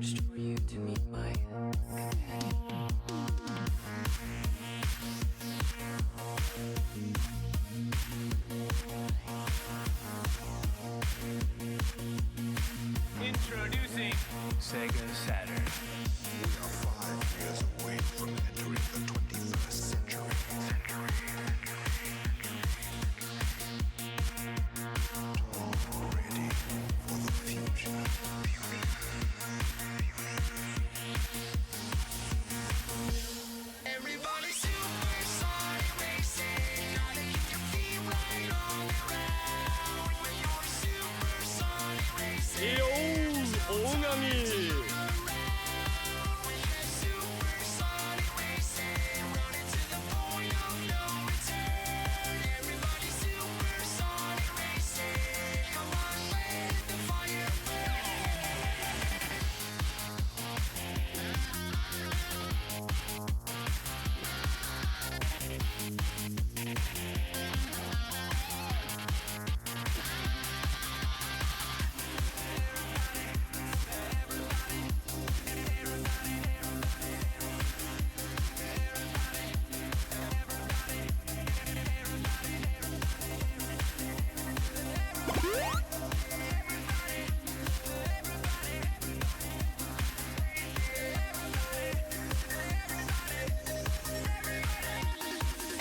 Just for you to meet my companion. Introducing Sega Saturn. We are 5 years away from entering the 21st century. Ready for the future. Everybody supersonic racing, gotta keep your feet right on the ground. When you're supersonic racing, Yo, Ongami. we get supersonic racing, running to the point of no return. Everybody supersonic racing, come on, let the fire burn.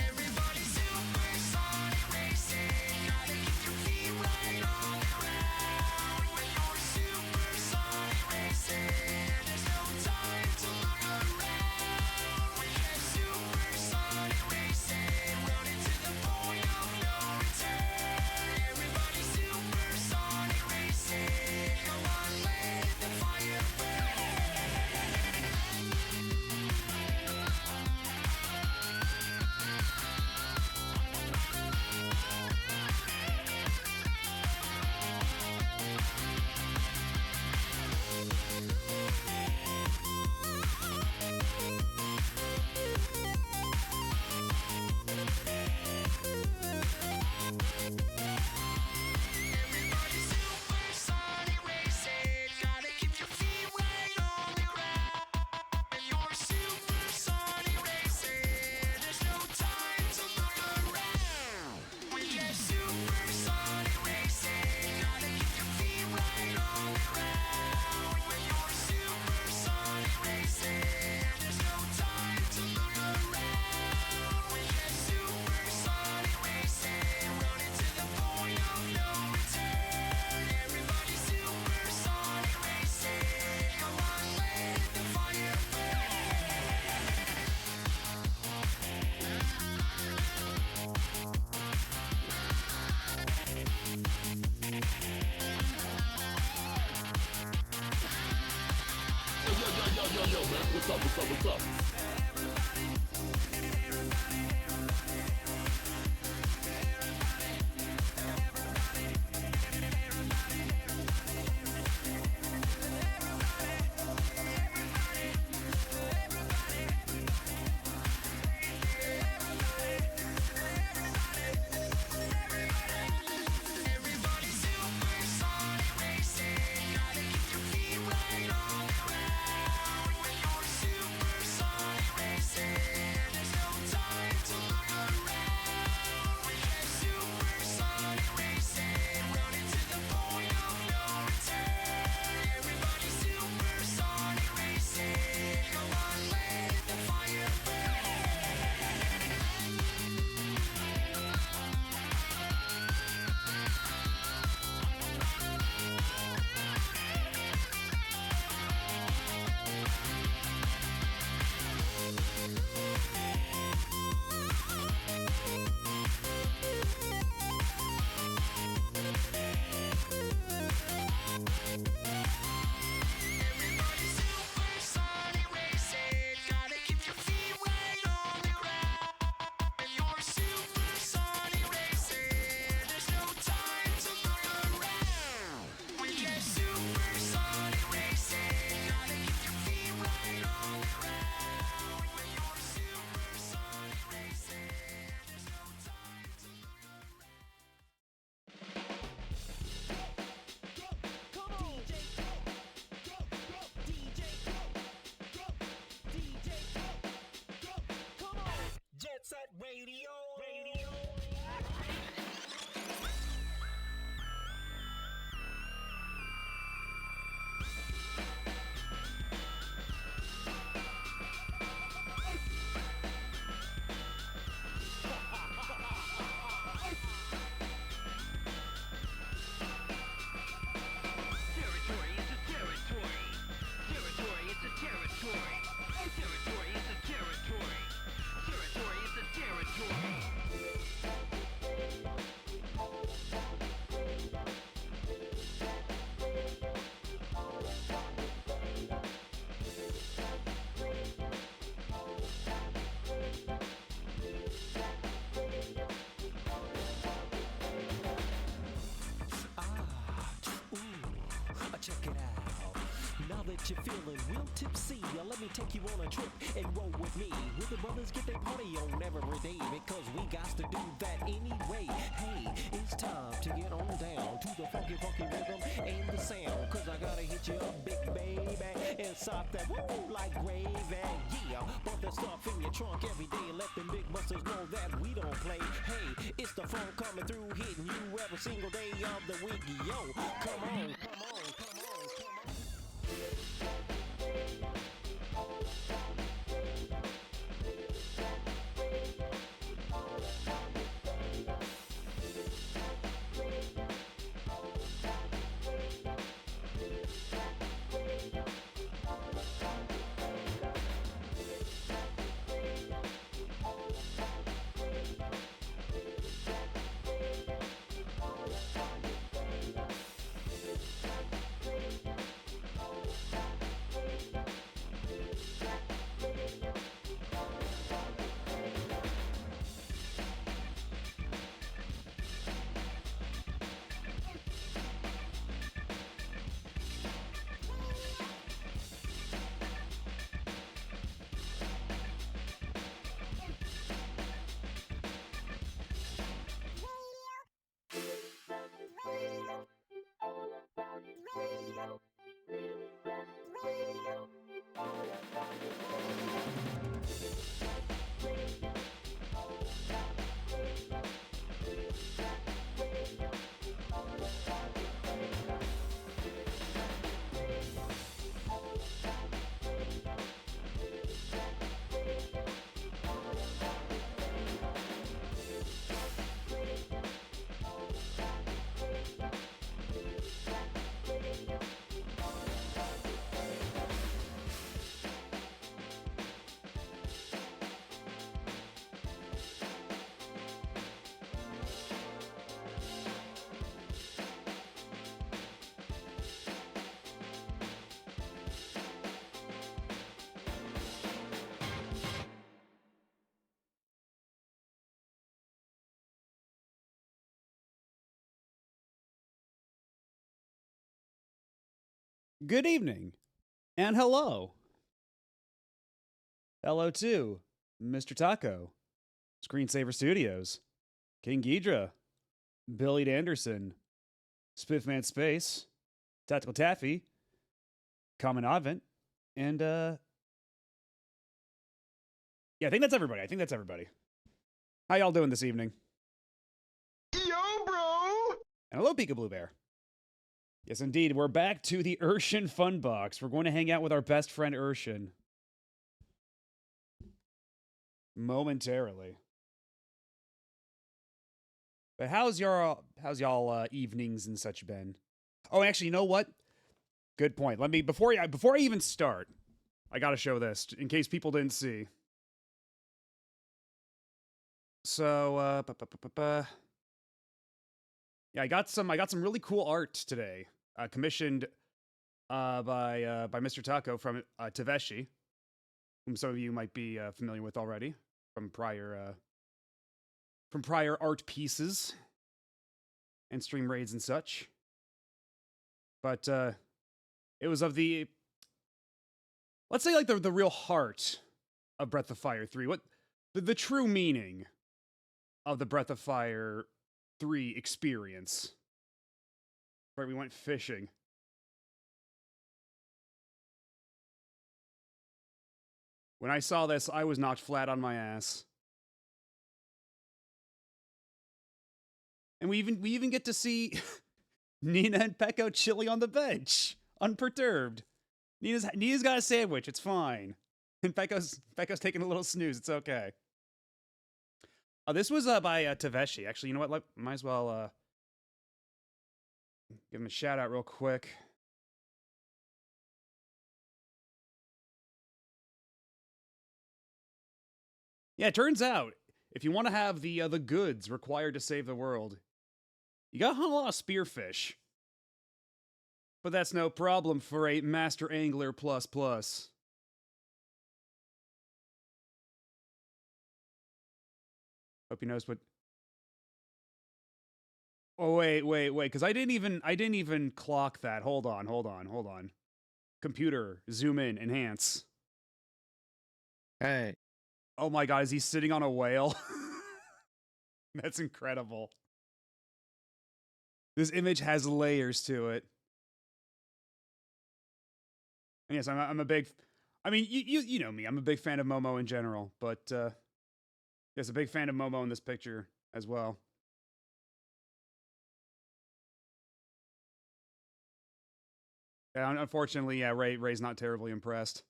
Everybody supersonic racing, gotta keep your feet right on the ground. When you're supersonic racing, there's no time to look around. We get supersonic racing, running to the point of no return. Everybody supersonic racing, come on, let the fire burn. Everybody supersonic racing, gotta keep your feet right on the ground. When you're supersonic racing, there's no time to look around. We get supersonic racing, gotta keep your feet right on the ground. When you're supersonic racing, there's no time to look around. We get supersonic racing, running to the point of no return. Everybody supersonic racing, come on, let the fire burn. Yo, man, what's up? Everybody supersonic racing, gotta keep your feet right on the ground. When you're supersonic that you're feeling real tipsy, let me take you on a trip and roll with me. With the brothers get their party on every day, because we got to do that anyway. Hey, it's time to get on down to the funky, funky rhythm and the sound. Cause I gotta hit you up, big baby, and stop that woo like gravy. Yeah, put the stuff in your trunk every day and let them big busters know that we don't play. Hey, it's the funk coming through, hitting you every single day of the week. Yo, come on, come on, come on, come on. Good evening, and hello. Hello to Mr. Taco, Screensaver Studios, King Ghidra, Billy Anderson, Spiffman Space, Tactical Taffy, Common Advent, and yeah, I think that's everybody. How y'all doing this evening? Yo, bro! And hello, Pika Blue Bear. Yes, indeed. We're back to the Urshan Fun Box. We're going to hang out with our best friend Urshan momentarily. But how's y'all evenings and such been? Oh, actually, you know what? Good point. Let me before I even start, I got to show this in case people didn't see. So, yeah, I got some really cool art today, commissioned by Mr. Taco from Taveshi, whom some of you might be familiar with already from prior art pieces and stream raids and such. But it was of the, let's say, like the real heart of Breath of Fire 3. What the true meaning of the Breath of Fire 3 experience. Right, we went fishing. When I saw this, I was knocked flat on my ass. And we even get to see Nina and Pecco chilling on the bench, unperturbed. Nina's got a sandwich, it's fine. And Pecco's taking a little snooze, it's okay. This was by Taveshi. Actually, you know what? Might as well give him a shout out real quick. Yeah, it turns out if you want to have the goods required to save the world, you gotta hunt a lot of spearfish. But that's no problem for a Master Angler Plus Plus. Hope he knows what. Oh wait, because I didn't even clock that. Hold on. computer, zoom in, enhance. はい。 Oh my god, is he sitting on a whale? That's incredible. This image has layers to it. And yes, I'm a big. I mean, you know me. I'm a big fan of Momo in general, but yes, a big fan of Momo in this picture as well. Yeah, unfortunately, yeah, Ray's not terribly impressed.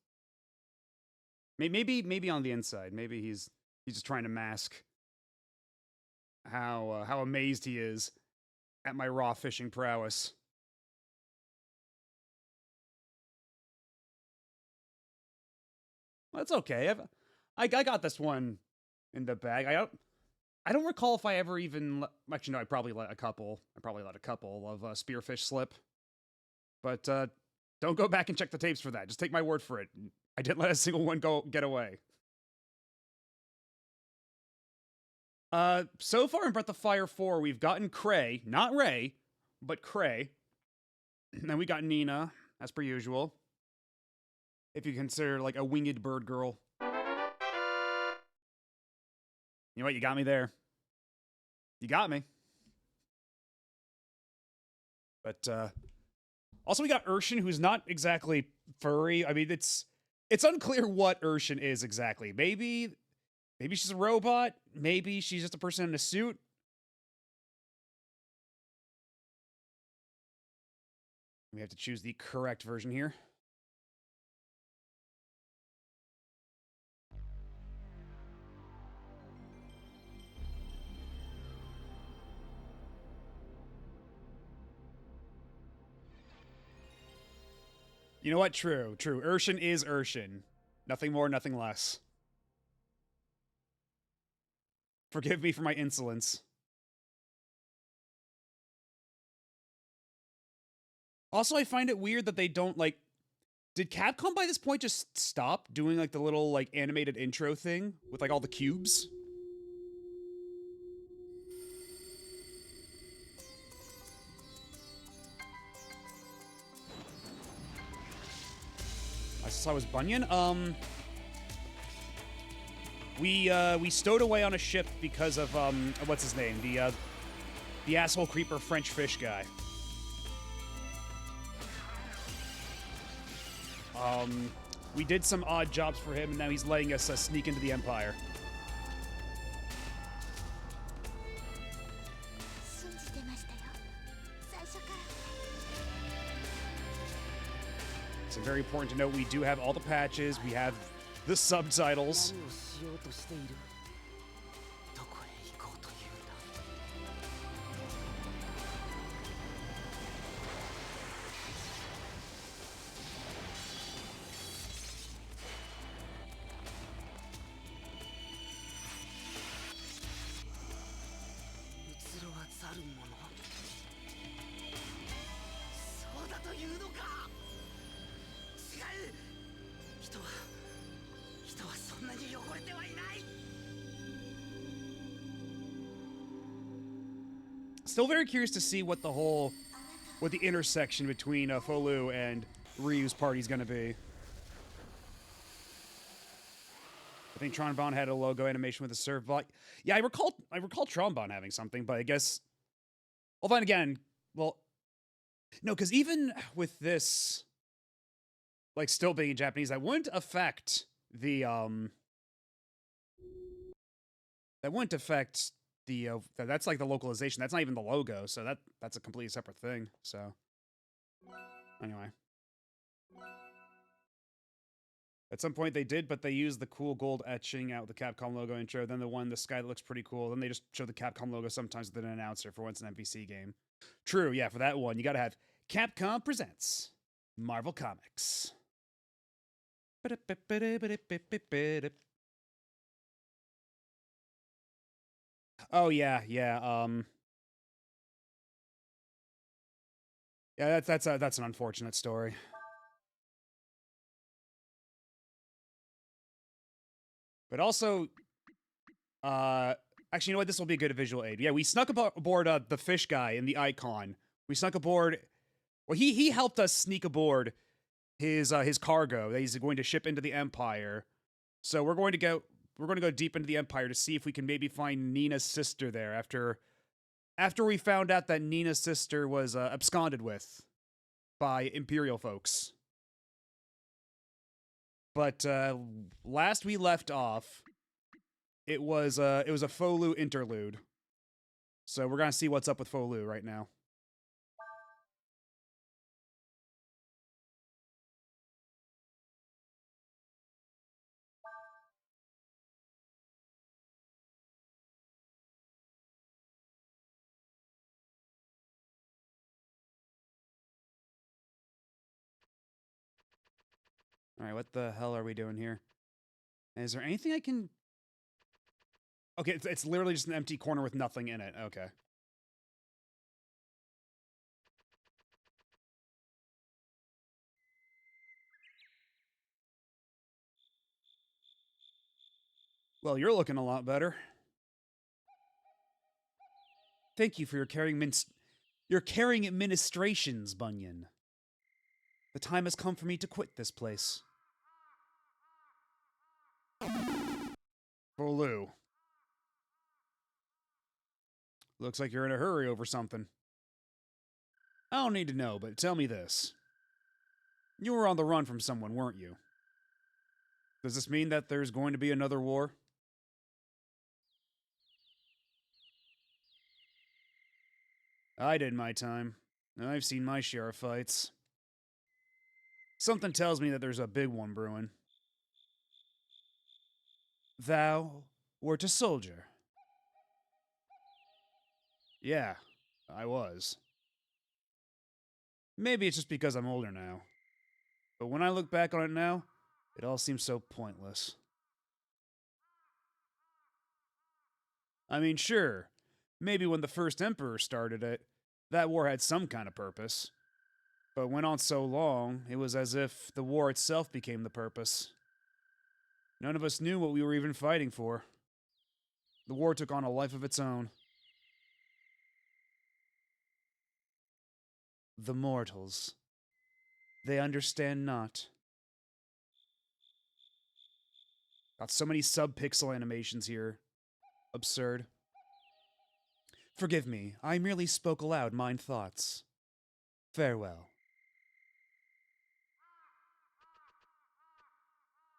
Maybe on the inside, maybe he's just trying to mask how amazed he is at my raw fishing prowess. Well, that's okay. I got this one in the bag. I don't recall if I ever even actually no. I probably let a couple. I probably let a couple of spearfish slip. But don't go back and check the tapes for that. Just take my word for it. I didn't let a single one get away. So far in Breath of Fire 4, we've gotten Cray, not Ray, but Cray. And then we got Nina, as per usual. If you consider like a winged bird girl. You know what? You got me there. You got me. But also we got Urshan, who's not exactly furry. I mean, it's unclear what Urshan is exactly. Maybe she's a robot. Maybe she's just a person in a suit. We have to choose the correct version here. You know what? True. Urshan is Urshan. Nothing more, nothing less. Forgive me for my insolence. Also, I find it weird that they don't, like... Did Capcom by this point just stop doing, like, the little, like, animated intro thing with, like, all the cubes? I saw it was Bunyan. We stowed away on a ship because of what's his name? The asshole creeper French fish guy. We did some odd jobs for him, and now he's letting us sneak into the Empire. 信じてましたよ最初から It's very important to note we do have all the patches, we have the subtitles. 何をしようとしているどこへ行こうというんだ うつろはざる者そうだというのか違う人はそんなに汚れてはいない Still very curious to see what the intersection between Folu and Ryu's party is going to be. I think Tronbon had a logo animation with a serve bot. Yeah, I recall Tronbon having something, but I guess. Well, then again, well, no, because even with this, like, still being in Japanese, that wouldn't affect the That wouldn't affect the. That's like the localization. That's not even the logo, so that's a completely separate thing. So, anyway. At some point they did, but they used the cool gold etching out with the Capcom logo intro. Then the one in the sky that looks pretty cool. Then they just show the Capcom logo sometimes with an announcer for once an NPC game. True, yeah, for that one, you gotta have Capcom Presents Marvel Comics. Oh, yeah. Yeah, that's an unfortunate story. But also, actually, you know what? This will be a good visual aid. Yeah, we snuck aboard the fish guy in the icon. We snuck aboard. Well, he helped us sneak aboard his cargo that he's going to ship into the Empire. So we're going to go deep into the Empire to see if we can maybe find Nina's sister there after we found out that Nina's sister was absconded with by Imperial folks. But last we left off, it was a Folu interlude. So we're gonna see what's up with Folu right now. All right, what the hell are we doing here? Is there anything I can... Okay, it's literally just an empty corner with nothing in it. Okay. Well, you're looking a lot better. Thank you for your caring administrations, Bunyan. The time has come for me to quit this place. Folu. Looks like you're in a hurry over something. I don't need to know, but tell me this. You were on the run from someone, weren't you? Does this mean that there's going to be another war? I did my time. I've seen my share of fights. Something tells me that there's a big one brewing. Thou wert a soldier. Yeah, I was. Maybe it's just because I'm older now. But when I look back on it now, it all seems so pointless. I mean, sure, maybe when the first emperor started it, that war had some kind of purpose. But it went on so long, it was as if the war itself became the purpose. None of us knew what we were even fighting for. The war took on a life of its own. The mortals. They understand not. Got so many sub-pixel animations here. Absurd. Forgive me, I merely spoke aloud mine thoughts. Farewell.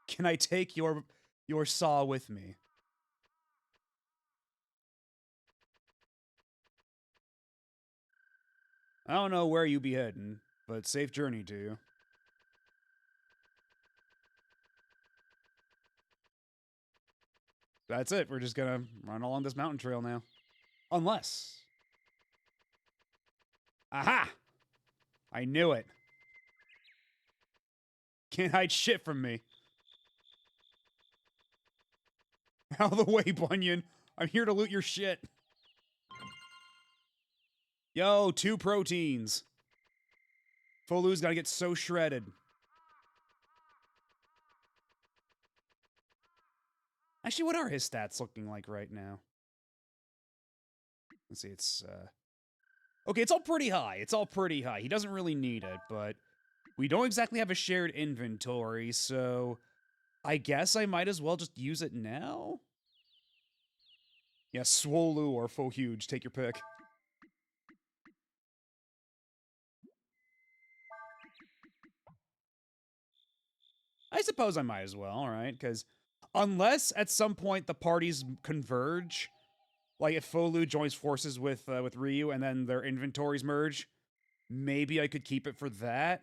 Can I take your saw with me? I don't know where you be heading, but safe journey to you. That's it. We're just gonna run along this mountain trail now. Unless... Aha! I knew it. Can't hide shit from me. Out of the way, Bunyan. I'm here to loot your shit. Yo, 2 proteins. Folu's gotta get so shredded. Actually, what are his stats looking like right now? Let's see, it's, okay, it's all pretty high. It's all pretty high. He doesn't really need it, but we don't exactly have a shared inventory, so I guess I might as well just use it now? Yeah, Swolu or Fohuge, take your pick. I suppose I might as well, alright, because unless at some point the parties converge, like if Folu joins forces with Ryu and then their inventories merge, maybe I could keep it for that.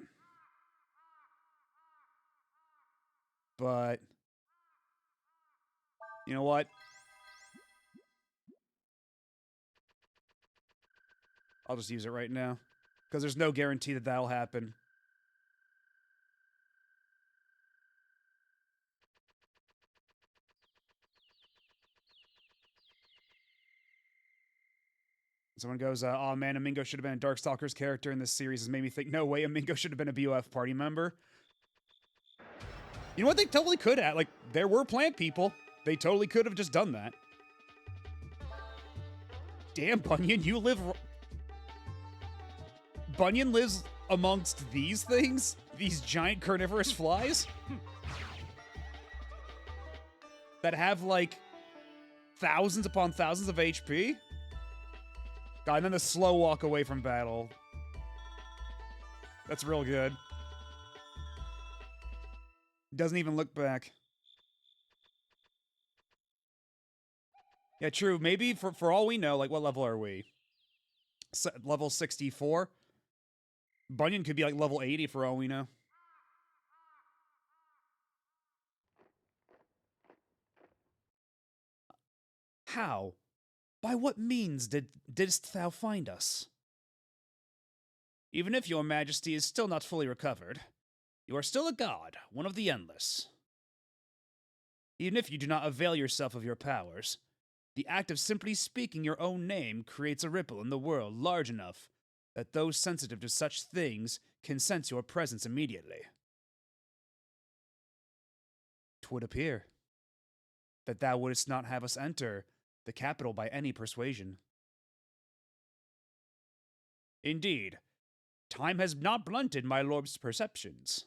But you know what? I'll just use it right now, because there's no guarantee that that'll happen. Someone goes, oh man, Amingo should have been a Darkstalkers character in this series. Has made me think, no way, Amingo should have been a BOF party member. You know what they totally could have? Like, there were plant people. They totally could have just done that. Damn, Bunyan, you live... Bunyan lives amongst these things? these giant carnivorous flies that have like thousands upon thousands of HP. God, and then the slow walk away from battle. That's real good. Doesn't even look back. Yeah, true. Maybe for all we know, like, what level are we? Level 64? Bunyan could be like level 80 for all we know. How? By what means didst thou find us? Even if your majesty is still not fully recovered, you are still a god, one of the endless. Even if you do not avail yourself of your powers, the act of simply speaking your own name creates a ripple in the world large enough that those sensitive to such things can sense your presence immediately. 'Twould appear that thou wouldst not have us enter the capital by any persuasion. Indeed, time has not blunted my lord's perceptions.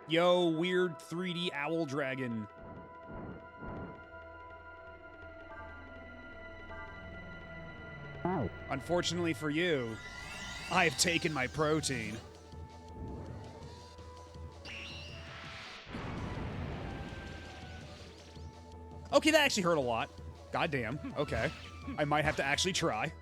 Yo, weird 3D owl dragon. Unfortunately for you, I have taken my protein. Okay, that actually hurt a lot. Goddamn. Okay. I might have to actually try.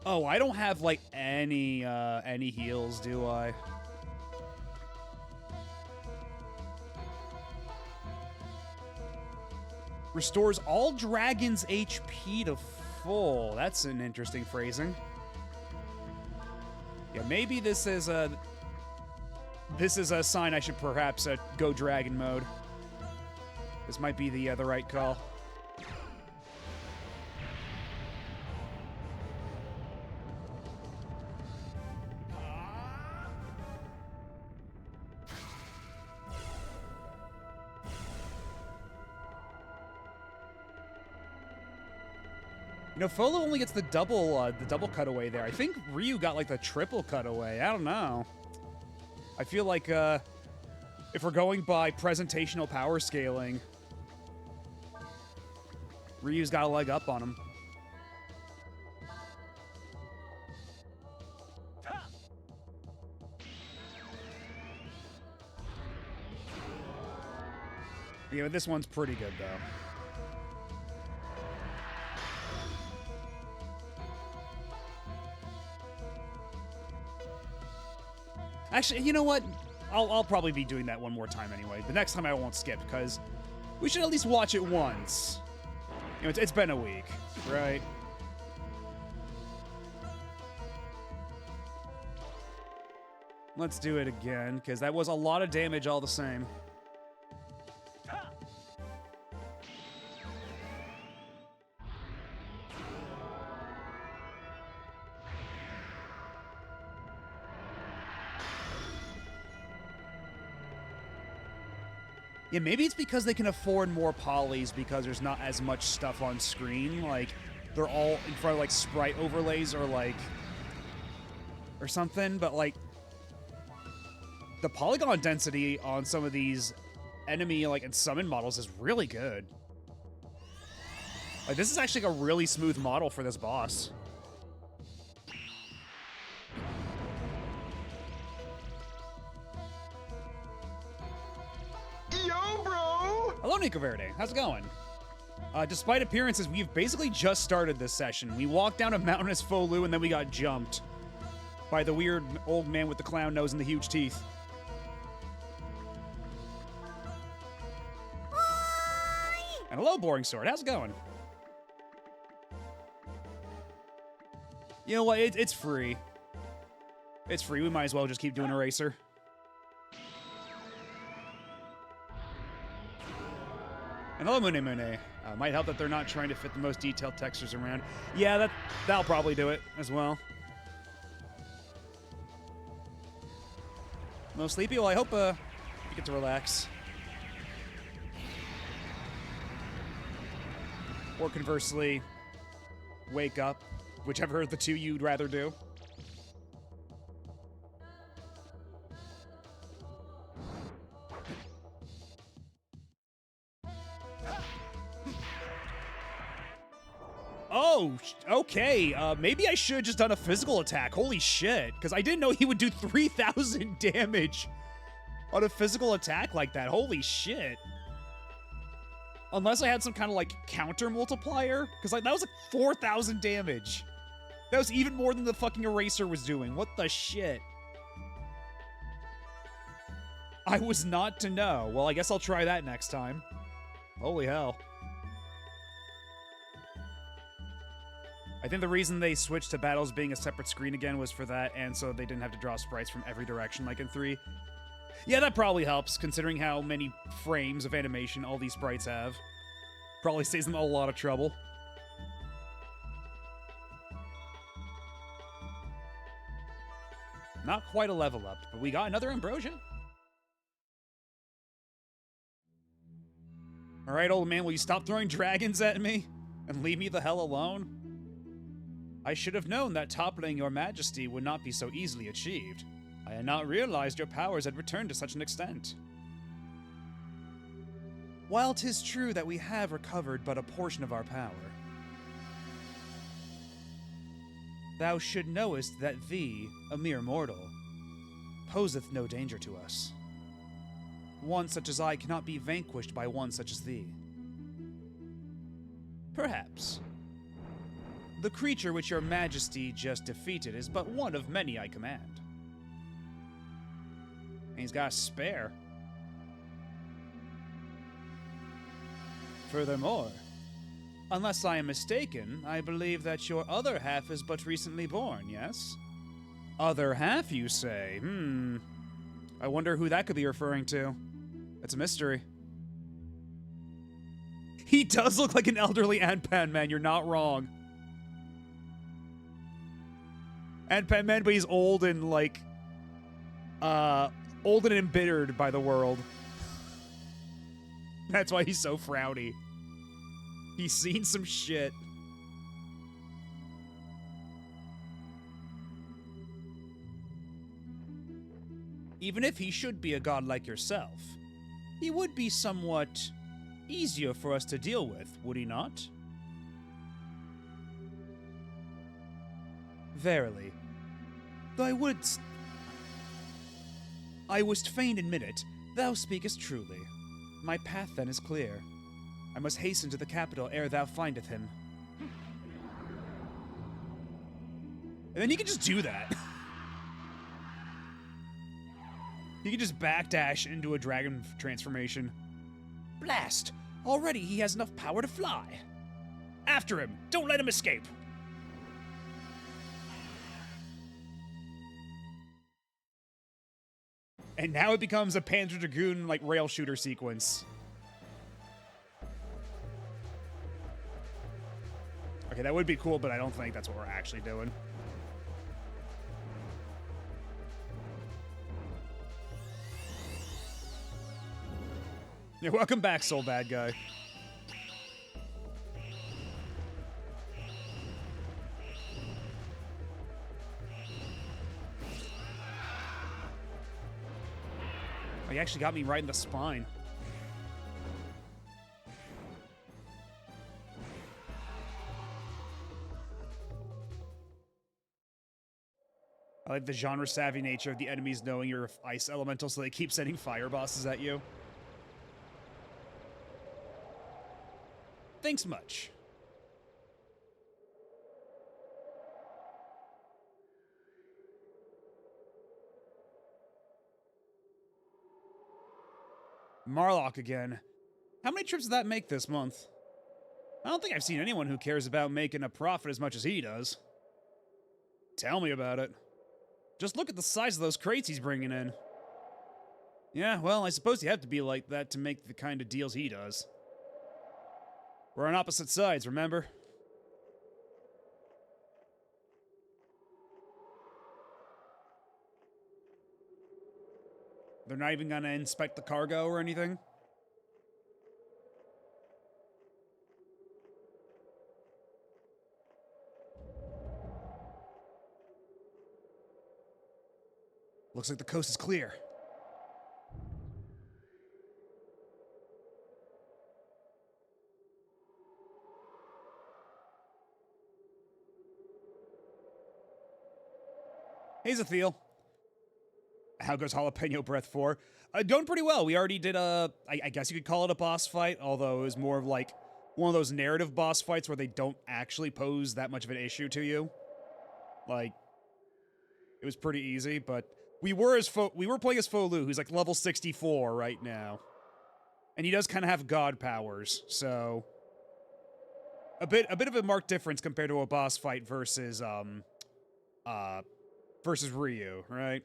Oh, I don't have like any heals, do I? Restores all dragons' HP to full. That's an interesting phrasing. Yeah, maybe this is a sign I should perhaps go dragon mode. This might be the right call. You know, Folo only gets the double cutaway there. I think Ryu got like the triple cutaway. I don't know. I feel like if we're going by presentational power scaling, Ryu's got a leg up on him. Yeah, but this one's pretty good though. Actually, you know what? I'll probably be doing that one more time anyway. The next time I won't skip, because we should at least watch it once. You know, it's been a week, right? Let's do it again, because that was a lot of damage all the same. Yeah, maybe it's because they can afford more polys because there's not as much stuff on screen. Like, they're all in front of, like, sprite overlays or, like, or something. But, like, the polygon density on some of these enemy, like, and summon models is really good. Like, this is actually a really smooth model for this boss. Hello, Nico Verde. How's it going? Despite appearances, we've basically just started this session. We walked down a mountain as Folu, and then we got jumped by the weird old man with the clown nose and the huge teeth. And hello, Boring Sword. How's it going? You know what? It's free. It's free. We might as well just keep doing Eraser. And hello, Mune Mune. Might help that they're not trying to fit the most detailed textures around. Yeah, that'll probably do it as well. A little sleepy? Well, I hope you get to relax. Or conversely, wake up. Whichever of the two you'd rather do. Oh, okay. Maybe I should have just done a physical attack. Holy shit. Because I didn't know he would do 3,000 damage on a physical attack like that. Holy shit. Unless I had some kind of, like, counter multiplier. Because, like, that was, like, 4,000 damage. That was even more than the fucking eraser was doing. What the shit? I was not to know. Well, I guess I'll try that next time. Holy hell. I think the reason they switched to battles being a separate screen again was for that, and so they didn't have to draw sprites from every direction like in 3. Yeah, that probably helps, considering how many frames of animation all these sprites have. Probably saves them a lot of trouble. Not quite a level up, but we got another Ambrosia. Alright, old man, will you stop throwing dragons at me? And leave me the hell alone? I should have known that toppling your majesty would not be so easily achieved. I had not realized your powers had returned to such an extent. While 'tis true that we have recovered but a portion of our power, thou should knowest that thee, a mere mortal, poseth no danger to us. One such as I cannot be vanquished by one such as thee. Perhaps. The creature which your majesty just defeated is but one of many I command. And he's got a spare. Furthermore, unless I am mistaken, I believe that your other half is but recently born, yes? Other half, you say? I wonder who that could be referring to. It's a mystery. He does look like an elderly Anpan Man, you're not wrong. Anpan Man, but he's old and, like, old and embittered by the world. That's why he's so frowny. He's seen some shit. Even if he should be a god like yourself, he would be somewhat easier for us to deal with, would he not? Verily. Though I wouldst fain admit it, thou speakest truly. My path then is clear. I must hasten to the capital ere thou findeth him. And then you can just do that. You can just backdash into a dragon transformation. Blast! Already he has enough power to fly. After him! Don't let him escape! And now it becomes a Panzer Dragoon, like, rail shooter sequence. Okay, that would be cool, but I don't think that's what we're actually doing. Yeah, welcome back, Soul Bad Guy. Oh, he actually got me right in the spine. I like the genre-savvy nature of the enemies knowing you're ice elemental, so they keep sending fire bosses at you. Thanks much. Marlock again. How many trips did that make this month? I don't think I've seen anyone who cares about making a profit as much as he does. Tell me about it. Just look at the size of those crates he's bringing in. Yeah, well, I suppose you have to be like that to make the kind of deals he does. We're on opposite sides, remember? They're not even gonna inspect the cargo or anything? Looks like the coast is clear. Hey, Zathiel. How goes Jalapeno Breath 4? Going pretty well. We already did I guess you could call it a boss fight, although it was more of like one of those narrative boss fights where they don't actually pose that much of an issue to you. Like, it was pretty easy, but we were playing as Folu, who's like level 64 right now. And he does kind of have god powers, so a bit of a marked difference compared to a boss fight versus Ryu, right?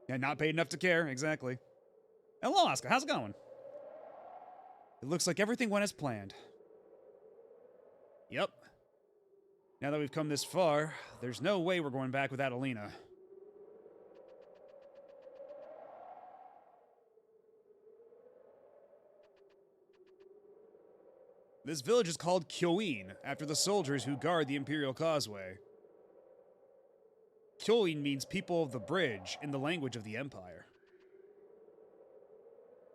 Yeah, not paid enough to care, exactly. Hello, Asuka, how's it going? It looks like everything went as planned. Yep. Now that we've come this far, there's no way we're going back without Alina. This village is called Kyoin, after the soldiers who guard the Imperial Causeway. Kyoin means people of the bridge in the language of the Empire.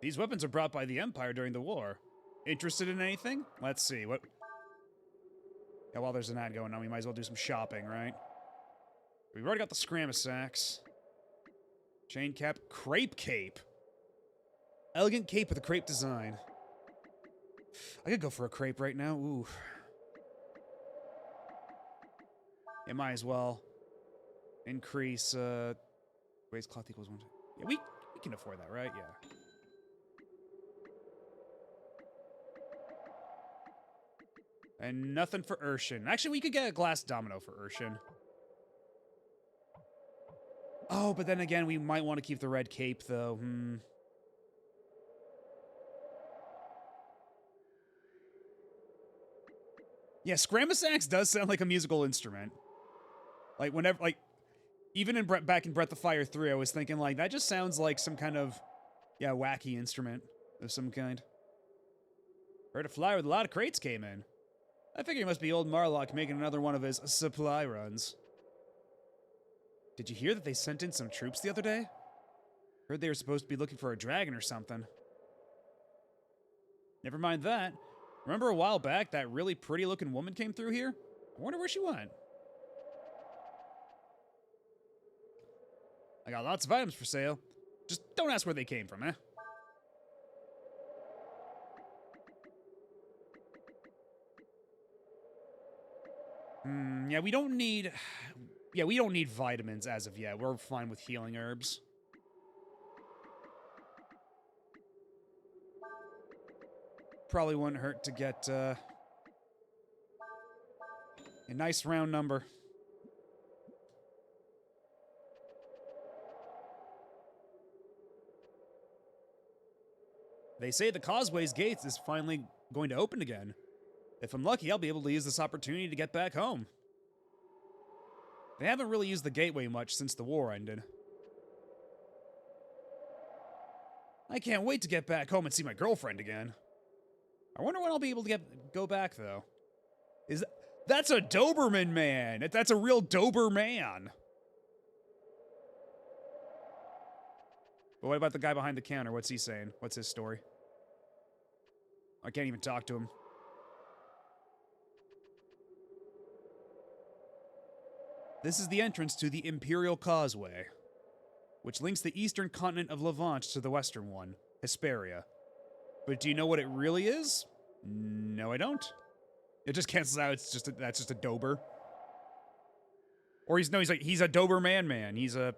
These weapons are brought by the Empire during the war. Interested in anything? Let's see, what... Yeah, while there's an ad going on, we might as well do some shopping, right? We've already got the Scramus axe. Chain cap, crepe cape. Elegant cape with a crepe design. I could go for a crepe right now, ooh. Yeah, might as well. Increase, waist cloth equals 1. Yeah, we can afford that, right? Yeah. And nothing for Urshan. Actually, we could get a glass domino for Urshan. Oh, but then again, we might want to keep the red cape, though. Yeah, Scramus axe does sound like a musical instrument. Like, whenever, like, even in back in Breath of Fire 3, I was thinking, like, that just sounds like some kind of, yeah, wacky instrument of some kind. Heard a flyer with a lot of crates came in. I figure it must be old Marlock making another one of his supply runs. Did you hear that they sent in some troops the other day? Heard they were supposed to be looking for a dragon or something. Never mind that. Remember a while back that really pretty looking woman came through here? I wonder where she went. I got lots of items for sale. Just don't ask where they came from, eh? Yeah, we don't need... Yeah, we don't need vitamins as of yet. We're fine with healing herbs. Probably wouldn't hurt to get, a nice round number. They say the Causeway's gates is finally going to open again. If I'm lucky, I'll be able to use this opportunity to get back home. They haven't really used the gateway much since the war ended. I can't wait to get back home and see my girlfriend again. I wonder when I'll be able to go back, though. That's a Doberman man! That's a real Doberman! But what about the guy behind the counter? What's he saying? What's his story? I can't even talk to him. This is the entrance to the Imperial Causeway, which links the eastern continent of Levant to the western one, Hesperia. But do you know what it really is? No, I don't. It just cancels out. That's just a Dober. Or he's a Doberman man. He's a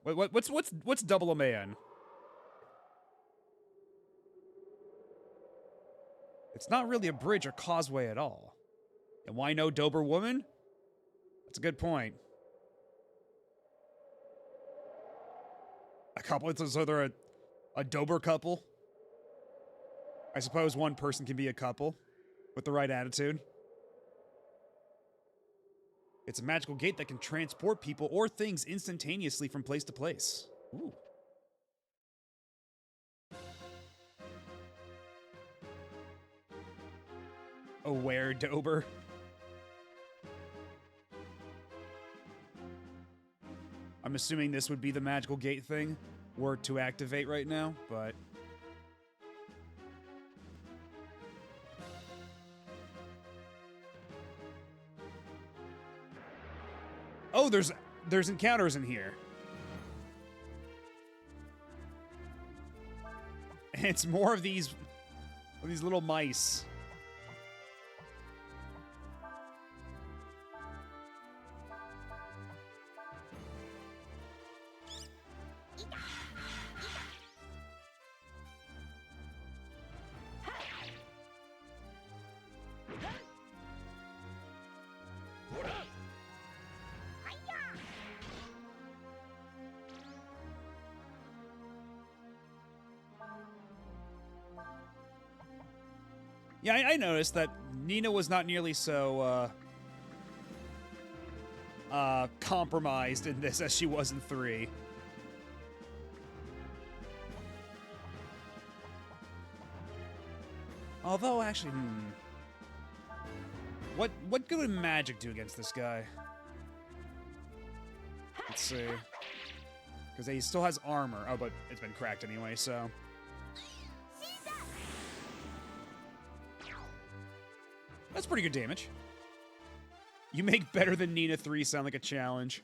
what's double a man? It's not really a bridge or causeway at all. And why no Dober woman? That's a good point. A couple, so they're a Dober couple? I suppose one person can be a couple with the right attitude. It's a magical gate that can transport people or things instantaneously from place to place. Ooh. Aware Dober. I'm assuming this would be the magical gate thing were to activate right now, but... Oh, there's encounters in here. And it's more of these little mice. Yeah, I noticed that Nina was not nearly so, compromised in this as she was in 3. Although, actually, What good would magic do against this guy? Let's see. Because he still has armor. Oh, but it's been cracked anyway, so... That's pretty good damage. You make better than Nina 3 sound like a challenge.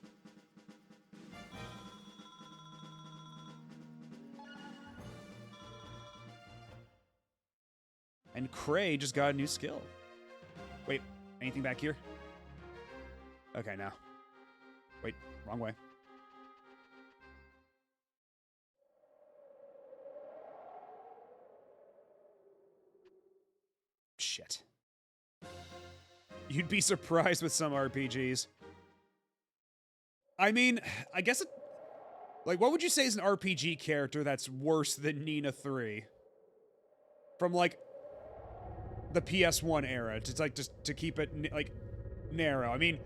And Cray just got a new skill. Wait, anything back here? Okay, now. Wait, wrong way. Shit. You'd be surprised with some RPGs. I mean, I guess it... Like, what would you say is an RPG character that's worse than Nina 3? From, like, the PS1 era. It's like, just to keep it, like, narrow. I mean,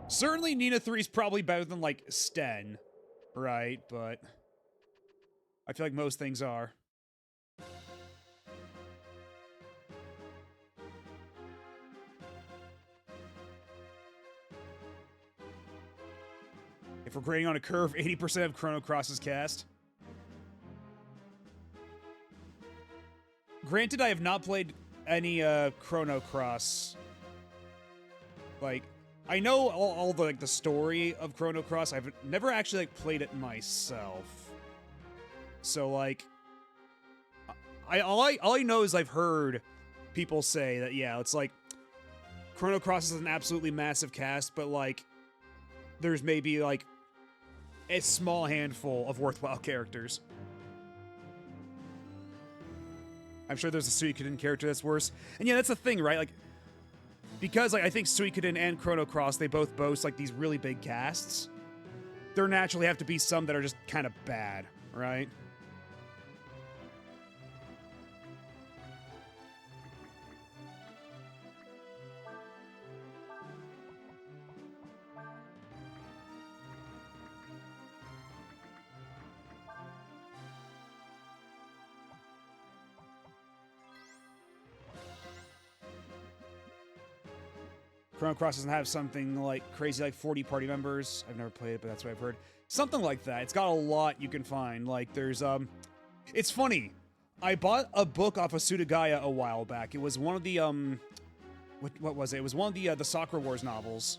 certainly Nina 3 is probably better than, like, Sten, right? But I feel like most things are. If we're grading on a curve, 80% of Chrono Cross is cast. Granted, I have not played any Chrono Cross. Like, I know all the like the story of Chrono Cross. I've never actually like played it myself. So like, all I know is I've heard people say that yeah, it's like Chrono Cross is an absolutely massive cast, but like there's maybe like a small handful of worthwhile characters. I'm sure there's a Suikoden character that's worse. And yeah, that's the thing, right? Like, because like I think Suikoden and Chrono Cross, they both boast like these really big casts. There naturally have to be some that are just kind of bad, right? Chrono Cross doesn't have something like crazy like 40 party members. I've never played it, but that's what I've heard. Something like that. It's got a lot you can find. Like there's it's funny. I bought a book off of Sudagaya a while back. It was one of the what was it? It was one of the Sakura Wars novels.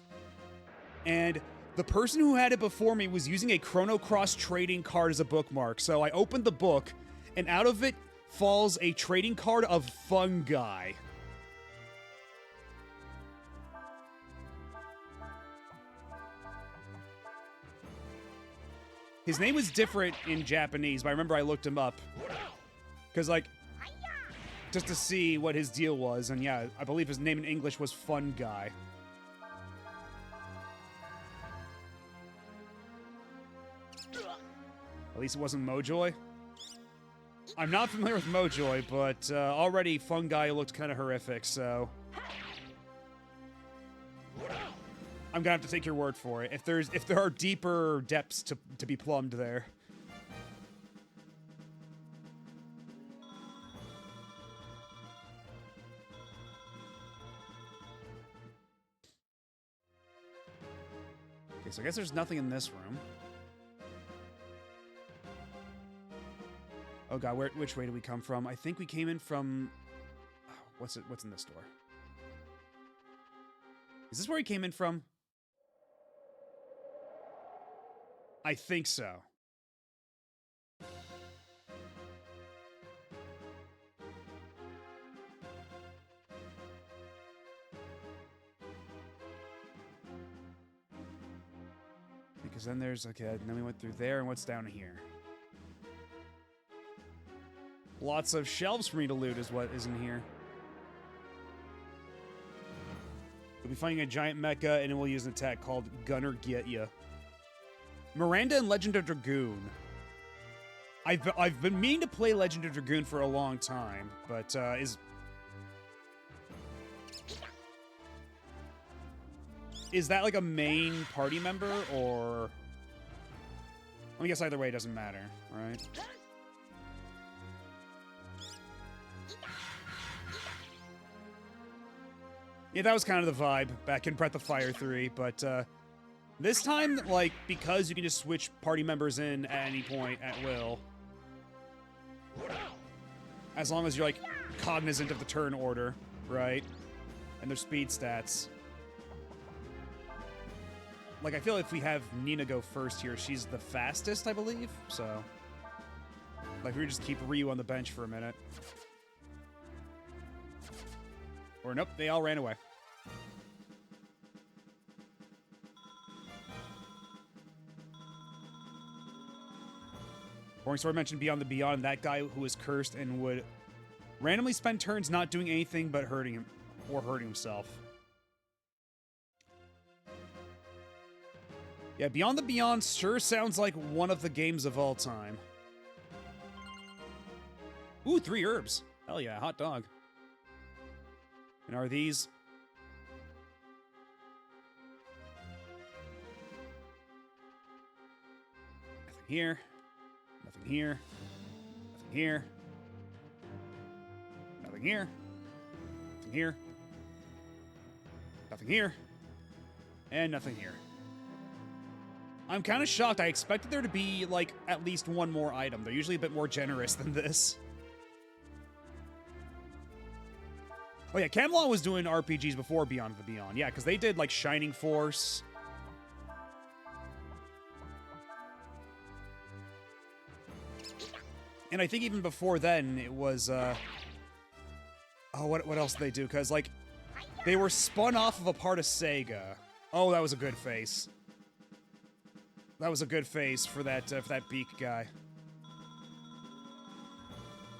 And the person who had it before me was using a Chrono Cross trading card as a bookmark. So I opened the book and out of it falls a trading card of Fungi. His name was different in Japanese, but I remember I looked him up. Because, like, just to see what his deal was. And yeah, I believe his name in English was Fun Guy. At least it wasn't Mojoy. I'm not familiar with Mojoy, but already Fun Guy looked kind of horrific, so... I'm gonna have to take your word for it. If there are deeper depths to be plumbed there. Okay, so I guess there's nothing in this room. Oh god, which way do we come from? I think we came in from... What's in this door? Is this where he came in from? I think so. Because then there's... Okay, then we went through there, and what's down here? Lots of shelves for me to loot is what is in here. We'll be finding a giant mecha, and then we'll use an attack called Gunner Get Ya. Miranda and Legend of Dragoon. I've been meaning to play Legend of Dragoon for a long time, but is that like a main party member, or... I guess either way it doesn't matter, right? Yeah, that was kind of the vibe back in Breath of Fire 3, but this time, like, because you can just switch party members in at any point at will, as long as you're, like, cognizant of the turn order, right? And their speed stats. Like, I feel if we have Nina go first here, she's the fastest, I believe, so... Like, we just keep Ryu on the bench for a minute. Or nope, they all ran away. Boring Sword mentioned Beyond the Beyond, that guy who was cursed and would randomly spend turns not doing anything but hurting him or hurting himself. Yeah, Beyond the Beyond sure sounds like one of the games of all time. Ooh, 3 herbs. Hell yeah, hot dog. And are these... Nothing here. Nothing here. Nothing here. Nothing here. Nothing here. Nothing here. And nothing here. I'm kind of shocked. I expected there to be, like, at least one more item. They're usually a bit more generous than this. Oh yeah, Camelot was doing RPGs before Beyond the Beyond. Yeah, because they did, like, Shining Force. And I think even before then, it was, Oh, what else did they do? Because, like, they were spun off of a part of Sega. Oh, that was a good face. That was a good face for that beak guy.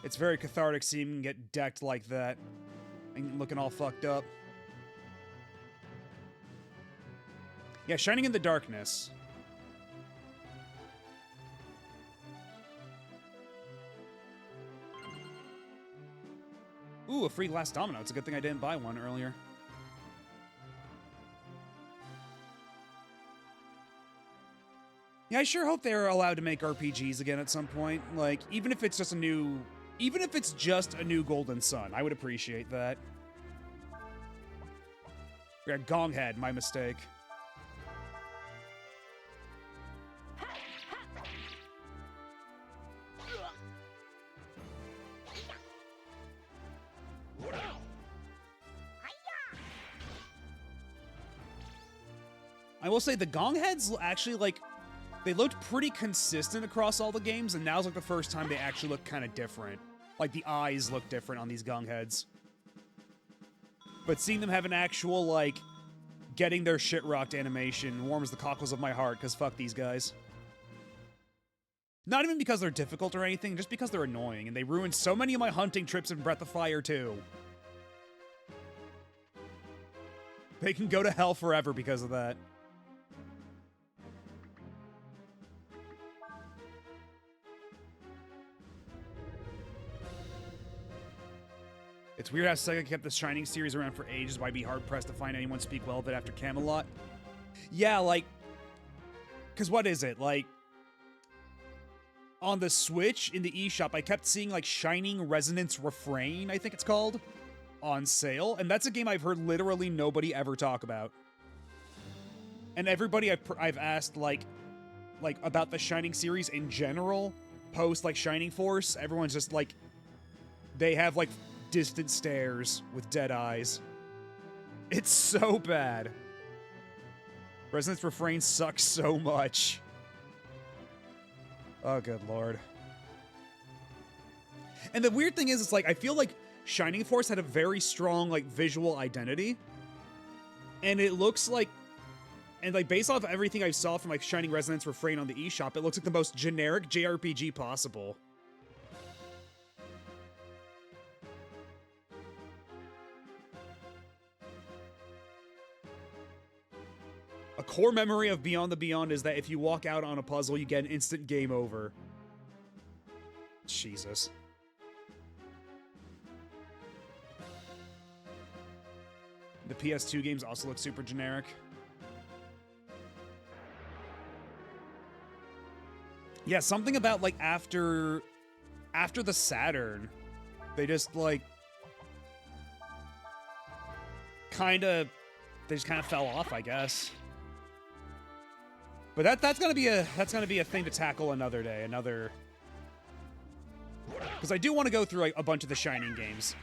It's very cathartic seeing him get decked like that. And looking all fucked up. Yeah, Shining in the Darkness. Ooh, a free glass domino. It's a good thing I didn't buy one earlier. Yeah, I sure hope they're allowed to make RPGs again at some point. Like, even if it's just a new Golden Sun, I would appreciate that. Yeah, Gonghead, my mistake. I will say the Gongheads actually, like, they looked pretty consistent across all the games, and now's like the first time they actually look kind of different. Like, the eyes look different on these Gongheads. But seeing them have an actual, like, getting their shit rocked animation warms the cockles of my heart, because fuck these guys. Not even because they're difficult or anything, just because they're annoying, and they ruined so many of my hunting trips in Breath of Fire 2. They can go to hell forever because of that. It's weird how Sega kept the Shining series around for ages, but I'd be hard-pressed to find anyone speak well of it after Camelot. Yeah, like, because what is it? Like, on the Switch, in the eShop, I kept seeing, like, Shining Resonance Refrain, I think it's called, on sale. And that's a game I've heard literally nobody ever talk about. And everybody I've asked, like about the Shining series in general, post, like, Shining Force, everyone's just, like, they have, like, distant stares with dead eyes. It's so bad. Resonance Refrain sucks so much. Oh, good lord. And the weird thing is, it's like, I feel like Shining Force had a very strong, like, visual identity. And it looks like, and, like, based off everything I saw from, like, Shining Resonance Refrain on the eShop, it looks like the most generic JRPG possible. A core memory of Beyond the Beyond is that if you walk out on a puzzle, you get an instant game over. Jesus. The PS2 games also look super generic. Yeah, something about, like, after the Saturn, they just, like, they just kind of fell off, I guess. But that's gonna be a thing to tackle another day, because I do want to go through, like, a bunch of the Shining games.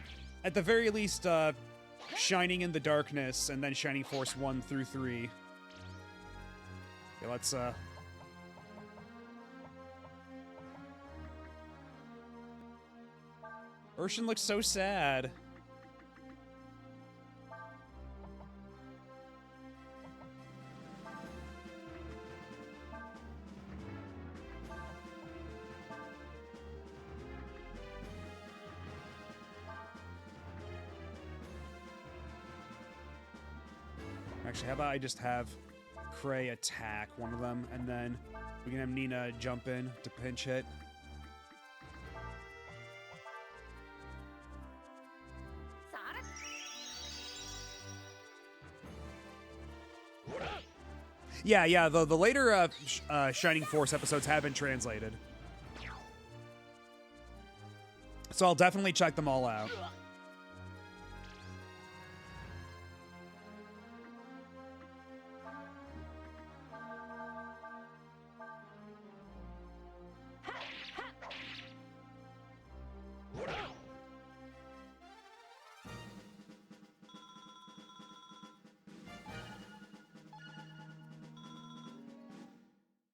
At the very least, Shining in the Darkness, and then Shining Force 1 through 3. Okay, let's, Urshan looks so sad. Actually, how about I just have Cray attack one of them, and then we can have Nina jump in to pinch hit. Yeah, the later Shining Force episodes have been translated. So I'll definitely check them all out.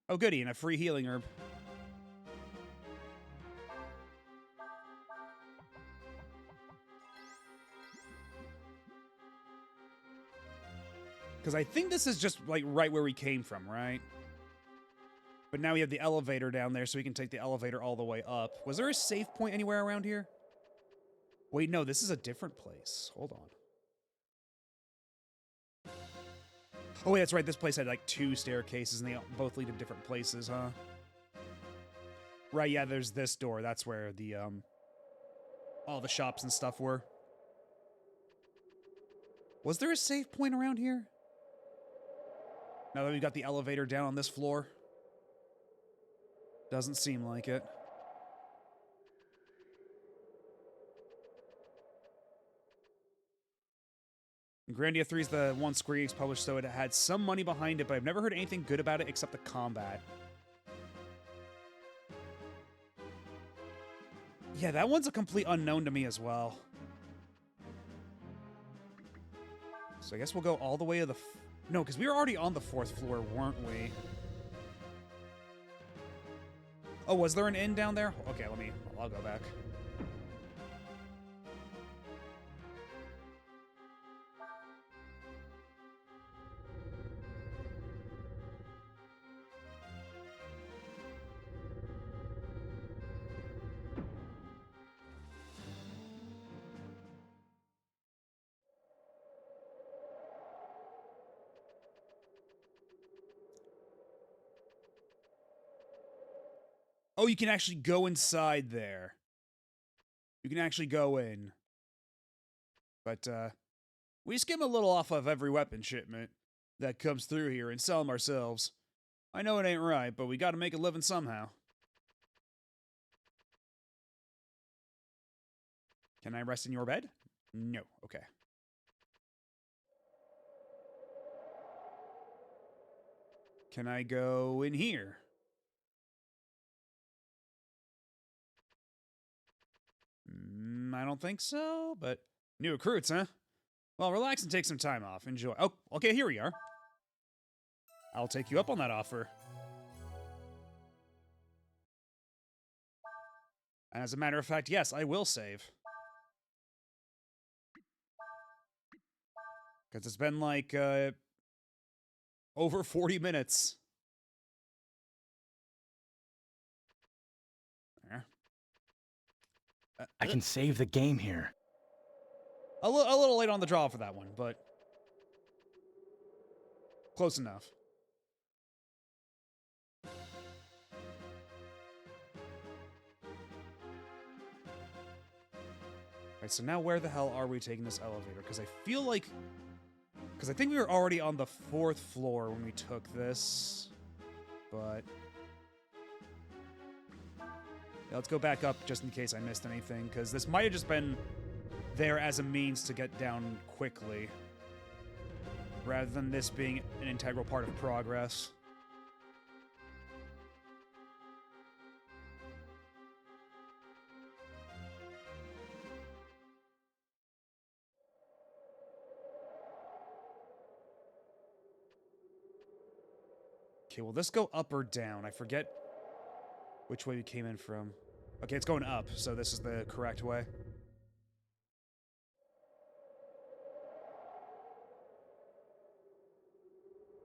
Oh, goody, and a free healing herb. Because I think this is just, like, right where we came from, right? But now we have the elevator down there, so we can take the elevator all the way up. Was there a save point anywhere around here? Wait, no, this is a different place. Hold on. Oh, wait, that's right. This place had, like, 2 staircases, and they both lead to different places, huh? Right, yeah, there's this door. That's where the, all the shops and stuff were. Was there a save point around here? Now that we've got the elevator down on this floor? Doesn't seem like it. Grandia 3 is the one Square Enix published, so it had some money behind it, but I've never heard anything good about it except the combat. Yeah, that one's a complete unknown to me as well. So I guess we'll go all the way to the... No, because we were already on the 4th floor, weren't we? Oh, was there an inn down there? Okay, I'll go back. Oh, you can actually go inside there. You can actually go in. But, we skim a little off of every weapon shipment. that comes through here and sell them ourselves. I know it ain't right, but we gotta make a living somehow. Can I rest in your bed? No. Okay. Can I go in here? I don't think so, but new recruits, huh? Well, relax and take some time off. Enjoy. Oh, okay, here we are. I'll take you up on that offer. And as a matter of fact, yes, I will save. Because it's been like, over 40 minutes. There. I can save the game here. A little late on the draw for that one, but close enough. Alright, so now where the hell are we taking this elevator? Because I feel like... Because I think we were already on the 4th floor when we took this. But... yeah, let's go back up just in case I missed anything, because this might have just been there as a means to get down quickly, rather than this being an integral part of progress. Okay, will this go up or down? I forget which way we came in from. Okay, it's going up, so this is the correct way.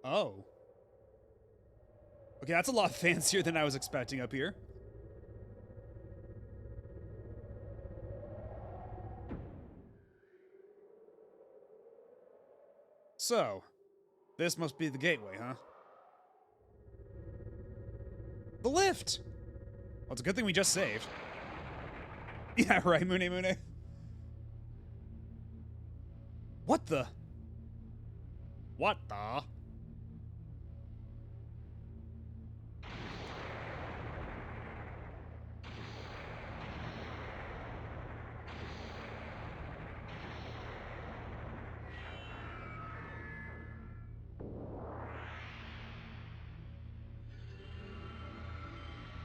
Oh. Okay, that's a lot fancier than I was expecting up here. So, this must be the gateway, huh? The lift! Well, it's a good thing we just saved. Yeah, right, Mune. What the? What the?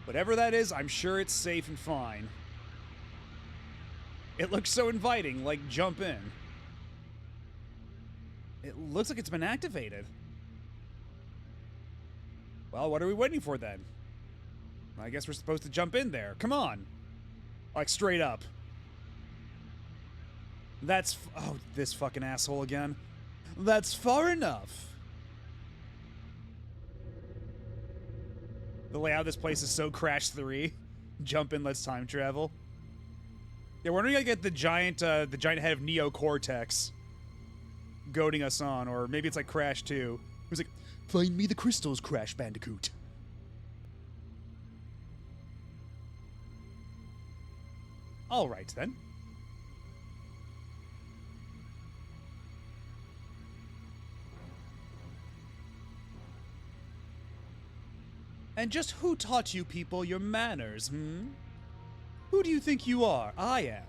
Whatever that is, I'm sure it's safe and fine. It looks so inviting, like jump in. It looks like it's been activated. Well, what are we waiting for then? I guess we're supposed to jump in there. Come on. Like straight up. That's... oh, this fucking asshole again. That's far enough. The layout of this place is so Crash 3. Jump in, let's time travel. Yeah, when are we gonna get the giant head of Neo Cortex goading us on? Or maybe it's like Crash 2. Who's like, find me the crystals, Crash Bandicoot. Alright then. And just who taught you people your manners, Who do you think you are? I am.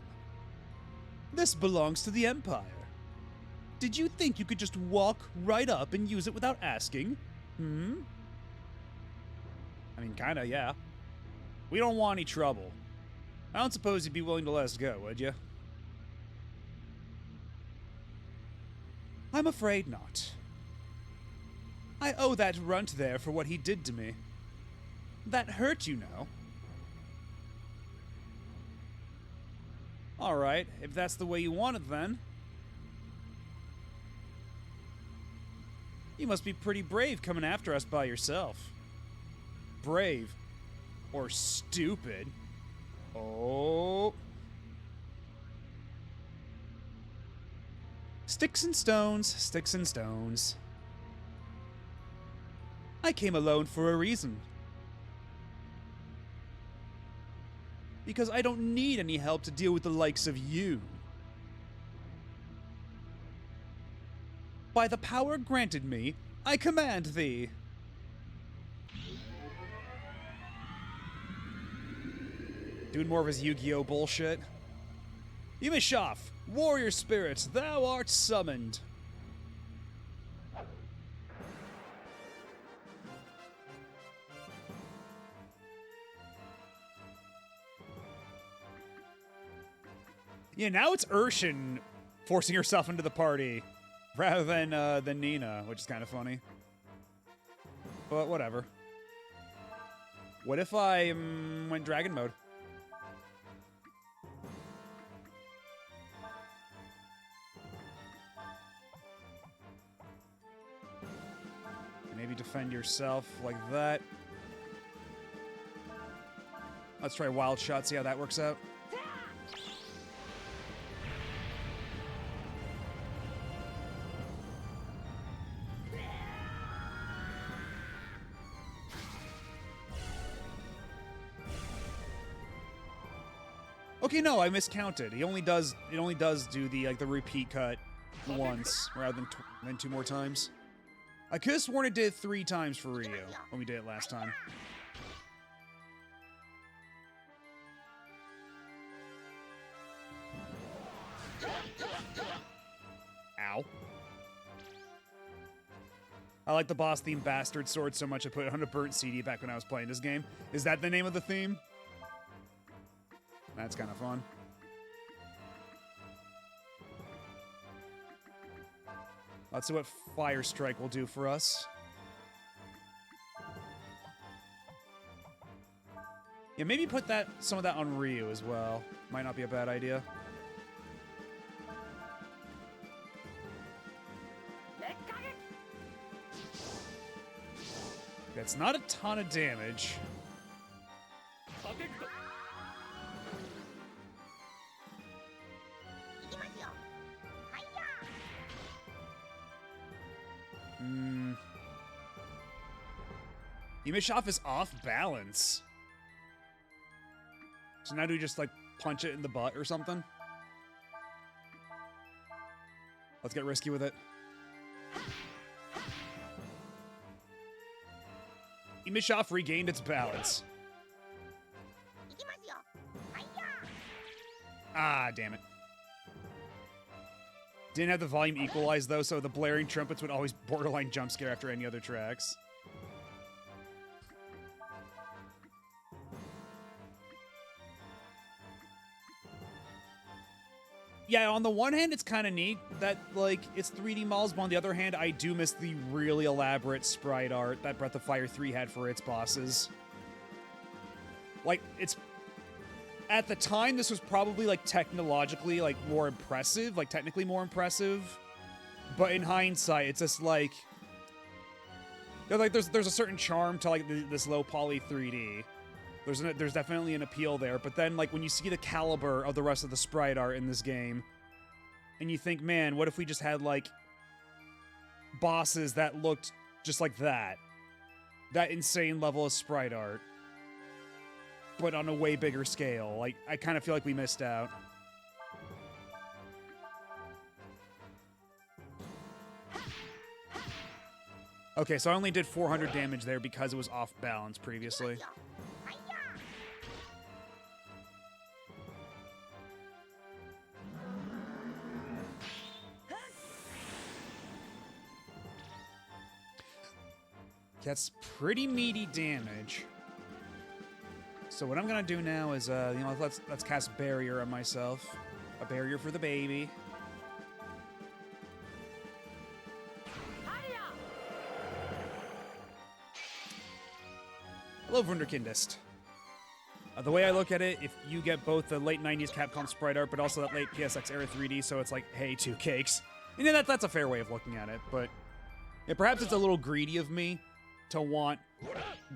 This belongs to the Empire. Did you think you could just walk right up and use it without asking? I mean, kinda, yeah. We don't want any trouble. I don't suppose you'd be willing to let us go, would you? I'm afraid not. I owe that runt there for what he did to me. That hurt, you know. Alright, if that's the way you want it then. You must be pretty brave coming after us by yourself. Brave. Or stupid. Oh. Sticks and stones, sticks and stones. I came alone for a reason. Because I don't need any help to deal with the likes of you. By the power granted me, I command thee. Doing more of his Yu-Gi-Oh bullshit. Yumishaf, warrior spirit, thou art summoned. Yeah, now it's Urshin forcing herself into the party rather than Nina, which is kind of funny. But whatever. What if I went dragon mode? Maybe defend yourself like that. Let's try Wild Shot, see how that works out. Okay, no, I miscounted. It only does do the the repeat cut once rather than 2 more times. I could have sworn it did 3 times for Ryu when we did it last time. Ow. I like the boss theme Bastard Sword so much I put it on a burnt CD back when I was playing this game. Is that the name of the theme? That's kind of fun. Let's see what Fire Strike will do for us. Yeah, maybe put some of that on Ryu as well. Might not be a bad idea. That's not a ton of damage. Yumishaf is off balance. So now do we just punch it in the butt or something? Let's get risky with it. Yumishaf regained its balance. Ah, damn it. Didn't have the volume equalized though, so the blaring trumpets would always borderline jump scare after any other tracks. Yeah, on the one hand, it's kind of neat that, it's 3D models, but on the other hand, I do miss the really elaborate sprite art that Breath of Fire 3 had for its bosses. At the time, this was probably, technologically, more impressive, technically more impressive. But in hindsight, it's just, there's a certain charm to, this low-poly 3D. There's definitely an appeal there, but then, when you see the caliber of the rest of the sprite art in this game, and you think, man, what if we just had, bosses that looked just like that? That insane level of sprite art. But on a way bigger scale. I kind of feel like we missed out. Okay, so I only did 400 damage there because it was off balance previously. That's pretty meaty damage. So what I'm gonna do now is, let's cast Barrier on myself. A barrier for the baby. Hello, Wunderkindist. The way I look at it, if you get both the late 90s Capcom sprite art, but also that late PSX era 3D, so it's hey, 2 cakes. And yeah, that's a fair way of looking at it, but yeah, perhaps it's a little greedy of me to want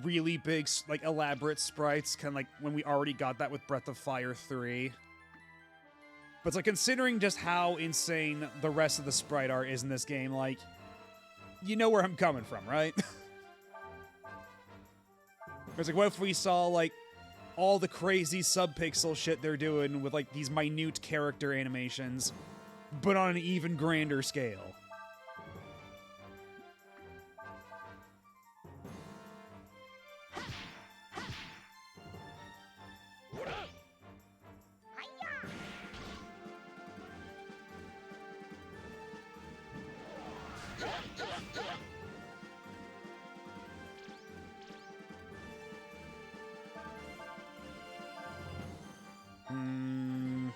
really big, elaborate sprites, kind of when we already got that with Breath of Fire 3. But it's considering just how insane the rest of the sprite art is in this game, you know where I'm coming from, right? It's what if we saw, all the crazy subpixel shit they're doing with, these minute character animations, but on an even grander scale? Hmm.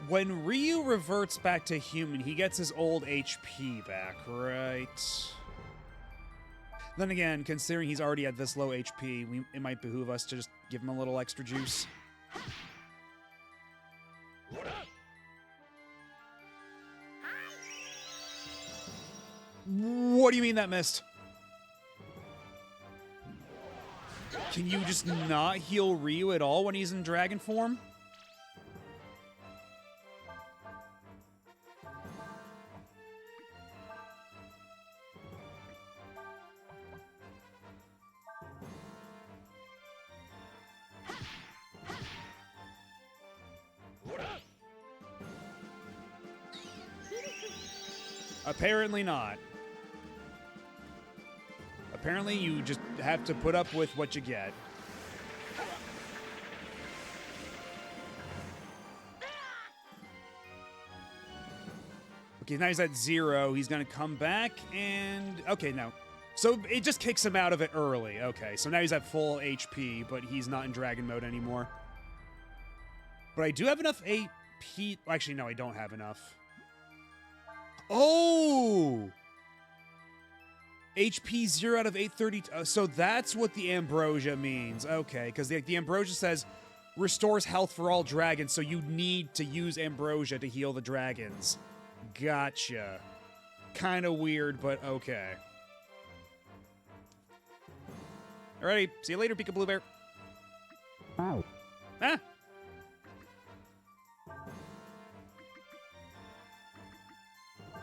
When Ryu reverts back to human, he gets his old HP back, right? Then again, considering he's already at this low HP, it might behoove us to just give him a little extra juice. What do you mean that missed? Can you just not heal Ryu at all when he's in dragon form? Apparently not. Apparently you just have to put up with what you get. Okay, now he's at 0. He's gonna come back and... Okay, no. So it just kicks him out of it early. Okay, so now he's at full HP, but he's not in dragon mode anymore. But I do have enough AP... Actually, no, I don't have enough. Oh! HP 0 out of 830. So that's what the ambrosia means. Okay, because the ambrosia says restores health for all dragons, so you need to use ambrosia to heal the dragons. Gotcha. Kind of weird, but okay. Alrighty, see you later, Pika Blue Bear. Ow. Ah!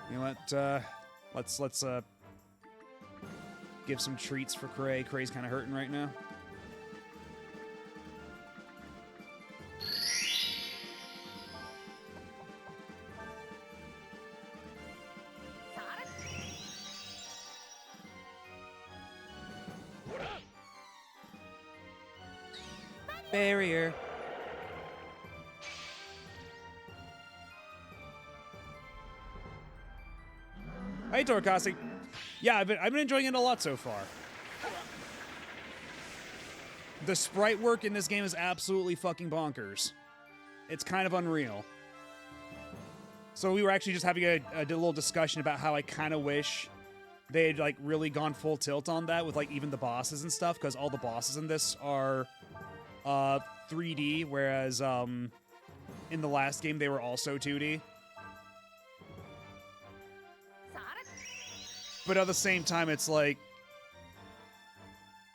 You know what, let's give some treats for Cray. Cray's kind of hurting right now. Barrier. Hey, Torkasi. Yeah, I've been enjoying it a lot so far. The sprite work in this game is absolutely fucking bonkers. It's kind of unreal. So we were actually just having a little discussion about how I kind of wish they had like really gone full tilt on that with like even the bosses and stuff, because all the bosses in this are 3D, whereas in the last game they were also 2D. But at the same time, it's like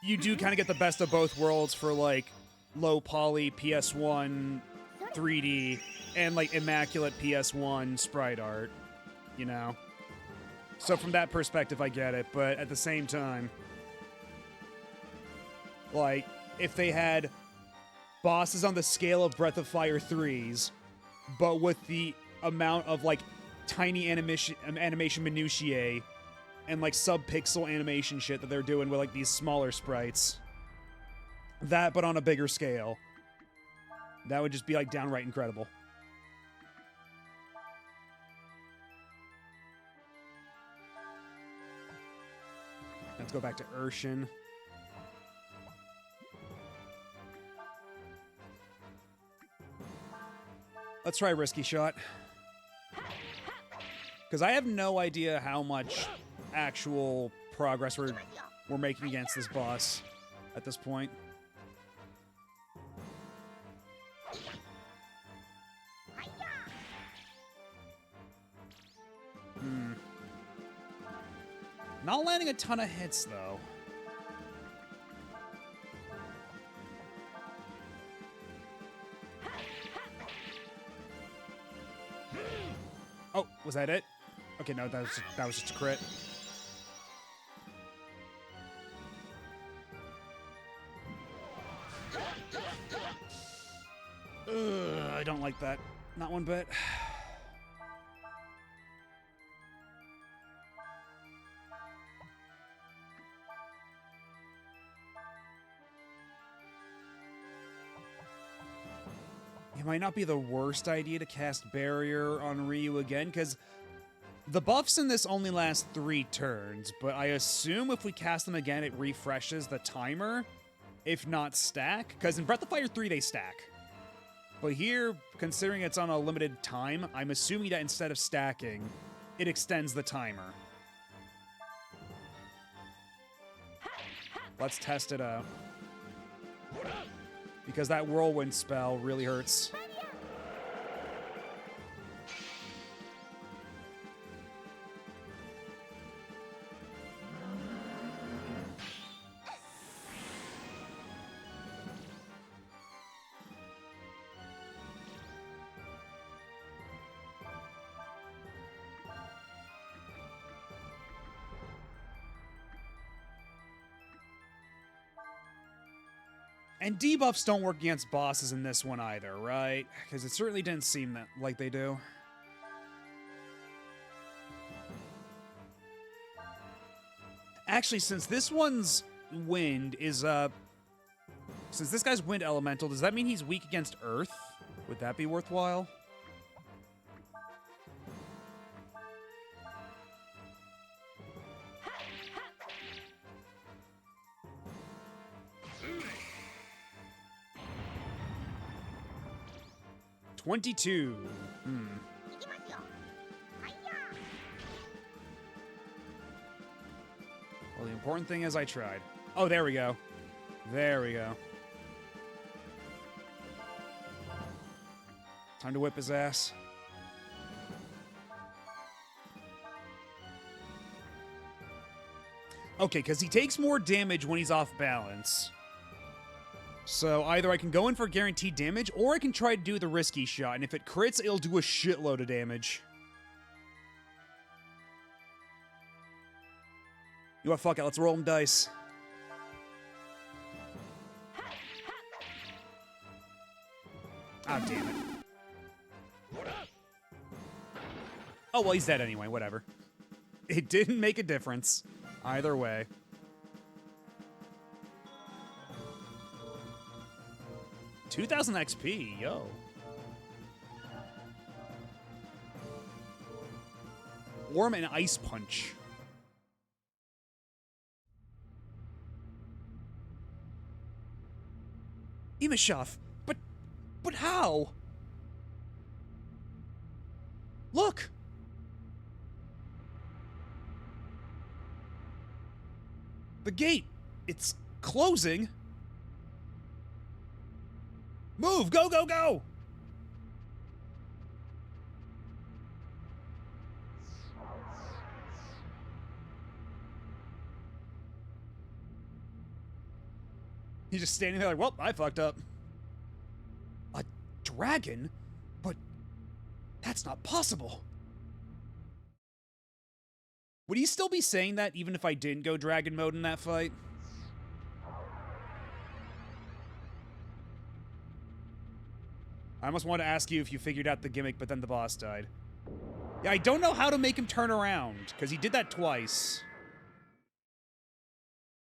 you do kind of get the best of both worlds for like low poly PS1 3D and like immaculate PS1 sprite art, you know? So from that perspective, I get it. But at the same time, like if they had bosses on the scale of Breath of Fire 3s, but with the amount of like tiny animation minutiae and like sub-pixel animation shit that they're doing with like these smaller sprites. That, but on a bigger scale. That would just be like downright incredible. Let's go back to Urshan. Let's try Risky Shot. Because I have no idea how much actual progress we're making against this boss at this point. Not landing a ton of hits, though. Oh, was that it? Okay, no, that was just a crit. Ugh, I don't like that. Not one bit. it might not be the worst idea to cast Barrier on Ryu again, because the buffs in this only last 3 turns, but I assume if we cast them again, it refreshes the timer, if not stack, because in Breath of Fire 3, they stack. But here, considering it's on a limited time, I'm assuming that instead of stacking, it extends the timer. Let's test it out. Because that Whirlwind spell really hurts. And debuffs don't work against bosses in this one either, right? Because it certainly didn't seem that like they do. Actually, since this one's wind is, since this guy's wind elemental, does that mean he's weak against earth? Would that be worthwhile? $22. Well, the important thing is I tried. Oh, there we go. There we go. Time to whip his ass. Okay, because he takes more damage when he's off balance. So either I can go in for guaranteed damage, or I can try to do the risky shot, and if it crits, it'll do a shitload of damage. You know what, fuck it, let's roll them dice. Ah, damn it. Oh, well, he's dead anyway, whatever. It didn't make a difference. Either way. $2,000 XP, yo. Worm and Ice Punch. Imashov, but how? Look! The gate, it's closing. Move! Go, go, go! He's just standing there like, well, I fucked up. A dragon? But that's not possible. Would he still be saying that even if I didn't go dragon mode in that fight? I almost want to ask you if you figured out the gimmick, but then the boss died. Yeah, I don't know how to make him turn around, because he did that twice.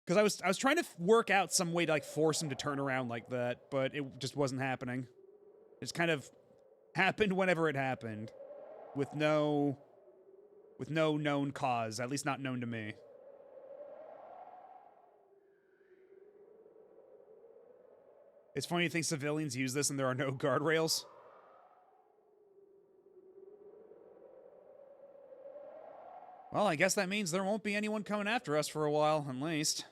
Because I was trying to work out some way to, like, force him to turn around like that, but it just wasn't happening. It just kind of happened whenever it happened. With no known cause, at least not known to me. It's funny to think civilians use this and there are no guardrails. Well, I guess that means there won't be anyone coming after us for a while, at least.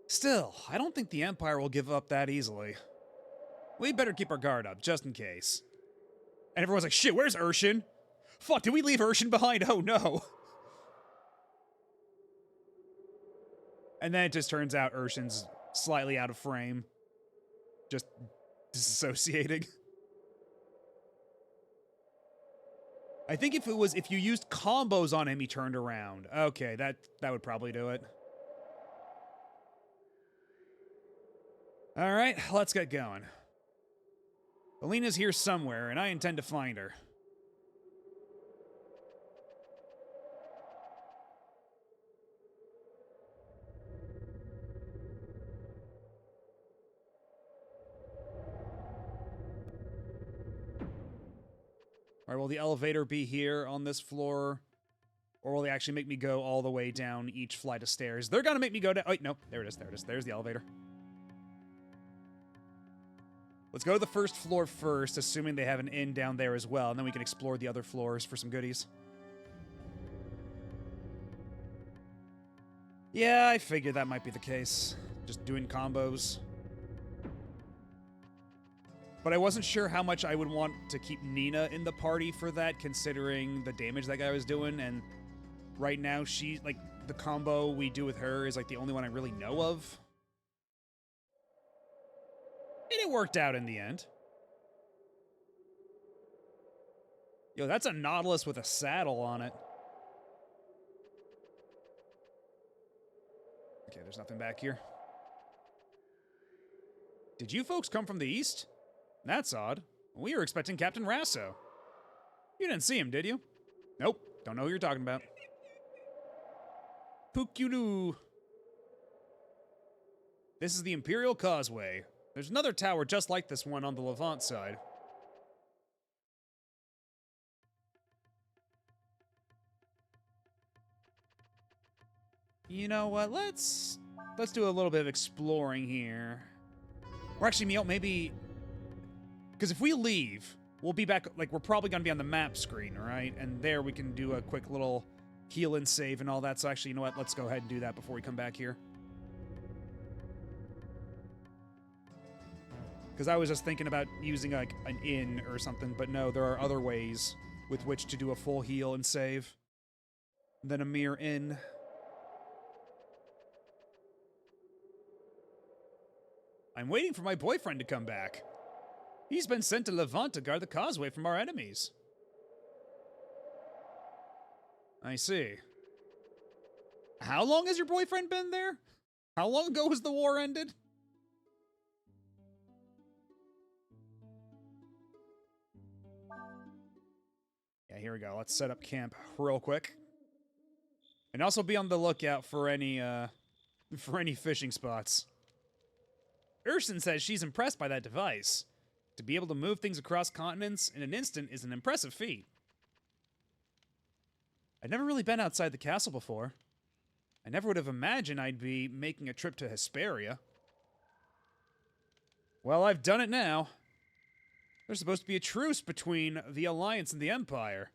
Still, I don't think the Empire will give up that easily. We better keep our guard up, just in case. And everyone's like, shit, where's Urshan? Fuck, did we leave Urshan behind? Oh no. And then it just turns out Urshan's slightly out of frame. Just disassociating. I think if you used combos on him, he turned around. Okay, that would probably do it. Alright, let's get going. Alina's here somewhere, and I intend to find her. All right, will the elevator be here on this floor? Or will they actually make me go all the way down each flight of stairs? They're gonna make me go down. Oh, wait, no. There it is. There it is. There's the elevator. Let's go to the first floor first, assuming they have an inn down there as well, and then we can explore the other floors for some goodies. Yeah, I figured that might be the case. Just doing combos. But I wasn't sure how much I would want to keep Nina in the party for that, considering the damage that guy was doing, and right now she's, like, the combo we do with her is, like, the only one I really know of. And it worked out in the end. Yo, that's a Nautilus with a saddle on it. Okay, there's nothing back here. Did you folks come from the east? That's odd. We were expecting Captain Rasso. You didn't see him, did you? Nope. Don't know who you're talking about. Pukulu. This is the Imperial Causeway. There's another tower just like this one on the Levant side. You know what? Let's do a little bit of exploring here. Or actually, maybe... Because if we leave, we'll be back... Like, we're probably going to be on the map screen, right? And there we can do a quick little heal and save and all that. So actually, you know what? Let's go ahead and do that before we come back here. Because I was just thinking about using, like, an inn or something. But no, there are other ways with which to do a full heal and save than a mere inn. I'm waiting for my boyfriend to come back. He's been sent to Levant to guard the causeway from our enemies. I see. How long has your boyfriend been there? How long ago was the war ended? Yeah, here we go. Let's set up camp real quick. And also be on the lookout for any fishing spots. Urston says she's impressed by that device. To be able to move things across continents in an instant is an impressive feat. I'd never really been outside the castle before. I never would have imagined I'd be making a trip to Hesperia. Well, I've done it now. There's supposed to be a truce between the Alliance and the Empire.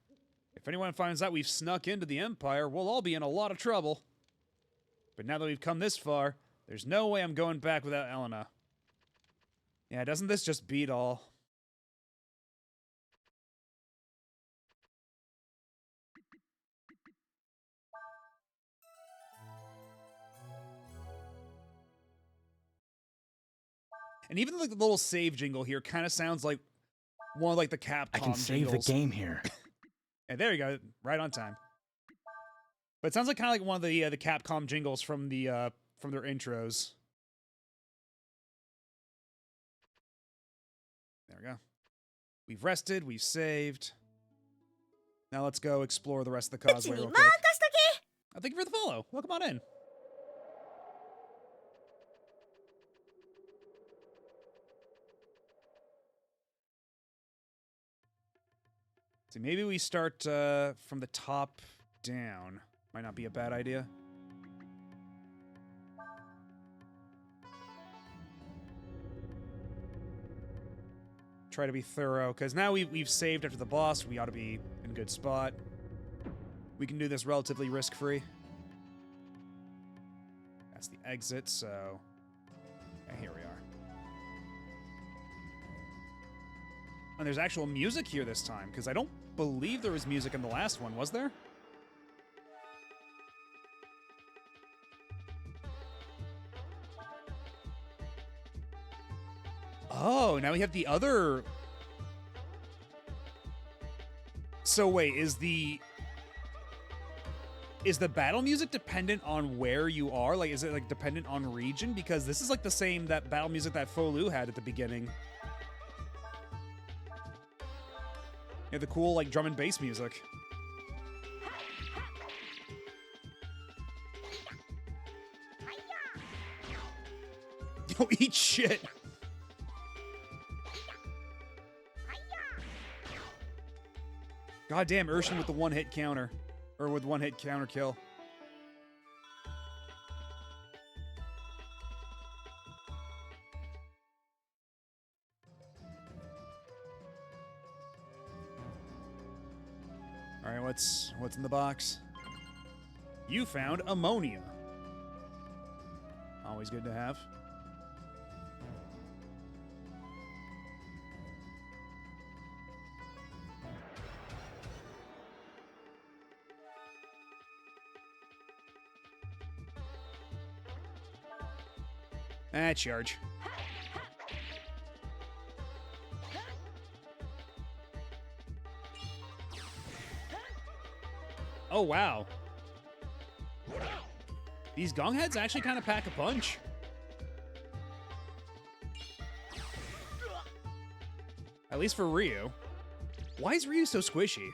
If anyone finds out we've snuck into the Empire, we'll all be in a lot of trouble. But now that we've come this far, there's no way I'm going back without Elena. Yeah, doesn't this just beat all? And even like the little save jingle here kind of sounds like one of like the Capcom I can save jingles. the game here. And there you go, right on time. But it sounds like kind of like one of the Capcom jingles from their intros. There we go. We've rested, we've saved. Now let's go explore the rest of the causeway real quick. Oh, thank you for the follow. Welcome on in. So maybe we start from the top down. Might not be a bad idea. Try to be thorough, because now we've saved after the boss. We ought to be in a good spot. We can do this relatively risk-free. That's the exit, so... yeah, here we are. And there's actual music here this time, because I don't believe there was music in the last one, was there? Oh, now we have the other... So wait, is the battle music dependent on where you are? Like, is it, like, dependent on region? Because this is, like, the same that battle music that Folu had at the beginning. Yeah, the cool, like, drum and bass music. Yo, eat shit! Goddamn, Urshin with the one-hit counter. Or with one-hit counter kill. Alright, what's in the box? You found ammonia. Always good to have. Charge. Oh, wow. These gong heads actually kind of pack a punch. At least for Ryu. Why is Ryu so squishy?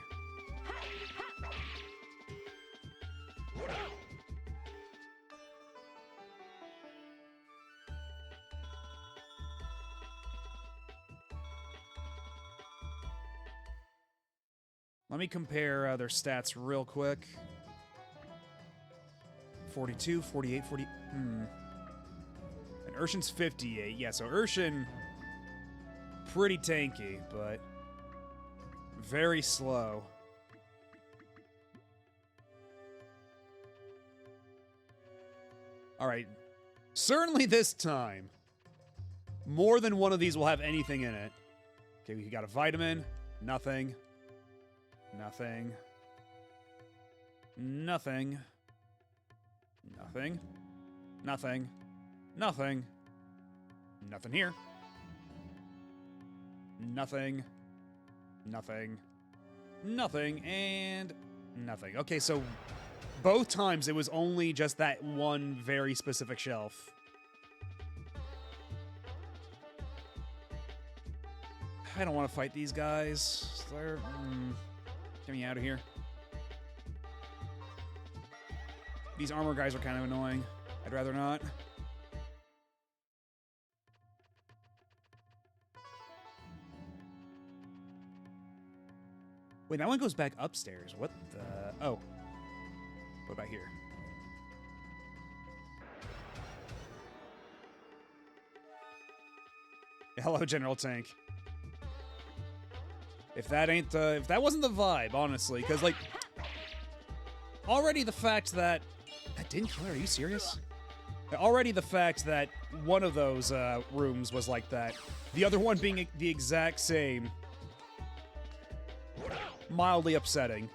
Let me compare their stats real quick. 42, 48, 40... And Urshin's 58. Yeah, so Urshin... pretty tanky, but... very slow. Alright. Certainly this time, more than one of these will have anything in it. Okay, we got a vitamin. Nothing. Nothing. Nothing. Nothing. Nothing. Nothing. Nothing here. Nothing. Nothing. Nothing. And nothing. Okay, so both times it was only just that one very specific shelf. I don't want to fight these guys. They're... get me out of here. These armor guys are kind of annoying. I'd rather not. Wait, that one goes back upstairs. What the... oh. What about here? Hello, General Tank. If that ain't, if that wasn't the vibe, honestly, because, like, already the fact that... that didn't kill her, are you serious? Already the fact that one of those, rooms was like that, the other one being the exact same, mildly upsetting.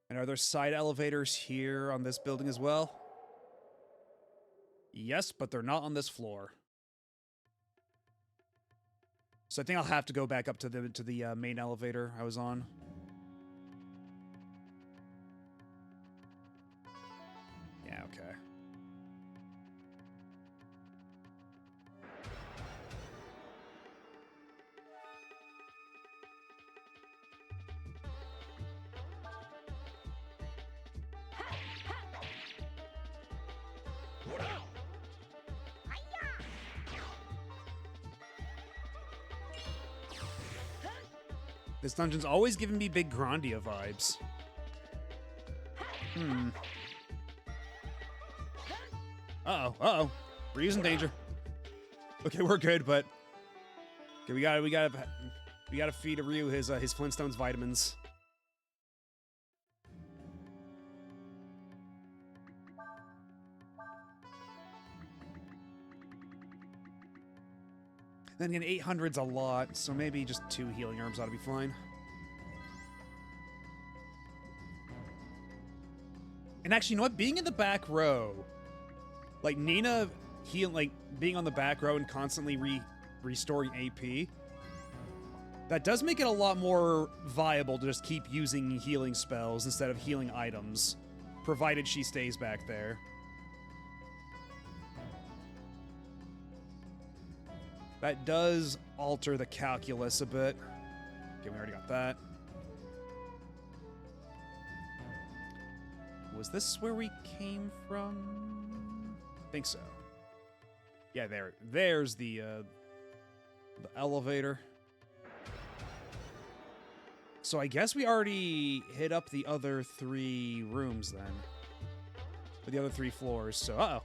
And are there side elevators here on this building as well? Yes, but they're not on this floor. So I think I'll have to go back up to the main elevator I was on. Yeah, okay. This dungeon's always giving me big Grandia vibes. Uh-oh, uh-oh. Ryu's in danger. Okay, we're good, but... okay, we gotta feed Ryu his Flintstones vitamins. Then again, 800's a lot, so maybe just 2 healing herbs ought to be fine. And actually, you know what? Being in the back row, like Nina being on the back row and constantly restoring AP, that does make it a lot more viable to just keep using healing spells instead of healing items, provided she stays back there. That does alter the calculus a bit. Okay, we already got that. Was this where we came from? I think so. Yeah, there's the elevator. So I guess we already hit up the other 3 rooms then. Or the other 3 floors, so uh-oh.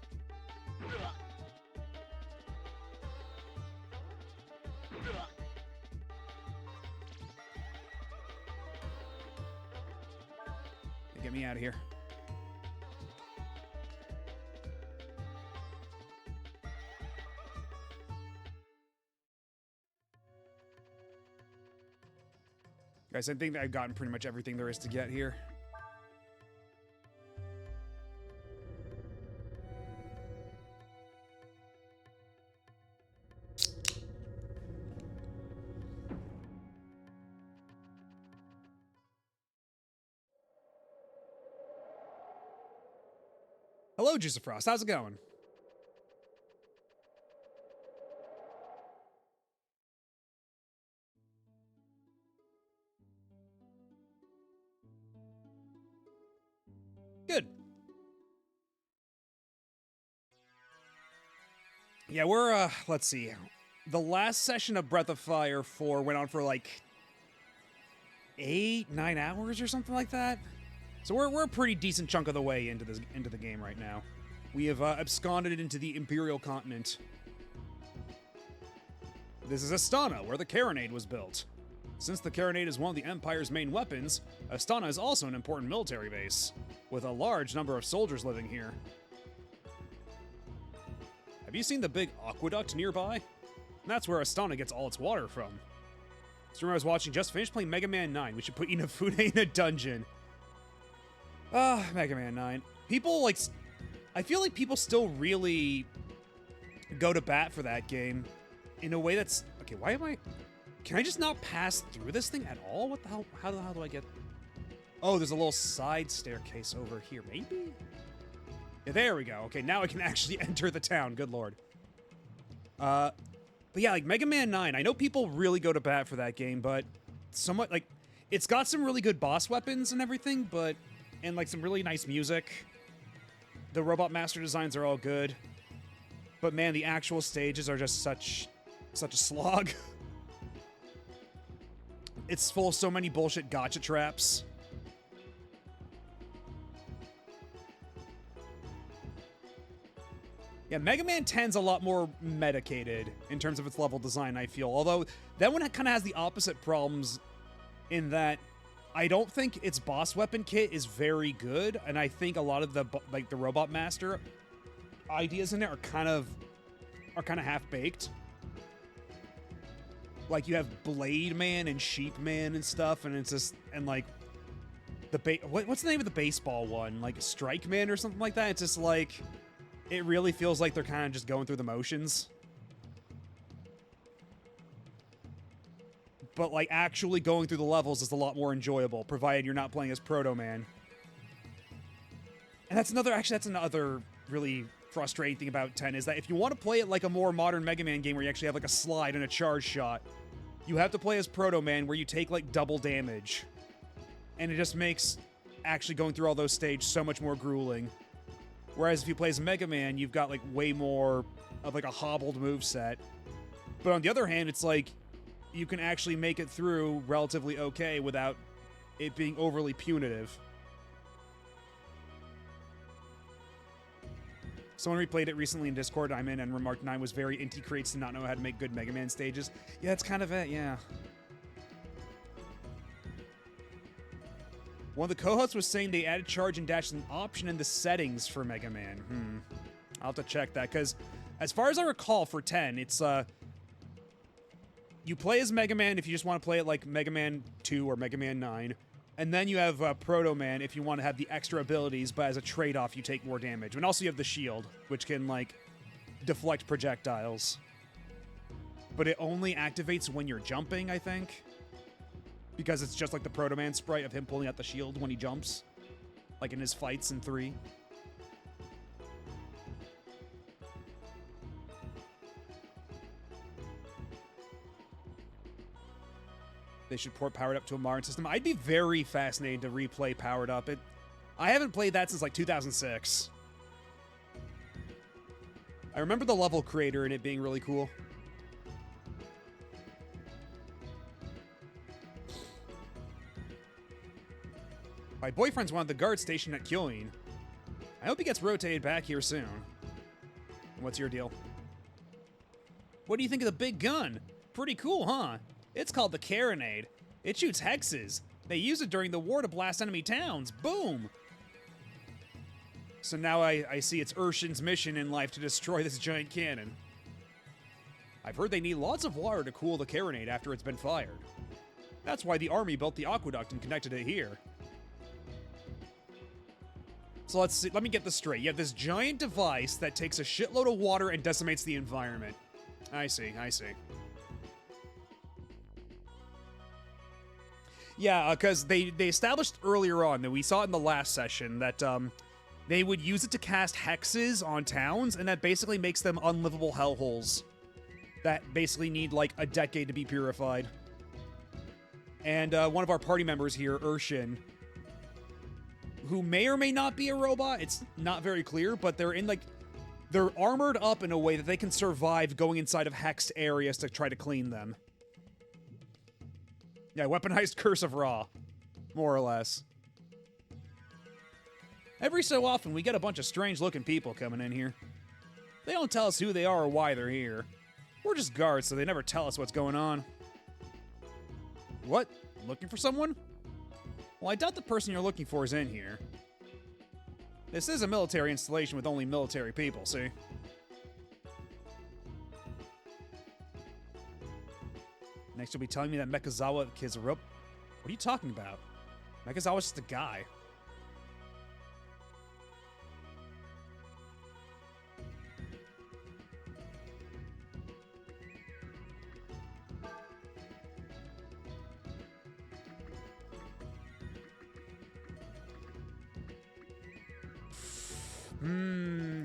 Get me out of here. Guys, I think I've gotten pretty much everything there is to get here. Hello, Juice of Frost. How's it going? Good. Yeah, we're, let's see. The last session of Breath of Fire 4 went on for like 8, 9 hours or something like that. So we're a pretty decent chunk of the way into the game right now. We have absconded into the Imperial Continent. This is Astana, where the Carronade was built. Since the Carronade is one of the Empire's main weapons, Astana is also an important military base, with a large number of soldiers living here. Have you seen the big aqueduct nearby? That's where Astana gets all its water from. This room I was watching just finished playing Mega Man 9. We should put Inafune in a dungeon. Mega Man 9. People, like... I feel like people still really go to bat for that game in a way that's... Okay, why am I... Can I just not pass through this thing at all? What the hell? How the hell do I get... Oh, there's a little side staircase over here. Maybe? Yeah, there we go. Okay, now I can actually enter the town. Good lord. But yeah, like Mega Man 9. I know people really go to bat for that game, but somewhat, like... It's got some really good boss weapons and everything, but... And, like, some really nice music. The Robot Master designs are all good. But, man, the actual stages are just such a slog. It's full of so many bullshit gotcha traps. Yeah, Mega Man 10's a lot more medicated in terms of its level design, I feel. Although, that one kind of has the opposite problems in that I don't think its boss weapon kit is very good, and I think a lot of the, like, the Robot Master ideas in it are kind of half-baked. Like, you have Blade Man and Sheep Man and stuff, and it's just, and like, what's the name of the baseball one? Like, Strike Man or something like that? It's just like, it really feels like they're kind of just going through the motions. But, like, actually going through the levels is a lot more enjoyable, provided you're not playing as Proto Man. And that's another really frustrating thing about 10, is that if you want to play it like a more modern Mega Man game where you actually have, like, a slide and a charge shot, you have to play as Proto Man where you take, like, double damage. And it just makes actually going through all those stages so much more grueling. Whereas if you play as Mega Man, you've got, like, way more of, like, a hobbled moveset. But on the other hand, it's like, you can actually make it through relatively okay without it being overly punitive. Someone replayed it recently in Discord I'm in and remarked 9 was very inty crates to not know how to make good Mega Man stages. Yeah, that's kind of it, yeah. One of the co-hosts was saying they added charge and dash as an option in the settings for Mega Man. I'll have to check that, because as far as I recall for 10, it's, you play as Mega Man if you just want to play it like Mega Man 2 or Mega Man 9. And then you have Proto Man if you want to have the extra abilities, but as a trade-off you take more damage. And also you have the shield, which can, like, deflect projectiles. But it only activates when you're jumping, I think. Because it's just like the Proto Man sprite of him pulling out the shield when he jumps. Like in his fights in 3. they should port Powered Up to a modern system. I'd be very fascinated to replay Powered Up. I haven't played that since like 2006. I remember the level creator and it being really cool. My boyfriend's wanted the guard station at Kyoin. I hope he gets rotated back here soon. What's your deal? What do you think of the big gun? Pretty cool, huh? It's called the Carronade. It shoots hexes. They used it during the war to blast enemy towns. Boom! So now I see it's Urshan's mission in life to destroy this giant cannon. I've heard they need lots of water to cool the Carronade after it's been fired. That's why the army built the aqueduct and connected it here. So let's see, let me get this straight. You have this giant device that takes a shitload of water and decimates the environment. I see. Yeah, because they established earlier on, that we saw it in the last session, that they would use it to cast hexes on towns, and that basically makes them unlivable hellholes that basically need like a decade to be purified. And one of our party members here, Urshan, who may or may not be a robot, it's not very clear, but they're armored up in a way that they can survive going inside of hexed areas to try to clean them. Yeah, weaponized Curse of Ra, more or less. Every so often, we get a bunch of strange-looking people coming in here. They don't tell us who they are or why they're here. We're just guards, so they never tell us what's going on. What? Looking for someone? Well, I doubt the person you're looking for is in here. This is a military installation with only military people, see? Next, you'll be telling me that Mekazawa kid's a rope. What are you talking about? Mekazawa's just a guy.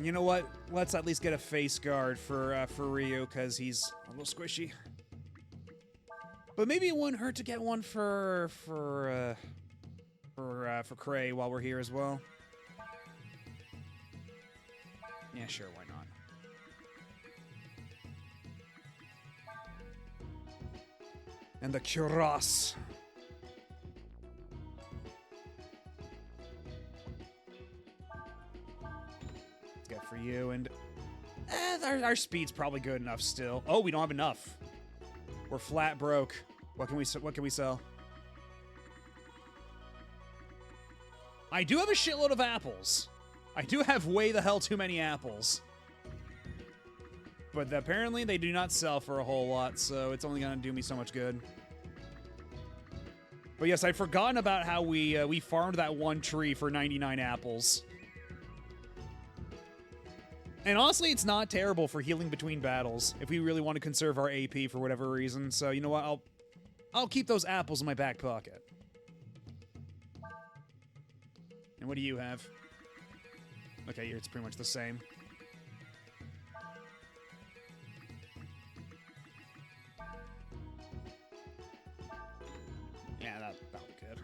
You know what? Let's at least get a face guard for Ryu, because he's a little squishy. But maybe it wouldn't hurt to get one for Cray while we're here as well. Yeah, sure, why not? And the Cuirass. Let's get for you, and our speed's probably good enough still. Oh, we don't have enough. We're flat broke. What can we sell? I do have a shitload of apples. I do have way the hell too many apples. But apparently they do not sell for a whole lot, so it's only gonna do me so much good. But yes, I'd forgotten about how we farmed that one tree for 99 apples. And honestly, it's not terrible for healing between battles if we really want to conserve our AP for whatever reason. So you know what? I'll keep those apples in my back pocket. And what do you have? Okay, it's pretty much the same. Yeah, that'll be good.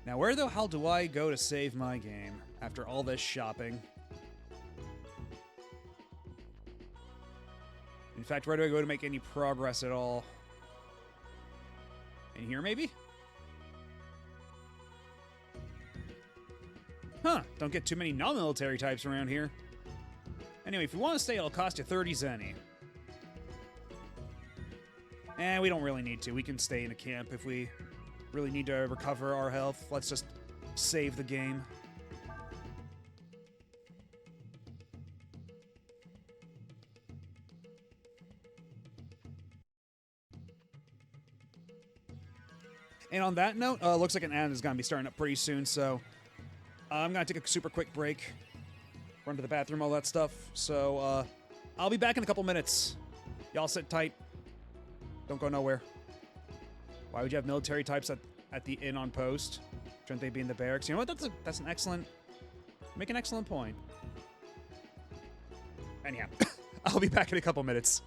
Now, where the hell do I go to save my game after all this shopping? In fact, where do I go to make any progress at all? In here, maybe? Huh, don't get too many non-military types around here. Anyway, if you want to stay, it'll cost you 30 zenny. We don't really need to. We can stay in a camp if we really need to recover our health. Let's just save the game. And on that note, looks like an ad is going to be starting up pretty soon, so I'm going to take a super quick break, run to the bathroom, all that stuff. So I'll be back in a couple minutes. Y'all sit tight. Don't go nowhere. Why would you have military types at the inn on post? Shouldn't they be in the barracks? You know what? That's an excellent... Make an excellent point. Anyhow. I'll be back in a couple minutes.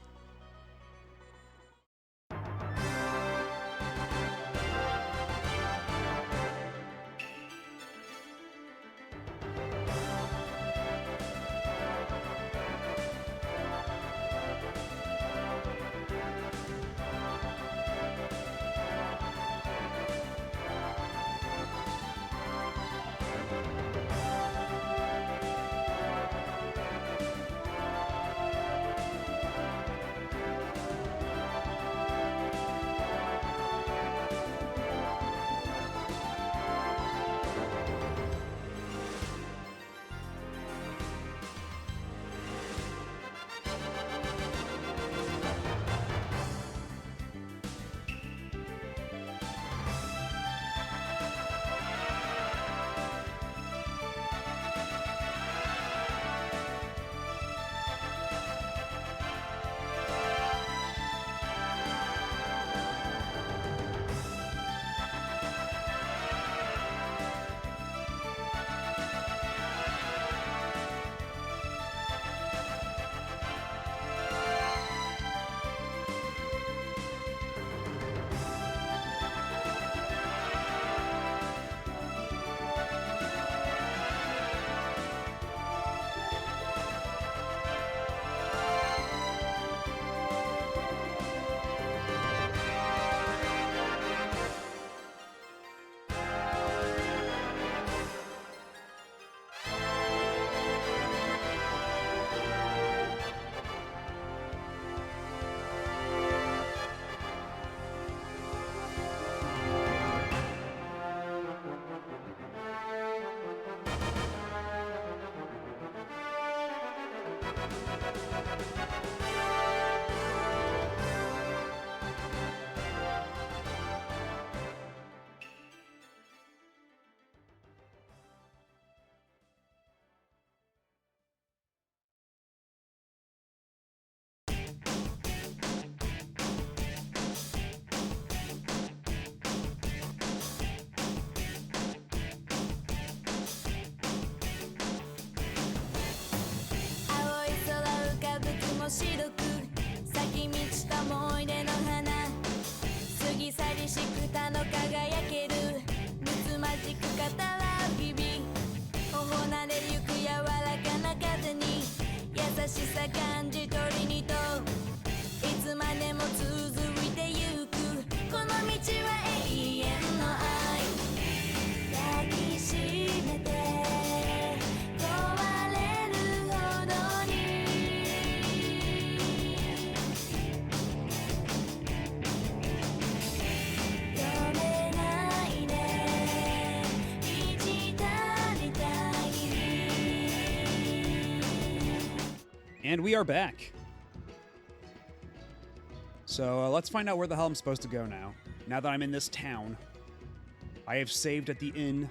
And we are back. So let's find out where the hell I'm supposed to go now. Now that I'm in this town. I have saved at the inn.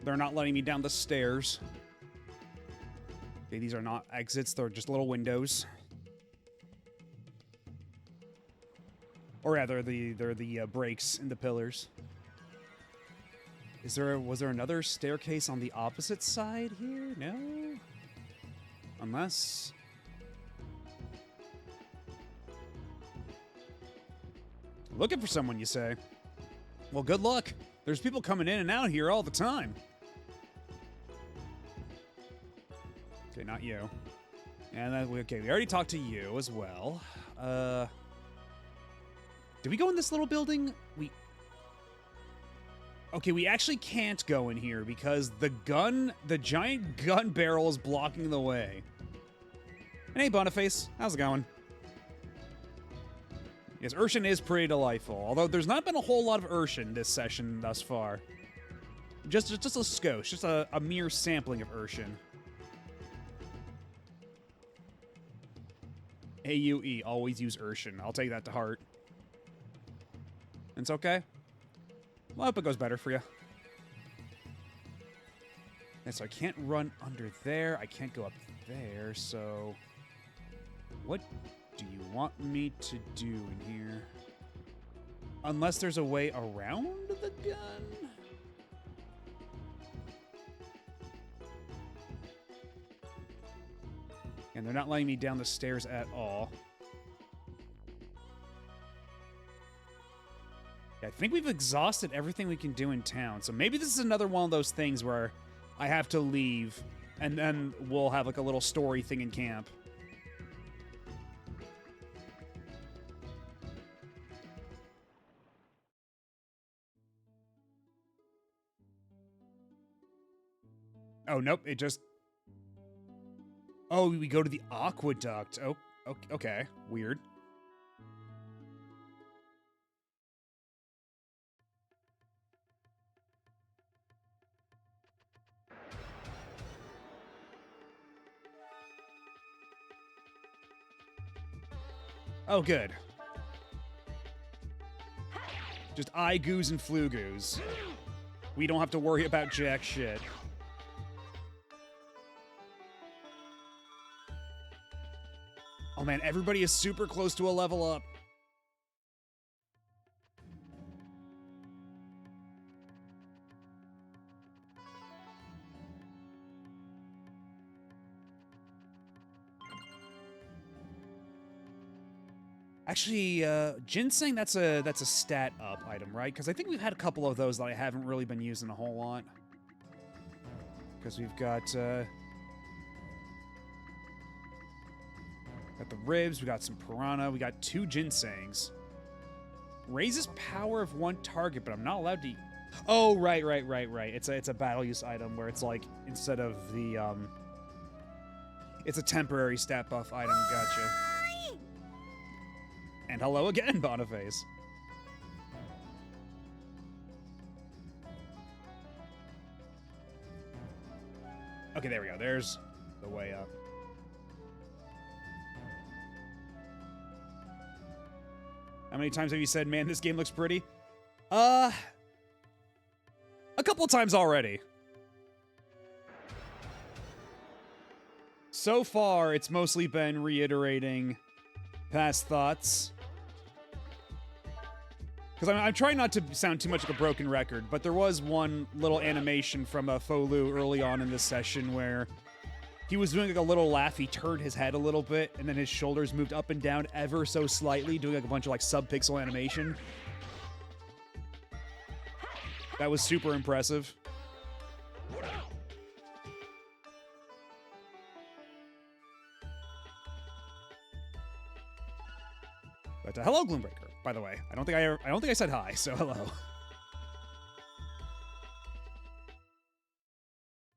They're not letting me down the stairs. Okay, these are not exits, they're just little windows. Or rather, they're the breaks in the pillars. Was there another staircase on the opposite side here? No? Unless... Looking for someone, you say? Well, good luck. There's people coming in and out here all the time. Okay, not you. And then, okay, we already talked to you as well. Did we go in this little building? Okay, we actually can't go in here because the giant gun barrel is blocking the way. And hey, Boniface, how's it going? Yes, Urshan is pretty delightful, although there's not been a whole lot of Urshan this session thus far. Just a skosh, just a mere sampling of Urshan. AUE, always use Urshan. I'll take that to heart. It's okay. Well, I hope it goes better for you. And so I can't run under there. I can't go up there, so... What do you want me to do in here? Unless there's a way around the gun? And they're not letting me down the stairs at all. Yeah, I think we've exhausted everything we can do in town. So maybe this is another one of those things where I have to leave, and then we'll have like a little story thing in camp. Oh, nope, it just... Oh, we go to the aqueduct. Oh, okay, weird. Oh, good. Just I-goos and flu-goos. We don't have to worry about jack shit. Oh man, everybody is super close to a level up. Actually, ginseng, that's a stat up item, right? Because I think we've had a couple of those that I haven't really been using a whole lot. Because we've got the ribs, we got some piranha, we got 2 ginsengs. Raises power of 1 target, but I'm not allowed to... Oh, right. It's a battle use item where it's like, instead of the, it's a temporary stat buff item, gotcha. And hello again, Boniface. Okay, there we go. There's the way up. How many times have you said, man, this game looks pretty? A couple times already. So far, it's mostly been reiterating past thoughts. Because I'm trying not to sound too much like a broken record, but there was one little animation from Folu early on in this session where he was doing like a little laugh. He turned his head a little bit, and then his shoulders moved up and down ever so slightly, doing like a bunch of like sub-pixel animation. That was super impressive. But hello, Gloombreaker. By the way, I don't think I said hi. So hello.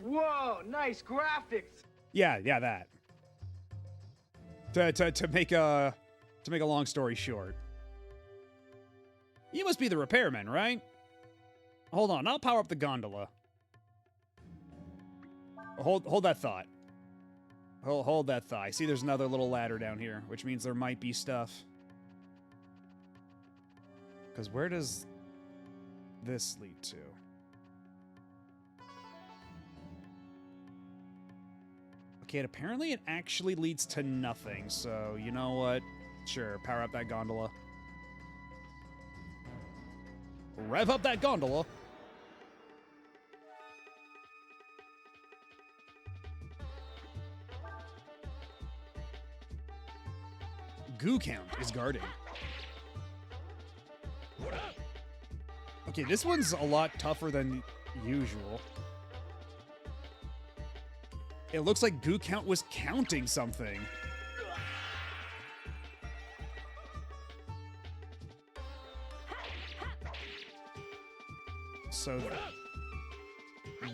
Whoa, nice graphics. Yeah, that. To make a long story short, you must be the repairman, right? Hold on, I'll power up the gondola. Hold that thought. Hold that thought. I see there's another little ladder down here, which means there might be stuff. Because where does this lead to? Okay, and apparently it actually leads to nothing, so you know what? Sure, power up that gondola. Rev up that gondola! Goo count is guarding. Okay, this one's a lot tougher than usual. It looks like Goo count was counting something. So,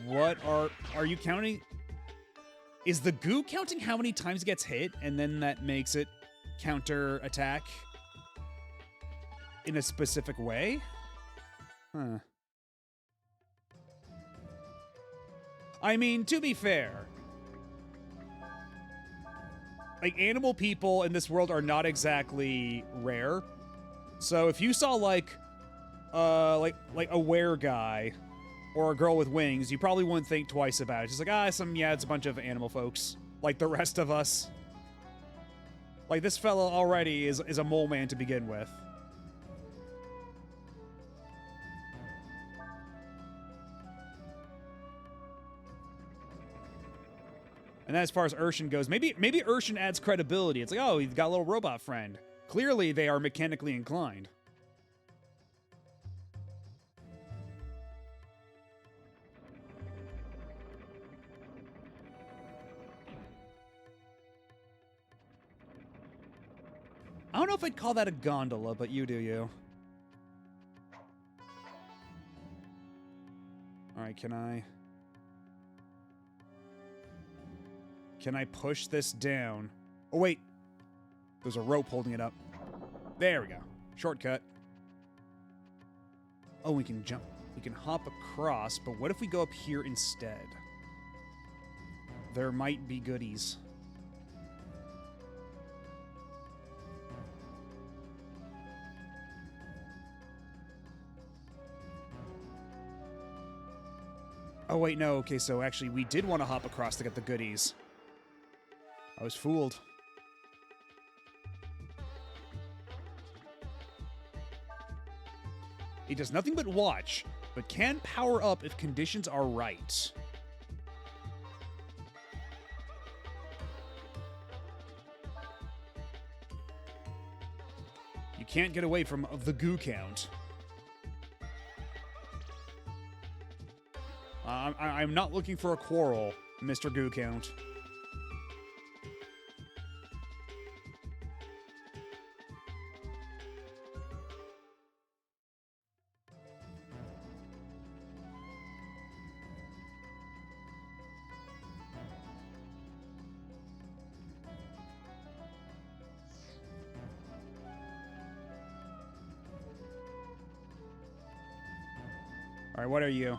what are you counting? Is the Goo counting how many times it gets hit, and then that makes it counter attack in a specific way? Huh. I mean, to be fair, like, animal people in this world are not exactly rare. So if you saw like a were guy or a girl with wings, you probably wouldn't think twice about it. Just like, it's a bunch of animal folks, like the rest of us. Like, this fella already is a mole man to begin with. And then as far as Urshan goes, maybe Urshan adds credibility. It's like, oh, he's got a little robot friend. Clearly, they are mechanically inclined. I don't know if I'd call that a gondola, but you do you. Alright, can I push this down? Oh, wait. There's a rope holding it up. There we go. Shortcut. Oh, we can jump. We can hop across, but what if we go up here instead? There might be goodies. Oh, wait, no. Okay, so actually, we did want to hop across to get the goodies. I was fooled. It does nothing but watch, but can power up if conditions are right. You can't get away from the goo count. I'm not looking for a quarrel, Mr. Goo Count. All right, what are you?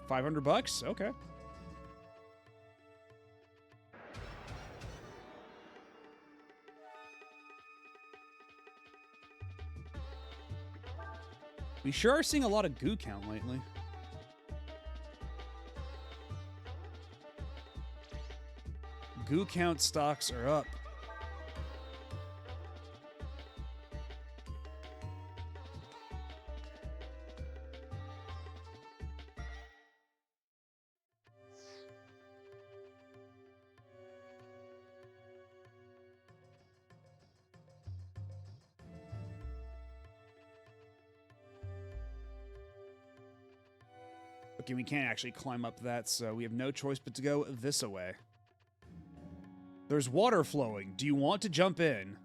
$500? Okay. We sure are seeing a lot of goo count lately. Goo count stocks are up. Okay, we can't actually climb up that, so we have no choice but to go this way. There's water flowing. Do you want to jump in?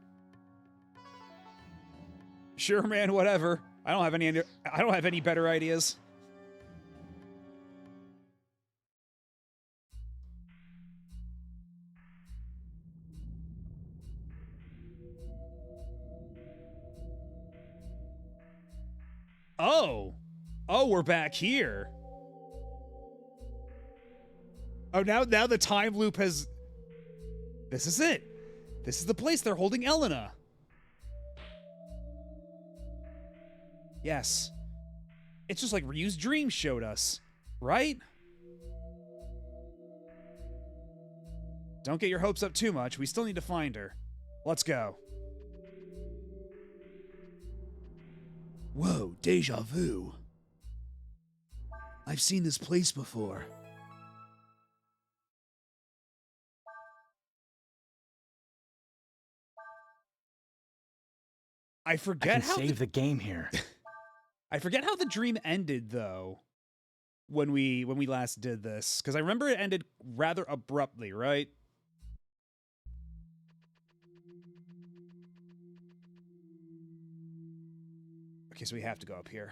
Sure, man, whatever. I don't have any better ideas. Oh. Oh, we're back here. Oh, now the time loop has... This is it. This is the place they're holding Elena. Yes. It's just like Ryu's dream showed us, right? Don't get your hopes up too much. We still need to find her. Let's go. Whoa, deja vu. I've seen this place before. I forget how save the game here. I forget how the dream ended though. When we last did this, because I remember it ended rather abruptly, right? Okay, so we have to go up here.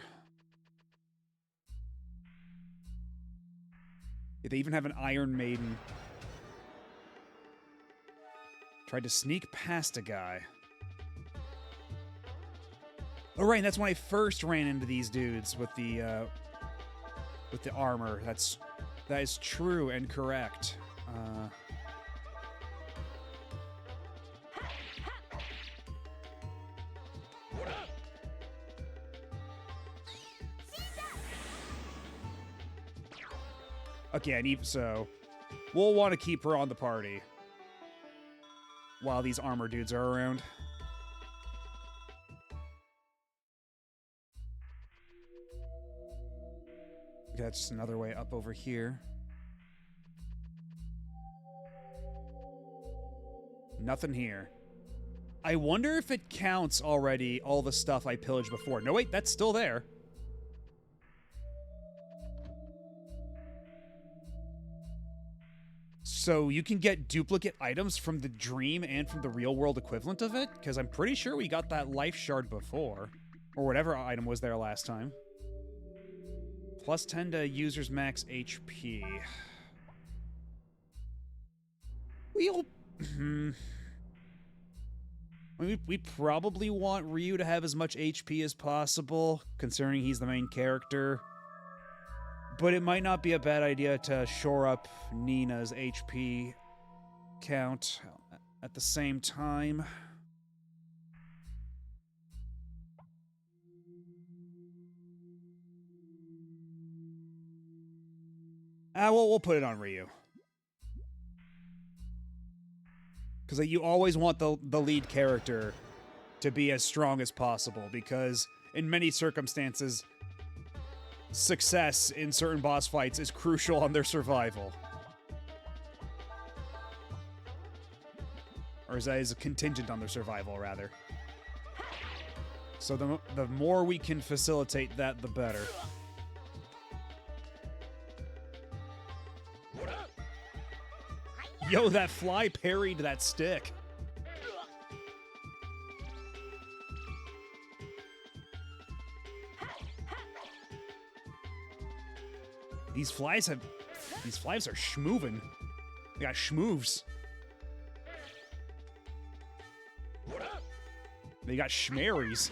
They even have an Iron Maiden. Tried to sneak past a guy. Oh, right, and that's when I first ran into these dudes with the armor. That is true and correct. Okay, and so we'll want to keep her on the party while these armor dudes are around. Okay, that's just another way up over here. Nothing here. I wonder if it counts already all the stuff I pillaged before. No, wait, that's still there. So you can get duplicate items from the dream and from the real world equivalent of it? Because I'm pretty sure we got that life shard before. Or whatever item was there last time. Plus 10 to user's max HP. We'll... we probably want Ryu to have as much HP as possible, considering he's the main character. But it might not be a bad idea to shore up Nina's HP count at the same time. We'll put it on Ryu. Because you always want the lead character to be as strong as possible, because in many circumstances, success in certain boss fights is crucial on their survival. Or is contingent on their survival, rather. So the more we can facilitate that, the better. Yo, that fly parried that stick. These flies are schmoovin'. They got schmoovs. They got schmarries.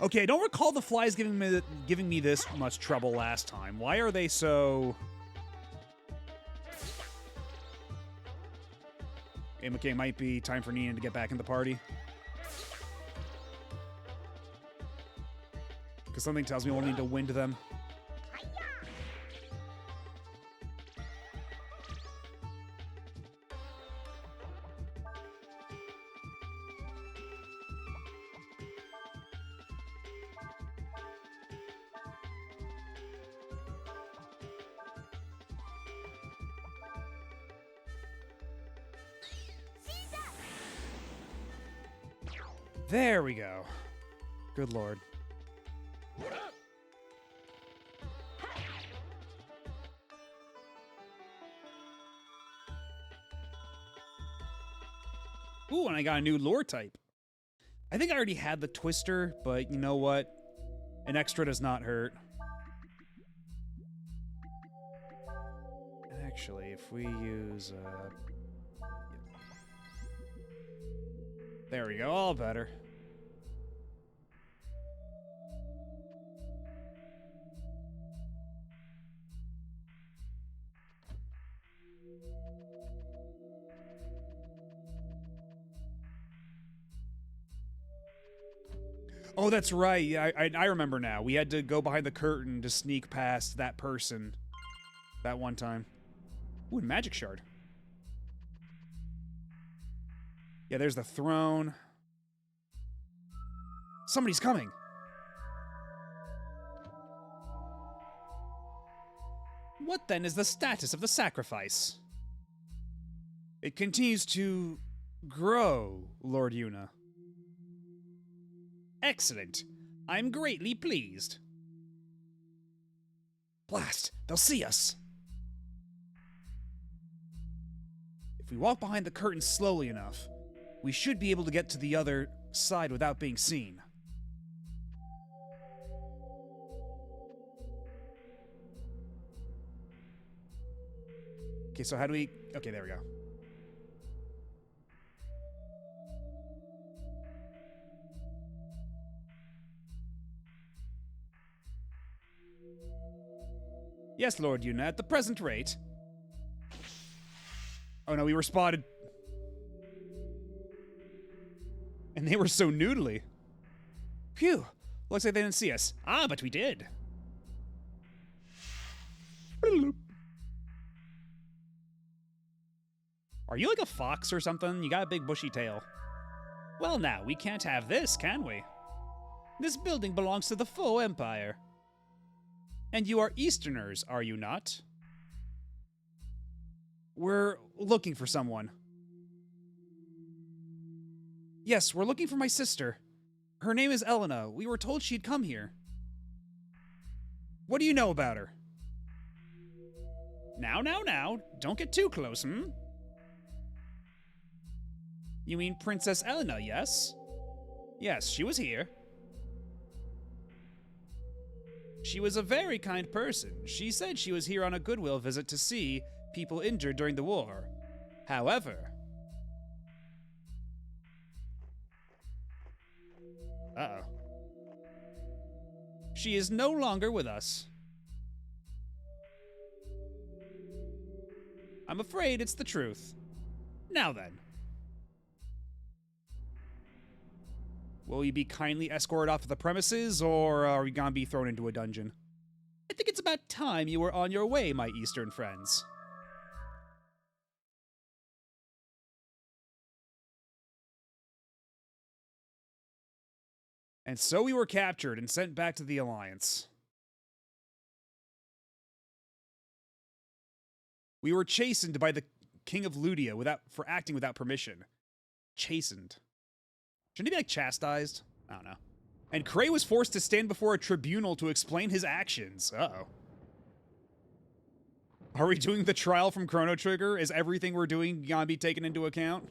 Okay, I don't recall the flies giving me this much trouble last time. Why are they so... Okay, might be time for Nina to get back in the party. Because something tells me we'll need to wind them. There we go. Good lord. Ooh, and I got a new lore type. I think I already had the Twister, but you know what? An extra does not hurt. Actually, if we use... There we go, all better. Oh, that's right. I remember now. We had to go behind the curtain to sneak past that person that one time. Ooh, and magic shard. Yeah, there's the throne. Somebody's coming. What then is the status of the sacrifice? It continues to grow, Lord Yuna. Excellent. I'm greatly pleased. Blast! They'll see us! If we walk behind the curtain slowly enough, we should be able to get to the other side without being seen. Okay, so how do we... Okay, there we go. Yes, Lord Yuna, at the present rate. Oh no, we were spotted. And they were so noodly. Phew, looks like they didn't see us. Ah, but we did. Are you like a fox or something? You got a big bushy tail. Well now, we can't have this, can we? This building belongs to the Faux Empire. And you are Easterners, are you not? We're looking for someone. Yes, we're looking for my sister. Her name is Elena. We were told she'd come here. What do you know about her? Now. Don't get too close, hmm? You mean Princess Elena, yes? Yes, she was here. She was a very kind person. She said she was here on a goodwill visit to see people injured during the war. However... Uh-oh. She is no longer with us. I'm afraid it's the truth. Now then. Will you be kindly escorted off the premises, or are we gonna be thrown into a dungeon? I think it's about time you were on your way, my Eastern friends. And so we were captured and sent back to the Alliance. We were chastened by the King of Ludia for acting without permission. Chastened. Shouldn't he be, like, chastised? I don't know. And Cray was forced to stand before a tribunal to explain his actions. Uh-oh. Are we doing the trial from Chrono Trigger? Is everything we're doing gonna be taken into account?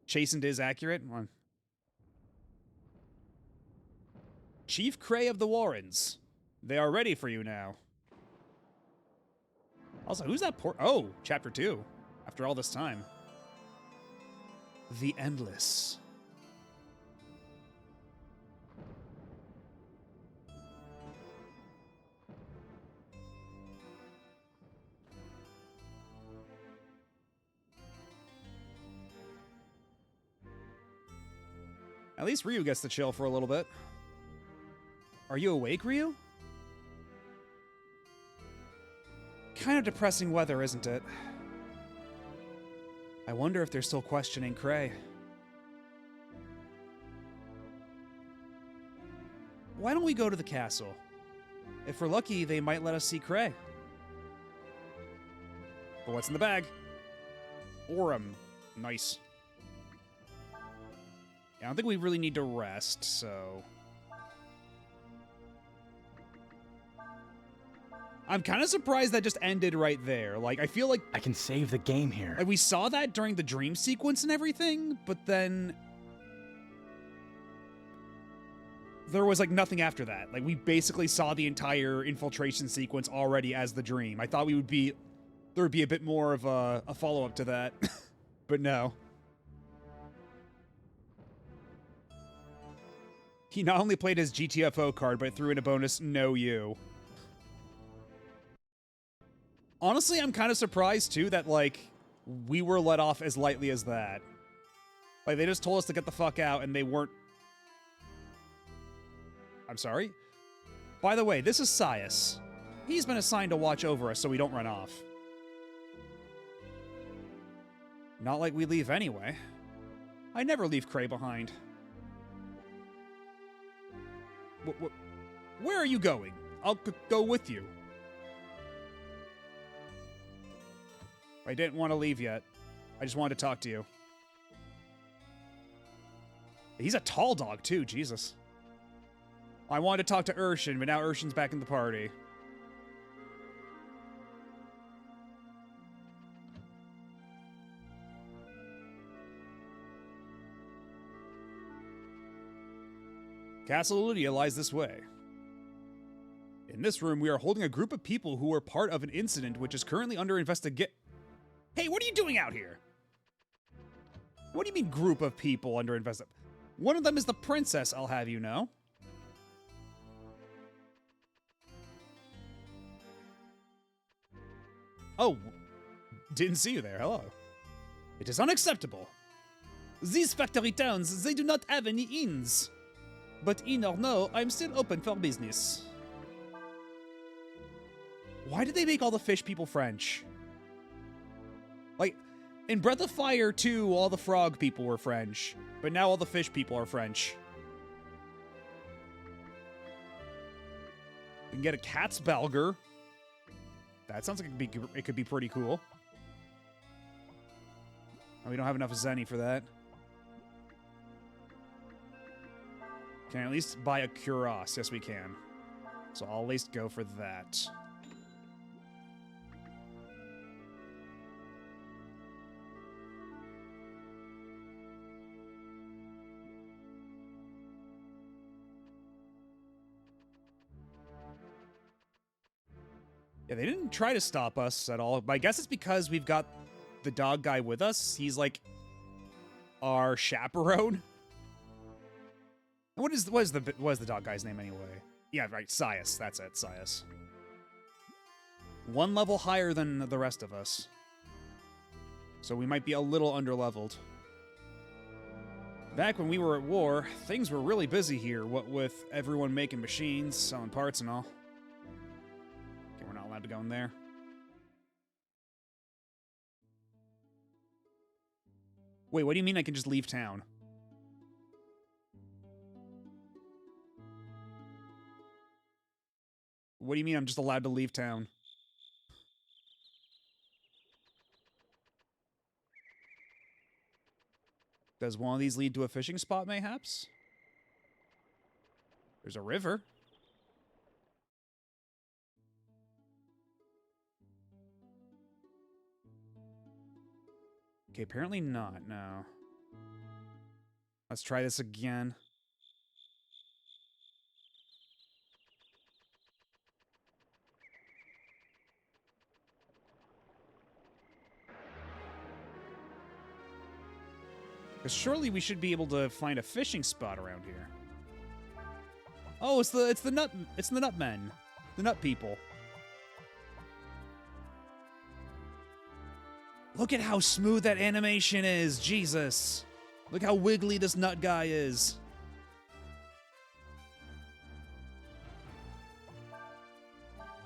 Chastened is accurate? Well, Chief Cray of the Warrens. They are ready for you now. Also, who's that Oh, Chapter 2. After all this time. The Endless. At least Ryu gets to chill for a little bit. Are you awake, Ryu? Kind of depressing weather, isn't it? I wonder if they're still questioning Cray. Why don't we go to the castle? If we're lucky, they might let us see Cray. But what's in the bag? Aurum. Nice. Yeah, I don't think we really need to rest, so... I'm kind of surprised that just ended right there. Like, I feel like... I can save the game here. Like, we saw that during the dream sequence and everything, but then... there was, like, nothing after that. Like, we basically saw the entire infiltration sequence already as the dream. I thought there would be a bit more of a follow-up to that. But no. He not only played his GTFO card, but threw in a bonus, no you. Honestly, I'm kind of surprised, too, that, like, we were let off as lightly as that. Like, they just told us to get the fuck out, and they weren't... I'm sorry? By the way, this is Sias. He's been assigned to watch over us so we don't run off. Not like we leave anyway. I never leave Cray behind. Where are you going? I'll go with you. I didn't want to leave yet. I just wanted to talk to you. He's a tall dog, too. Jesus. I wanted to talk to Urshan, but now Urshan's back in the party. Castle Ludia lies this way. In this room, we are holding a group of people who were part of an incident which is currently under investigation. Hey, what are you doing out here? What do you mean group of people under investigation? One of them is the princess, I'll have you know. Oh, didn't see you there. Hello. It is unacceptable. These factory towns, they do not have any inns. But in or no, I'm still open for business. Why did they make all the fish people French? Like, in Breath of Fire 2, all the frog people were French, but now all the fish people are French. We can get a Katzbalger. That sounds like it could be pretty cool. Oh, we don't have enough Zenny for that. Can I at least buy a Kuros? Yes, we can. So I'll at least go for that. Yeah, they didn't try to stop us at all. But I guess it's because we've got the dog guy with us. He's like our chaperone. What is the dog guy's name anyway? Yeah, right, Sias. That's it, Sias. One level higher than the rest of us. So we might be a little underleveled. Back when we were at war, things were really busy here, what with everyone making machines, selling parts and all. Okay, we're not allowed to go in there. Wait, what do you mean I can just leave town? What do you mean I'm just allowed to leave town? Does one of these lead to a fishing spot, mayhaps? There's a river. Okay, apparently not, no. Let's try this again. Because surely we should be able to find a fishing spot around here. Oh, it's the nut men. The nut people. Look at how smooth that animation is, Jesus. Look how wiggly this nut guy is.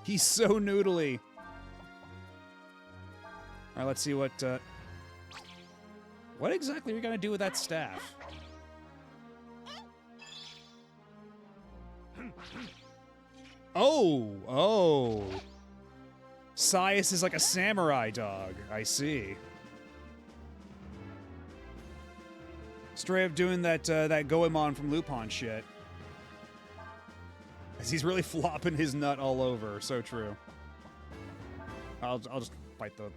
He's so noodly. Alright, let's see what exactly are you gonna do with that staff? Oh! Sias is like a samurai dog. I see. Straight up doing that Goemon from Lupin shit. As he's really flopping his nut all over. So true. I'll just fight those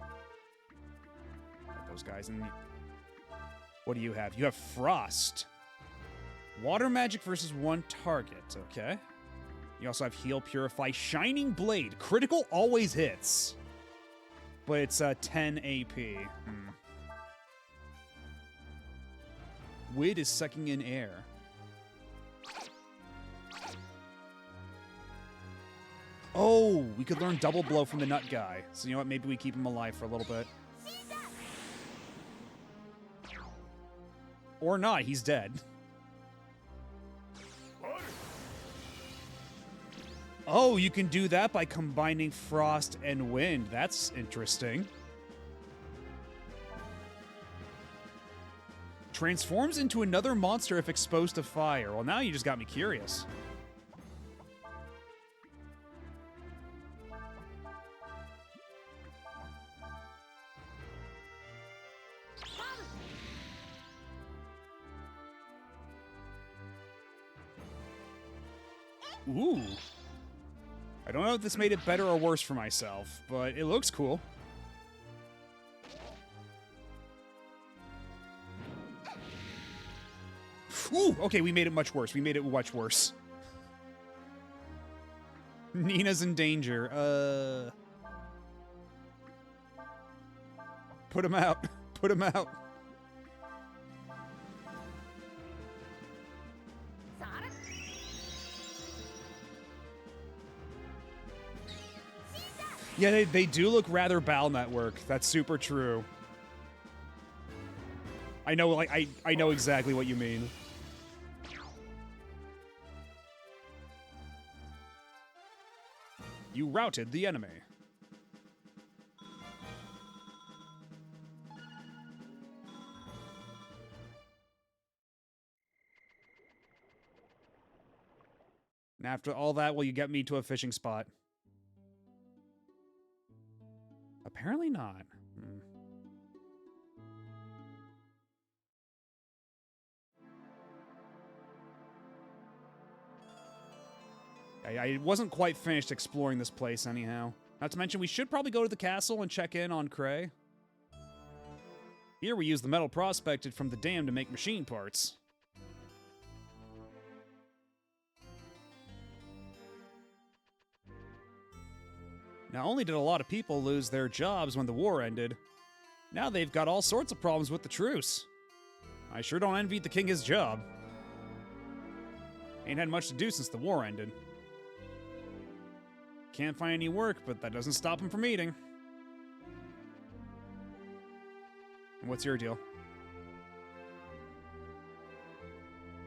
guys. And what do you have? You have Frost. Water magic versus one target. Okay. You also have Heal, Purify, Shining Blade. Critical always hits. But it's 10 AP. Wid is sucking in air. Oh, we could learn Double Blow from the nut guy. So you know what? Maybe we keep him alive for a little bit. Or not. He's dead. Oh, you can do that by combining Frost and Wind. That's interesting. Transforms into another monster if exposed to fire. Well, now you just got me curious. Ooh. I don't know if this made it better or worse for myself, but it looks cool. Ooh, okay, we made it much worse. We made it much worse. Nina's in danger. Put him out. Put him out. Yeah, they do look rather Bowel Network. That's super true. I know, like, I know exactly what you mean. You routed the enemy. And after all that, will you get me to a fishing spot? Apparently not. Hmm. I wasn't quite finished exploring this place anyhow. Not to mention, we should probably go to the castle and check in on Cray. Here we use the metal prospected from the dam to make machine parts. Not only did a lot of people lose their jobs when the war ended, now they've got all sorts of problems with the truce. I sure don't envy the king his job. Ain't had much to do since the war ended. Can't find any work, but that doesn't stop him from eating. What's your deal?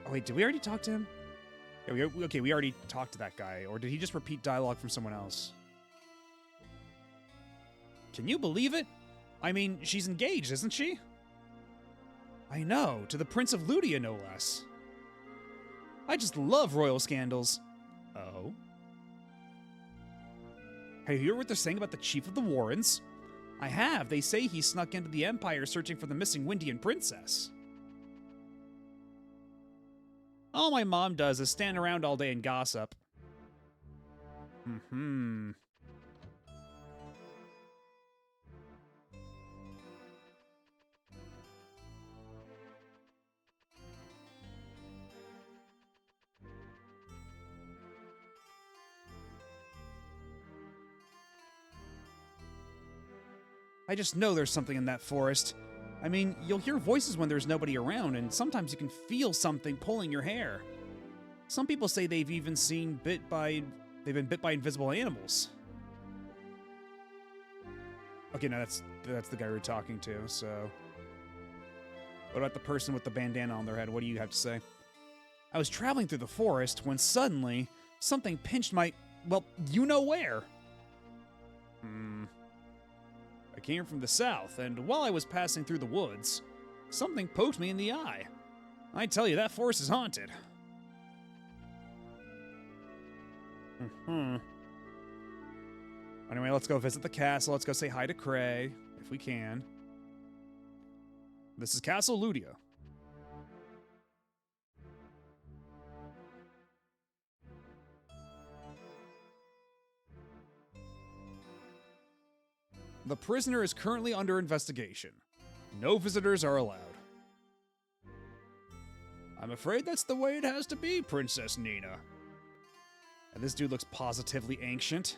Oh wait, did we already talk to him? Yeah, we already talked to that guy. Or did he just repeat dialogue from someone else? Can you believe it? I mean, she's engaged, isn't she? I know, to the Prince of Ludia, no less. I just love royal scandals. Oh? Have you heard what they're saying about the Chief of the Warrens? I have. They say he snuck into the Empire searching for the missing Windian princess. All my mom does is stand around all day and gossip. Mm-hmm. I just know there's something in that forest. I mean, you'll hear voices when there's nobody around, and sometimes you can feel something pulling your hair. Some people say they've even been bit by invisible animals. Okay, no, that's the guy we're talking to, so... What about the person with the bandana on their head? What do you have to say? I was traveling through the forest when suddenly something pinched my... well, you know where. I came from the south, and while I was passing through the woods, something poked me in the eye. I tell you, that forest is haunted. Anyway, let's go visit the castle. Let's go say hi to Cray, if we can. This is Castle Ludia. The prisoner is currently under investigation. No visitors are allowed. I'm afraid that's the way it has to be, Princess Nina. And this dude looks positively ancient.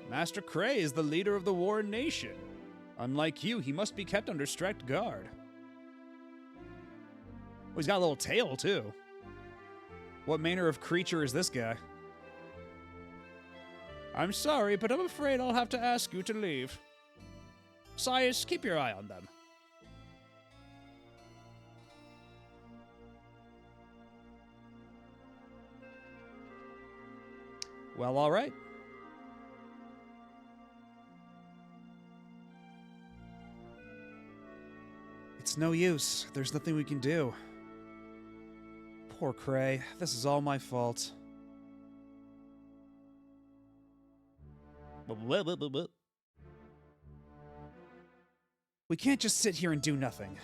Master Cray is the leader of the Warren Nation. Unlike you, he must be kept under strict guard. Oh, he's got a little tail, too. What manner of creature is this guy? I'm sorry, but I'm afraid I'll have to ask you to leave. Sias, keep your eye on them. Well, all right. It's no use. There's nothing we can do. Poor Cray. This is all my fault. We can't just sit here and do nothing.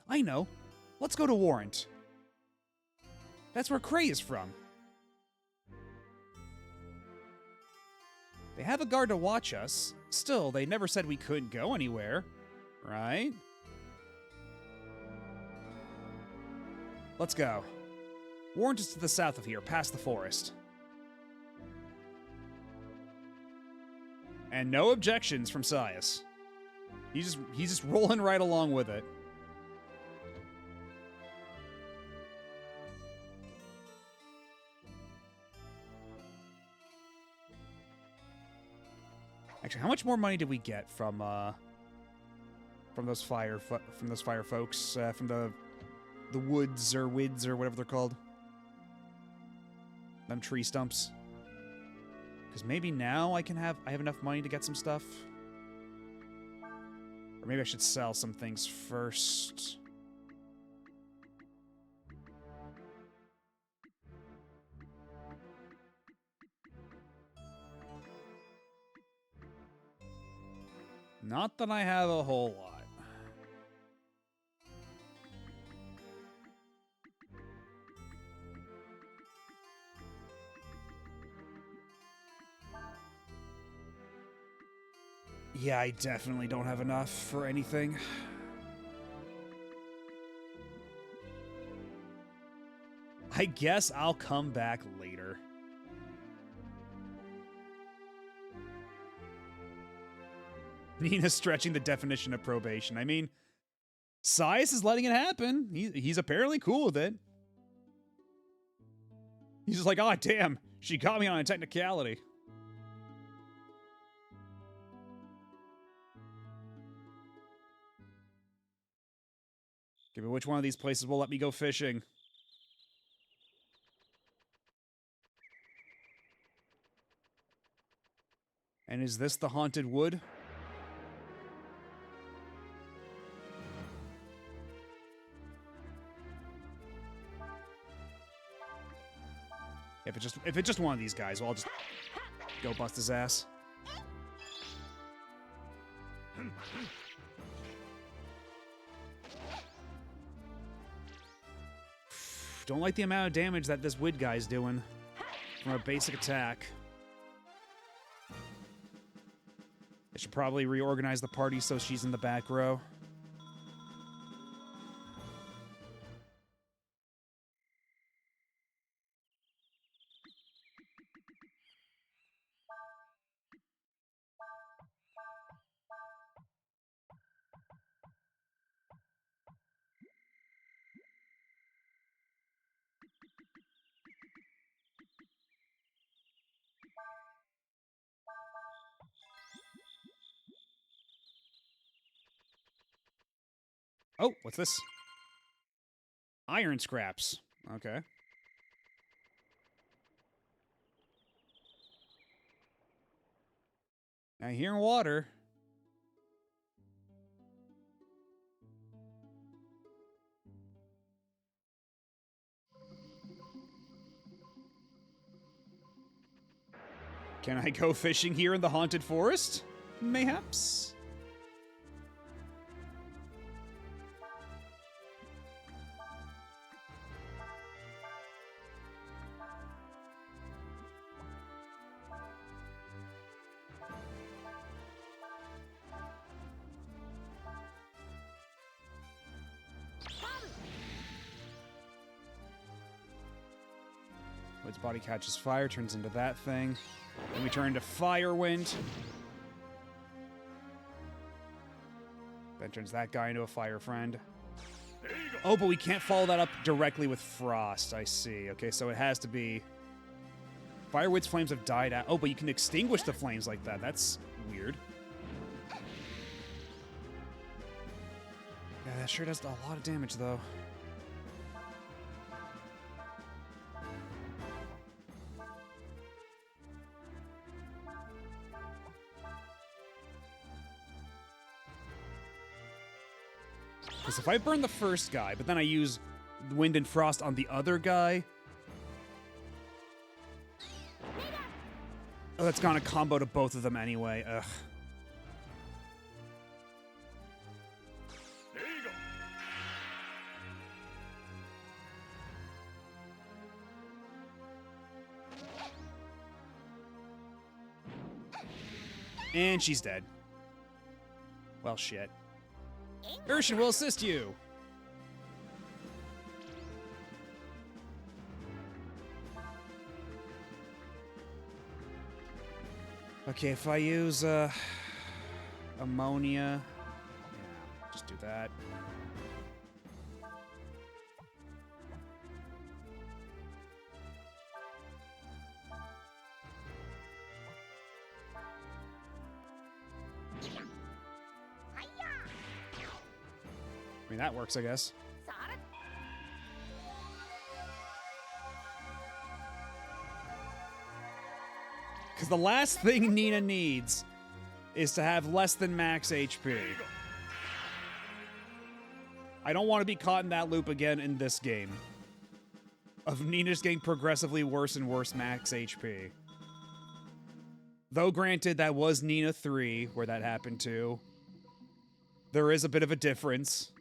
I know. Let's go to Warrant. That's where Cray is from. They have a guard to watch us. Still, they never said we couldn't go anywhere. Right? Let's go. Warrant is to the south of here, past the forest. And no objections from Sias. He's just rolling right along with it. Actually, how much more money did we get from those fire folks from the woods or wids or whatever they're called? Them tree stumps. Because maybe now I have enough money to get some stuff. Or maybe I should sell some things first. Not that I have a whole lot. Yeah, I definitely don't have enough for anything. I guess I'll come back later. Nina's stretching the definition of probation. I mean, Sias is letting it happen. He's apparently cool with it. He's just like, oh, damn, she got me on a technicality. Okay, but which one of these places will let me go fishing? And is this the haunted wood? If it's just one of these guys, well, I'll just go bust his ass. Don't like the amount of damage that this wood guy's doing from a basic attack. I should probably reorganize the party so she's in the back row. Oh, what's this? Iron scraps. Okay. I hear water. Can I go fishing here in the haunted forest? Mayhaps? Wood's body catches fire, turns into that thing. Then we turn into Firewind. Then turns that guy into a fire friend. Oh, but we can't follow that up directly with Frost. I see. Okay, so it has to be... Firewind's flames have died out. Oh, but you can extinguish the flames like that. That's weird. Yeah, that sure does a lot of damage, though. Because if I burn the first guy, but then I use Wind and Frost on the other guy... Oh, that's gonna combo to both of them anyway. Ugh. And she's dead. Well, shit. Urshan will assist you. Okay, if I use ammonia, yeah, just do that. I mean, that works, I guess. Because the last thing Nina needs is to have less than max HP. I don't want to be caught in that loop again in this game. Of Nina's getting progressively worse and worse max HP. Though granted, that was Nina 3 where that happened too. there is a bit of a difference.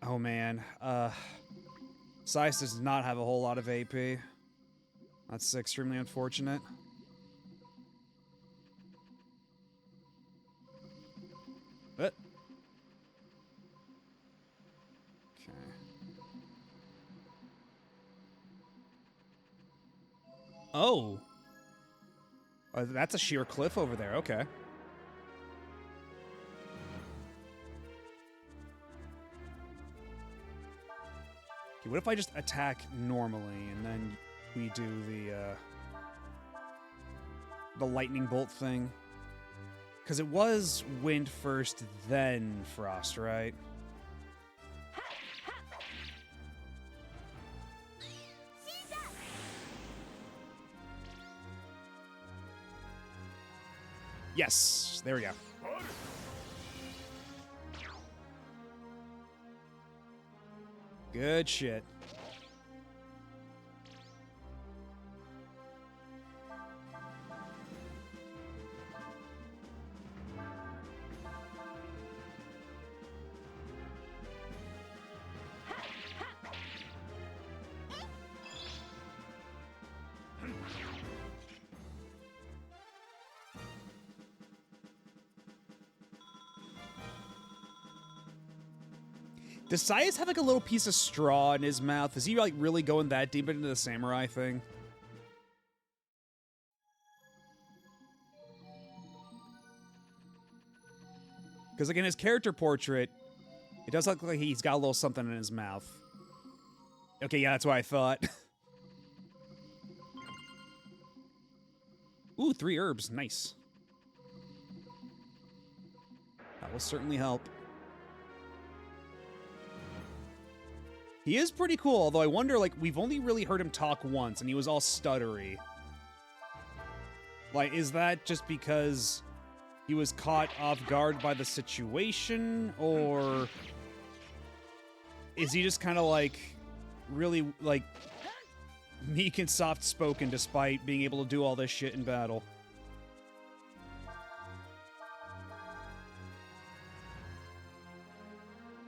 Oh man, Sice does not have a whole lot of AP. That's extremely unfortunate. But okay. Oh. That's a sheer cliff over there. Okay. Okay, what if I just attack normally and then we do the lightning bolt thing? Because it was wind first, then frost, right? Yes, there we go. Good shit. Does Sias have like a little piece of straw in his mouth? Is he like really going that deep into the samurai thing? Because like in his character portrait, it does look like he's got a little something in his mouth. Okay, yeah, that's what I thought. Ooh, 3 herbs. Nice. That will certainly help. He is pretty cool, although I wonder, like, we've only really heard him talk once, and he was all stuttery. Like, is that just because he was caught off guard by the situation, or is he just kind of, like, really, like, meek and soft-spoken despite being able to do all this shit in battle?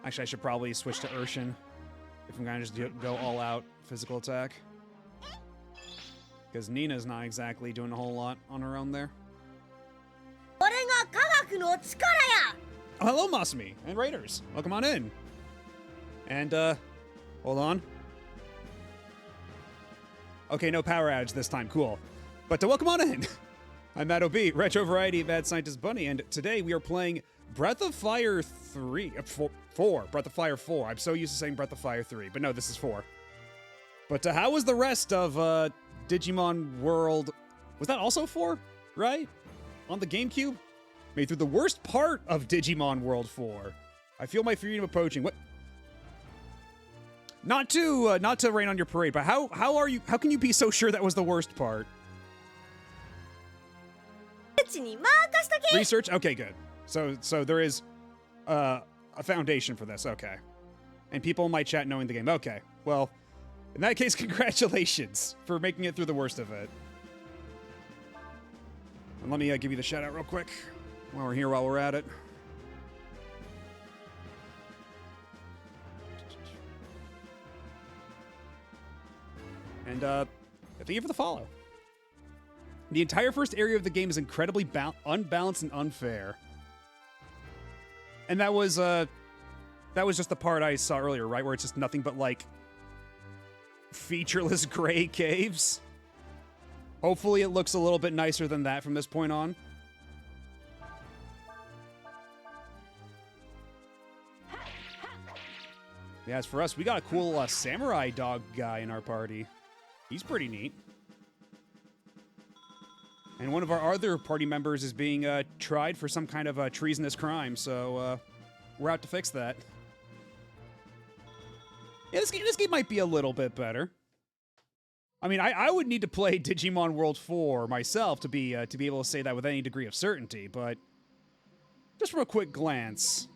Actually, I should probably switch to Urshan if I'm gonna just go all out physical attack. Because Nina's not exactly doing a whole lot on her own there. Oh, hello, Masumi and Raiders. Welcome on in. And, hold on. Okay, no power outage this time. Cool. But welcome on in. I'm Matt O.B., Retro Variety Mad Scientist Bunny, and today we are playing Breath of Fire 3. 4. Breath of Fire 4. I'm so used to saying Breath of Fire 3, but no, this is 4. But how was the rest of Digimon World? Was that also 4? Right? On the GameCube? Made through the worst part of Digimon World 4. I feel my freedom approaching. What? Not to rain on your parade, but how can you be so sure that was the worst part? Research? Okay, good. So there is a foundation for this, okay. And people in my chat knowing the game. Okay, well, in that case, congratulations for making it through the worst of it. And let me give you the shout out real quick while we're here, while we're at it. And thank you for the follow. The entire first area of the game is incredibly unbalanced and unfair. And that was just the part I saw earlier, right? Where it's just nothing but, like, featureless gray caves. Hopefully it looks a little bit nicer than that from this point on. Yeah, as for us, we got a cool samurai dog guy in our party. He's pretty neat. And one of our other party members is being tried for some kind of treasonous crime, so we're out to fix that. Yeah, this game might be a little bit better. I mean, I would need to play Digimon World 4 myself to be able to say that with any degree of certainty, but just from a quick glance,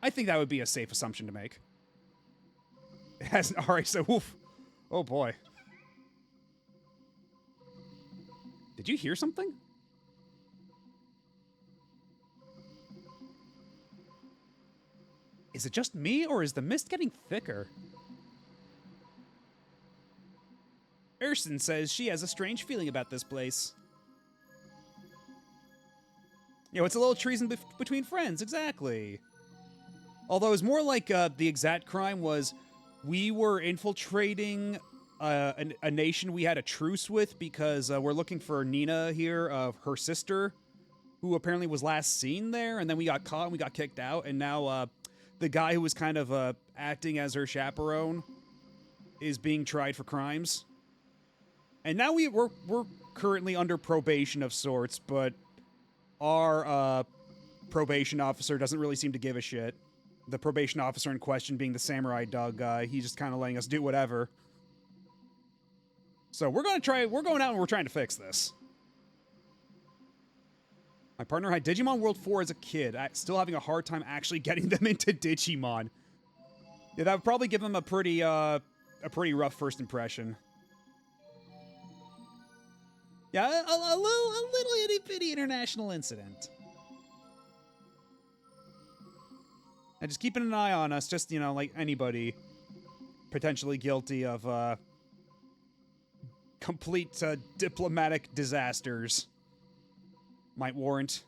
I think that would be a safe assumption to make. It has an RA, so oof. Oh boy. Did you hear something? Is it just me, or is the mist getting thicker? Urston says she has a strange feeling about this place. You know, it's a little treason between friends, exactly. Although it's more like the exact crime was we were infiltrating a nation we had a truce with because we're looking for Nina here, her sister, who apparently was last seen there, and then we got caught and we got kicked out, and now the guy who was kind of acting as her chaperone is being tried for crimes. And now we're currently under probation of sorts, but our probation officer doesn't really seem to give a shit. The probation officer in question being the Samurai Dog guy. He's just kind of letting us do whatever. So we're going out and we're trying to fix this. My partner had Digimon World 4 as a kid, still having a hard time actually getting them into Digimon. Yeah, that would probably give them a pretty rough first impression. Yeah, a little itty-bitty international incident. And just keeping an eye on us, just, you know, like anybody potentially guilty of complete diplomatic disasters might warrant.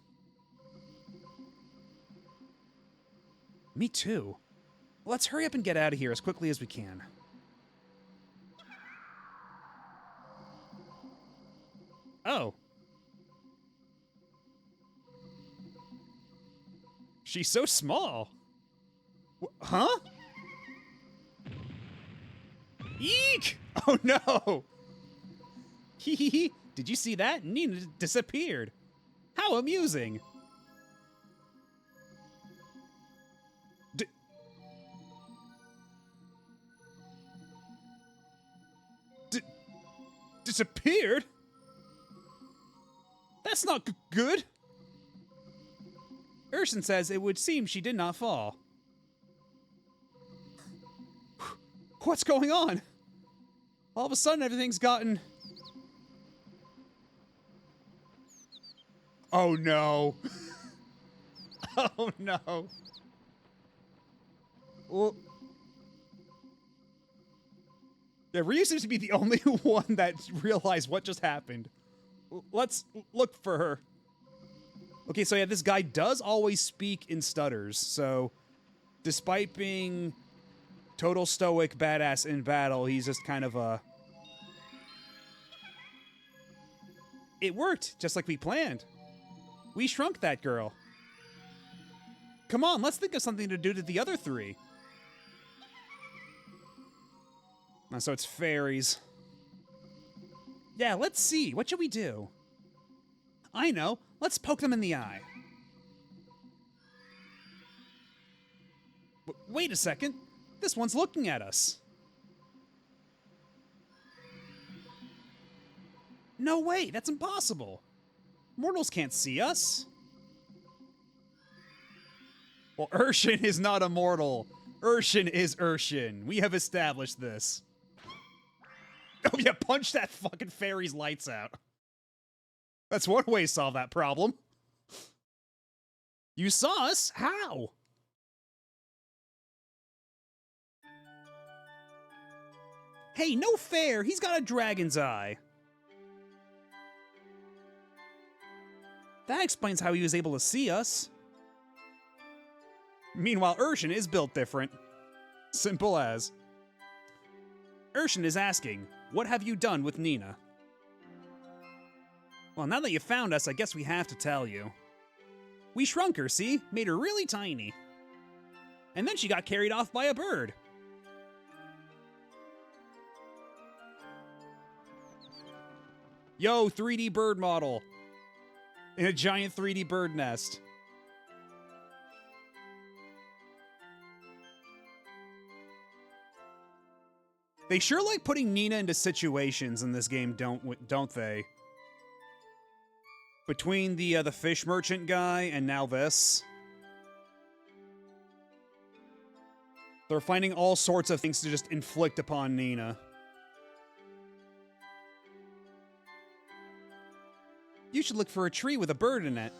Me too. Let's hurry up and get out of here as quickly as we can. Oh. She's so small. Huh? Eek! Oh no! Hee hee hee. Did you see that? Nina disappeared. How amusing. Disappeared? That's not good. Urston says it would seem she did not fall. What's going on? All of a sudden, everything's gotten... Oh, no. Oh, no. Well... Yeah, Ryu seems to be the only one that realized what just happened. Let's look for her. Okay, so yeah, this guy does always speak in stutters, so despite being total stoic badass in battle, he's just kind of a... It worked, just like we planned. We shrunk that girl. Come on, let's think of something to do to the other three. So it's fairies. Yeah, let's see. What should we do? I know. Let's poke them in the eye. Wait a second. This one's looking at us. No way. That's impossible. Mortals can't see us. Well, Urshin is not a mortal. Urshin is Urshin. We have established this. Oh yeah, punch that fucking fairy's lights out. That's one way to solve that problem. You saw us? How? Hey, no fair! He's got a dragon's eye. That explains how he was able to see us. Meanwhile, Urshin is built different. Simple as. Urshin is asking, what have you done with Nina? Well, now that you found us, I guess we have to tell you. We shrunk her, see? Made her really tiny. And then she got carried off by a bird. Yo, 3D bird model. In a giant 3D bird nest. They sure like putting Nina into situations in this game, don't they? Between the fish merchant guy and now this. They're finding all sorts of things to just inflict upon Nina. should look for a tree with a bird in it.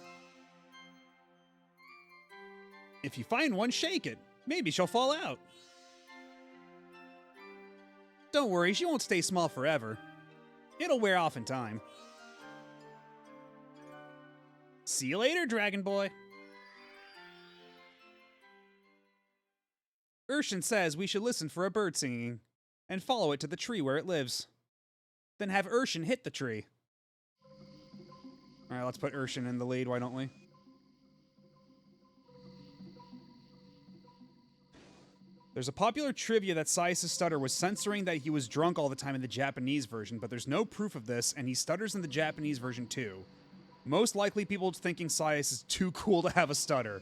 If you find one, shake it. Maybe she'll fall out. Don't worry, she won't stay small forever. It'll wear off in time. See you later, Dragon Boy. Urshan says we should listen for a bird singing and follow it to the tree where it lives. Then have Urshan hit the tree. Alright, let's put Urshan in the lead, why don't we? There's a popular trivia that Sias' stutter was censoring that he was drunk all the time in the Japanese version, but there's no proof of this, and he stutters in the Japanese version too. Most likely people thinking Sias is too cool to have a stutter.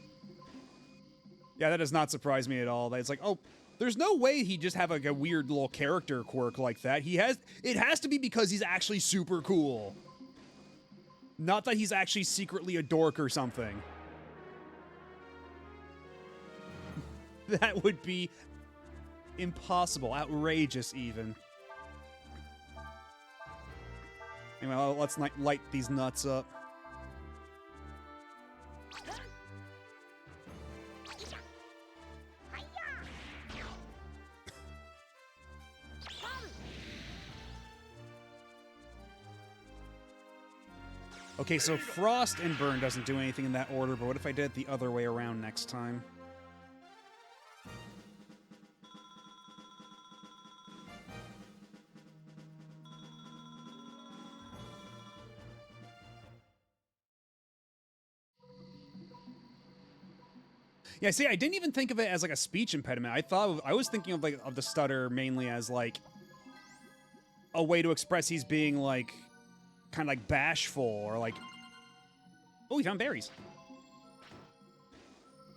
Yeah, that does not surprise me at all. It's like, oh, there's no way he'd just have like a weird little character quirk like that. It has to be because he's actually super cool. Not that he's actually secretly a dork or something. That would be impossible, outrageous even. Anyway, let's light these nuts up. Okay, so Frost and Burn doesn't do anything in that order, but what if I did it the other way around next time? Yeah, see, I didn't even think of it as like a speech impediment. I was thinking of the stutter mainly as like a way to express he's being like kind of like bashful or like, oh, he found berries,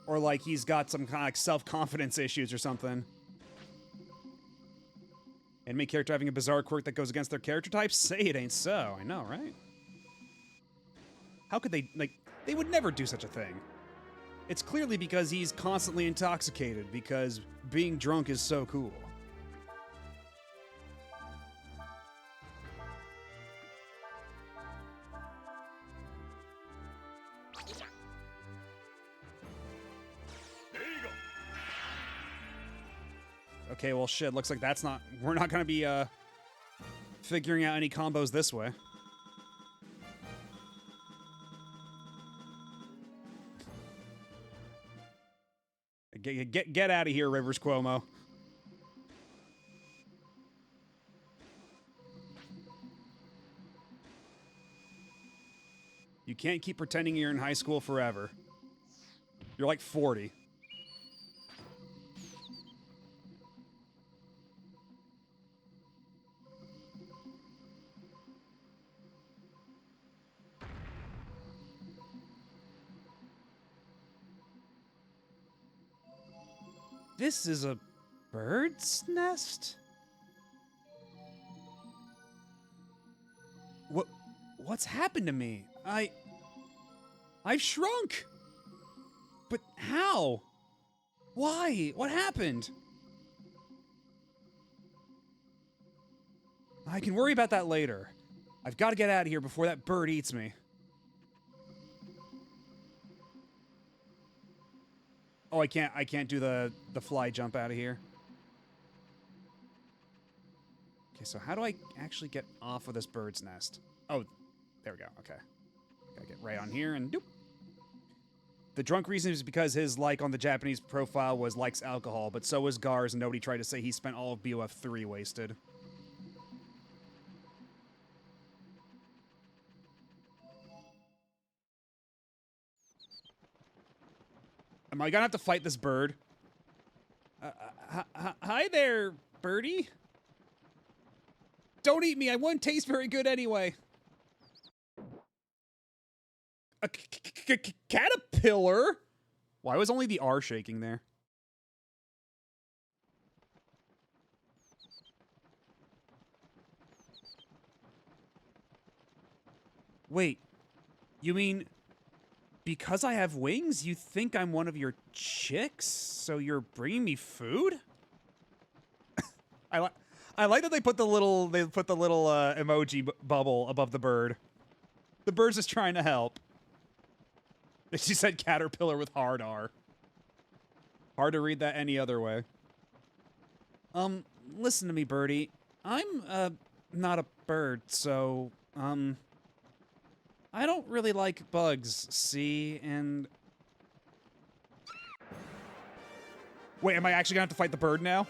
or like he's got some kind of like self-confidence issues or something. Anime character having a bizarre quirk that goes against their character type? Say it ain't so. I know, right? How could they, like, they would never do such a thing. It's clearly because he's constantly intoxicated, because being drunk is so cool. Okay, well shit, looks like we're not gonna be, figuring out any combos this way. Get out of here, Rivers Cuomo. You can't keep pretending you're in high school forever. You're like 40. This is a bird's nest? What's happened to me? I've shrunk. But how? Why? What happened? I can worry about that later. I've got to get out of here before that bird eats me. Oh, I can't do the fly jump out of here. Okay, so how do I actually get off of this bird's nest? Oh, there we go. Okay. Gotta get right on here and doop. The drunk reason is because his like on the Japanese profile was likes alcohol, but so was Gar's, and nobody tried to say he spent all of BOF 3 wasted. Am I gonna have to fight this bird? Hi there, birdie. Don't eat me. I wouldn't taste very good anyway. A caterpillar? Why was only the R shaking there? Wait, you mean because I have wings, you think I'm one of your chicks? So you're bringing me food? I like that they put the little emoji bubble above the bird. The bird's just trying to help. She said caterpillar with hard R. Hard to read that any other way. Listen to me, birdie. I'm, not a bird, so, I don't really like bugs, see, and... Wait, am I actually gonna have to fight the bird now?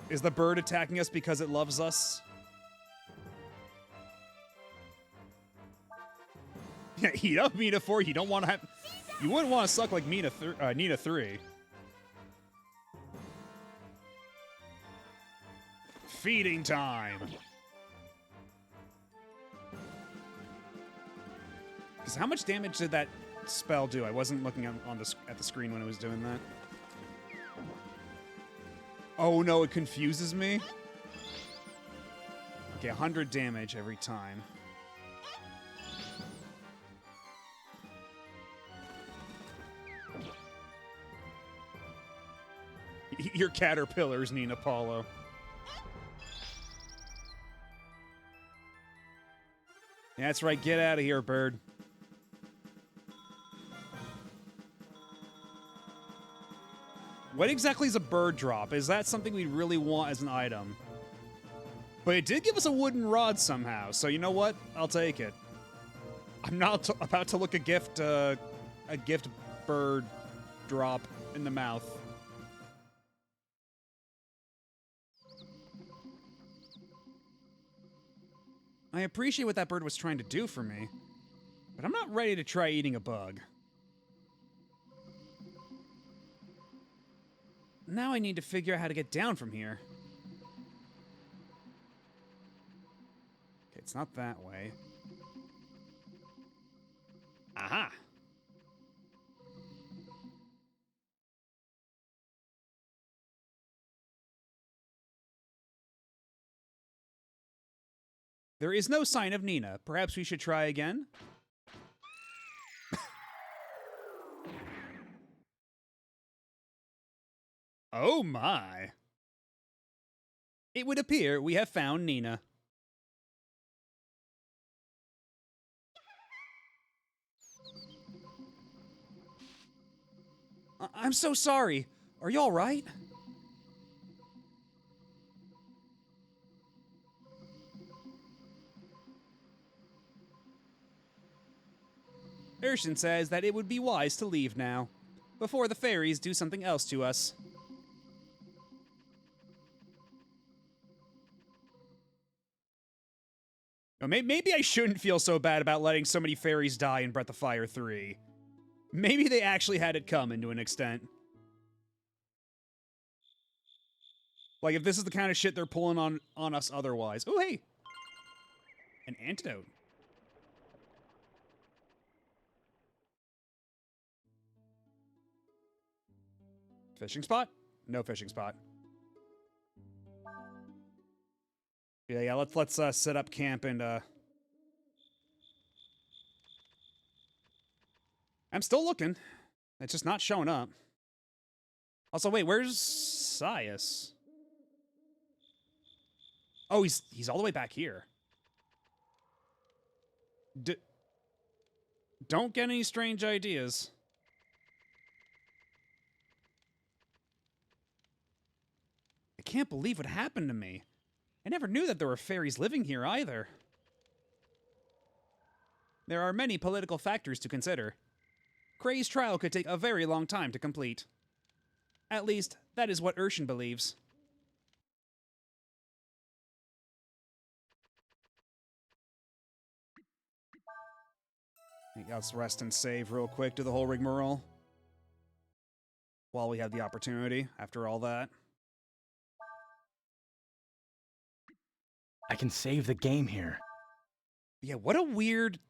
Is the bird attacking us because it loves us? Yeah, heat up Mina 4. You don't want to have... You wouldn't want to suck like Nina 3. Feeding time. Because how much damage did that spell do? I wasn't looking at the screen when it was doing that. Oh no, it confuses me. Okay, 100 damage every time. Your caterpillars, Nina Paulo. That's right, get out of here, bird. What exactly is a bird drop? Is that something we really want as an item? But it did give us a wooden rod somehow, so you know what? I'll take it. I'm not about to look a gift bird drop in the mouth. I appreciate what that bird was trying to do for me, but I'm not ready to try eating a bug. Now I need to figure out how to get down from here. Okay, it's not that way. Aha! There is no sign of Nina. Perhaps we should try again? Oh my. It would appear we have found Nina. I'm so sorry. Are you all right? Urshan says that it would be wise to leave now, before the fairies do something else to us. Maybe I shouldn't feel so bad about letting so many fairies die in Breath of Fire 3. Maybe they actually had it coming to an extent. Like, if this is the kind of shit they're pulling on us otherwise. Oh, hey! An antidote. Fishing spot? No fishing spot. Yeah, let's set up camp and I'm still looking. It's just not showing up. Also, wait, where's Sias? Oh, he's all the way back here. Don't get any strange ideas. I can't believe what happened to me. I never knew that there were fairies living here either. There are many political factors to consider. Kray's trial could take a very long time to complete. At least, that is what Urshan believes. Let's rest and save real quick, do the whole rigmarole. While we have the opportunity, after all that. I can save the game here. Yeah, what a weird...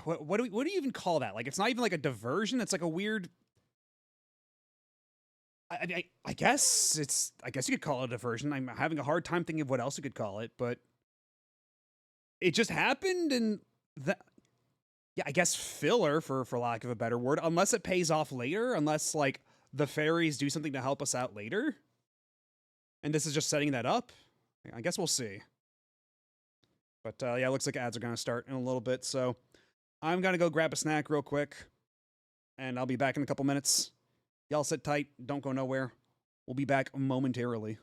What do you even call that? Like, it's not even like a diversion, it's like a weird... I guess it's... I guess you could call it a diversion. I'm having a hard time thinking of what else you could call it, but... It just happened, and... Yeah, I guess filler, for lack of a better word. Unless it pays off later, unless, like, the fairies do something to help us out later. And this is just setting that up? I guess we'll see. But yeah, it looks like ads are going to start in a little bit, so I'm going to go grab a snack real quick, and I'll be back in a couple minutes. Y'all sit tight, don't go nowhere. We'll be back momentarily.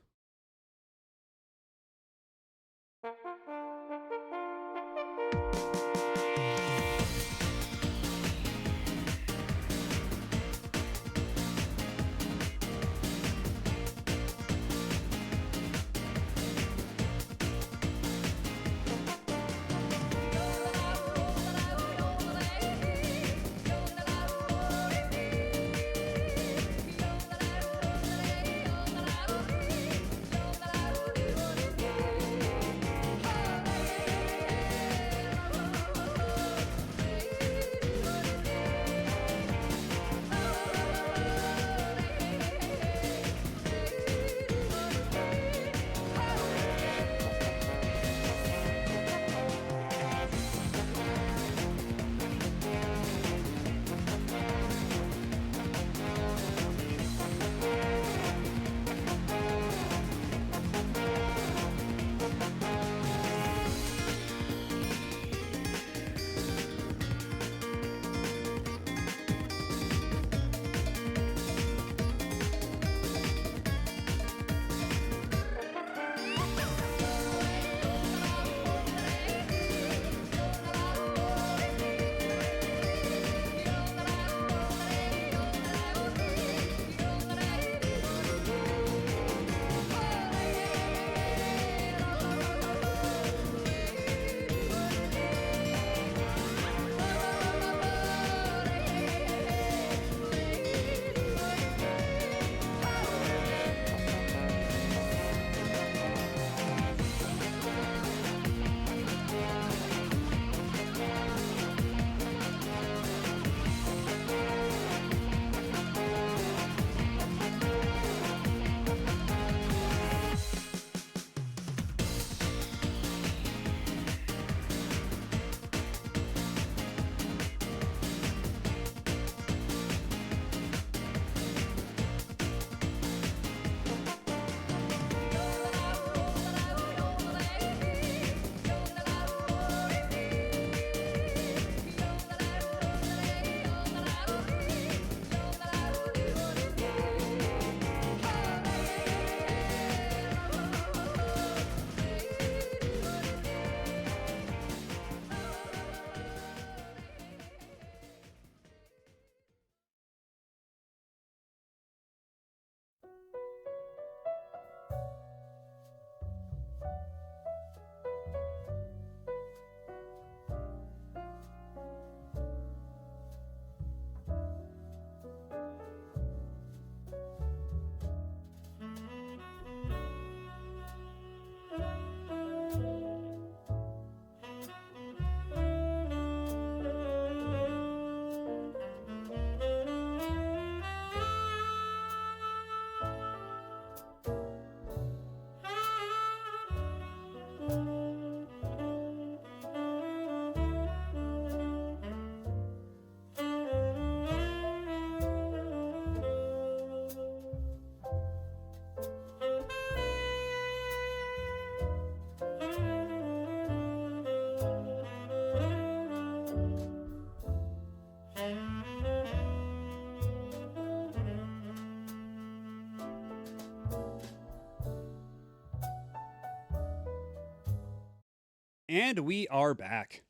And we are back.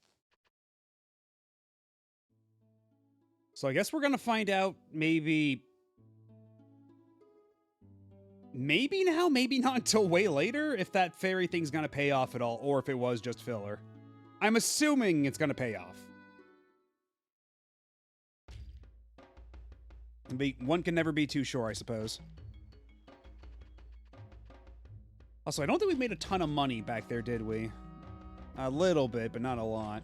So I guess we're gonna find out maybe now, maybe not until way later, if that fairy thing's gonna pay off at all, or if it was just filler. I'm assuming it's gonna pay off. One can never be too sure, I suppose. Also, I don't think we made a ton of money back there, did we? A little bit, but not a lot.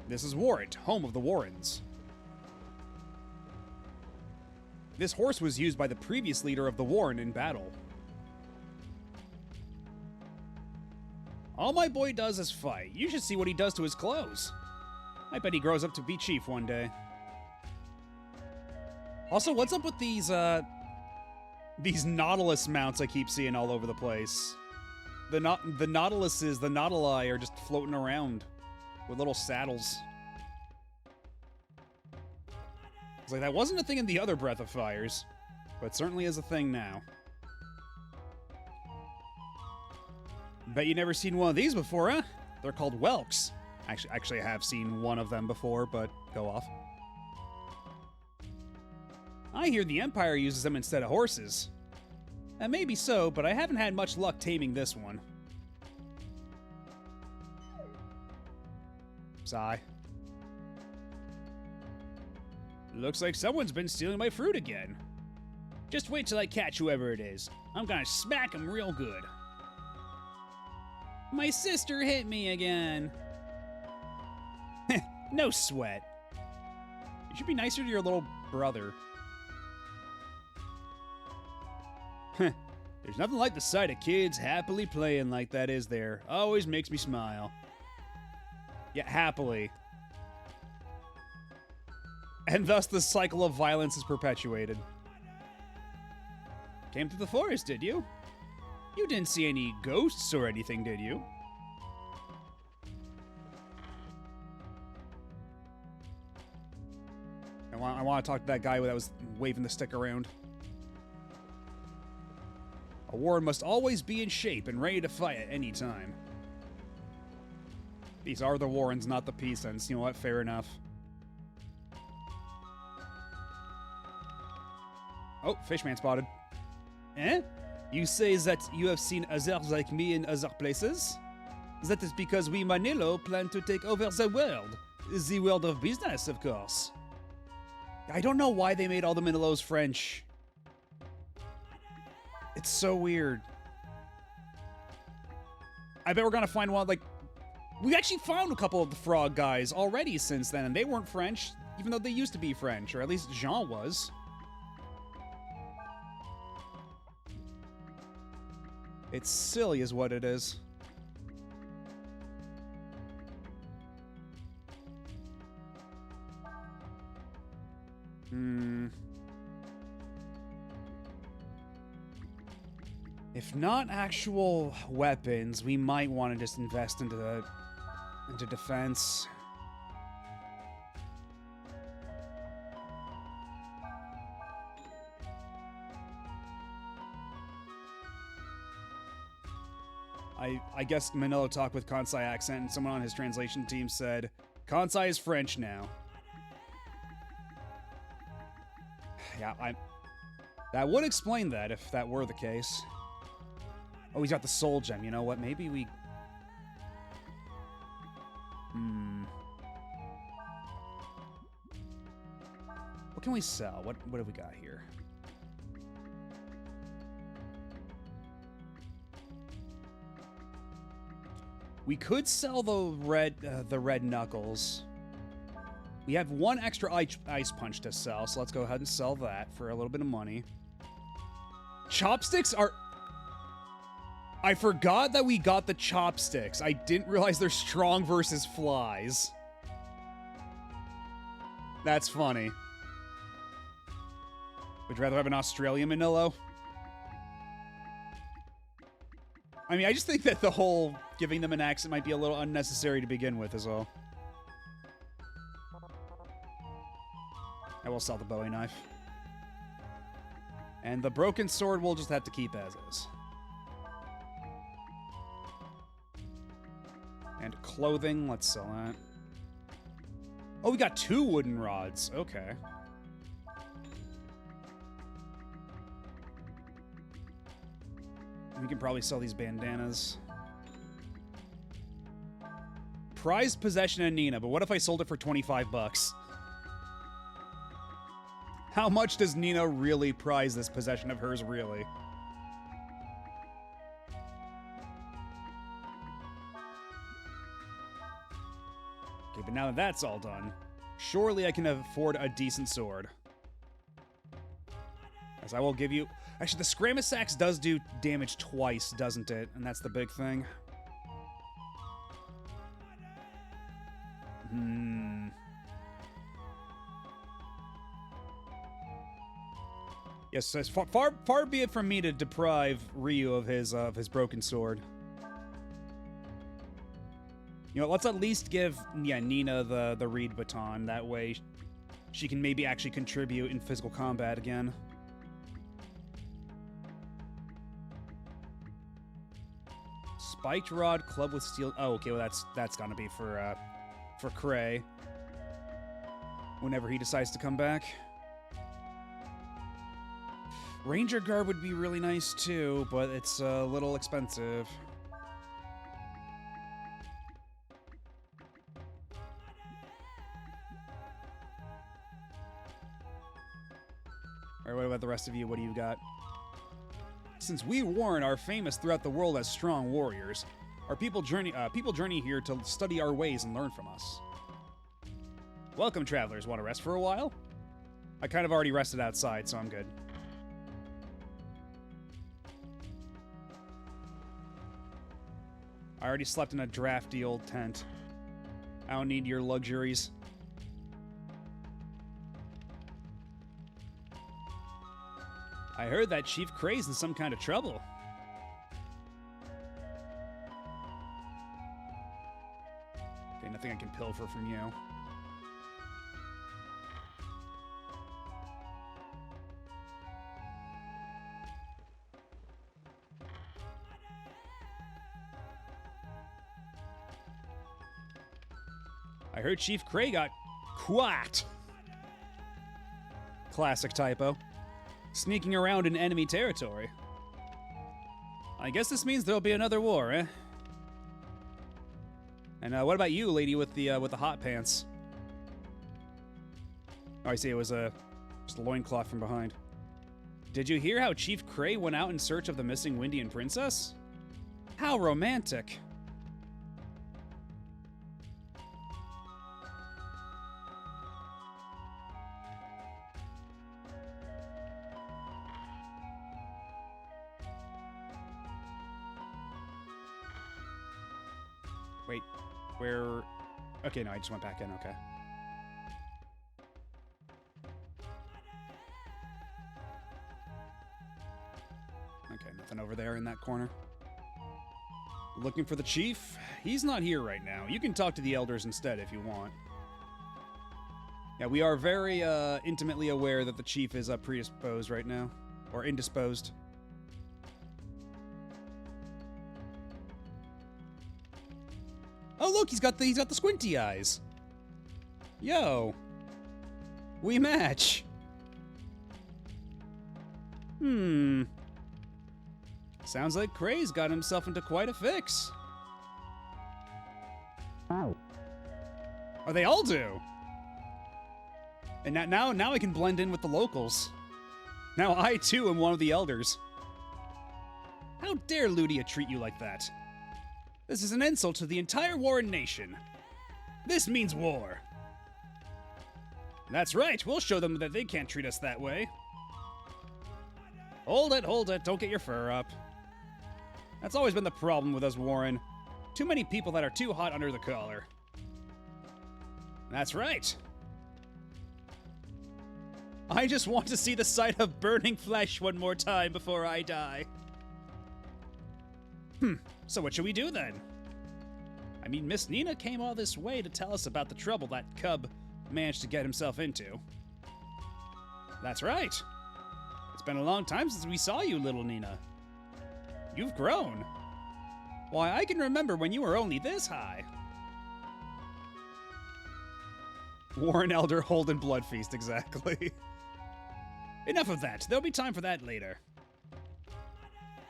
This is Warrant, home of the Warrens. This horse was used by the previous leader of the Warren in battle. All my boy does is fight. You should see what he does to his clothes. I bet he grows up to be chief one day. Also, what's up with these, These Nautilus mounts I keep seeing all over the place. The Nautiluses, the Nautili are just floating around with little saddles. It's like, that wasn't a thing in the other Breath of Fires, but certainly is a thing now. Bet you never seen one of these before, huh? They're called whelks. Actually, I have seen one of them before, but go off. I hear the Empire uses them instead of horses. That may be so, but I haven't had much luck taming this one. Sigh. Looks like someone's been stealing my fruit again. Just wait till I catch whoever it is. I'm gonna smack him real good. My sister hit me again. No sweat. You should be nicer to your little brother. There's nothing like the sight of kids happily playing like that, is there? Always makes me smile. Yeah, happily. And thus the cycle of violence is perpetuated. Came through the forest, did you? You didn't see any ghosts or anything, did you? I want to talk to that guy that was waving the stick around. A warren must always be in shape and ready to fight at any time. These are the warrens, not the peasants. You know what? Fair enough. Oh, fishman spotted. Eh? You say that you have seen others like me in other places? That is because we Manilo plan to take over the world. The world of business, of course. I don't know why they made all the Manilos French. It's so weird. I bet we're gonna find one, like... We actually found a couple of the frog guys already since then, and they weren't French, even though they used to be French, or at least Jean was. It's silly is what it is. If not actual weapons, we might want to just invest into defense. I guess Manila talked with Kansai accent, and someone on his translation team said, Kansai is French now. Yeah, that would explain that if that were the case. Oh, he's got the soul gem. You know what? Maybe we... What can we sell? What have we got here? We could sell the red knuckles. We have one extra ice punch to sell, so let's go ahead and sell that for a little bit of money. Chopsticks are... I forgot that we got the chopsticks. I didn't realize they're strong versus flies. That's funny. Would you rather have an Australian Manilo? I mean, I just think that the whole giving them an accent might be a little unnecessary to begin with, as well. I will sell the Bowie knife. And the broken sword we'll just have to keep as is. And clothing, let's sell that. Oh, we got 2 wooden rods. Okay. We can probably sell these bandanas. Prized possession of Nina, but what if I sold it for 25 bucks? How much does Nina really prize this possession of hers, really? Okay, but now that that's all done, surely I can afford a decent sword. As I will give you... Actually, the Scramasax does do damage twice, doesn't it? And that's the big thing. Yes, as far be it from me to deprive Ryu of his broken sword. You know, let's at least give Nina the reed baton. That way, she can maybe actually contribute in physical combat again. Spiked rod, club with steel. Oh, okay. Well, that's gonna be for Cray. Whenever he decides to come back. Ranger garb would be really nice too, but it's a little expensive. Alright, what about the rest of you? What do you got? Since we Warren are famous throughout the world as strong warriors, our people journey here to study our ways and learn from us. Welcome, travelers. Want to rest for a while? I kind of already rested outside, so I'm good. I already slept in a drafty old tent. I don't need your luxuries. I heard that Chief Cray's in some kind of trouble. Okay, nothing I can pilfer from you. I heard Chief Cray got quacked. Classic typo. Sneaking around in enemy territory. I guess this means there'll be another war, eh? And what about you, lady with the hot pants? Oh, I see. It was just a loincloth from behind. Did you hear how Chief Cray went out in search of the missing Windian princess? How romantic. Wait, where... Okay, no, I just went back in, okay. Okay, nothing over there in that corner. Looking for the chief? He's not here right now. You can talk to the elders instead if you want. Yeah, we are very intimately aware that the chief is predisposed right now. Or indisposed. Oh, look, he's got the squinty eyes. Yo. We match. Sounds like Cray's got himself into quite a fix. Ow. Oh, they all do. And now I can blend in with the locals. Now I, too, am one of the elders. How dare Ludia treat you like that? This is an insult to the entire Warren nation. This means war. That's right, we'll show them that they can't treat us that way. Hold it, don't get your fur up. That's always been the problem with us, Warren. Too many people that are too hot under the collar. That's right. I just want to see the sight of burning flesh one more time before I die. So what should we do then? I mean, Miss Nina came all this way to tell us about the trouble that cub managed to get himself into. That's right. It's been a long time since we saw you, little Nina. You've grown. Why, I can remember when you were only this high. Warren Elder Holden Bloodfeast, exactly. Enough of that. There'll be time for that later.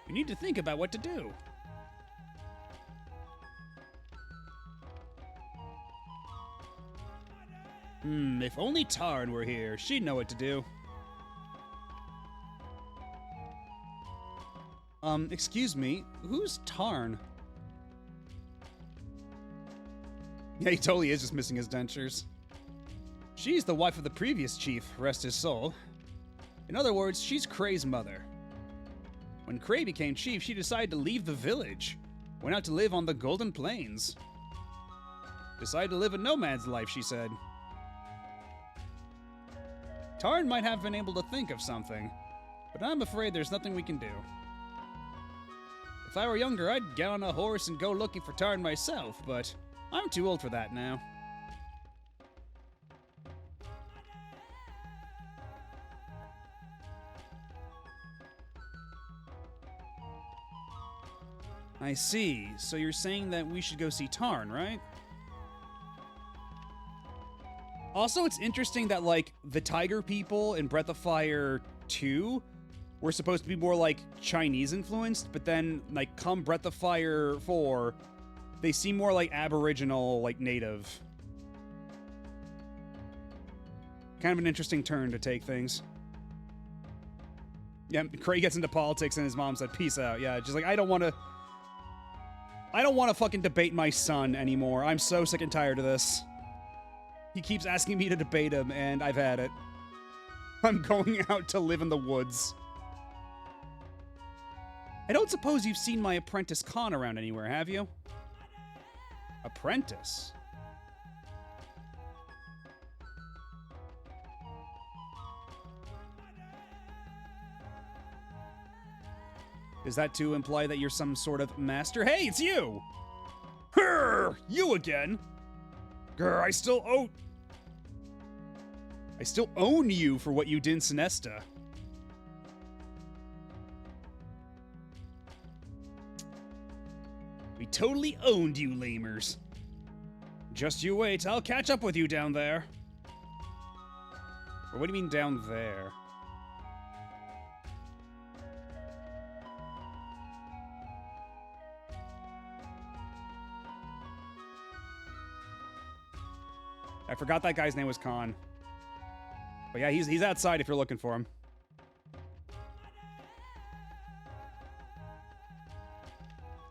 We need to think about what to do. If only Tarn were here, she'd know what to do. Excuse me, who's Tarn? Yeah, he totally is just missing his dentures. She's the wife of the previous chief, rest his soul. In other words, she's Cray's mother. When Cray became chief, she decided to leave the village. Went out to live on the Golden Plains. Decided to live a nomad's life, she said. Tarn might have been able to think of something. But I'm afraid there's nothing we can do. If I were younger, I'd get on a horse and go looking for Tarn myself, but I'm too old for that now. I see. So you're saying that we should go see Tarn, right? Also, it's interesting that, like, the Tiger people in Breath of Fire 2 were supposed to be more, like, Chinese-influenced, but then, like, come Breath of Fire 4, they seem more like Aboriginal, like, native. Kind of an interesting turn to take things. Yeah, Craig gets into politics and his mom said, peace out. Yeah, just like, I don't want to fucking debate my son anymore. I'm so sick and tired of this. He keeps asking me to debate him, and I've had it. I'm going out to live in the woods. I don't suppose you've seen my apprentice Khan around anywhere, have you? Apprentice? Is that to imply that you're some sort of master? Hey, it's you! Her, you again! Grr, I still own you for what you did in Sinesta. We totally owned you, lamers. Just you wait, I'll catch up with you down there. Or what do you mean down there? I forgot that guy's name was Khan. But yeah, he's outside if you're looking for him.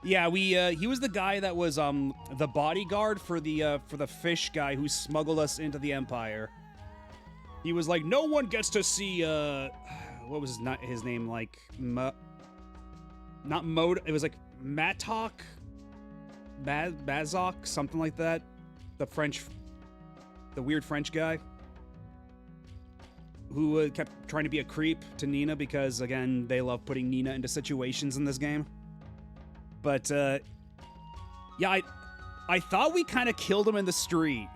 Yeah, he was the guy that was the bodyguard for the fish guy who smuggled us into the Empire. He was like, no one gets to see what was his name, like not Mod, it was like Matok, Mazok, something like that. The weird French guy who kept trying to be a creep to Nina because, again, they love putting Nina into situations in this game. But, yeah, I thought we kind of killed him in the street.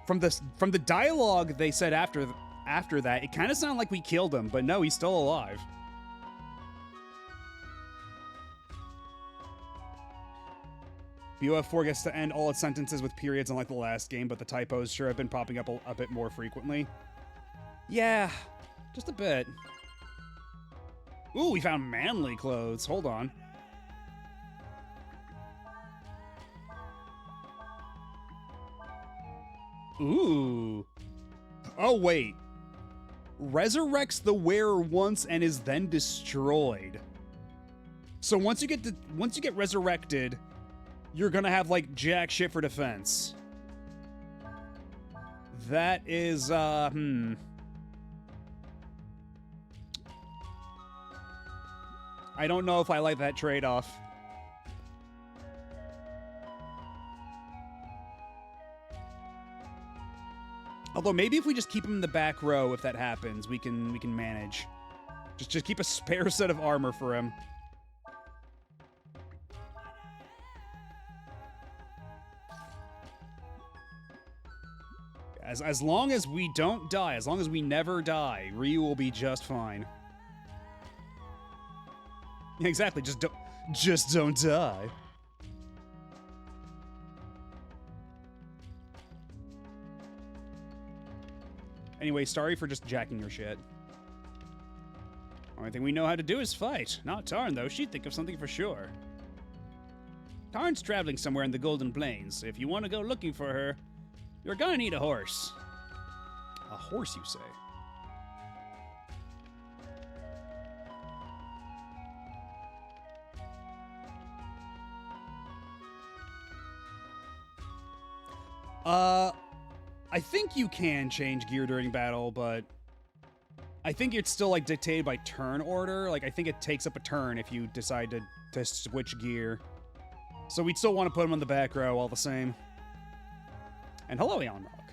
From the dialogue they said after that, it kind of sounded like we killed him, but no, he's still alive. BOF4 gets to end all its sentences with periods unlike the last game, but the typos sure have been popping up a bit more frequently. Yeah, just a bit. Ooh, we found manly clothes. Hold on. Ooh. Oh, wait. Resurrects the wearer once and is then destroyed. So once you get resurrected, you're gonna have, like, jack shit for defense. That is, I don't know if I like that trade-off. Although maybe if we just keep him in the back row, if that happens, we can manage. Just keep a spare set of armor for him. As long as we don't die, as long as we never die, Ryu will be just fine. Exactly, just don't die. Anyway, sorry for just jacking your shit. Only thing we know how to do is fight. Not Tarn, though. She'd think of something for sure. Tarn's traveling somewhere in the Golden Plains. If you want to go looking for her, you're gonna need a horse. A horse, you say? I think you can change gear during battle, but I think it's still, like, dictated by turn order. Like, I think it takes up a turn if you decide to switch gear. So we'd still want to put him on the back row all the same. And hello, Aeon Rock.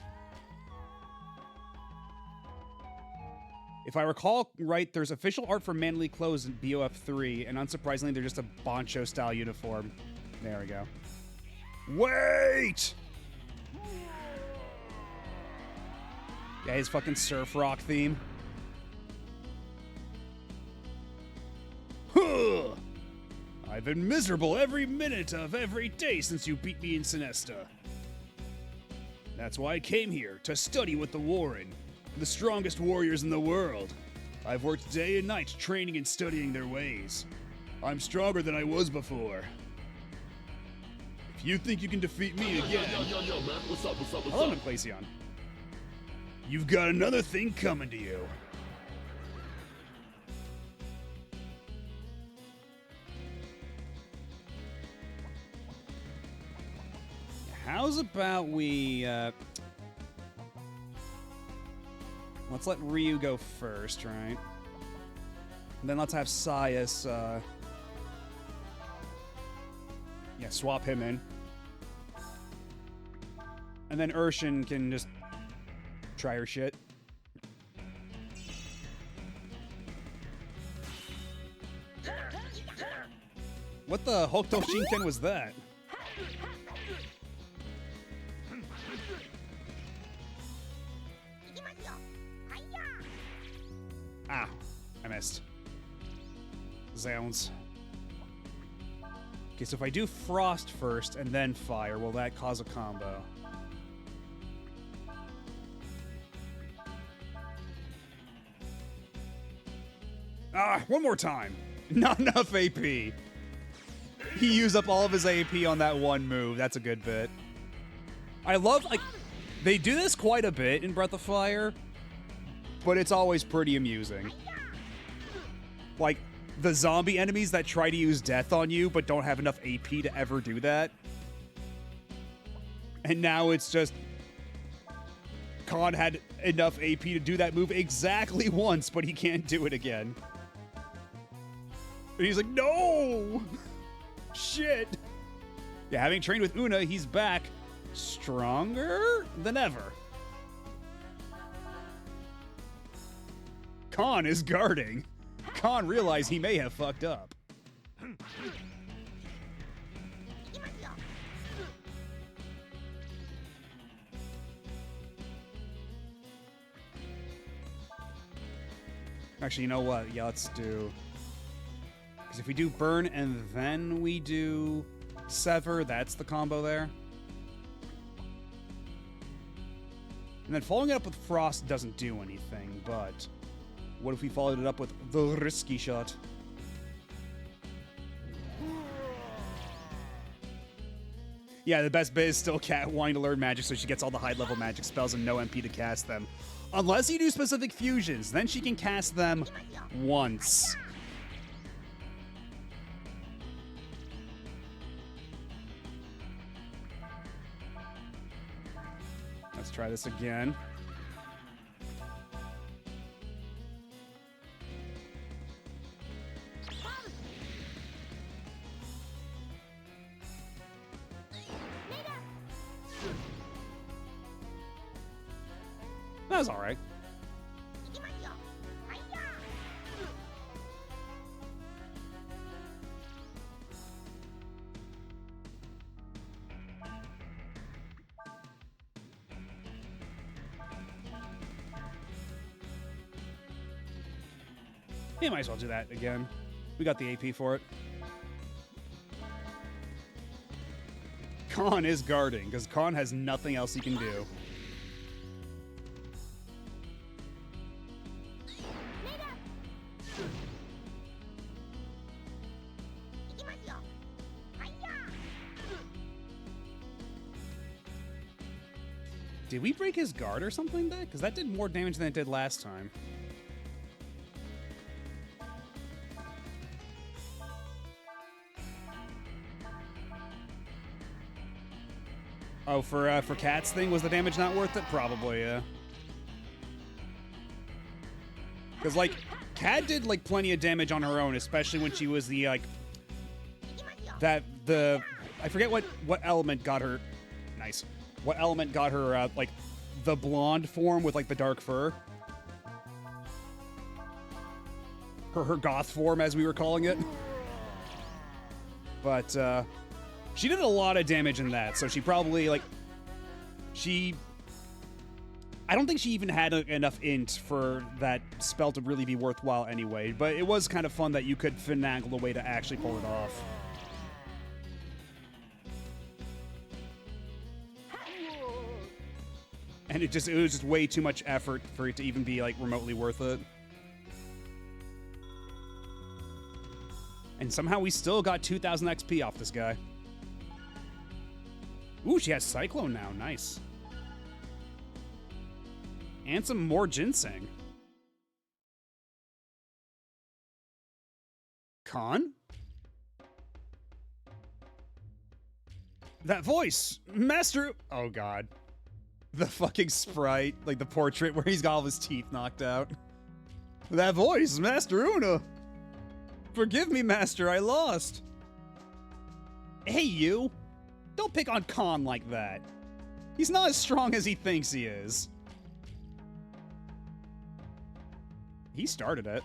If I recall right, there's official art for manly clothes in BOF 3, and unsurprisingly, they're just a Bancho-style uniform. There we go. Wait! Yeah, his fucking surf rock theme. Huh! I've been miserable every minute of every day since you beat me in Sinesta. That's why I came here, to study with the Warren, the strongest warriors in the world. I've worked day and night training and studying their ways. I'm stronger than I was before. If you think you can defeat me again... Yo, man. What's up? Hello, Glaceon. You've got another thing coming to you. How's about we, let's let Ryu go first, right? And then let's have Sias, yeah, swap him in. And then Urshin can just try her shit. What the Hokuto Shinken was that? Ah, I missed. Zounds. Okay, so if I do Frost first and then Fire, will that cause a combo? Ah, one more time. Not enough AP. He used up all of his AP on that one move. That's a good bit. I love, like, they do this quite a bit in Breath of Fire, but it's always pretty amusing. Like, the zombie enemies that try to use death on you but don't have enough AP to ever do that. And now it's just... Khan had enough AP to do that move exactly once, but he can't do it again. And he's like, no! Shit! Yeah, having trained with Una, he's back stronger than ever. Khan is guarding. Khan realized he may have fucked up. Actually, you know what? Yeah, let's do... Because if we do Burn and then we do Sever, that's the combo there. And then following it up with Frost doesn't do anything, but... What if we followed it up with the Risky Shot? Yeah, the best bit is still Cat wanting to learn magic so she gets all the high-level magic spells and no MP to cast them. Unless you do specific fusions, then she can cast them once. Let's try this again. That was alright. Yeah, might as well do that again. We got the AP for it. Khan is guarding, because Khan has nothing else he can do. Did we break his guard or something there? Because that did more damage than it did last time. Oh, for Cat's thing, was the damage not worth it? Probably, yeah. Because, like, Cat did, like, plenty of damage on her own, especially when she was the, like... I forget what element got her... Nice. What element got her, like, the blonde form with, like, the dark fur? her goth form, as we were calling it. But she did a lot of damage in that, so she probably, like, I don't think she even had enough int for that spell to really be worthwhile anyway, but it was kind of fun that you could finagle a way to actually pull it off. And it was just way too much effort for it to even be, like, remotely worth it. And somehow we still got 2,000 XP off this guy. Ooh, she has Cyclone now. Nice. And some more ginseng. Khan? That voice! Master... Oh, God. The fucking sprite, like the portrait where he's got all of his teeth knocked out. That voice, Master Una! Forgive me, Master, I lost. Hey, you! Don't pick on Khan like that. He's not as strong as he thinks he is. He started it.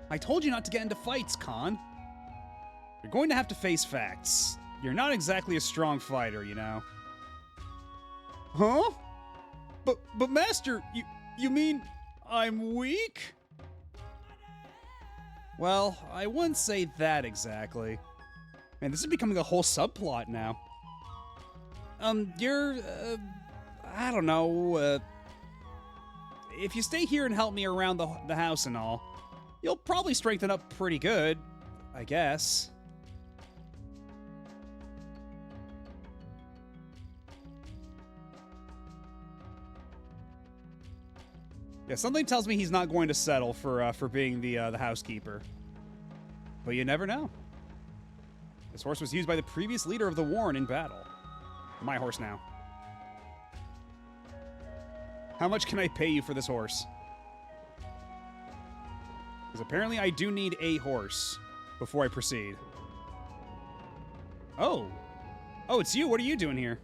I told you not to get into fights, Khan. You're going to have to face facts. You're not exactly a strong fighter, you know. Huh? But Master, you mean I'm weak? Well, I wouldn't say that exactly. Man, this is becoming a whole subplot now. I don't know, if you stay here and help me around the house and all, you'll probably strengthen up pretty good, I guess. Yeah, something tells me he's not going to settle for being the housekeeper. But you never know. This horse was used by the previous leader of the Warren in battle. My horse now. How much can I pay you for this horse? Because apparently I do need a horse before I proceed. Oh, it's you. What are you doing here?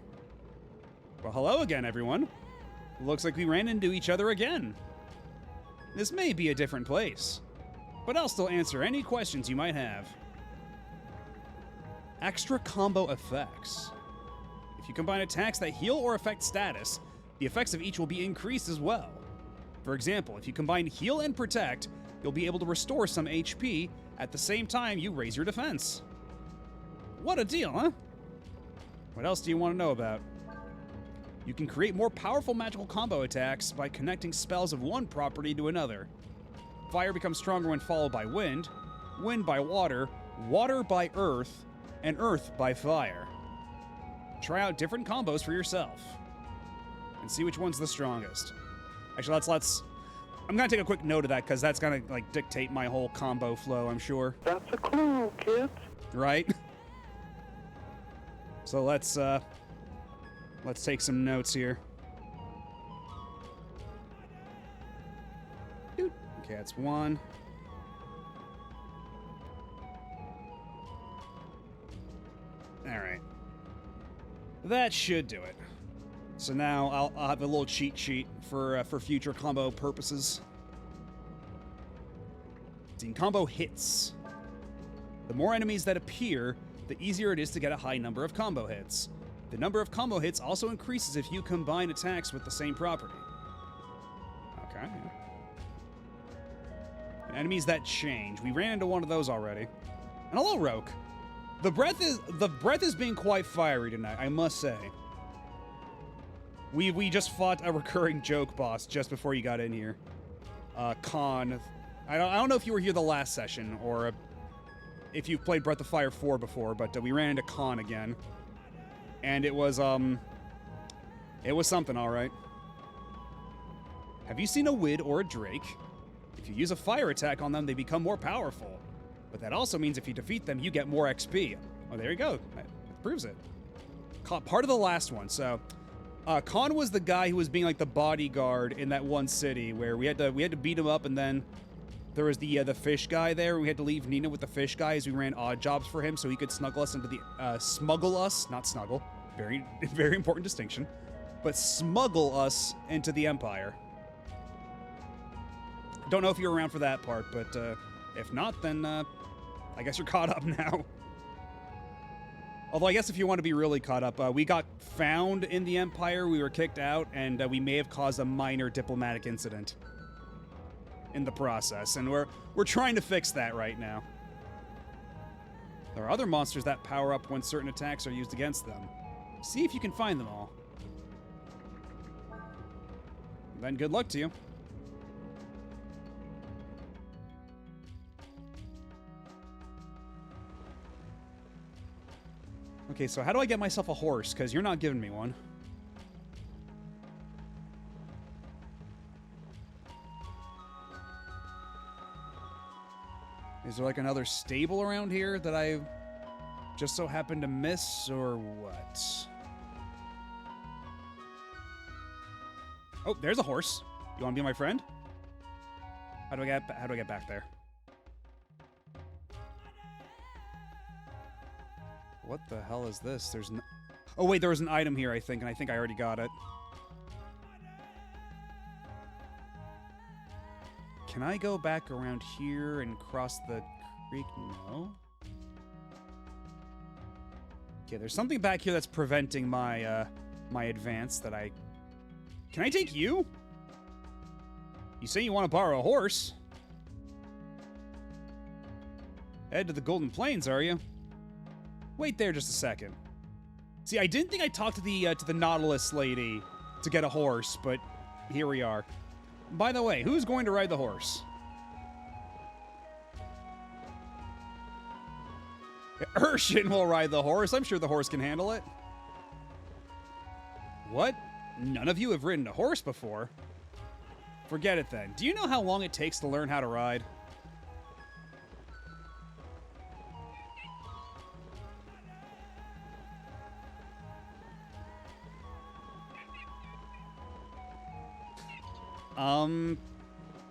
Well, hello again, everyone. Looks like we ran into each other again. This may be a different place, but I'll still answer any questions you might have. Extra combo effects. If you combine attacks that heal or affect status, the effects of each will be increased as well. For example, if you combine heal and protect, you'll be able to restore some HP at the same time you raise your defense. What a deal, huh? What else do you want to know about? You can create more powerful magical combo attacks by connecting spells of one property to another. Fire becomes stronger when followed by wind, wind by water, water by earth, and earth by fire. Try out different combos for yourself and see which one's the strongest. Actually, I'm gonna take a quick note of that because that's gonna like dictate my whole combo flow, I'm sure. That's a clue, kid. Right? So let's take some notes here. Okay, that's one. All right. That should do it. So now I'll have a little cheat sheet for future combo purposes. In combo hits. The more enemies that appear, the easier it is to get a high number of combo hits. The number of combo hits also increases if you combine attacks with the same property. Okay. And enemies that change. We ran into one of those already. And hello, Roke. The breath is being quite fiery tonight, I must say. We just fought a recurring joke boss just before you got in here. Khan. I don't know if you were here the last session or if you've played Breath of Fire 4 before, but we ran into Khan again. And it was something, all right. Have you seen a Wid or a Drake? If you use a fire attack on them, they become more powerful. But that also means if you defeat them, you get more XP. Oh, there you go. That proves it. Part of the last one. So, Khan was the guy who was being like the bodyguard in that one city where we had to beat him up, and then there was the fish guy there. We had to leave Nina with the fish guy as we ran odd jobs for him so he could snuggle us into the smuggle us, not snuggle. Very, very important distinction. but smuggle us into the Empire. Don't know if you're around for that part, but if not, then I guess you're caught up now. Although I guess if you want to be really caught up, we got found in the Empire, we were kicked out, and we may have caused a minor diplomatic incident in the process, and we're trying to fix that right now. There are other monsters that power up when certain attacks are used against them. See if you can find them all. Then good luck to you. Okay, so how do I get myself a horse? Because you're not giving me one. Is there like another stable around here that I just so happened to miss, or what? Oh, there's a horse. You want to be my friend? How do I get back there? What the hell is this? There's no... Oh, wait, there was an item here, I think, and I think I already got it. Can I go back around here and cross the creek? No. Okay, there's something back here that's preventing my, my advance that I... Can I take you? You say you want to borrow a horse? Head to the Golden Plains, are you? Wait there just a second. See, I didn't think I talked to the Nautilus lady to get a horse, but here we are. By the way, who's going to ride the horse? Urshin will ride the horse. I'm sure the horse can handle it. What? None of you have ridden a horse before? Forget it then. Do you know how long it takes to learn how to ride?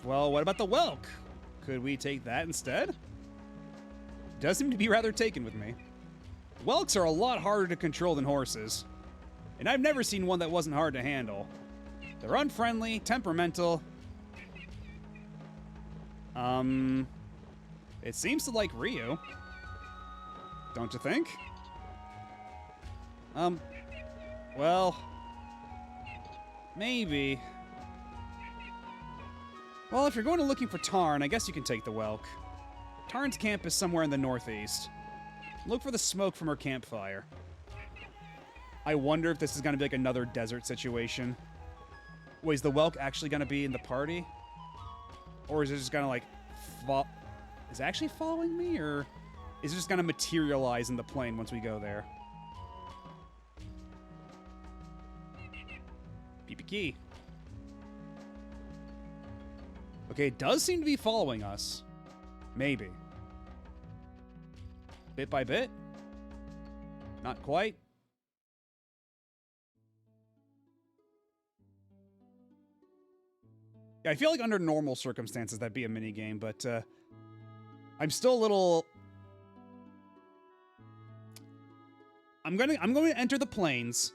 Well, what about the Welk? Could we take that instead? Does seem to be rather taken with me. Welks are a lot harder to control than horses. And I've never seen one that wasn't hard to handle. They're unfriendly, temperamental. It seems to like Ryu. Don't you think? Well, maybe. Well, if you're going to looking for Tarn, I guess you can take the Welk. Tarn's camp is somewhere in the northeast. Look for the smoke from her campfire. I wonder if this is going to be like another desert situation. Wait, is the Welk actually going to be in the party? Or is it just going to like... Is it actually following me? Or is it just going to materialize in the plane once we go there? PP key. Okay, it does seem to be following us. Maybe. Bit by bit? Not quite. Yeah, I feel like under normal circumstances that'd be a minigame, but I'm still a little... I'm going to enter the plains,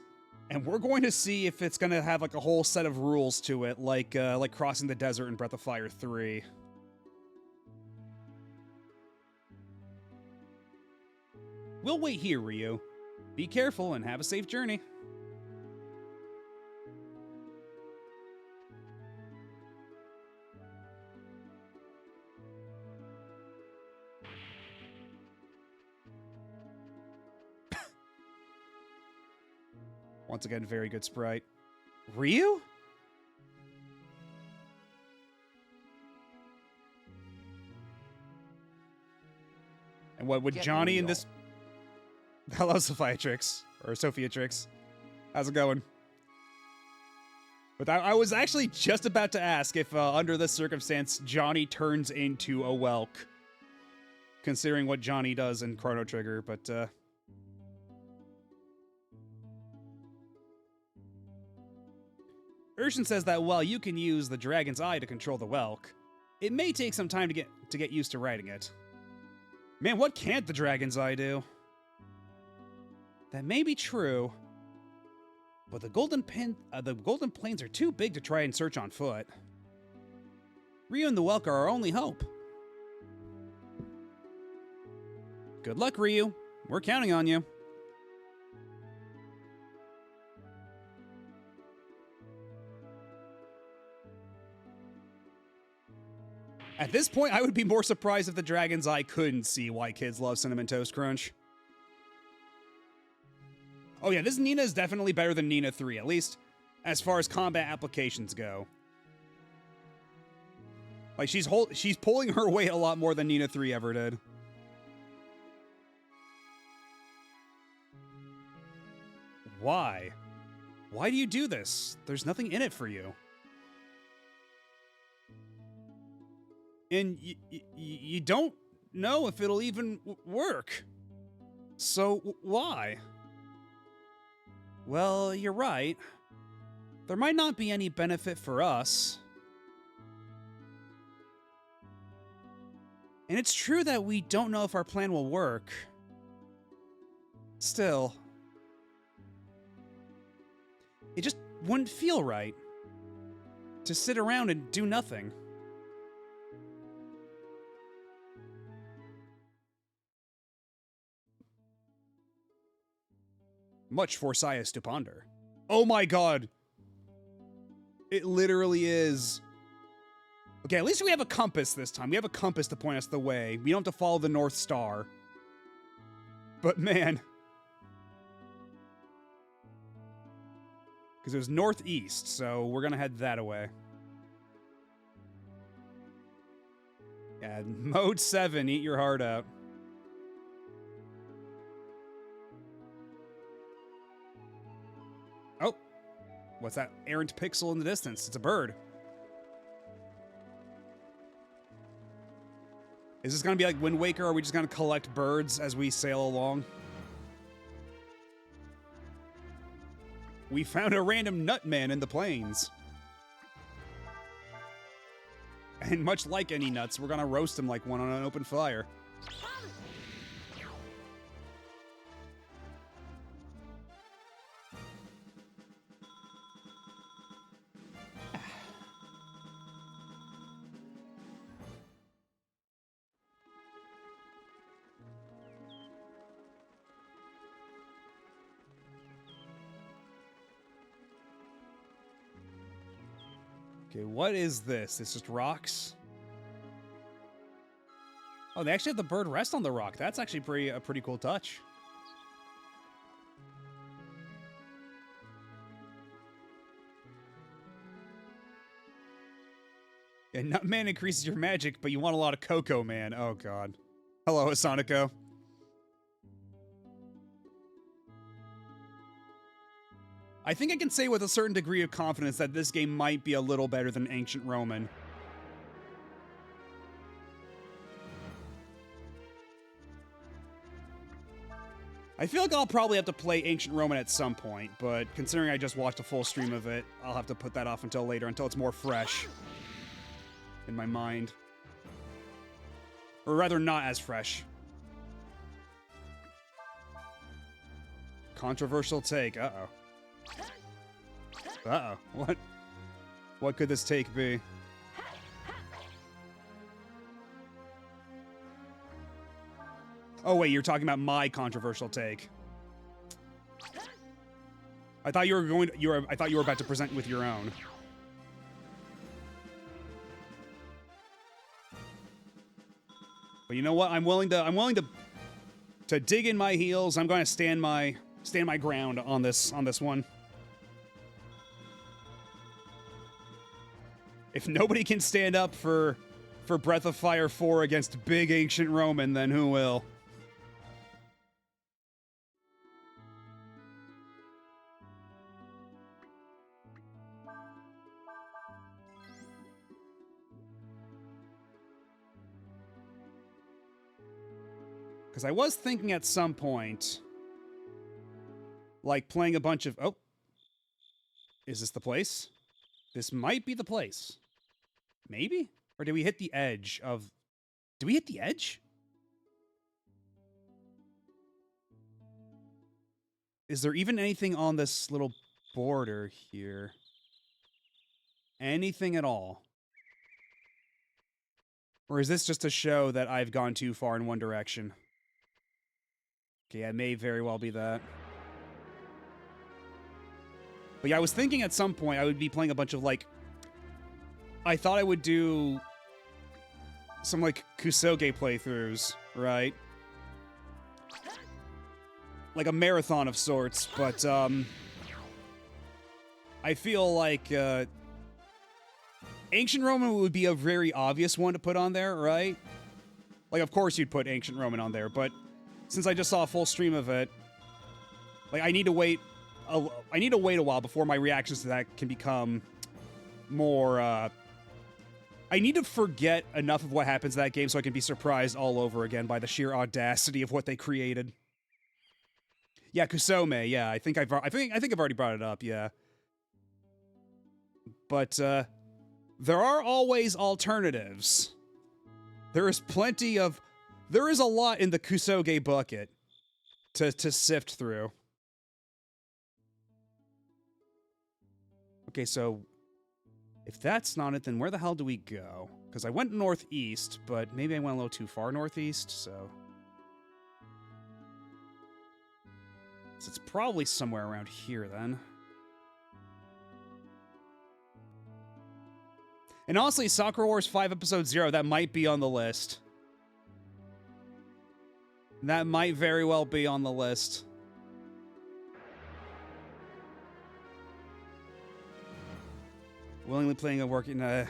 and we're going to see if it's going to have like a whole set of rules to it, like crossing the desert in Breath of Fire 3. We'll wait here, Ryu. Be careful and have a safe journey. Once again, very good sprite. Ryu? And what would Johnny in this... Hello, Sophiatrix. Or Sophiatrix. How's it going? But I was actually just about to ask if, under this circumstance, Johnny turns into a Welk. Considering what Johnny does in Chrono Trigger, but, Urshin says that while you can use the Dragon's Eye to control the Welk, it may take some time to get used to riding it. Man, what can't the Dragon's Eye do? That may be true, But the Golden Plains are too big to try and search on foot. Ryu and the Welk are our only hope. Good luck, Ryu. We're counting on you. At this point, I would be more surprised if the Dragon's Eye couldn't see why kids love Cinnamon Toast Crunch. Oh yeah, this Nina is definitely better than Nina 3, at least as far as combat applications go. Like, she's pulling her weight a lot more than Nina 3 ever did. Why? Why do you do this? There's nothing in it for you. And you don't know if it'll even work. So why? Well, you're right. There might not be any benefit for us. And it's true that we don't know if our plan will work. Still, it just wouldn't feel right to sit around and do nothing. Much for Sias to ponder. Oh my god! It literally is. Okay, at least we have a compass this time. We have a compass to point us the way. We don't have to follow the North Star. But man. Because it was northeast, so we're gonna head that away. Yeah, mode 7, eat your heart out. Oh, what's that errant pixel in the distance? It's a bird. Is this gonna be like Wind Waker, or are we just gonna collect birds as we sail along? We found a random nutman in the plains. And much like any nuts, we're gonna roast him like one on an open fire. Okay, what is this? It's just rocks? Oh, they actually have the bird rest on the rock. That's actually a pretty cool touch. Yeah, Nutman increases your magic, but you want a lot of Cocoa Man. Oh, God. Hello, Asanico. I think I can say with a certain degree of confidence that this game might be a little better than Ancient Roman. I feel like I'll probably have to play Ancient Roman at some point, but considering I just watched a full stream of it, I'll have to put that off until later, until it's more fresh in my mind. Or rather, not as fresh. Controversial take. Uh-oh. Uh-oh. What could this take be? Oh wait, you're talking about my controversial take. I thought you were I thought you were about to present with your own. But you know what? I'm willing to dig in my heels. I'm going to stand my ground on this one. If nobody can stand up for Breath of Fire 4 against big Ancient Roman, then who will? Because I was thinking at some point, like playing a bunch of... Oh. Is this the place? This might be the place. Maybe? Or did we hit the edge of... Did we hit the edge? Is there even anything on this little border here. Anything at all? Or is this just to show that I've gone too far in one direction? Okay, it may very well be that. But yeah, I was thinking at some point I would be playing a bunch of, like... I thought I would do some, like, Kusoge playthroughs, right? Like a marathon of sorts, but, I feel like, Ancient Roman would be a very obvious one to put on there, right? Like, of course you'd put Ancient Roman on there, but since I just saw a full stream of it, like, I need to wait a while before my reactions to that can become more, I need to forget enough of what happens in that game so I can be surprised all over again by the sheer audacity of what they created. Yeah, Kusome, yeah, I think I've already brought it up, yeah. But, there are always alternatives. There is a lot in the Kusoge bucket to sift through. Okay, so if that's not it, then where the hell do we go? Because I went northeast, but maybe I went a little too far northeast, so... So it's probably somewhere around here, then. And honestly, Sakura Wars 5 Episode 0, that might be on the list. That might very well be on the list. Willingly playing a working... and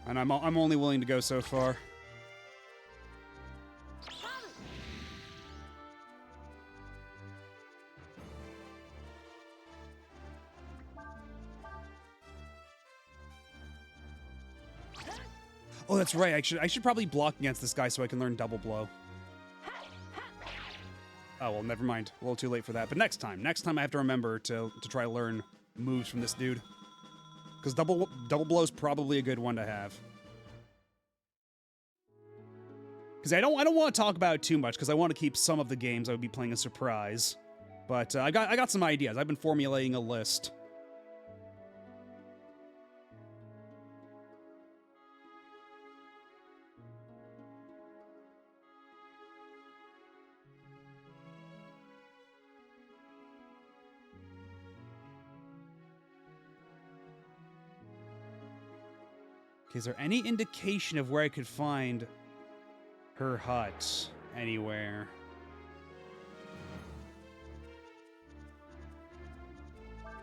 I'm only willing to go so far. Oh, that's right. I should probably block against this guy so I can learn double blow. Oh, well, never mind. A little too late for that. But next time I have to remember to try to learn moves from this dude. Because double blow's probably a good one to have. Because I don't want to talk about it too much, because I want to keep some of the games I would be playing a surprise. But I got some ideas. I've been formulating a list. Okay, is there any indication of where I could find her hut anywhere?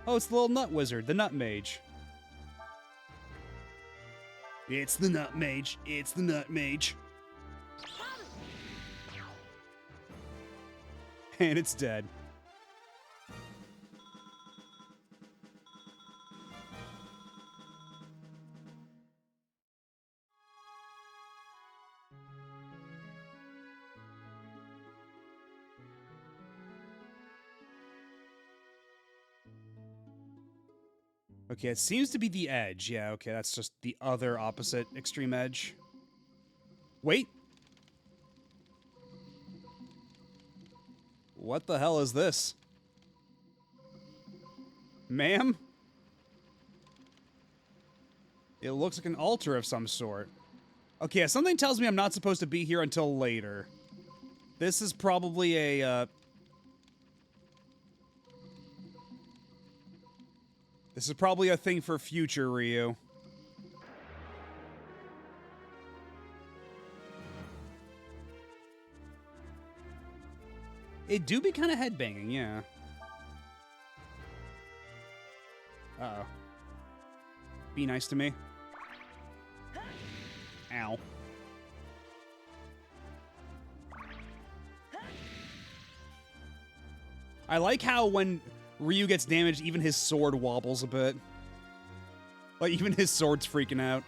Oh, it's the little nut wizard, the nut mage. It's the nut mage. It's the nut mage. And it's dead. Okay, it seems to be the edge. Yeah, okay, that's just the other opposite extreme edge. Wait! What the hell is this? Ma'am? It looks like an altar of some sort. Okay, something tells me I'm not supposed to be here until later. This is probably a, This is probably a thing for future Ryu. It do be kind of headbanging, yeah. Uh-oh. Be nice to me. Ow. I like how when Ryu gets damaged, even his sword wobbles a bit. Like, even his sword's freaking out.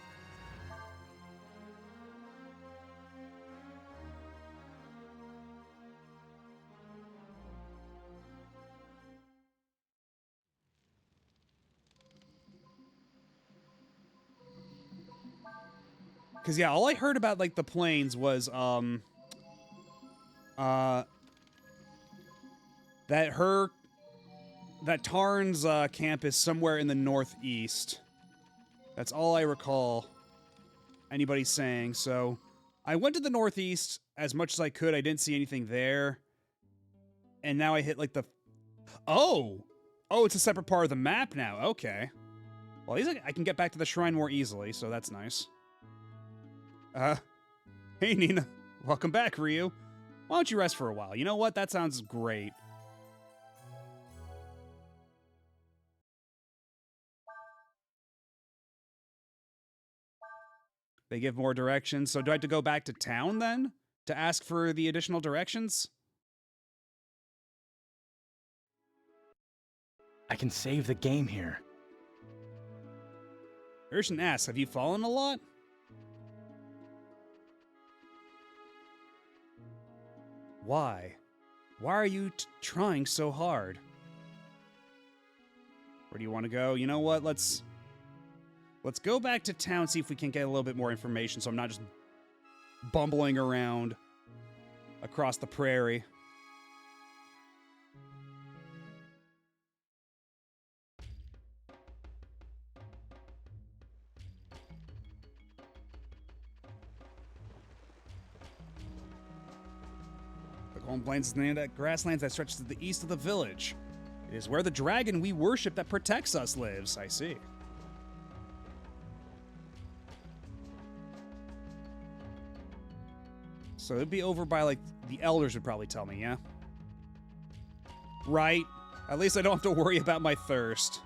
Because, yeah, all I heard about, like, the planes was, that Tarn's camp is somewhere in the northeast. That's all I recall anybody saying. So I went to the northeast as much as I could. I didn't see anything there. And now I hit like the... Oh, it's a separate part of the map now. Okay. Well, at least I can get back to the shrine more easily, so that's nice. Hey, Nina. Welcome back, Ryu. Why don't you rest for a while? You know what? That sounds great. They give more directions, so do I have to go back to town then? To ask for the additional directions? I can save the game here. Urshan asks, have you fallen a lot? Why? Why are you trying so hard? Where do you want to go? You know what? Let's go back to town, see if we can get a little bit more information so I'm not just bumbling around across the prairie. The Golden Plains is named at grasslands that stretches to the east of the village. It is where the dragon we worship that protects us lives. I see. So it'd be over by, like, the elders would probably tell me, yeah? Right. At least I don't have to worry about my thirst.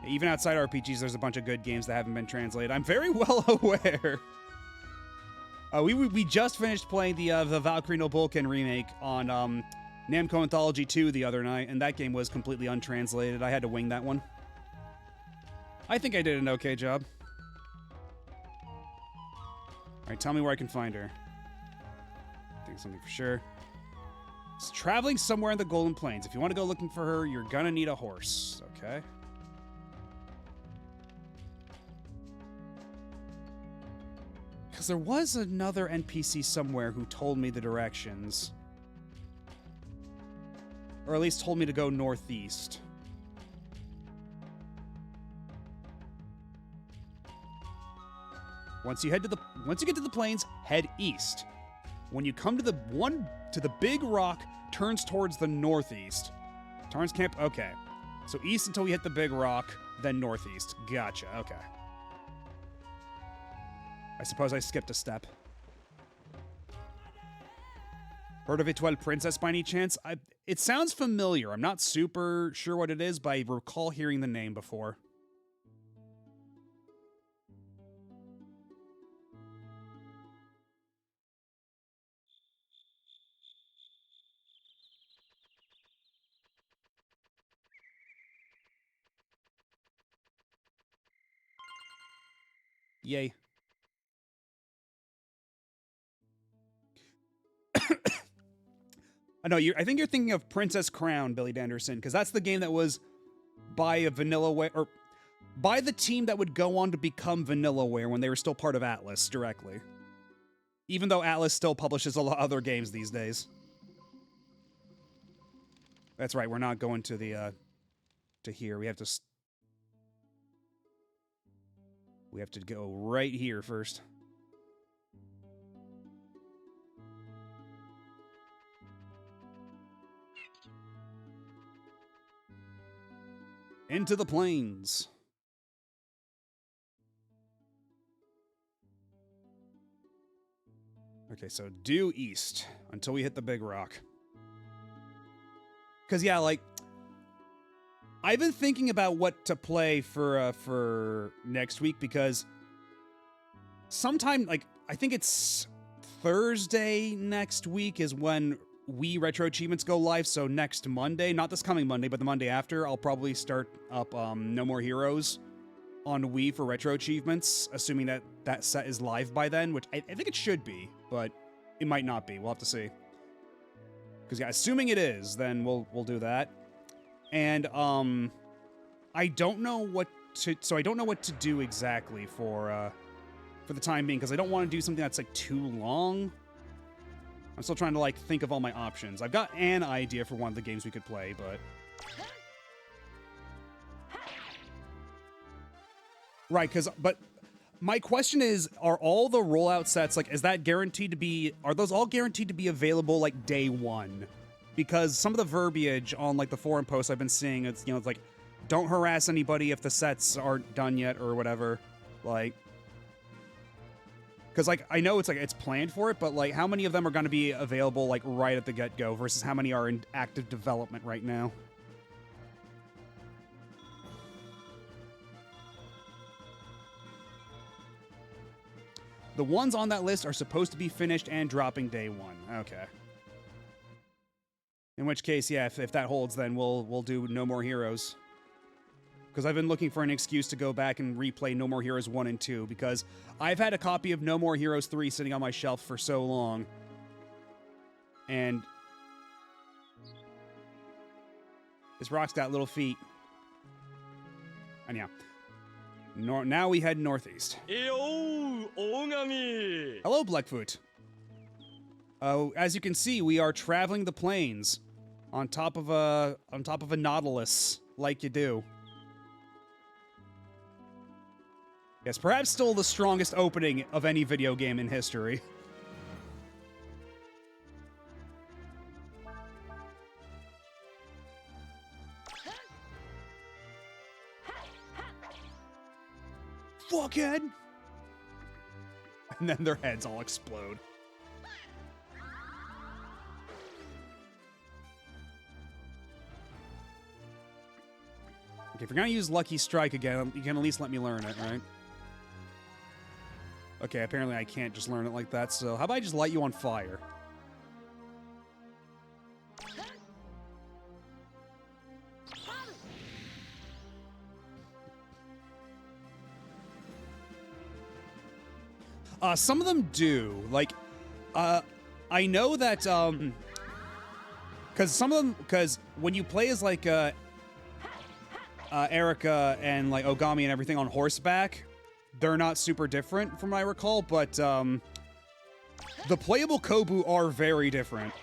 Even outside RPGs, there's a bunch of good games that haven't been translated. I'm very well aware. We just finished playing the Valkyrie no Vulcan remake on Namco Anthology 2 the other night, and that game was completely untranslated. I had to wing that one. I think I did an okay job. Alright, tell me where I can find her. I think something for sure. It's traveling somewhere in the Golden Plains. If you want to go looking for her, you're gonna need a horse. Okay. Because there was another NPC somewhere who told me the directions. Or at least told me to go northeast. Once you get to the plains, head east. When you come to the big rock, turns towards the northeast. Tarn's camp, okay. So east until we hit the big rock, then northeast. Gotcha, okay. I suppose I skipped a step. Heard of Etoile Princess by any chance? It sounds familiar. I'm not super sure what it is, but I recall hearing the name before. Yay. I think you're thinking of Princess Crown, Billy Danderson, because that's the game that was by a Vanillaware, or by the team that would go on to become Vanillaware when they were still part of Atlas directly. Even though Atlas still publishes a lot of other games these days. That's right, we're not going to the, to here. We have to go right here first. Into the plains. Okay, so due east until we hit the big rock. Because, yeah, like, I've been thinking about what to play for next week, because sometime, like, I think it's Thursday next week is when Wii Retro Achievements go live, so next Monday, not this coming Monday, but the Monday after, I'll probably start up No More Heroes on Wii for Retro Achievements, assuming that that set is live by then, which I think it should be, but it might not be. We'll have to see. Because, yeah, assuming it is, then we'll do that. And, I don't know what to do exactly for the time being, because I don't want to do something that's, like, too long. I'm still trying to, like, think of all my options. I've got an idea for one of the games we could play, but... Right, but my question is, are all the rollout sets, like, is that guaranteed to be... Are those all guaranteed to be available, like, day one? Because some of the verbiage on, like, the forum posts I've been seeing, it's, you know, it's like, don't harass anybody if the sets aren't done yet or whatever. Like... Because, like, I know it's, like, it's planned for it, but, like, how many of them are going to be available, like, right at the get-go versus how many are in active development right now? The ones on that list are supposed to be finished and dropping day one. Okay. In which case, yeah, if that holds, then we'll do No More Heroes. Because I've been looking for an excuse to go back and replay No More Heroes 1 and 2, because I've had a copy of No More Heroes 3 sitting on my shelf for so long. And this rock's got little feet. And yeah. Now we head northeast. Yo, Ogami! Hello, Blackfoot. As you can see, we are traveling the plains on top of a Nautilus, like you do. Yes, perhaps still the strongest opening of any video game in history. Fuckhead! And then their heads all explode. Okay, if you're gonna use Lucky Strike again, you can at least let me learn it, right? Okay, apparently I can't just learn it like that, so how about I just light you on fire? Some of them do. Like, I know that, because when you play as, like, Erica and, like, Ogami and everything on horseback, they're not super different from what I recall, but, the playable Kobu are very different.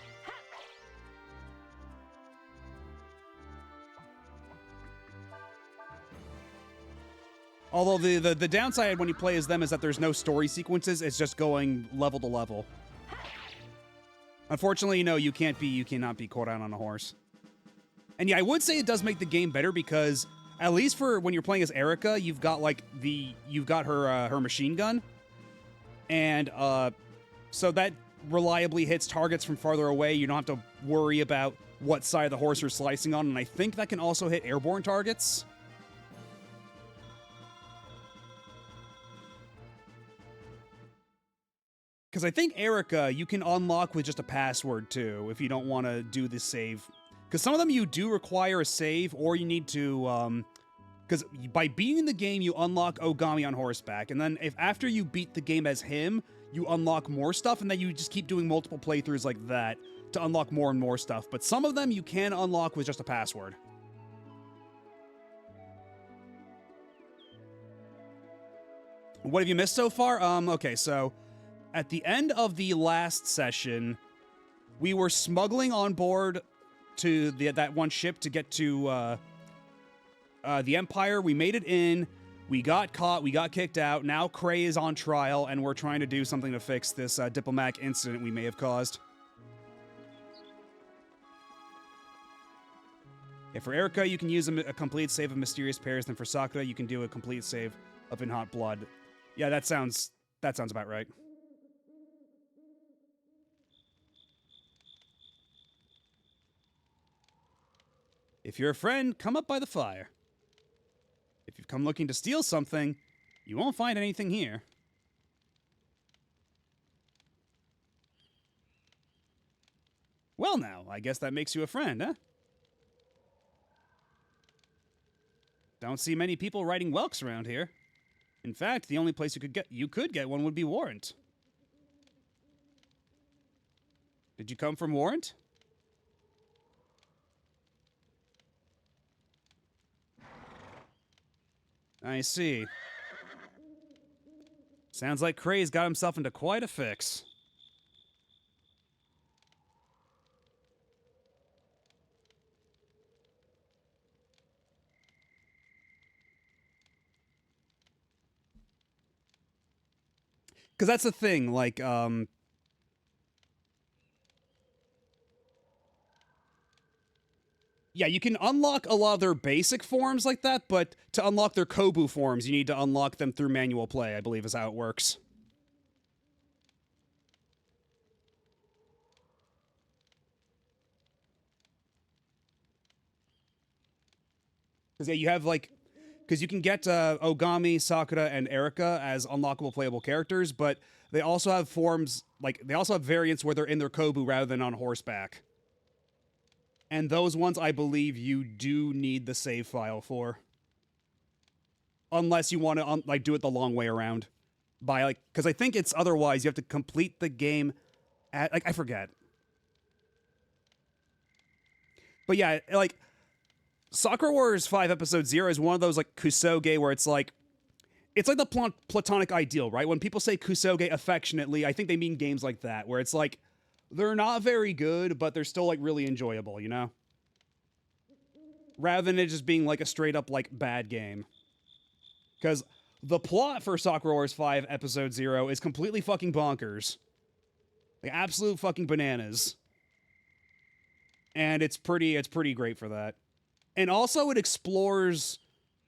Although the downside when you play as them is that there's no story sequences, it's just going level to level. Unfortunately, no, you cannot be caught out on a horse. And yeah, I would say it does make the game better because at least for when you're playing as Erica, you've got like her machine gun. And so that reliably hits targets from farther away. You don't have to worry about what side of the horse you're slicing on, and I think that can also hit airborne targets. Because I think Erica, you can unlock with just a password, too, if you don't want to do the save. Because some of them you do require a save, or you need to, because by beating the game, you unlock Ogami on horseback. And then if after you beat the game as him, you unlock more stuff, and then you just keep doing multiple playthroughs like that to unlock more and more stuff. But some of them you can unlock with just a password. What have you missed so far? Okay, so at the end of the last session, we were smuggling on board to that one ship to get to the Empire. We made it in. We got caught. We got kicked out. Now Cray is on trial, and we're trying to do something to fix this diplomatic incident we may have caused. Yeah, for Erica, you can use a complete save of Mysterious Pairs. Then for Sakura, you can do a complete save of In Hot Blood. Yeah, that sounds about right. If you're a friend, come up by the fire. If you've come looking to steal something, you won't find anything here. Well now, I guess that makes you a friend, huh? Don't see many people riding whelks around here. In fact, the only place you could get one would be Warrant. Did you come from Warrant? I see. Sounds like Cray's got himself into quite a fix. because that's the thing, like, yeah, you can unlock a lot of their basic forms like that, but to unlock their Kobu forms, you need to unlock them through manual play, I believe is how it works. Because, yeah, you have, like, because you can get Ogami, Sakura, and Erika as unlockable playable characters, but they also have forms, like, they also have variants where they're in their Kobu rather than on horseback. And those ones, I believe, you do need the save file for. Unless you want to, like, do it the long way around. By, like, because I think it's otherwise, you have to complete the game at, like, I forget. But yeah, like, Sakura Wars 5 Episode 0 is one of those, like, kusoge where it's like the platonic ideal, right? When people say kusoge affectionately, I think they mean games like that, where it's like, they're not very good, but they're still, like, really enjoyable, you know? Rather than it just being, like, a straight-up, like, bad game. Because the plot for Sakura Wars 5 Episode 0 is completely fucking bonkers. Like, absolute fucking bananas. And it's pretty great for that. And also, it explores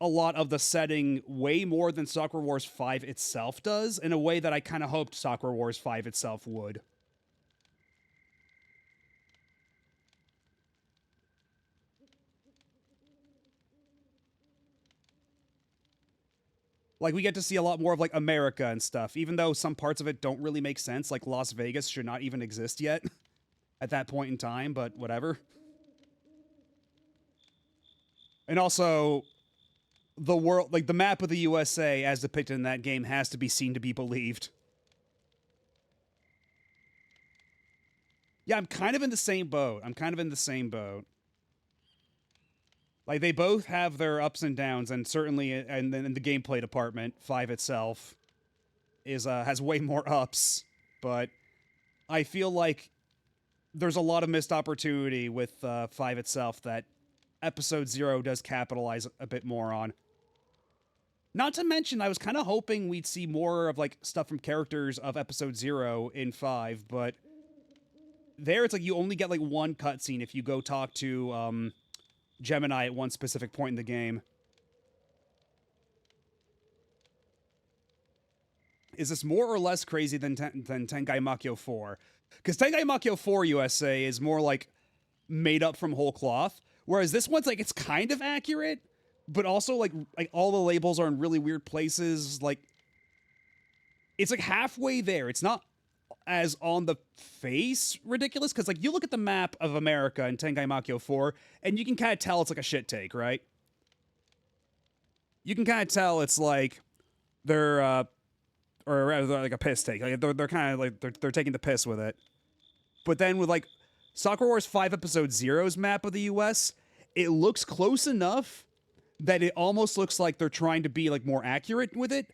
a lot of the setting way more than Sakura Wars 5 itself does, in a way that I kind of hoped Sakura Wars 5 itself would. Like, we get to see a lot more of, like, America and stuff, even though some parts of it don't really make sense, like Las Vegas should not even exist yet at that point in time, but whatever. And also, the world, like, the map of the USA as depicted in that game has to be seen to be believed. Yeah, I'm kind of in the same boat. Like, they both have their ups and downs, and certainly, and then in the gameplay department, 5 itself is has way more ups, but I feel like there's a lot of missed opportunity with 5 itself that Episode 0 does capitalize a bit more on. Not to mention, I was kind of hoping we'd see more of, like, stuff from characters of Episode 0 in 5, but there it's like you only get, like, one cutscene if you go talk to, Gemini at one specific point in the game. Is this more or less crazy than Tengai Makyo 4? Because Tengai Makyo 4 USA is more, like, made up from whole cloth, whereas this one's, like, it's kind of accurate, but also, like all the labels are in really weird places. Like, it's, like, halfway there. It's not as on the face ridiculous, because, like, you look at the map of America in Tengai Makyo 4, and you can kind of tell it's, like, a shit take, right? You can kind of tell it's, like, they're, or rather, like, a piss take. Like, they're kind of, like, they're taking the piss with it. But then with, like, Sakura Wars 5 Episode 0's map of the US, it looks close enough that it almost looks like they're trying to be, like, more accurate with it,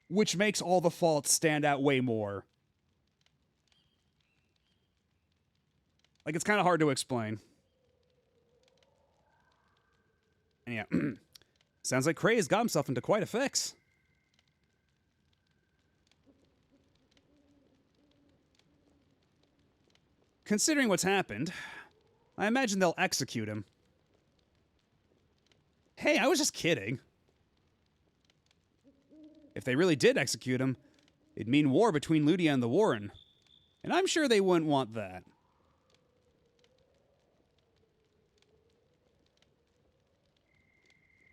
which makes all the faults stand out way more. Like, it's kind of hard to explain. And yeah, sounds like Cray has got himself into quite a fix. Considering what's happened, I imagine they'll execute him. Hey, I was just kidding. If they really did execute him, it'd mean war between Ludia and the Warren. And I'm sure they wouldn't want that.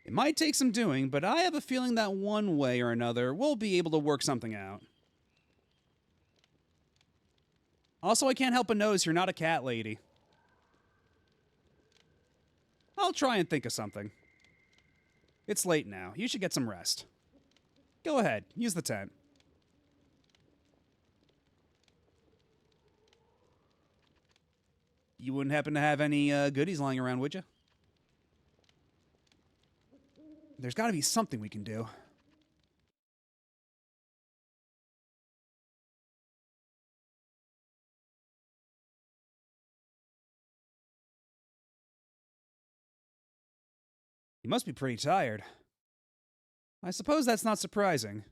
It might take some doing, but I have a feeling that one way or another, we'll be able to work something out. Also, I can't help but notice you're not a cat lady. I'll try and think of something. It's late now. You should get some rest. Go ahead. Use the tent. You wouldn't happen to have any goodies lying around, would you? There's got to be something we can do. You must be pretty tired. I suppose that's not surprising,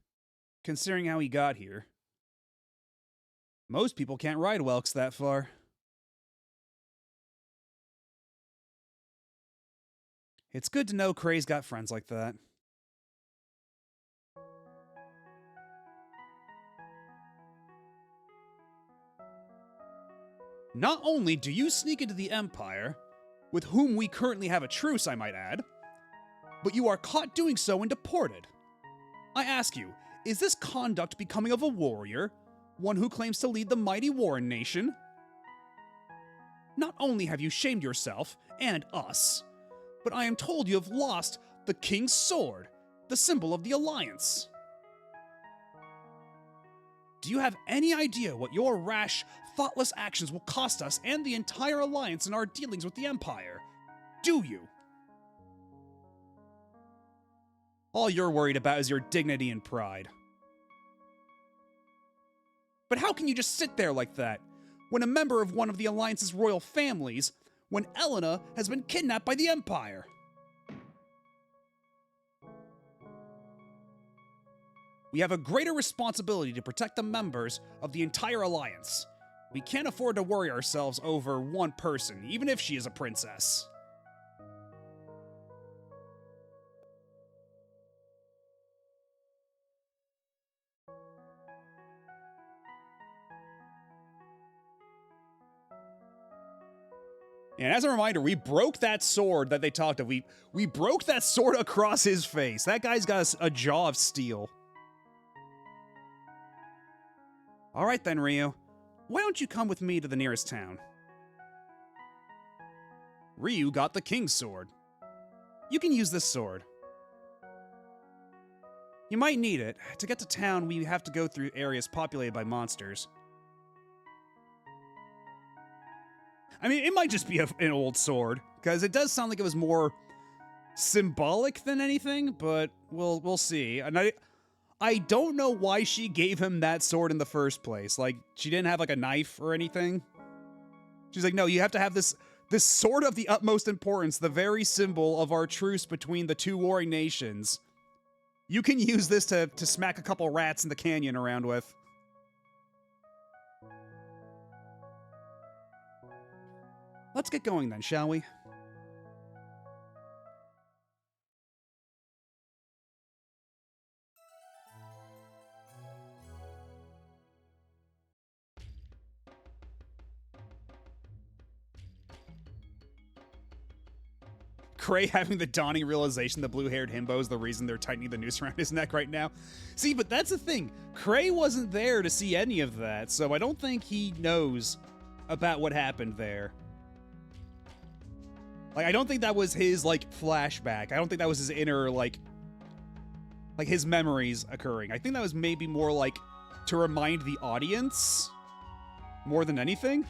considering how he got here. Most people can't ride Welks that far. It's good to know Kray's got friends like that. Not only do you sneak into the Empire, with whom we currently have a truce, I might add, but you are caught doing so and deported. I ask you, is this conduct becoming of a warrior, one who claims to lead the mighty Warren nation? Not only have you shamed yourself and us, but I am told you have lost the King's Sword, the symbol of the Alliance. Do you have any idea what your rash, thoughtless actions will cost us and the entire Alliance in our dealings with the Empire? Do you? All you're worried about is your dignity and pride. But how can you just sit there like that, when a member of one of the Alliance's royal families, when Elena has been kidnapped by the Empire? We have a greater responsibility to protect the members of the entire Alliance. We can't afford to worry ourselves over one person, even if she is a princess. And as a reminder, we broke that sword that they talked of. We broke that sword across his face. That guy's got a jaw of steel. All right then, Ryu. Why don't you come with me to the nearest town? Ryu got the King's Sword. You can use this sword. You might need it. To get to town, we have to go through areas populated by monsters. I mean, it might just be an old sword, because it does sound like it was more symbolic than anything, but we'll see. And I don't know why she gave him that sword in the first place. Like, she didn't have, like, a knife or anything. She's like, no, you have to have this sword of the utmost importance, the very symbol of our truce between the two warring nations. You can use this to smack a couple rats in the canyon around with. Let's get going then, shall we? Kray having the dawning realization the blue-haired himbo is the reason they're tightening the noose around his neck right now. See, but that's the thing. Kray wasn't there to see any of that, so I don't think he knows about what happened there. Like, I don't think that was his, like, flashback. I don't think that was his inner, like his memories occurring. I think that was maybe more, like, to remind the audience more than anything.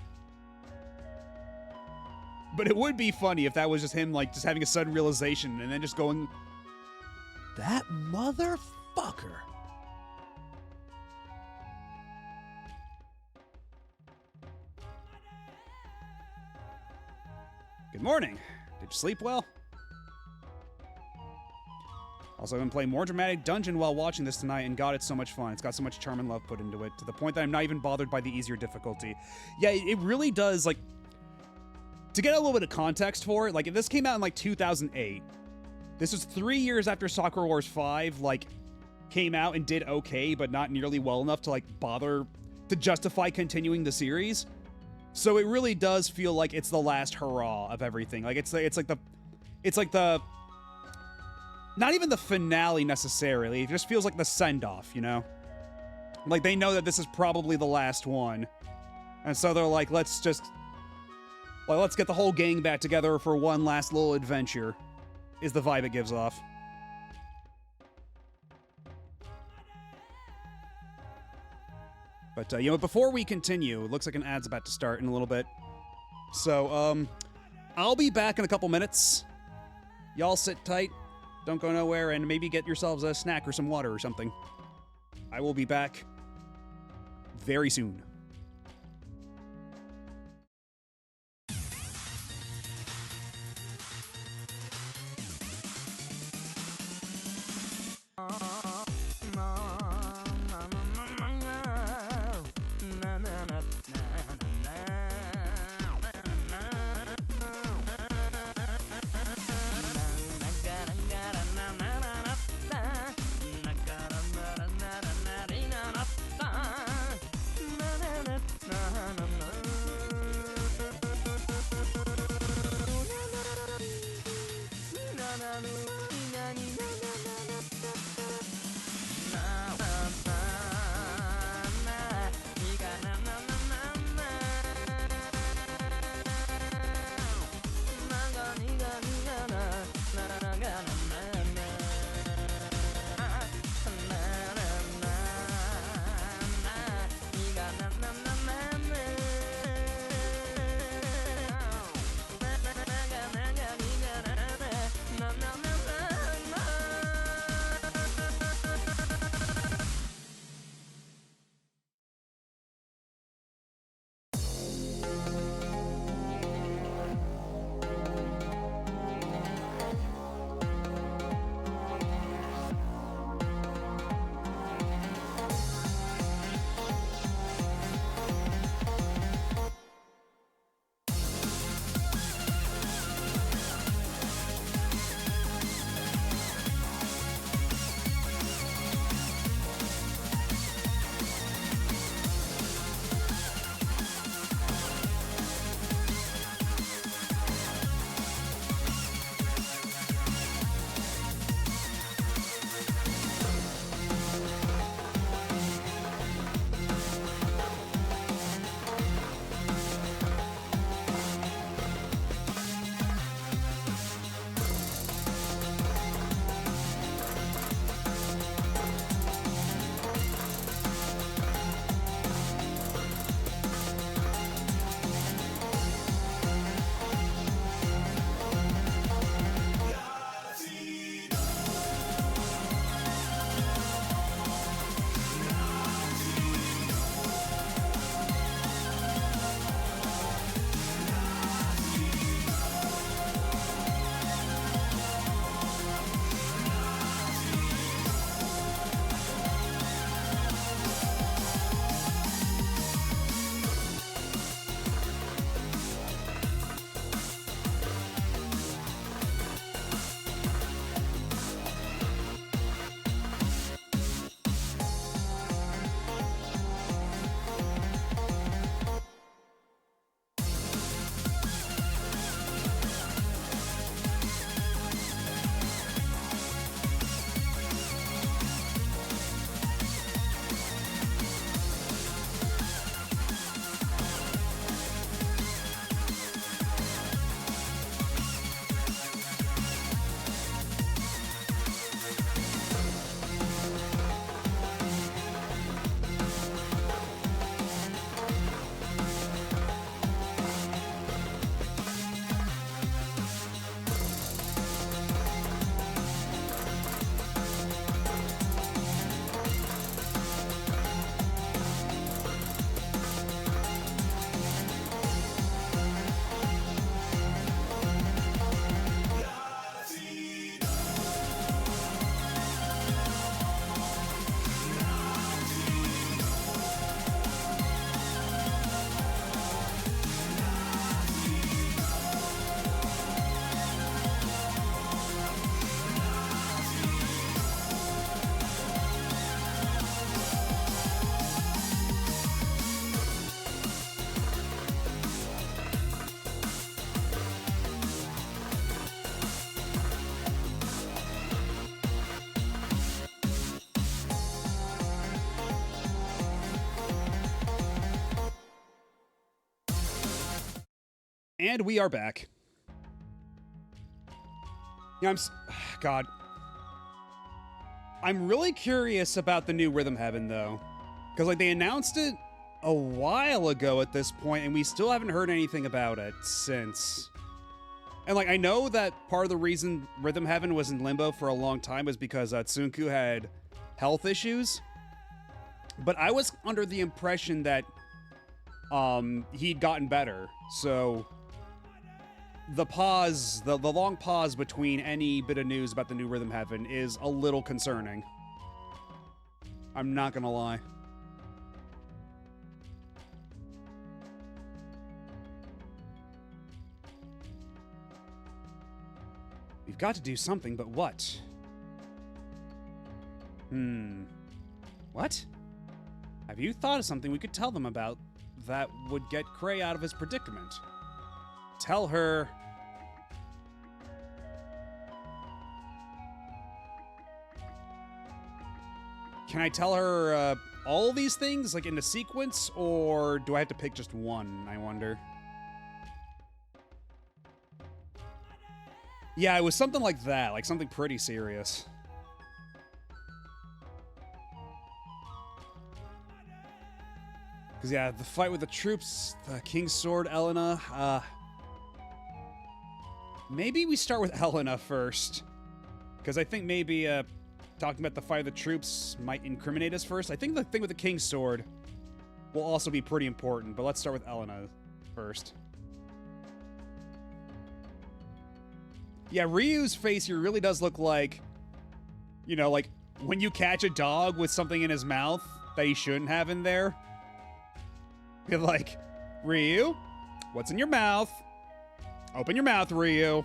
But it would be funny if that was just him, like, just having a sudden realization and then just going, that motherfucker. Good morning. Did you sleep well? Also, I've been playing more dramatic dungeon while watching this tonight, and God, it's so much fun. It's got so much charm and love put into it, to the point that I'm not even bothered by the easier difficulty. Yeah, it really does, like, to get a little bit of context for it, like, if this came out in, like, 2008, this was 3 years after Sakura Wars 5, like, came out and did okay, but not nearly well enough to, like, bother to justify continuing the series. So it really does feel like it's the last hurrah of everything. Like, it's like the not even the finale necessarily. It just feels like the send-off, you know? Like, they know that this is probably the last one. And so they're like, let's get the whole gang back together for one last little adventure, is the vibe it gives off. But, you know, before we continue, it looks like an ad's about to start in a little bit. So, I'll be back in a couple minutes. Y'all sit tight, don't go nowhere, and maybe get yourselves a snack or some water or something. I will be back very soon. And we are back. Yeah, God. I'm really curious about the new Rhythm Heaven, though. Because, like, they announced it a while ago at this point, and we still haven't heard anything about it since. And, like, I know that part of the reason Rhythm Heaven was in limbo for a long time was because Tsunku had health issues. But I was under the impression that he'd gotten better. So the pause, the long pause between any bit of news about the new Rhythm Heaven is a little concerning. I'm not gonna lie. We've got to do something, but what? What? Have you thought of something we could tell them about that would get Cray out of his predicament? Tell her... Can I tell her all these things, like in a sequence, or do I have to pick just one, I wonder? Yeah, it was something like that, like something pretty serious. Because, yeah, the fight with the troops, the King's Sword, Elena, maybe we start with Elena first. Because I think maybe, talking about the fight with the troops might incriminate us first. I think the thing with the King's Sword will also be pretty important, but let's start with Elena first. Yeah, Ryu's face here really does look like, you know, like when you catch a dog with something in his mouth that he shouldn't have in there. You're like, Ryu, what's in your mouth? Open your mouth, Ryu.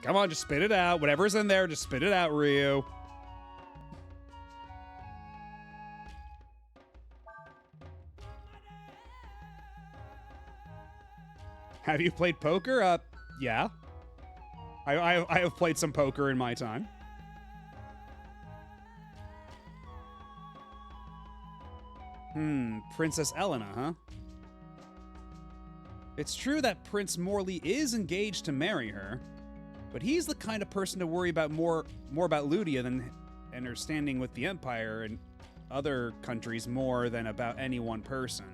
Come on, just spit it out. Whatever's in there, just spit it out, Ryu. Have you played poker? Yeah. I have played some poker in my time. Princess Elena, huh? It's true that Prince Morley is engaged to marry her, but he's the kind of person to worry about more about Ludia than and her standing with the Empire and other countries more than about any one person.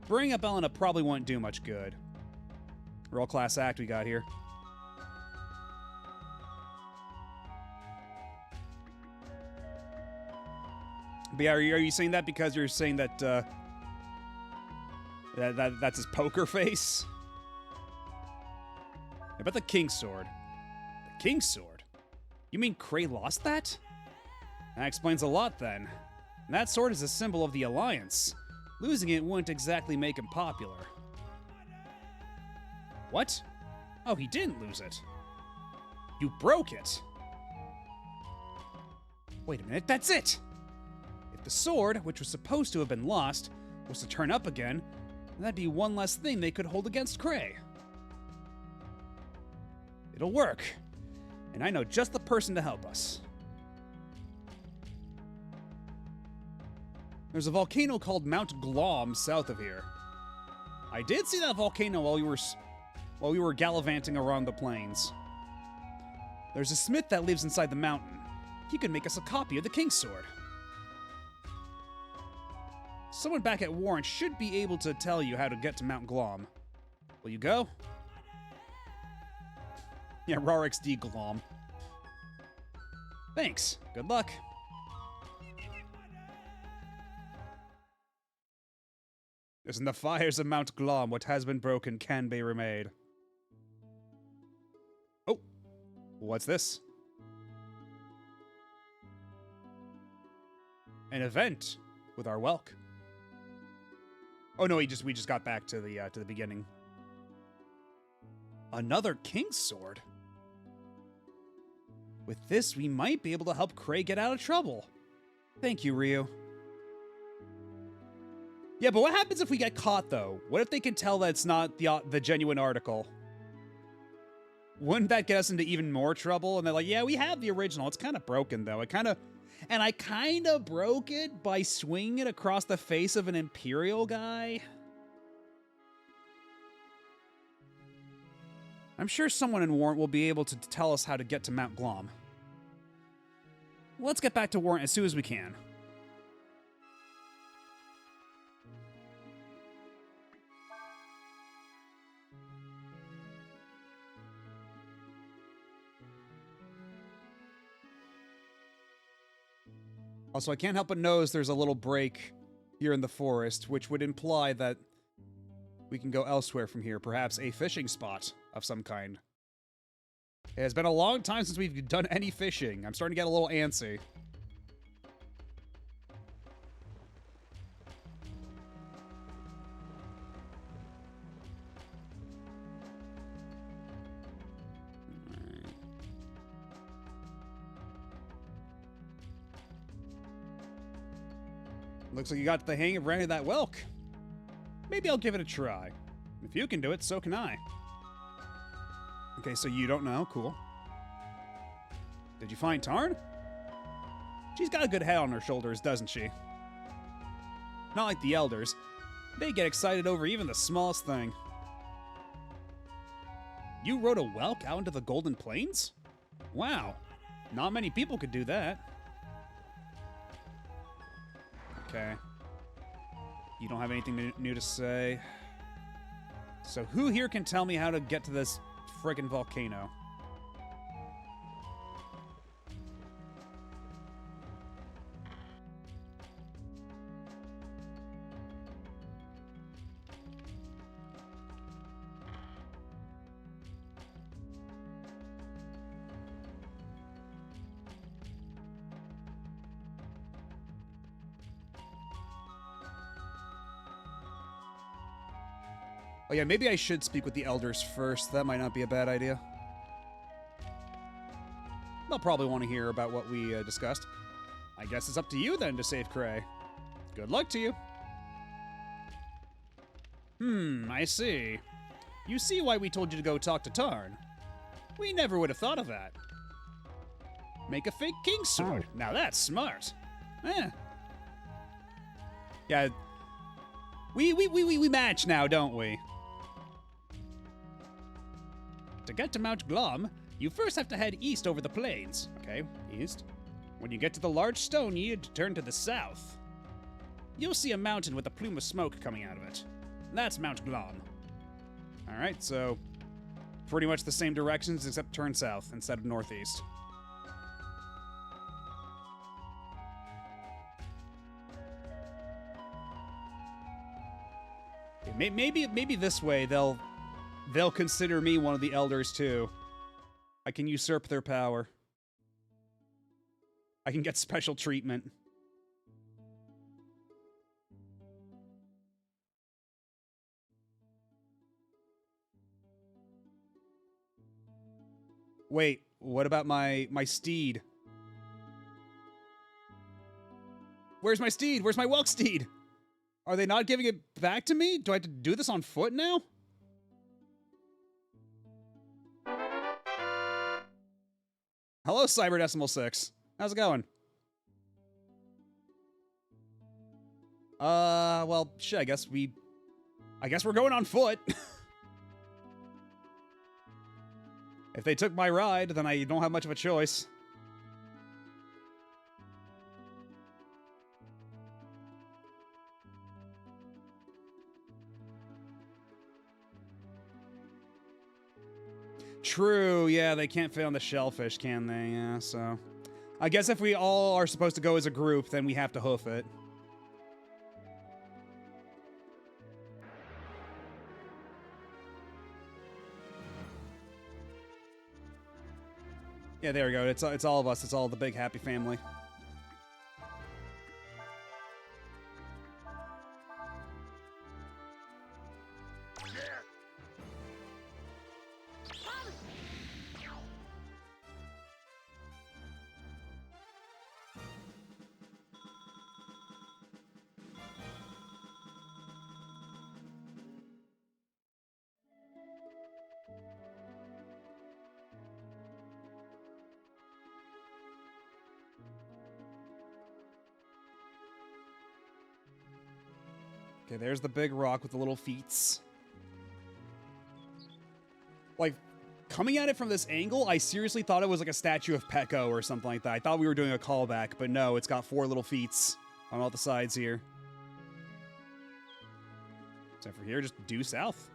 Bringing up Elena probably won't do much good. Real class act we got here. But yeah, are you saying that because you're saying that, that's his poker face? How about the King's Sword? The King's Sword? You mean Cray lost that? That explains a lot, then. And that sword is a symbol of the Alliance. Losing it wouldn't exactly make him popular. What? Oh, he didn't lose it. You broke it. Wait a minute, that's it! If the sword, which was supposed to have been lost, was to turn up again, that'd be one less thing they could hold against Cray. It'll work. And I know just the person to help us. There's a volcano called Mount Glom south of here. I did see that volcano while we were gallivanting around the plains. There's a smith that lives inside the mountain. He could make us a copy of the King's Sword. Someone back at Warren should be able to tell you how to get to Mount Glom. Will you go? Yeah, RARXD Glom. Thanks. Good luck. As in the fires of Mount Glom, what has been broken can be remade. Oh, what's this? An event with our Welk. Oh no, we just got back to the beginning. Another King's Sword. With this, we might be able to help Cray get out of trouble. Thank you, Ryu. Yeah, but what happens if we get caught, though? What if they can tell that it's not the genuine article? Wouldn't that get us into even more trouble? And they're like, yeah, we have the original. It's kind of broken, though. I kind of broke it by swinging it across the face of an Imperial guy. I'm sure someone in Warrant will be able to tell us how to get to Mount Glom. Let's get back to Warrant as soon as we can. Also, I can't help but notice there's a little break here in the forest, which would imply that we can go elsewhere from here, perhaps a fishing spot of some kind. It has been a long time since we've done any fishing. I'm starting to get a little antsy. Looks like you got the hang of running that whelk. Maybe I'll give it a try. If you can do it, so can I. Okay, so you don't know. Cool. Did you find Tarn? She's got a good head on her shoulders, doesn't she? Not like the elders. They get excited over even the smallest thing. You rode a whelk out into the Golden Plains? Wow. Not many people could do that. Okay. You don't have anything new to say. So who here can tell me how to get to this friggin' volcano? Oh yeah, maybe I should speak with the elders first. That might not be a bad idea. They'll probably want to hear about what we discussed. I guess it's up to you then to save Cray. Good luck to you. I see. You see why we told you to go talk to Tarn. We never would have thought of that. Make a fake king sword. Now that's smart. Yeah. We match now, don't we? To get to Mount Glom, you first have to head east over the plains. Okay, east. When you get to the large stone, you need to turn to the south. You'll see a mountain with a plume of smoke coming out of it. That's Mount Glom. Alright, so pretty much the same directions except turn south instead of northeast. Okay, maybe this way they'll consider me one of the elders too. I can usurp their power. I can get special treatment. Wait, what about my steed? Where's my steed? Where's my whelk steed? Are they not giving it back to me? Do I have to do this on foot now? Hello, Cyberdecimal6. How's it going? Well, shit, I guess we're going on foot. If they took my ride, then I don't have much of a choice. True, yeah, they can't fit on the shellfish, can they? Yeah, so I guess if we all are supposed to go as a group, then we have to hoof it. Yeah, there we go. It's all of us. It's all the big happy family. Okay, there's the big rock with the little feet. Like, coming at it from this angle, I seriously thought it was like a statue of Pekko or something like that. I thought we were doing a callback, but no, it's got 4 little feet on all the sides here. Except for here, just due south.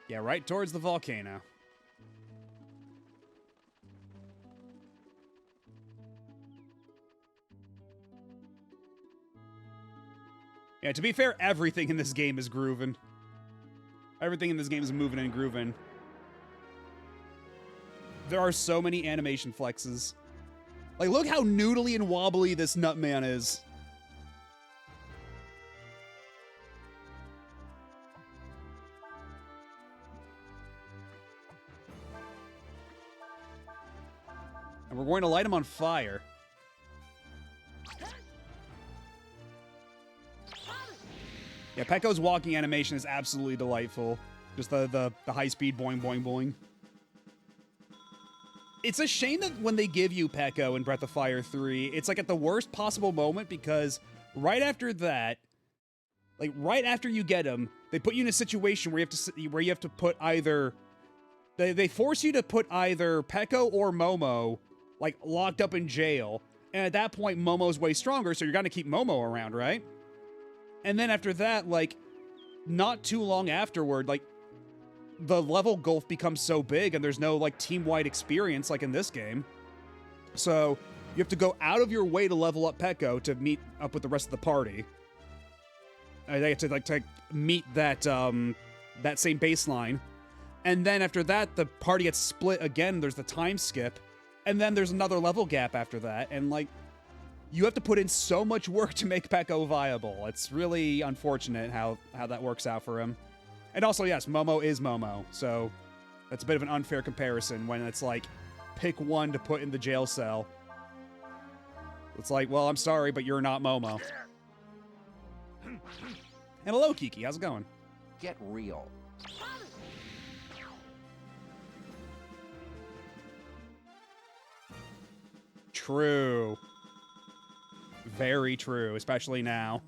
Yeah, right towards the volcano. Yeah, to be fair, everything in this game is grooving. Everything in this game is moving and grooving. There are so many animation flexes. Like, look how noodly and wobbly this Nutman is. And we're going to light him on fire. Yeah, Pekko's walking animation is absolutely delightful. Just the high-speed boing, boing, boing. It's a shame that when they give you Pekko in Breath of Fire 3, it's like at the worst possible moment, because right after that, like right after you get him, they put you in a situation where you have to put either they force you to put either Pekko or Momo like locked up in jail, and at that point Momo's way stronger, so you're gonna keep Momo around, right? And then after that, like, not too long afterward, like, the level gulf becomes so big and there's no, like, team-wide experience like in this game. So, you have to go out of your way to level up Pekko to meet up with the rest of the party. They have to, like, to meet that, that same baseline. And then after that, the party gets split again, there's the time skip. And then there's another level gap after that, and, like, you have to put in so much work to make Pekko viable. It's really unfortunate how that works out for him. And also, yes, Momo is Momo, so that's a bit of an unfair comparison when it's like, pick one to put in the jail cell. It's like, well, I'm sorry, but you're not Momo. And hello, Kiki, how's it going? Get real. True. Very true, especially now.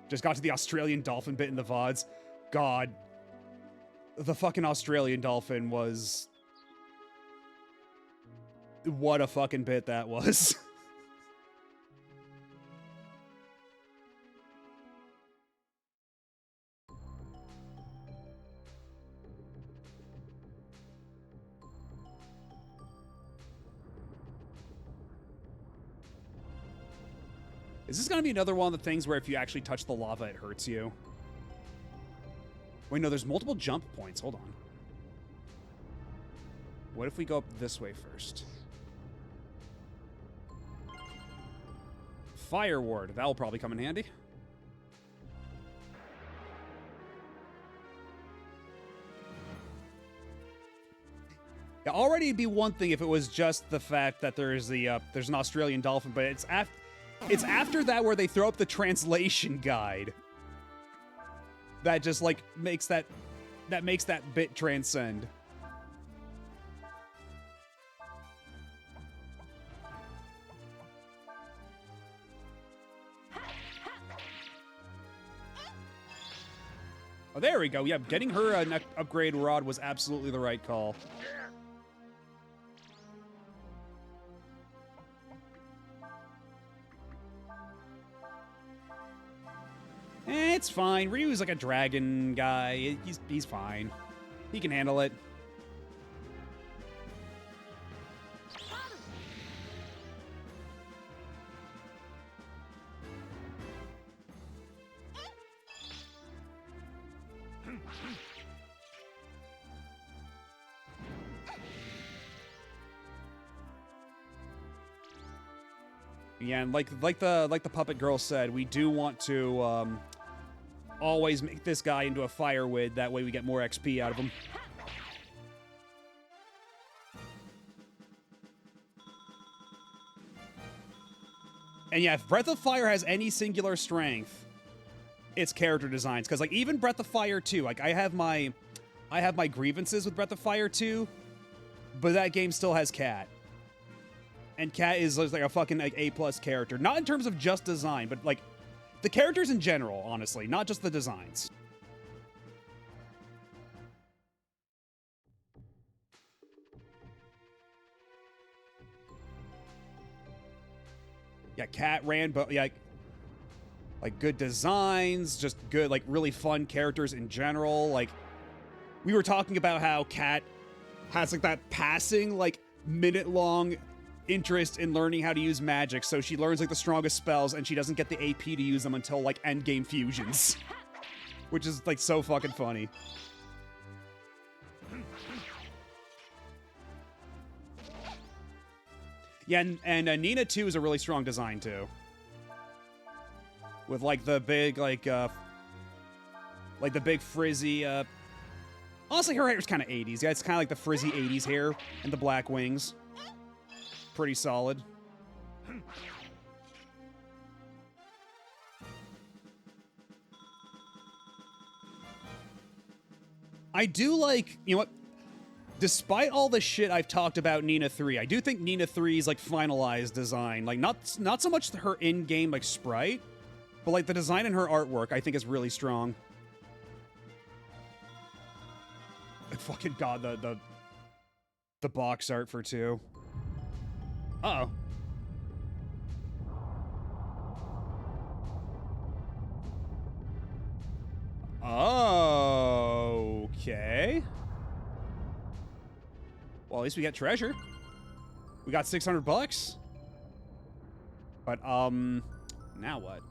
Just got to the Australian dolphin bit in the VODs. God. The fucking Australian dolphin was... What a fucking bit that was. Is this going to be another one of the things where if you actually touch the lava, it hurts you? Wait, no, there's multiple jump points. Hold on. What if we go up this way first? Fire Ward. That will probably come in handy. Yeah, already it'd be one thing if it was just the fact that there's an Australian dolphin, but it's after that where they throw up the translation guide that just like makes that bit transcend. Oh, there we go. Yeah, getting her an upgrade rod was absolutely the right call. It's fine. Ryu's like a dragon guy. He's fine. He can handle it. Yeah, and like the puppet girl said, we do want to always make this guy into a Firewid. That way we get more XP out of him. And yeah, if Breath of Fire has any singular strength, it's character designs. Because like even Breath of Fire 2, like I have my grievances with Breath of Fire 2, but that game still has Cat. And Kat is like a fucking like A+ character. Not in terms of just design, but like the characters in general, honestly, not just the designs. Yeah, Kat ran, but yeah, like good designs, just good, like really fun characters in general. Like we were talking about how Kat has like that passing, like minute-long interest in learning how to use magic, so she learns like the strongest spells and she doesn't get the AP to use them until like endgame fusions. Which is like so fucking funny. Yeah, and Nina too is a really strong design too. With like the big like the big frizzy honestly her hair's kind of 80s. Yeah, it's kind of like the frizzy 80s hair and the black wings. Pretty solid. I do like, you know what? Despite all the shit I've talked about Nina 3, I do think Nina 3's like finalized design, like not so much her in-game like sprite, but like the design and her artwork I think is really strong. Like fucking god, the box art for 2. Uh-oh. Okay. Well, at least we got treasure. We got $600. But, now what?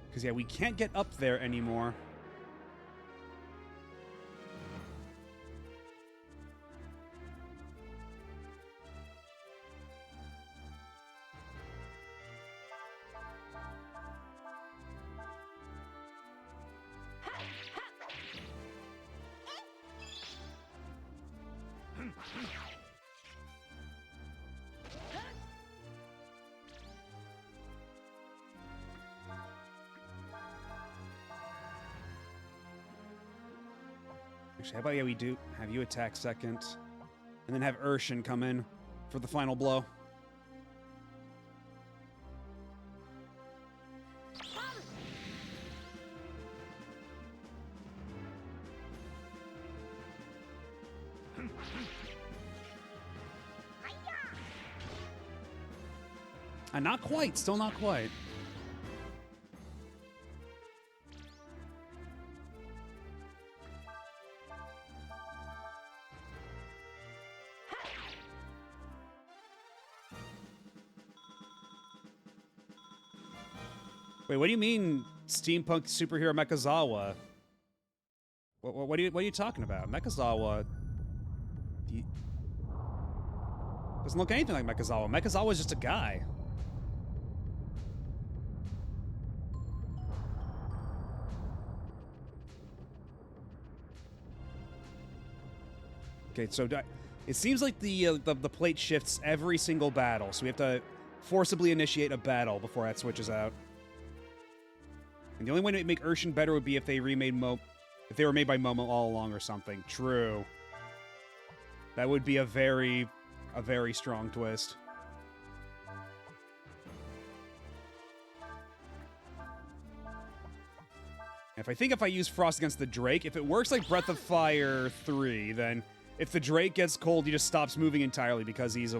Because, yeah, we can't get up there anymore. Actually, how about, yeah, we do have you attack second, and then have Urshan come in for the final blow. Not quite, still not quite. Wait, what do you mean steampunk superhero Mechazawa? What are you talking about? Mechazawa doesn't look anything like Mechazawa. Mechazawa is just a guy. Okay, so it seems like the plate shifts every single battle, so we have to forcibly initiate a battle before that switches out. And the only way to make Urshan better would be if they remade if they were made by Momo all along or something. True. That would be a very strong twist. If I use Frost against the Drake, if it works like Breath of Fire 3, then if the Drake gets cold, he just stops moving entirely because he's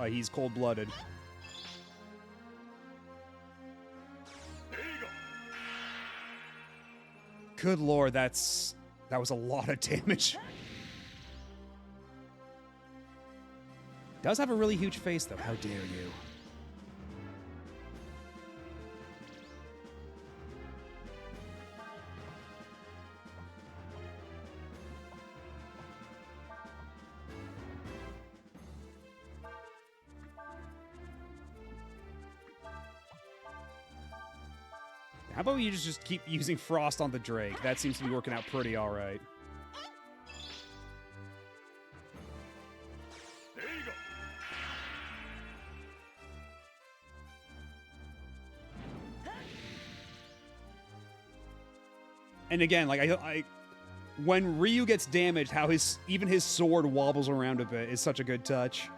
he's cold-blooded. Good lord, that was a lot of damage. Does have a really huge face, though. How dare you? How about you just keep using Frost on the Drake? That seems to be working out pretty alright. There you go. And again, like when Ryu gets damaged, how even his sword wobbles around a bit is such a good touch.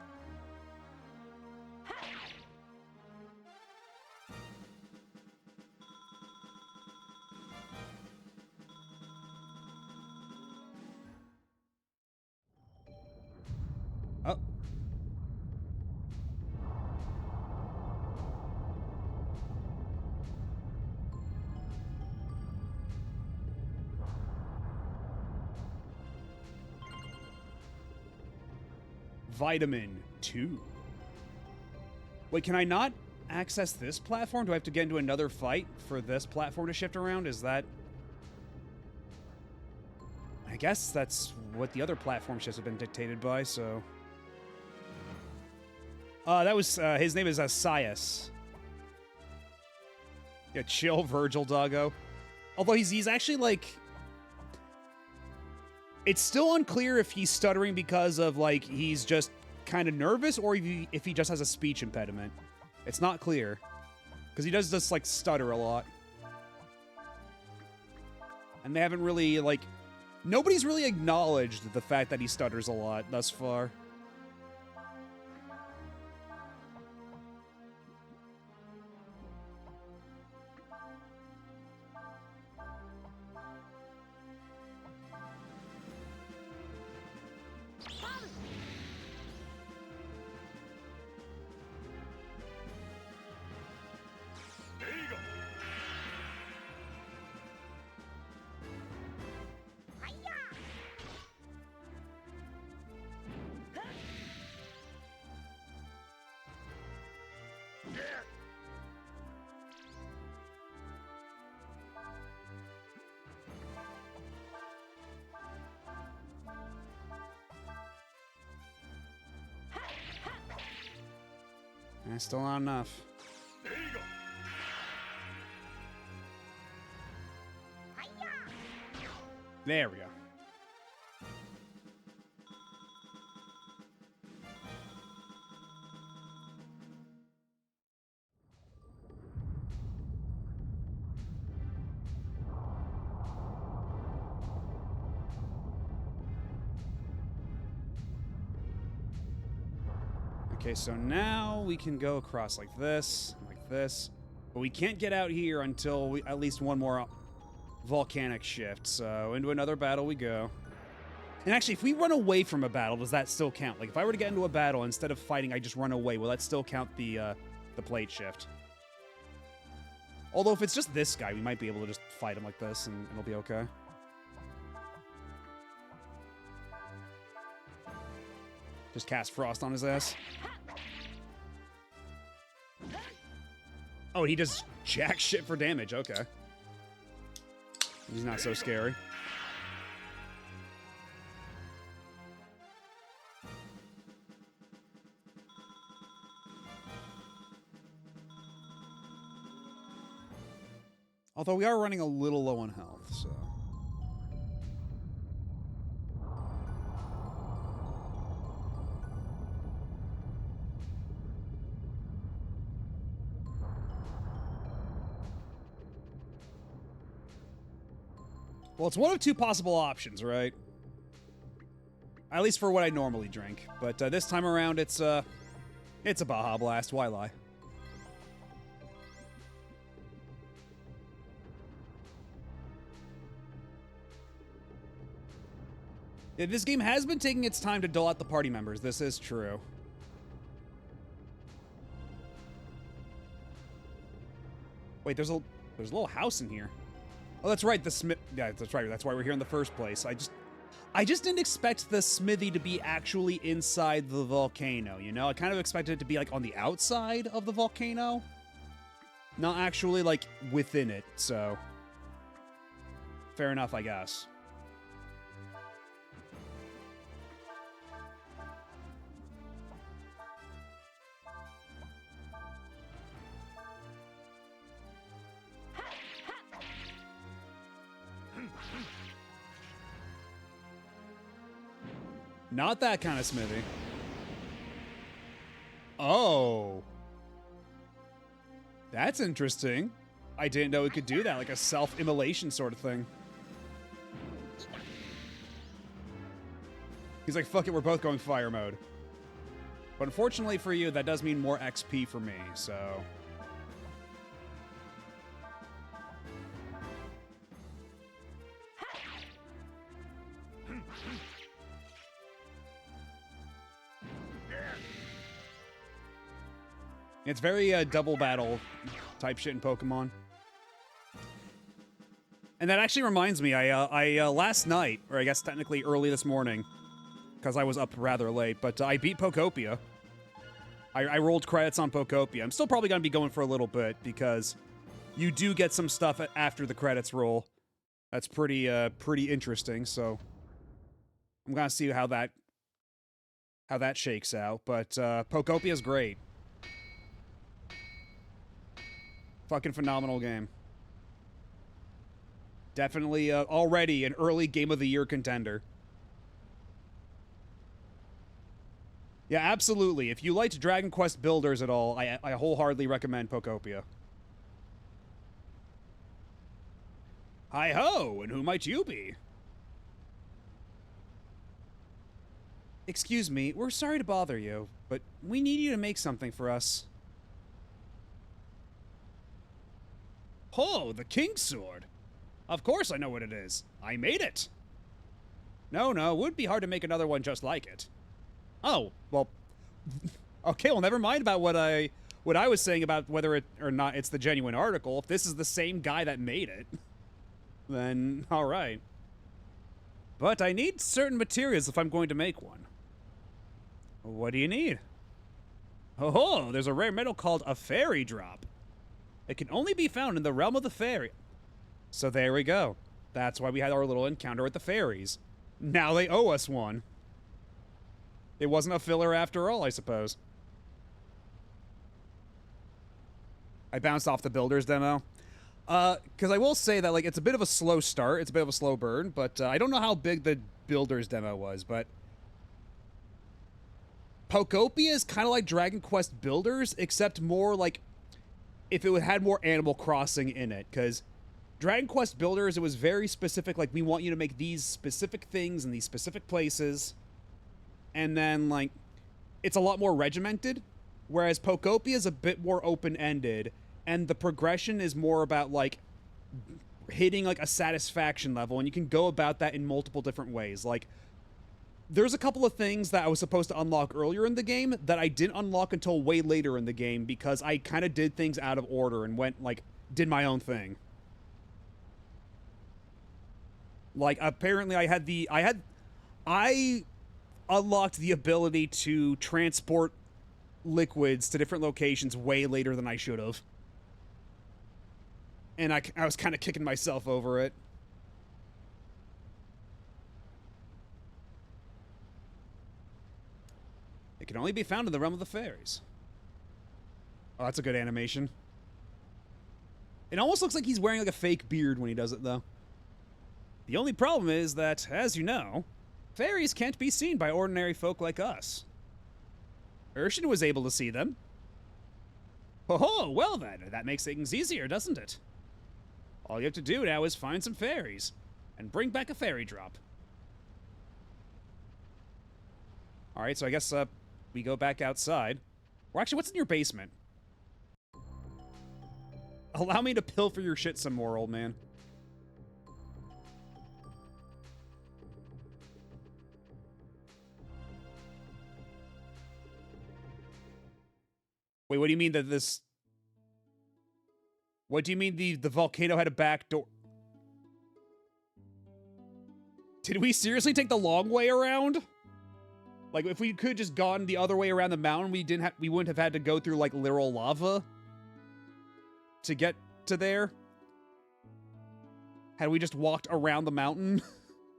Oh. Vitamin 2. Wait, can I not access this platform? Do I have to get into another fight for this platform to shift around? Is that... I guess that's what the other platform shifts have been dictated by, so... that was, his name is Sias. Yeah, chill, Virgil, doggo. Although he's actually, like... It's still unclear if he's stuttering because of, like, he's just kind of nervous or if he just has a speech impediment. It's not clear. Because he does just, like, stutter a lot. And they haven't really, like... Nobody's really acknowledged the fact that he stutters a lot thus far. Still not enough. There we go. Okay, so now we can go across like this, but we can't get out here until at least one more volcanic shift, so into another battle we go. And actually, if we run away from a battle, does that still count? Like, if I were to get into a battle, instead of fighting, I just run away, will that still count the plate shift? Although, if it's just this guy, we might be able to just fight him like this, and it'll be okay. Just cast Frost on his ass. Oh, he does jack shit for damage. Okay. He's not so scary. Although we are running a little low on health, so... Well, it's one of two possible options, right? At least for what I normally drink. But this time around, it's a Baja Blast. Why lie? Yeah, this game has been taking its time to dole out the party members. This is true. Wait, there's a little house in here. Oh, that's right. Yeah, that's right. That's why we're here in the first place. I just didn't expect the smithy to be actually inside the volcano, you know? I kind of expected it to be, like, on the outside of the volcano. Not actually, like, within it, so... Fair enough, I guess. Not that kind of smithy. Oh. That's interesting. I didn't know it could do that, like a self-immolation sort of thing. He's like, fuck it, we're both going fire mode. But unfortunately for you, that does mean more XP for me, so... It's very double battle type shit in Pokemon. And that actually reminds me, I last night, or I guess technically early this morning, because I was up rather late, but I beat Pokopia. I rolled credits on Pokopia. I'm still probably going to be going for a little bit, because you do get some stuff after the credits roll. That's pretty interesting, so I'm going to see how that shakes out. But Pokopia's great. Fucking phenomenal game. Definitely already an early Game of the Year contender. Yeah, absolutely. If you liked Dragon Quest Builders at all, I wholeheartedly recommend Pokopia. Hi-ho, and who might you be? Excuse me, we're sorry to bother you, but we need you to make something for us. Oh, the King's Sword. Of course I know what it is. I made it. No, it would be hard to make another one just like it. Oh, well, okay, well, never mind about what I was saying about whether it or not it's the genuine article. If this is the same guy that made it, then all right. But I need certain materials if I'm going to make one. What do you need? Oh, there's a rare metal called a fairy drop. It can only be found in the realm of the fairy. So there we go. That's why we had our little encounter with the fairies. Now they owe us one. It wasn't a filler after all, I suppose. I bounced off the Builders demo. Because I will say that, like, it's a bit of a slow start. It's a bit of a slow burn, but I don't know how big the Builders demo was, but... Pokopia is kind of like Dragon Quest Builders, except more like... if it had more Animal Crossing in it, because Dragon Quest Builders, it was very specific, like, we want you to make these specific things in these specific places, and then, like, it's a lot more regimented, whereas Pokopia is a bit more open-ended, and the progression is more about, like, hitting, like, a satisfaction level, and you can go about that in multiple different ways. Like, there's a couple of things that I was supposed to unlock earlier in the game that I didn't unlock until way later in the game because I kind of did things out of order and went, like, did my own thing. Like, apparently I unlocked the ability to transport liquids to different locations way later than I should have. And I was kind of kicking myself over it. It can only be found in the realm of the fairies. Oh, that's a good animation. It almost looks like he's wearing like a fake beard when he does it, though. The only problem is that, as you know, fairies can't be seen by ordinary folk like us. Urshan was able to see them. Oh, well then, that makes things easier, doesn't it? All you have to do now is find some fairies and bring back a fairy drop. Alright, so I guess, we go back outside. Or actually, what's in your basement? Allow me to pilfer your shit some more, old man. Wait, what do you mean that this... What do you mean the volcano had a back door? Did we seriously take the long way around? Like, if we could just gone the other way around the mountain, we wouldn't have had to go through, like, literal lava to get to there. Had we just walked around the mountain,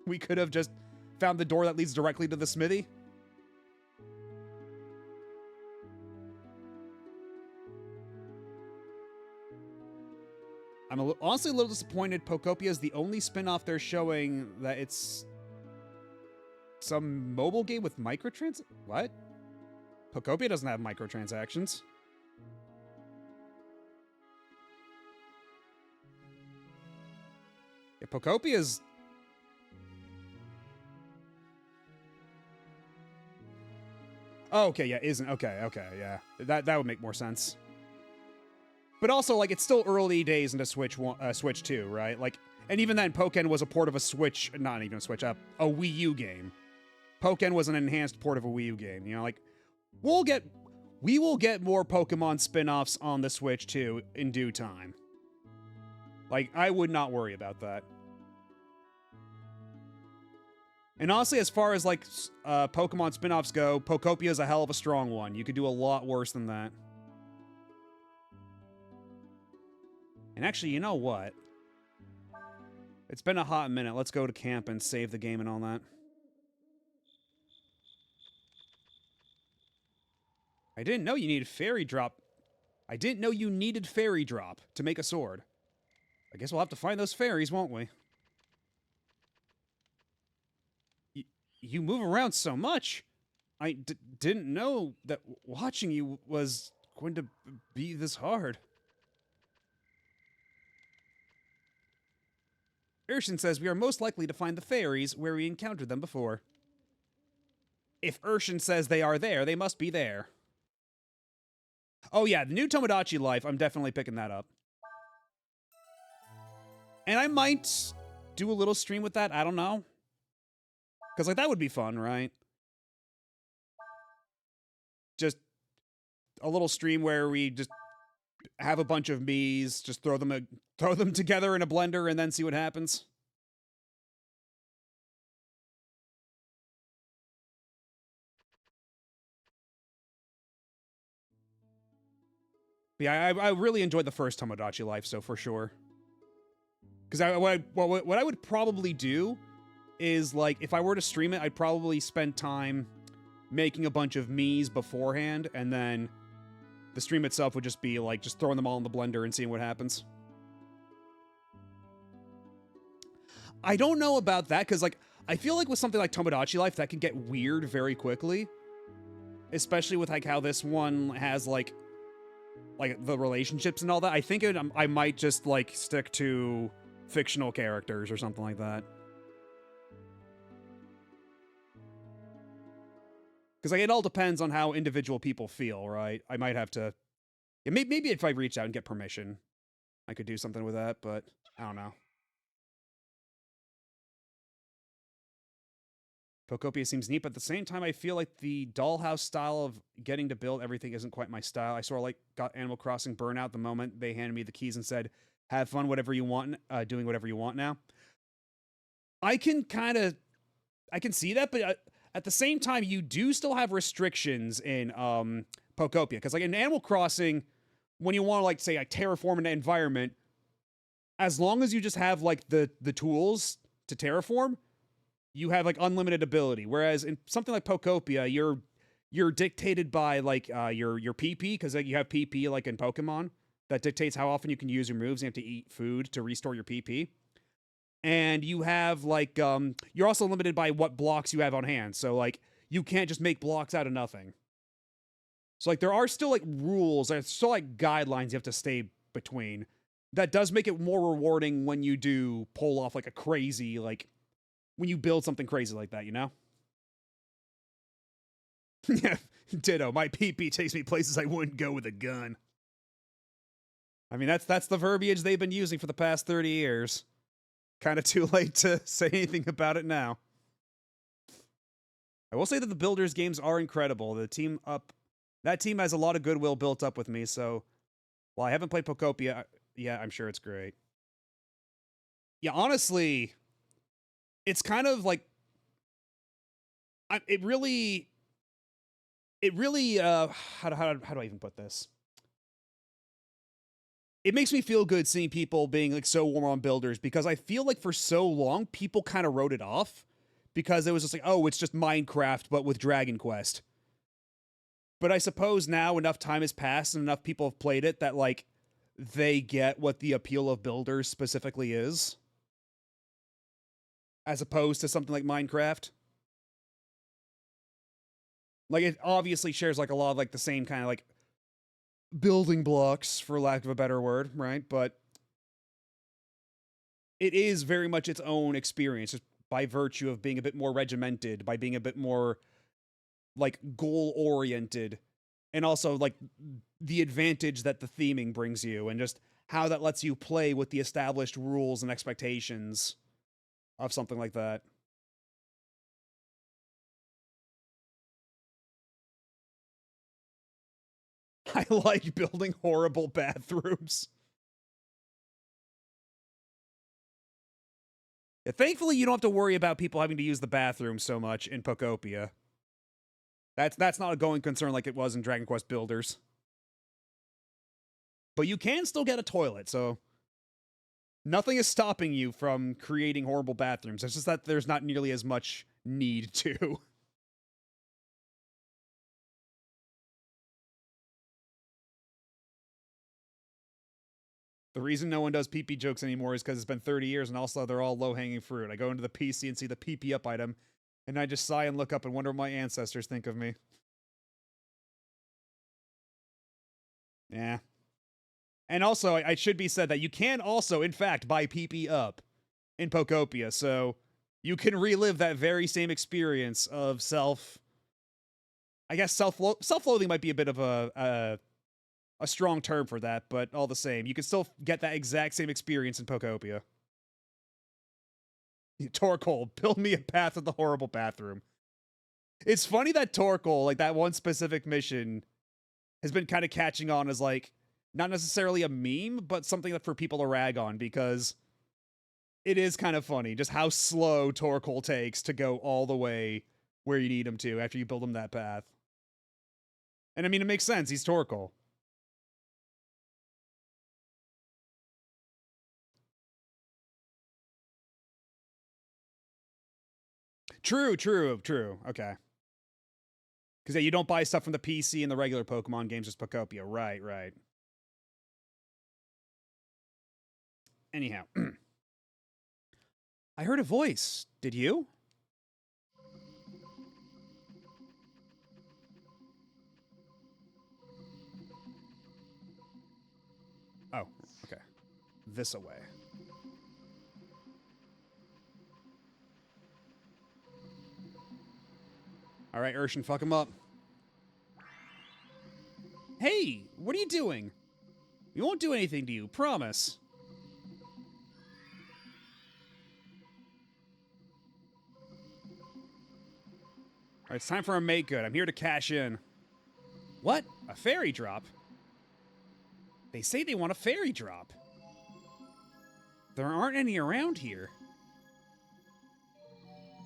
we could have just found the door that leads directly to the smithy. I'm honestly a little disappointed Pokopia is the only spin-off they're showing that it's some mobile game with microtrans... What? Pokopia doesn't have microtransactions. Yeah, Pokopia's... Oh, okay, yeah, isn't. Okay, yeah. That would make more sense. But also, like, it's still early days into Switch 2, right? Like, and even then, Pokken was a port of a Switch, not even a Switch, a Wii U game. Pokken was an enhanced port of a Wii U game. You know, like, we will get more Pokemon spin-offs on the Switch 2 in due time. Like, I would not worry about that. And honestly, as far as, like, Pokemon spin-offs go, Pokopia is a hell of a strong one. You could do a lot worse than that. And actually, you know what? It's been a hot minute. Let's go to camp and save the game and all that. I didn't know you needed Fairy Drop. I didn't know you needed Fairy Drop to make a sword. I guess we'll have to find those fairies, won't we? You move around so much. I didn't know that watching you was going to be this hard. Urshan says we are most likely to find the fairies where we encountered them before. If Urshan says they are there, they must be there. Oh yeah, the new Tomodachi Life, I'm definitely picking that up. And I might do a little stream with that, I don't know. Because, like, that would be fun, right? Just a little stream where we just have a bunch of Miis, just throw them together in a blender and then see what happens. But yeah, I really enjoyed the first Tomodachi Life, so for sure. Because what I would probably do is, like, if I were to stream it, I'd probably spend time making a bunch of Miis beforehand, and then the stream itself would just be, like, just throwing them all in the blender and seeing what happens. I don't know about that, because, like, I feel like with something like Tomodachi Life, that can get weird very quickly. Especially with, like, how this one has, like the relationships and all that. I think I might just, like, stick to fictional characters or something like that. Because, like, it all depends on how individual people feel, right? I might have to... Yeah, maybe if I reach out and get permission, I could do something with that, but I don't know. Pokopia seems neat, but at the same time, I feel like the dollhouse style of getting to build everything isn't quite my style. I sort of, like, got Animal Crossing burnout the moment they handed me the keys and said, have fun, whatever you want, doing whatever you want now. I can see that, but... at the same time, you do still have restrictions in Pokopia. Because, like, in Animal Crossing, when you want to, like, say, like, terraform an environment, as long as you just have, like, the tools to terraform, you have, like, unlimited ability. Whereas in something like Pokopia, you're dictated by, like, your PP, because, like, you have PP, like, in Pokemon, that dictates how often you can use your moves. You have to eat food to restore your PP. And you have, like, you're also limited by what blocks you have on hand. So, like, you can't just make blocks out of nothing. So, like, there are still, like, rules. There's still, like, guidelines you have to stay between. That does make it more rewarding when you do pull off, like, a crazy, like, when you build something crazy like that, you know? Yeah, ditto. My PP takes me places I wouldn't go with a gun. I mean, that's the verbiage they've been using for the past 30 years. Kind of too late to say anything about it now. I will say that the Builders games are incredible. That team has a lot of goodwill built up with me, so while I haven't played Pokopia, yeah, I'm sure it's great. Yeah, honestly, it's kind of like it really how do I even put this? It makes me feel good seeing people being, like, so warm on Builders, because I feel like for so long, people kind of wrote it off because it was just like, oh, it's just Minecraft, but with Dragon Quest. But I suppose now enough time has passed and enough people have played it that, like, they get what the appeal of Builders specifically is. As opposed to something like Minecraft. Like, it obviously shares, like, a lot of, like, the same kind of, like, building blocks, for lack of a better word, right? But it is very much its own experience, just by virtue of being a bit more regimented, by being a bit more like goal oriented, and also like the advantage that the theming brings you, and just how that lets you play with the established rules and expectations of something like that. I like building horrible bathrooms. Yeah, thankfully, you don't have to worry about people having to use the bathroom so much in Pokopia. That's not a going concern like it was in Dragon Quest Builders. But you can still get a toilet, so nothing is stopping you from creating horrible bathrooms. It's just that there's not nearly as much need to. The reason no one does pee-pee jokes anymore is because it's been 30 years, and also they're all low-hanging fruit. I go into the PC and see the pee-pee up item, and I just sigh and look up and wonder what my ancestors think of me. Yeah. And also, it should be said that you can also, in fact, buy pee-pee up in Pokopia, so you can relive that very same experience of I guess self-loathing might be a bit of a strong term for that, but all the same, you can still get that exact same experience in Pokopia. Torkoal, build me a path to the horrible bathroom. It's funny that Torkoal, like that one specific mission, has been kind of catching on as like, not necessarily a meme, but something that for people to rag on, because it is kind of funny just how slow Torkoal takes to go all the way where you need him to after you build him that path. And I mean, it makes sense, he's Torkoal. True. Okay. Because, yeah, you don't buy stuff from the PC and the regular Pokemon games, just Pokopia. Right. Anyhow. I heard a voice. Did you? Oh, okay. This away. All right, Urshan, fuck him up. Hey, what are you doing? We won't do anything to you, promise. All right, it's time for a make good. I'm here to cash in. What? A fairy drop? They say they want a fairy drop. There aren't any around here.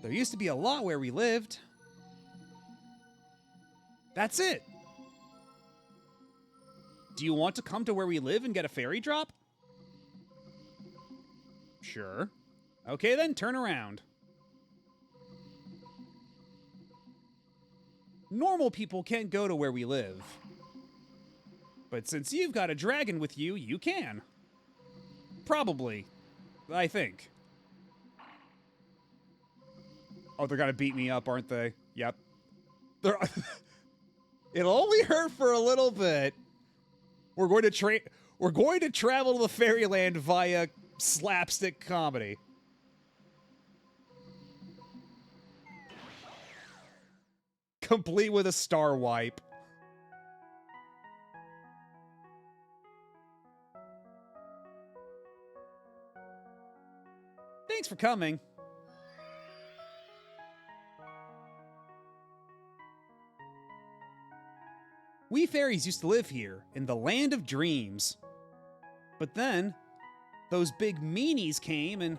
There used to be a lot where we lived. That's it. Do you want to come to where we live and get a fairy drop? Sure. Okay then, turn around. Normal people can't go to where we live. But since you've got a dragon with you, you can. Probably. I think. Oh, they're gonna beat me up, aren't they? Yep. They're... It'll only hurt for a little bit. We're going to travel to the fairyland via slapstick comedy. Complete with a star wipe. Thanks for coming. We fairies used to live here, in the land of dreams. But then, those big meanies came and...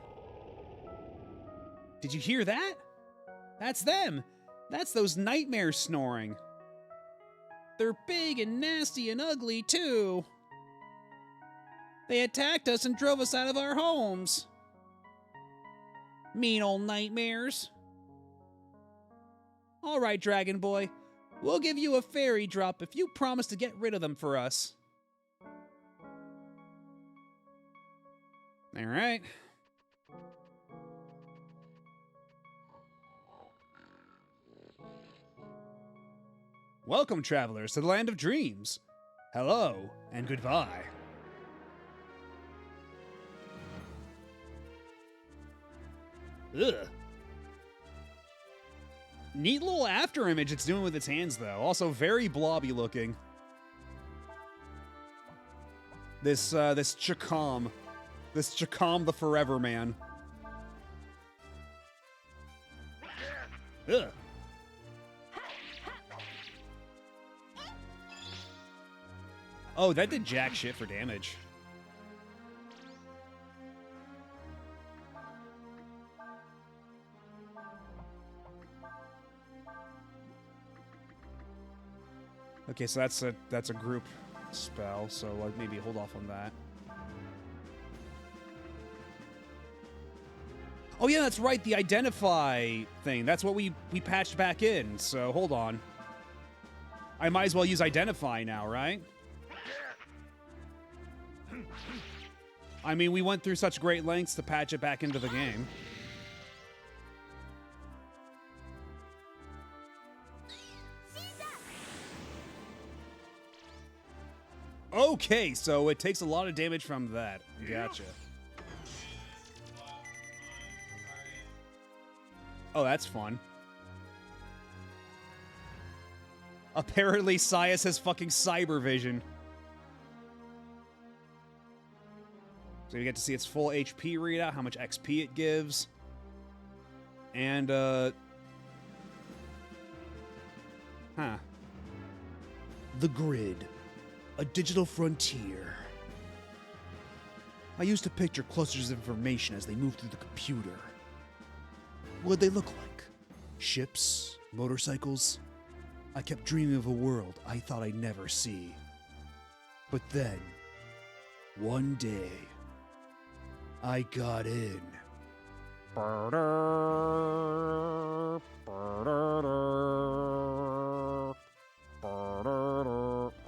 Did you hear that? That's them! That's those nightmares snoring. They're big and nasty and ugly, too. They attacked us and drove us out of our homes. Mean old nightmares. All right, Dragon Boy. We'll give you a fairy drop if you promise to get rid of them for us. All right. Welcome, travelers, to the Land of Dreams. Hello, and goodbye. Ugh. Neat little after image it's doing with its hands, though. Also very blobby looking. This Chakam. This Chakam the Forever Man. Ugh. Oh, that did jack shit for damage. Okay, so that's a group spell, so maybe hold off on that. Oh yeah, that's right, the identify thing. That's what we patched back in, so hold on. I might as well use identify now, right? I mean, we went through such great lengths to patch it back into the game. Okay, so it takes a lot of damage from that. Gotcha. Oh, that's fun. Apparently, Sias has fucking cyber vision. So you get to see its full HP readout, how much XP it gives. And, The Grid. A digital frontier. I used to picture clusters of information as they move through the computer. What'd they look like? Ships? Motorcycles? I kept dreaming of a world I thought I'd never see. But then, one day, I got in.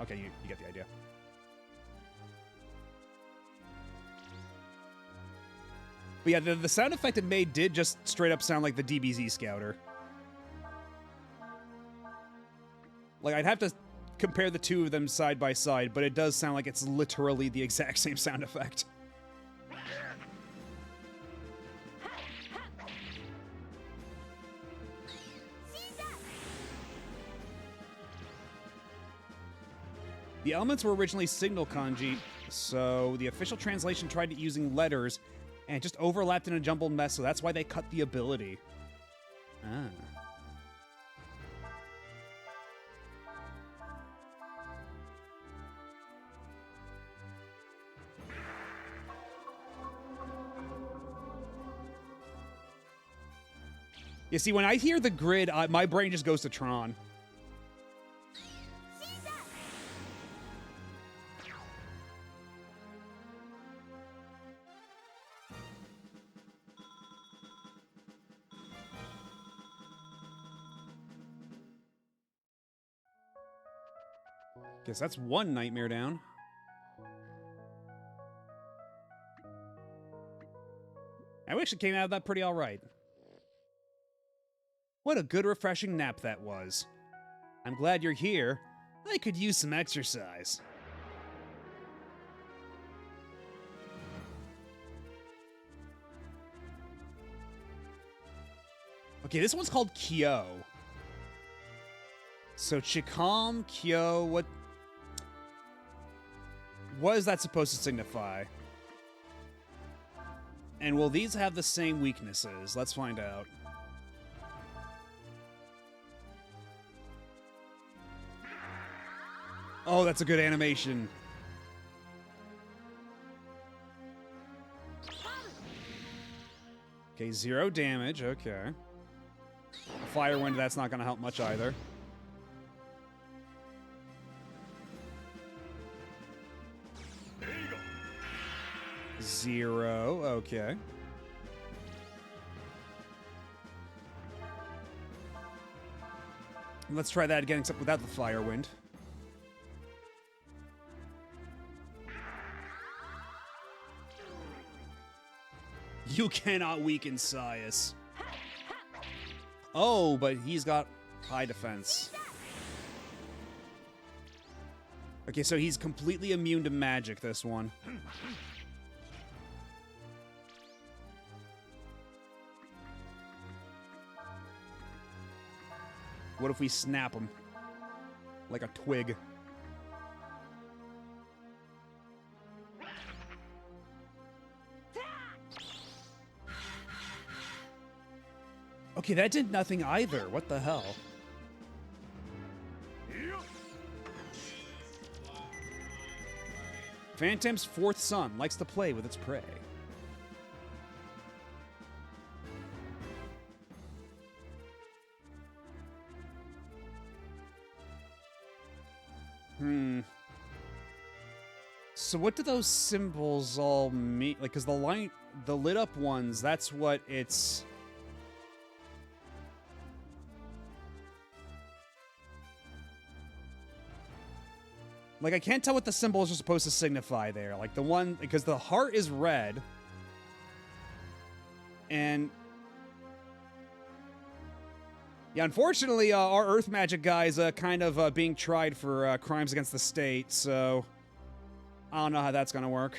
Okay, you get the idea. But yeah, the sound effect it made did just straight up sound like the DBZ Scouter. Like, I'd have to compare the two of them side by side, but it does sound like it's literally the exact same sound effect. The elements were originally signal kanji, so the official translation tried using letters, and it just overlapped in a jumbled mess, so that's why they cut the ability. Ah. You see, when I hear the grid, my brain just goes to Tron. Guess that's one nightmare down. I actually came out of that pretty alright. What a good, refreshing nap that was. I'm glad you're here. I could use some exercise. Okay, this one's called Kyo. So Chikam, Kyo, what is that supposed to signify? And will these have the same weaknesses? Let's find out. Oh, that's a good animation. Okay, 0 damage, okay. Fire Wind, that's not gonna help much either. Zero, okay. Let's try that again, except without the Fire Wind. You cannot weaken Sias. Oh, but he's got high defense. Okay, so he's completely immune to magic, this one. What if we snap them? Like a twig. Okay, that did nothing either. What the hell? Phantom's fourth son likes to play with its prey. So what do those symbols all mean? Like, cause the lit up ones, that's what it's... Like, I can't tell what the symbols are supposed to signify there. Like, the one... Because the heart is red. And... Yeah, unfortunately, our Earth Magic guy is kind of being tried for crimes against the state, so... I don't know how that's gonna work.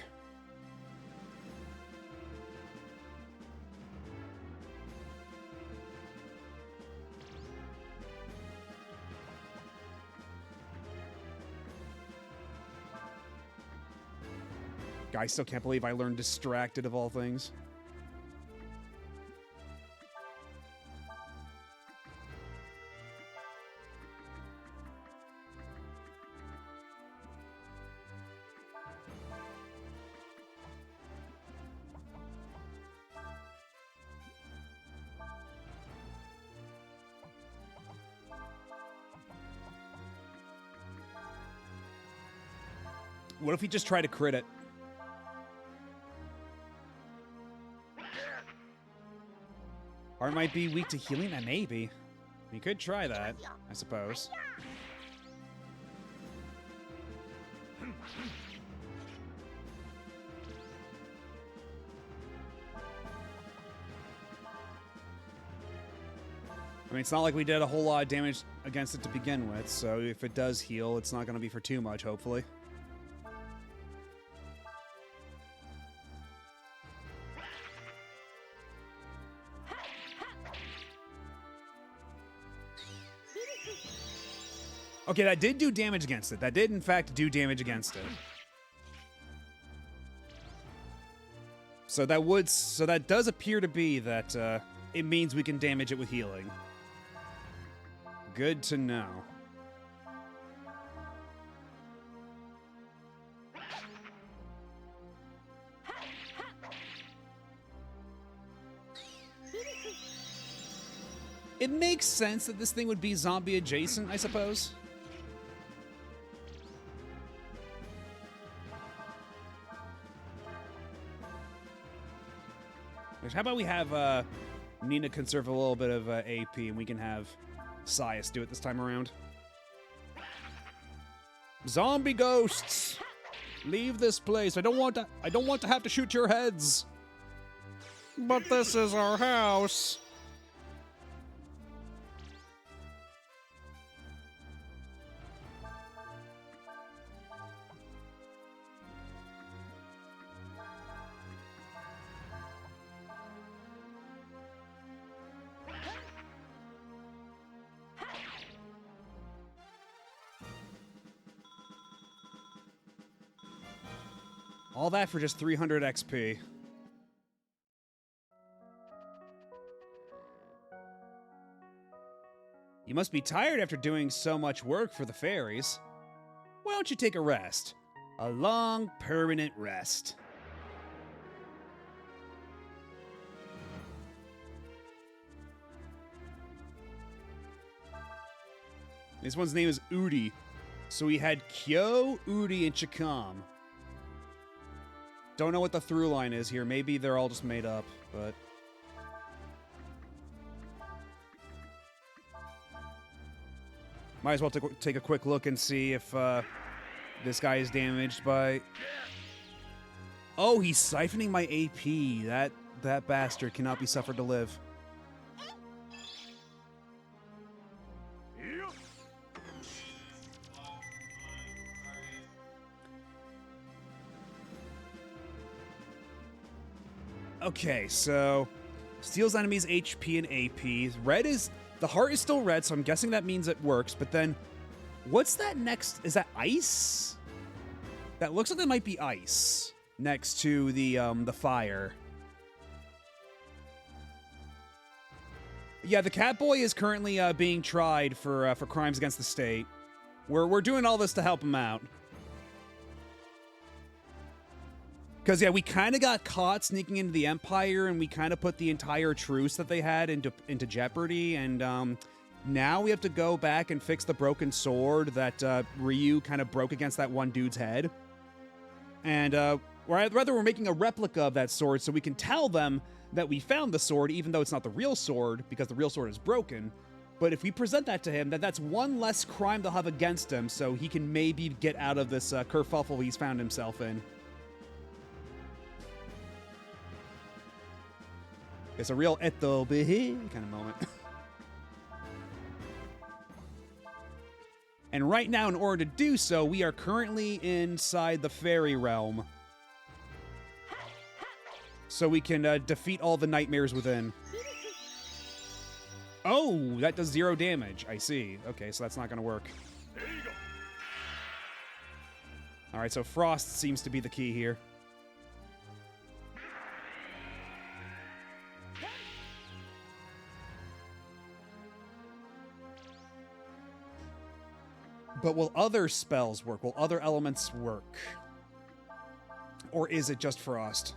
I still can't believe I learned Distracted of all things. What if we just try to crit it? Heart might be weak to healing? Maybe. We could try that, I suppose. I mean, it's not like we did a whole lot of damage against it to begin with, so if it does heal, it's not going to be for too much, hopefully. Okay, that did do damage against it. That did, in fact, do damage against it. So that does appear to be that it means we can damage it with healing. Good to know. It makes sense that this thing would be zombie adjacent, I suppose. How about we have Nina conserve a little bit of AP, and we can have Sias do it this time around. Zombie ghosts, leave this place. I don't want to have to shoot your heads. But this is our house. All that for just 300 XP. You must be tired after doing so much work for the fairies. Why don't you take a rest? A long, permanent rest. This one's name is Udi. So we had Kyo, Udi, and Chakam. Don't know what the through line is here. Maybe they're all just made up, but... Might as well take a quick look and see if this guy is damaged by... Oh, he's siphoning my AP. That bastard cannot be suffered to live. Okay, so steals enemies HP and AP. Red is The heart is still red, so I'm guessing that means it works. But then, what's that next? Is that ice? That looks like that might be ice next to the fire. Yeah, the Catboy is currently being tried for crimes against the state. We're doing all this to help him out. Because, yeah, we kind of got caught sneaking into the Empire, and we kind of put the entire truce that they had into jeopardy, and now we have to go back and fix the broken sword that Ryu kind of broke against that one dude's head. And rather, we're making a replica of that sword so we can tell them that we found the sword, even though it's not the real sword, because the real sword is broken. But if we present that to him, then that's one less crime they'll have against him, so he can maybe get out of this kerfuffle he's found himself in. It's a real eto behe kind of moment. And right now, in order to do so, we are currently inside the fairy realm. So we can defeat all the nightmares within. Oh, that does 0 damage. I see. Okay, so that's not going to work. All right, so Frost seems to be the key here. But will other spells work? Will other elements work? Or is it just Frost?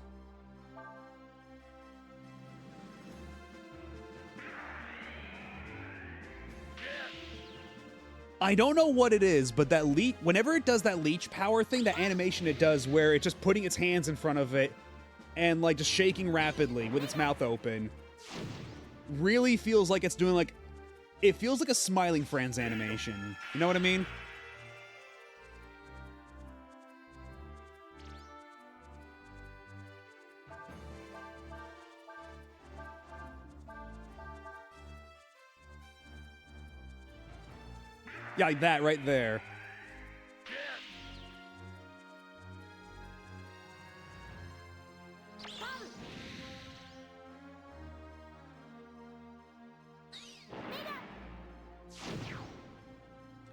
I don't know what it is, but that whenever it does that leech power thing, that animation it does where it's just putting its hands in front of it and like just shaking rapidly with its mouth open, really feels like it's doing like, it feels like a Smiling Friends animation. You know what I mean? Yeah, like that right there.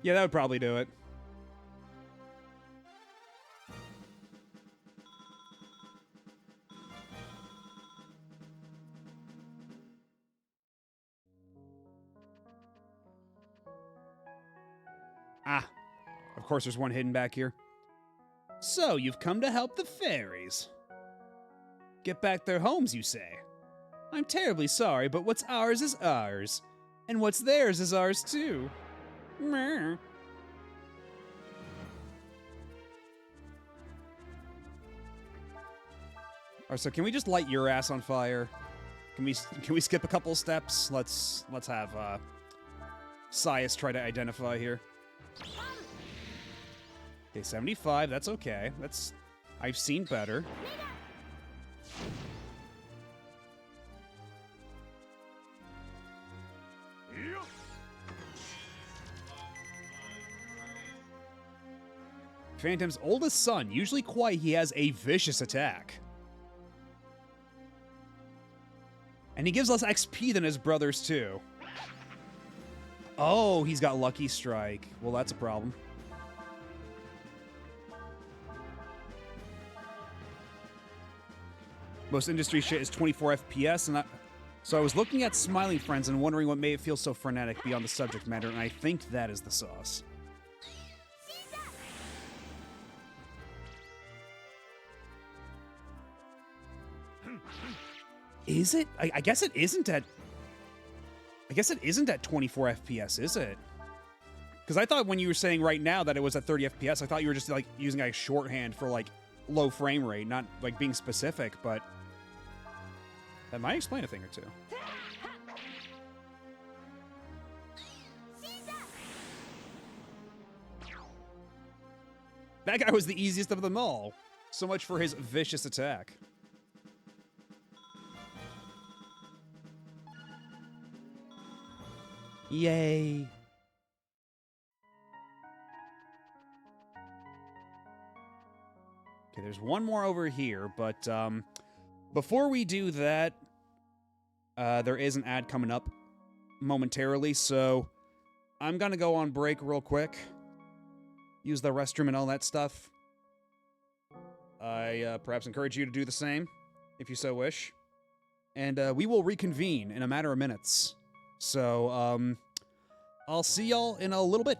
Yeah, that would probably do it. Ah, of course there's one hidden back here. So, you've come to help the fairies. Get back their homes, you say? I'm terribly sorry, but what's ours is ours. And what's theirs is ours too. Meh. Alright, so can we just light your ass on fire? Can we skip a couple steps? Let's have Sias try to identify here. Okay, 75, that's okay. I've seen better. Phantom's oldest son, usually quiet, he has a vicious attack. And he gives less XP than his brothers, too. Oh, he's got Lucky Strike. Well, that's a problem. Most industry shit is 24 FPS, and so I was looking at Smiling Friends and wondering what made it feel so frenetic beyond the subject matter, and I think that is the sauce. Is it? I guess it isn't at... I guess it isn't at 24 FPS, is it? Because I thought when you were saying right now that it was at 30 FPS, I thought you were just like using a shorthand for like low frame rate, not like being specific, but that might explain a thing or two. That guy was the easiest of them all. So much for his vicious attack. Yay. Okay, there's one more over here, but before we do that, there is an ad coming up. momentarily, so I'm gonna go on break real quick. Use the restroom and all that stuff. I perhaps encourage you to do the same, if you so wish. And we will reconvene in a matter of minutes. So, I'll see y'all in a little bit.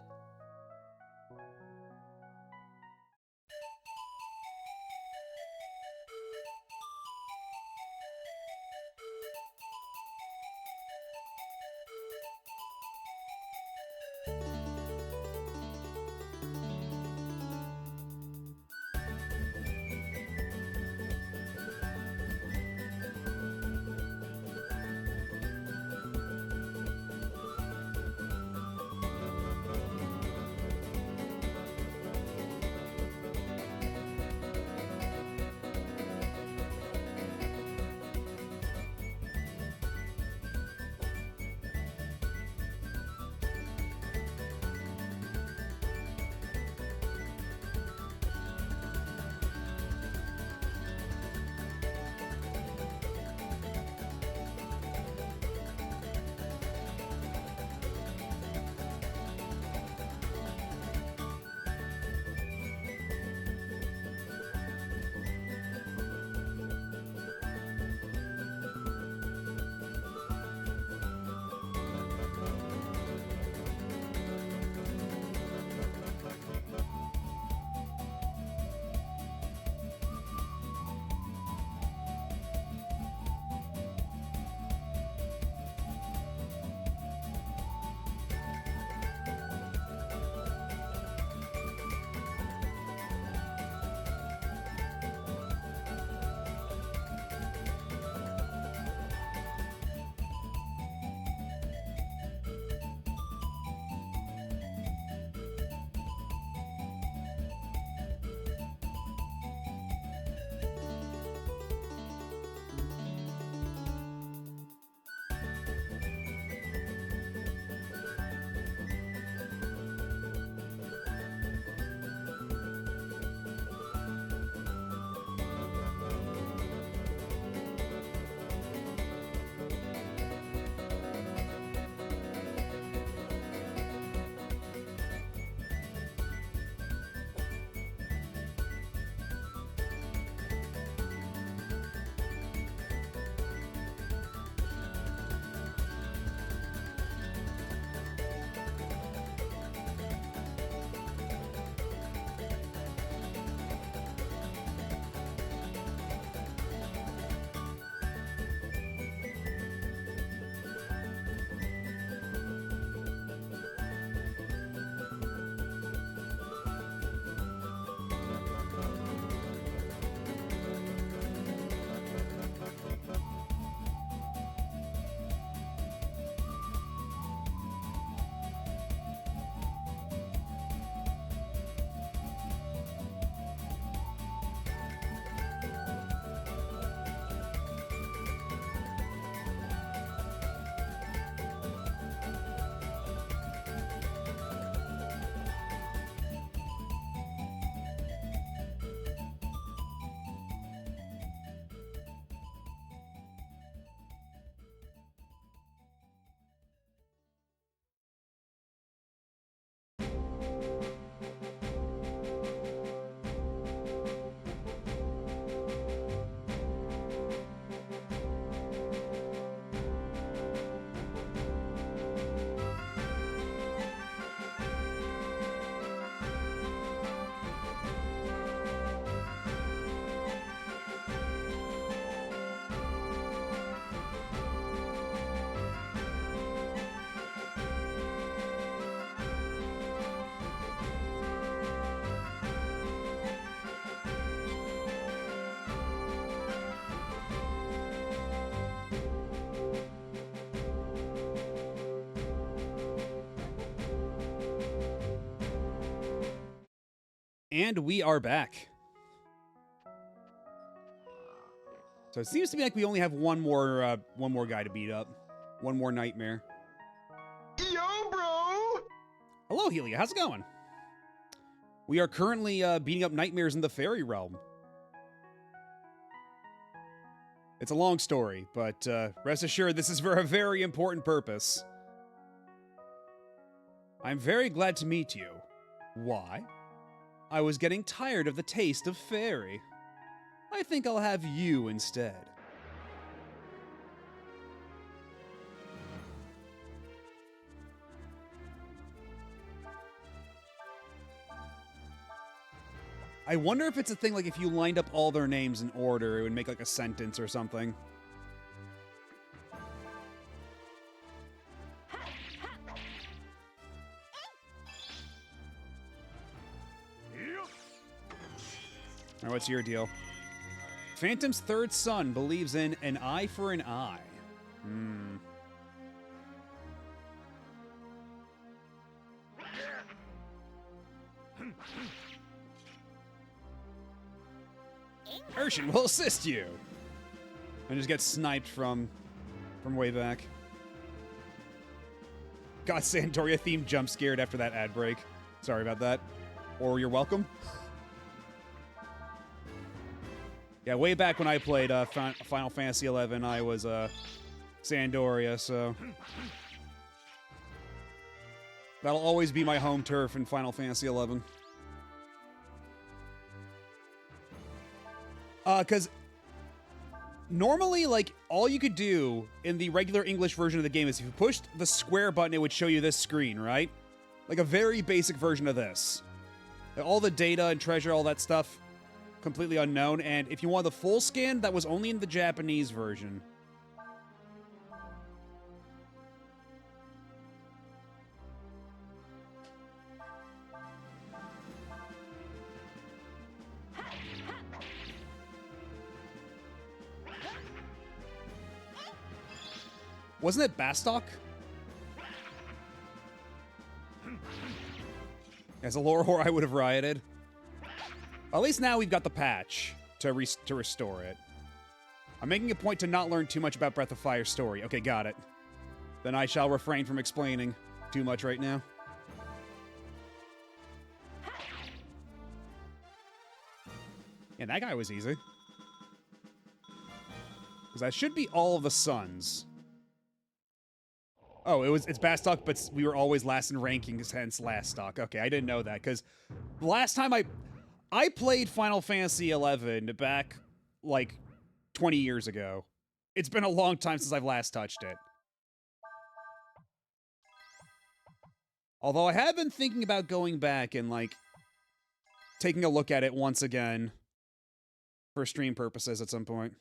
And we are back. So it seems to me like we only have one more guy to beat up. One more nightmare. Yo, bro! Hello, Helia. How's it going? We are currently beating up nightmares in the fairy realm. It's a long story, but rest assured this is for a very important purpose. I'm very glad to meet you. Why? I was getting tired of the taste of fairy. I think I'll have you instead. I wonder if it's a thing like if you lined up all their names in order, it would make like a sentence or something. Now, what's your deal? Phantom's third son believes in an eye for an eye. Hmm. Urshan will assist you. And just get sniped from way back. Got Santoria themed jump scared after that ad break. Sorry about that. Or you're welcome. Yeah, way back when I played Final Fantasy XI, I was Sandoria, so that'll always be my home turf in Final Fantasy XI. Because normally, like, all you could do in the regular English version of the game is if you pushed the square button, it would show you this screen, right? Like a very basic version of this. All the data and treasure, all that stuff, completely unknown. And if you want the full scan, that was only in the Japanese version. Wasn't it Bastok? As a lore whore, I would have rioted. At least now we've got the patch to restore it. I'm making a point to not learn too much about Breath of Fire's story. Okay, got it. Then I shall refrain from explaining too much right now. Yeah, that guy was easy. Because that should be all of the sons. Oh, it's Bastok, but we were always last in rankings, hence last stock. Okay, I didn't know that, because the last time I played Final Fantasy XI back, like, 20 years ago. It's been a long time since I've last touched it. Although I have been thinking about going back and, like, taking a look at it once again for stream purposes at some point.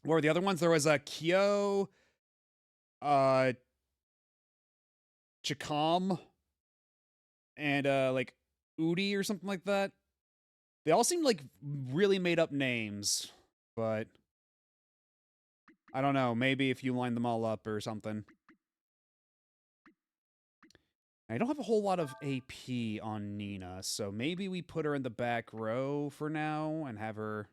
What were the other ones? There was a Kyo... Chikam, and, like, Udi or something like that. They all seem like really made up names, but I don't know, maybe if you line them all up or something. I don't have a whole lot of AP on Nina, so maybe we put her in the back row for now and have her...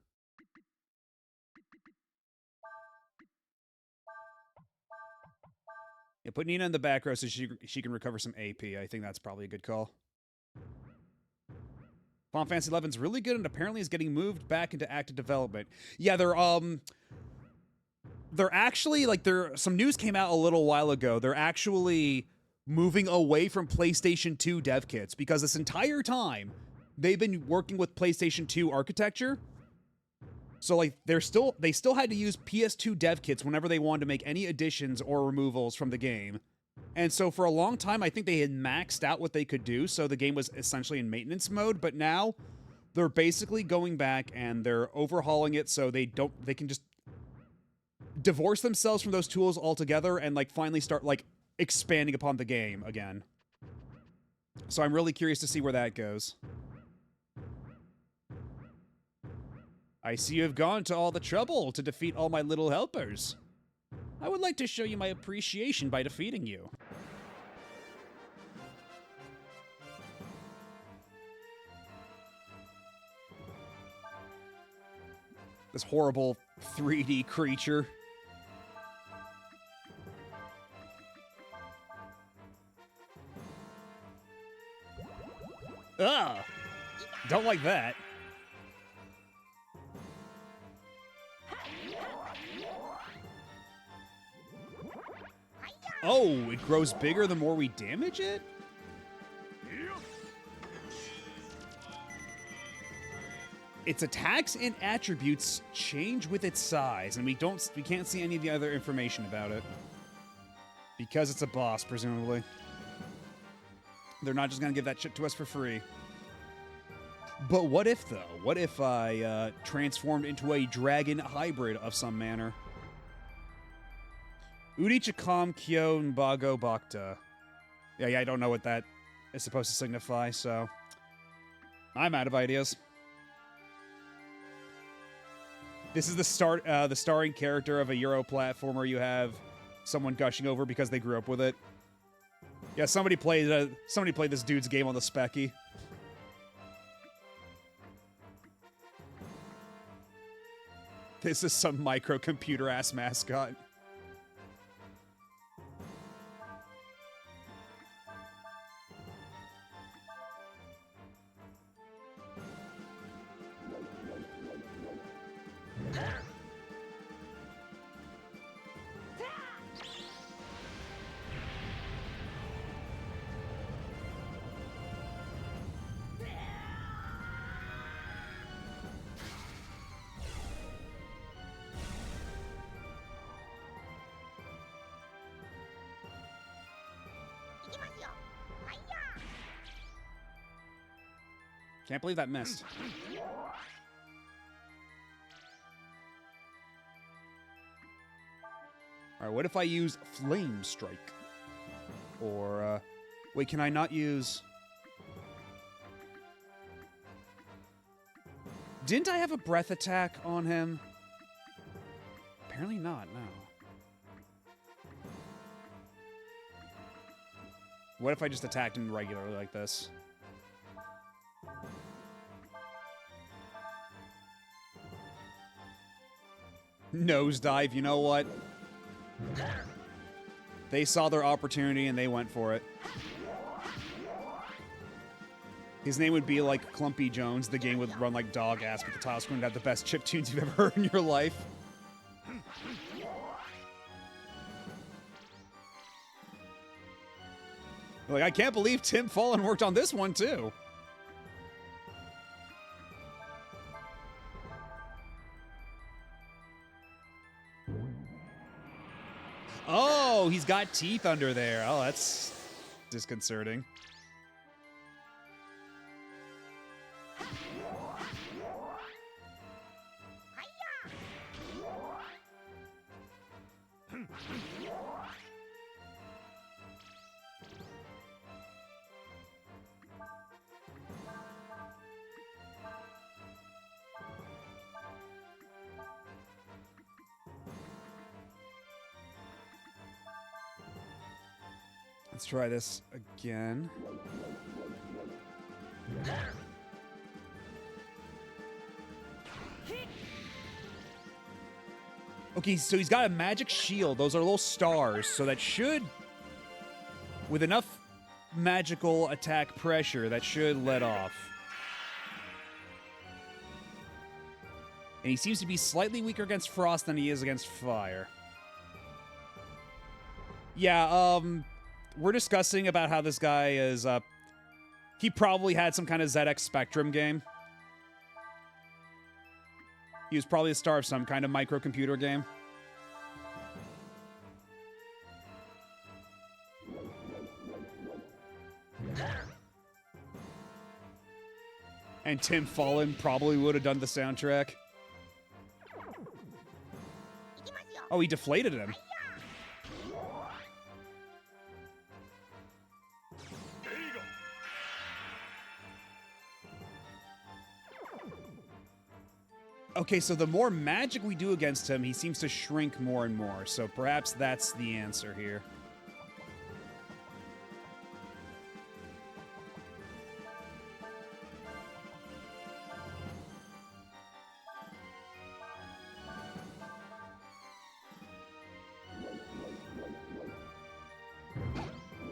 Yeah, put Nina in the back row so she can recover some AP. I think that's probably a good call. Final Fantasy XI's really good and apparently is getting moved back into active development. Yeah, they're actually, like, some news came out a little while ago. They're actually moving away from PlayStation 2 dev kits because this entire time they've been working with PlayStation 2 architecture. So, like, they still had to use PS2 dev kits whenever they wanted to make any additions or removals from the game. And so for a long time, I think they had maxed out what they could do, so the game was essentially in maintenance mode, but now they're basically going back and they're overhauling it so they can just divorce themselves from those tools altogether and, like, finally start, like, expanding upon the game again. So I'm really curious to see where that goes. I see you have gone to all the trouble to defeat all my little helpers. I would like to show you my appreciation by defeating you. This horrible 3D creature. Ugh! Don't like that. Oh, it grows bigger the more we damage it? Its attacks and attributes change with its size, and we can't see any of the other information about it. Because it's a boss, presumably. They're not just gonna give that shit to us for free. But what if, though? What if I transformed into a dragon hybrid of some manner? Urichikam Kyo Nbago Bakta. Yeah, I don't know what that is supposed to signify, so I'm out of ideas. This is the starring character of a Euro platformer you have someone gushing over because they grew up with it. Yeah, somebody played this dude's game on the Specky. This is some microcomputer ass mascot. Can't believe that missed. Alright, what if I use Flame Strike? Or, wait, can I not use... Didn't I have a breath attack on him? Apparently not, no. What if I just attacked him regularly like this? Nosedive, you know what? They saw their opportunity and they went for it. His name would be like Clumpy Jones. The game would run like dog ass, but the tile screen would have the best chiptunes you've ever heard in your life. Like, I can't believe Tim Fallen worked on this one too. Oh, he's got teeth under there. Oh, that's disconcerting. Let's try this again. Okay, so he's got a magic shield. Those are little stars, so that should, with enough magical attack pressure, that should let off. And he seems to be slightly weaker against frost than he is against fire. Yeah, we're discussing about how this guy is, he probably had some kind of ZX Spectrum game. He was probably the star of some kind of microcomputer game. And Tim Fallen probably would have done the soundtrack. Oh, he deflated him. Okay, so the more magic we do against him, he seems to shrink more and more. So perhaps that's the answer here.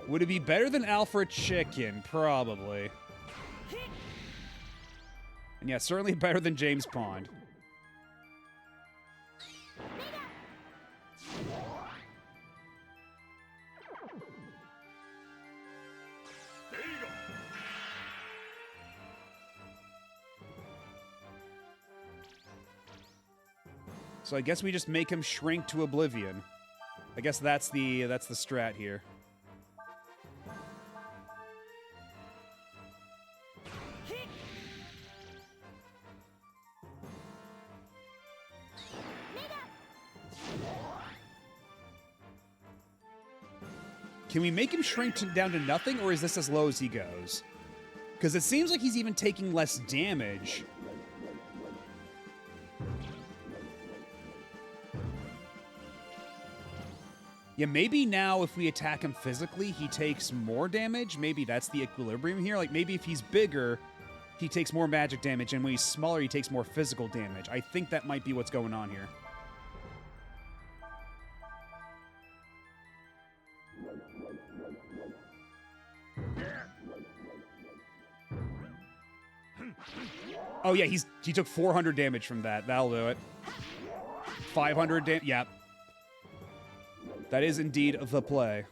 Would it be better than Alfred Chicken? Probably. And yeah, certainly better than James Pond. So I guess we just make him shrink to oblivion. I guess that's the strat here. Can we make him shrink down to nothing, or is this as low as he goes? Because it seems like he's even taking less damage. Yeah, maybe now if we attack him physically, he takes more damage. Maybe that's the equilibrium here. Like, maybe if he's bigger, he takes more magic damage, and when he's smaller, he takes more physical damage. I think that might be what's going on here. Oh yeah, he took 400 damage from that. That'll do it. 500 damage. Yeah. That is indeed the play.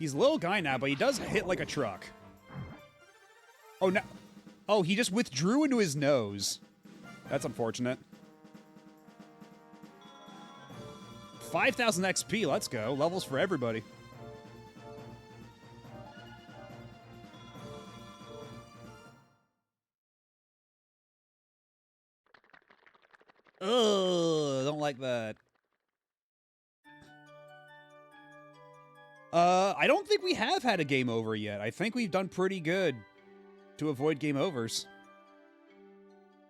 He's a little guy now, but he does hit like a truck. Oh, no. Oh, he just withdrew into his nose. That's unfortunate. 5,000 XP, let's go. Levels for everybody. Ugh, don't like that. I don't think we have had a game over yet. I think we've done pretty good to avoid game overs.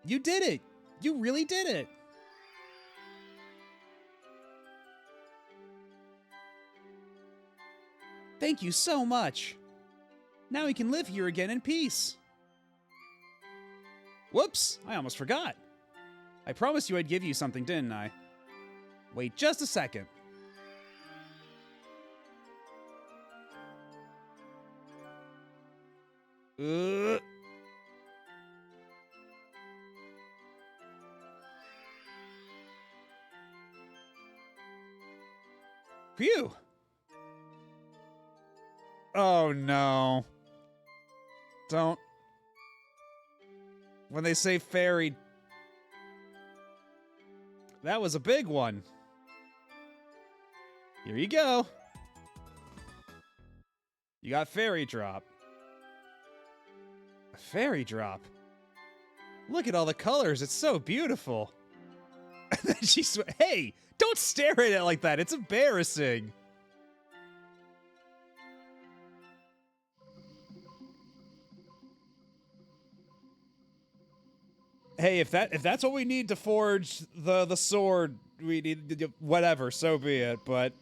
You did it! You really did it! Thank you so much. Now we can live here again in peace. Whoops, I almost forgot. I promised you I'd give you something, didn't I? Wait just a second. Phew. Oh no. Don't. When they say fairy. That was a big one. Here you go. You got fairy drop. A fairy drop? Look at all the colors. It's so beautiful. And then she's. Hey! Don't stare at it like that. It's embarrassing. Hey, if that's what we need to forge the sword, we need whatever. So be it. But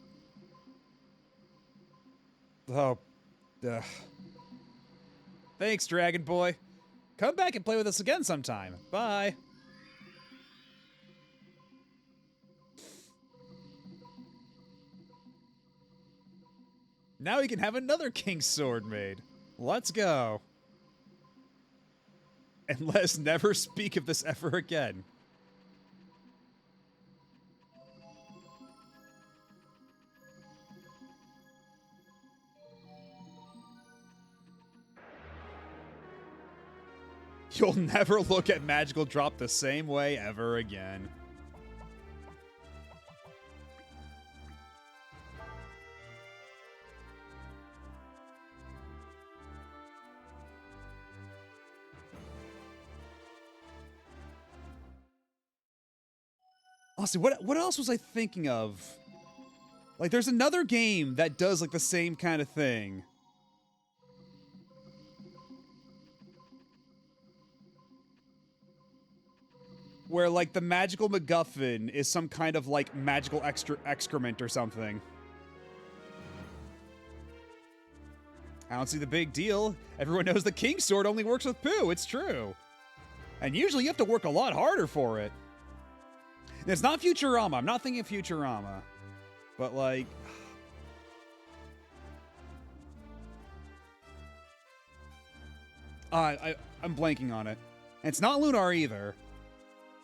oh, thanks, Dragon Boy. Come back and play with us again sometime. Bye. Now we can have another King's Sword made. Let's go. And let us never speak of this ever again. You'll never look at Magical Drop the same way ever again. Honestly, what else was I thinking of? Like, there's another game that does, like, the same kind of thing. Where, like, the magical MacGuffin is some kind of, like, magical excrement or something. I don't see the big deal. Everyone knows the King's Sword only works with poo. It's true. And usually you have to work a lot harder for it. It's not Futurama. I'm not thinking of Futurama. But, like... I'm blanking on it. And it's not Lunar either.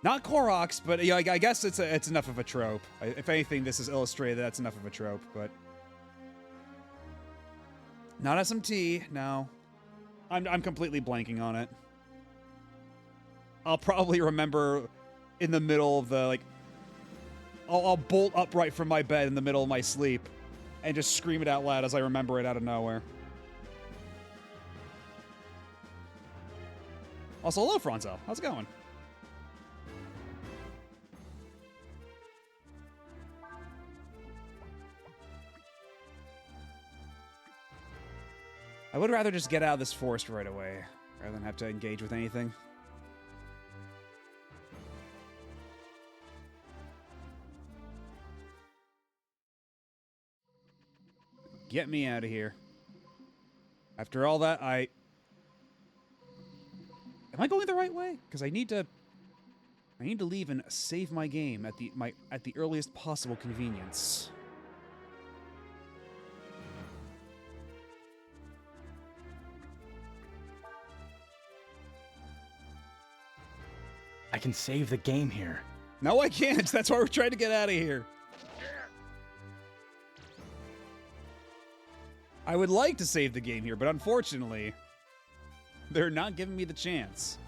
Not Koroks, but I guess it's enough of a trope. If anything, this is illustrated. That's enough of a trope, but not SMT. No, I'm completely blanking on it. I'll probably remember in the middle of the I'll bolt upright from my bed in the middle of my sleep and just scream it out loud as I remember it out of nowhere. Also, hello, Franzo. How's it going? I would rather just get out of this forest right away, rather than have to engage with anything. Get me out of here. After all that, Am I going the right way? Because I need to leave and save my game at the earliest possible convenience. I can save the game here. No, I can't. That's why we're trying to get out of here. I would like to save the game here, but unfortunately, they're not giving me the chance.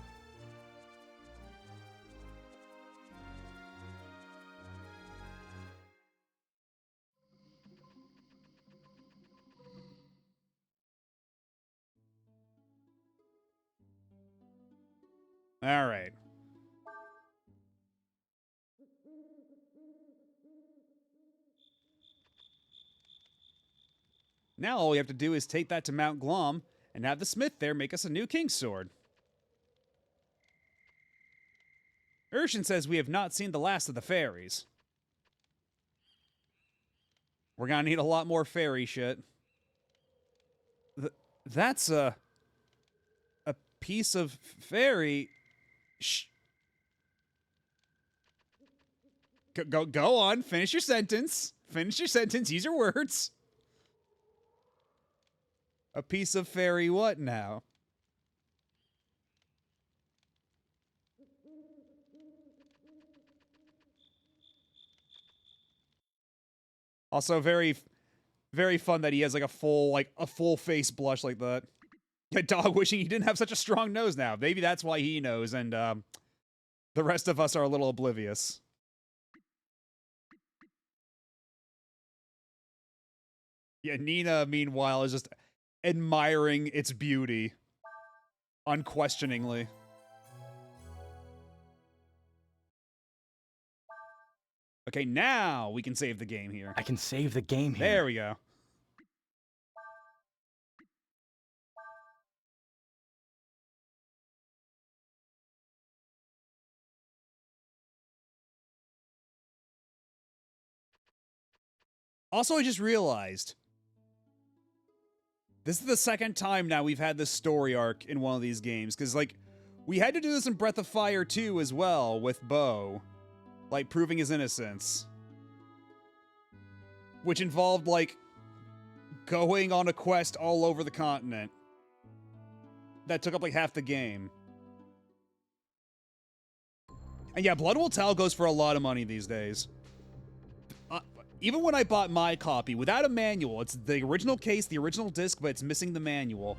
All right. Now all we have to do is take that to Mount Glom and have the smith there make us a new king's sword. Urshan says we have not seen the last of the fairies. We're gonna need a lot more fairy shit. That's a piece of fairy. Shh. Go on. Finish your sentence. Finish your sentence. Use your words. A piece of fairy what now? Also very fun that he has like a full face blush like that. A dog wishing he didn't have such a strong nose now. Maybe that's why he knows, and the rest of us are a little oblivious. Yeah, Nina, meanwhile, is just admiring its beauty. Unquestioningly. Okay, now we can save the game here. I can save the game here. There we go. Also, I just realized this is the second time now we've had this story arc in one of these games, because, like, we had to do this in Breath of Fire 2 as well, with Bo, like, proving his innocence. Which involved, like, going on a quest all over the continent. That took up, like, half the game. And yeah, Blood Will Tell goes for a lot of money these days. Even when I bought my copy, without a manual, it's the original case, the original disc, but it's missing the manual.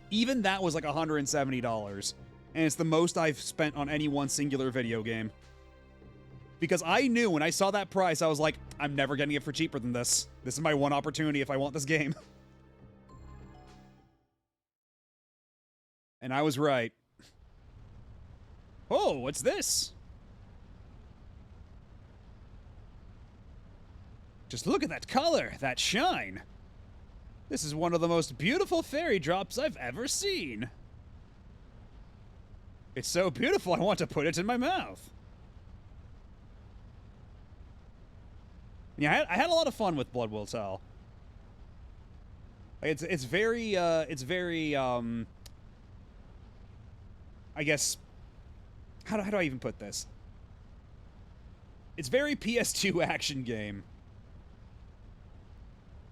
Even that was like $170. And it's the most I've spent on any one singular video game. Because I knew when I saw that price, I was like, I'm never getting it for cheaper than this. This is my one opportunity if I want this game. And I was right. Oh, what's this? Just look at that color, that shine. This is one of the most beautiful fairy drops I've ever seen. It's so beautiful, I want to put it in my mouth. Yeah, I had a lot of fun with Blood Will Tell. Like, it's very, I guess, how do I even put this? It's very PS2 action game.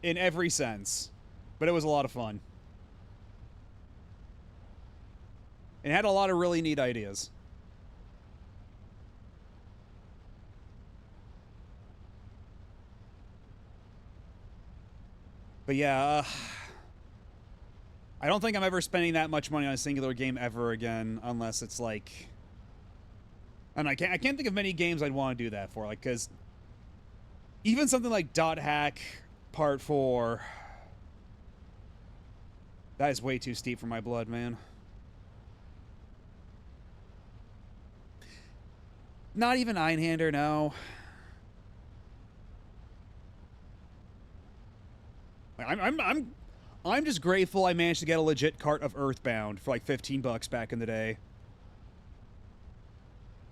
In every sense. But it was a lot of fun. It had a lot of really neat ideas. But yeah, I don't think I'm ever spending that much money on a singular game ever again, unless it's like, and I can't think of many games I'd want to do that for, like, because even something like Dot Hack Part 4, that is way too steep for my blood, man. Not even Einhander, no. I'm just grateful I managed to get a legit cart of Earthbound for like $15 back in the day.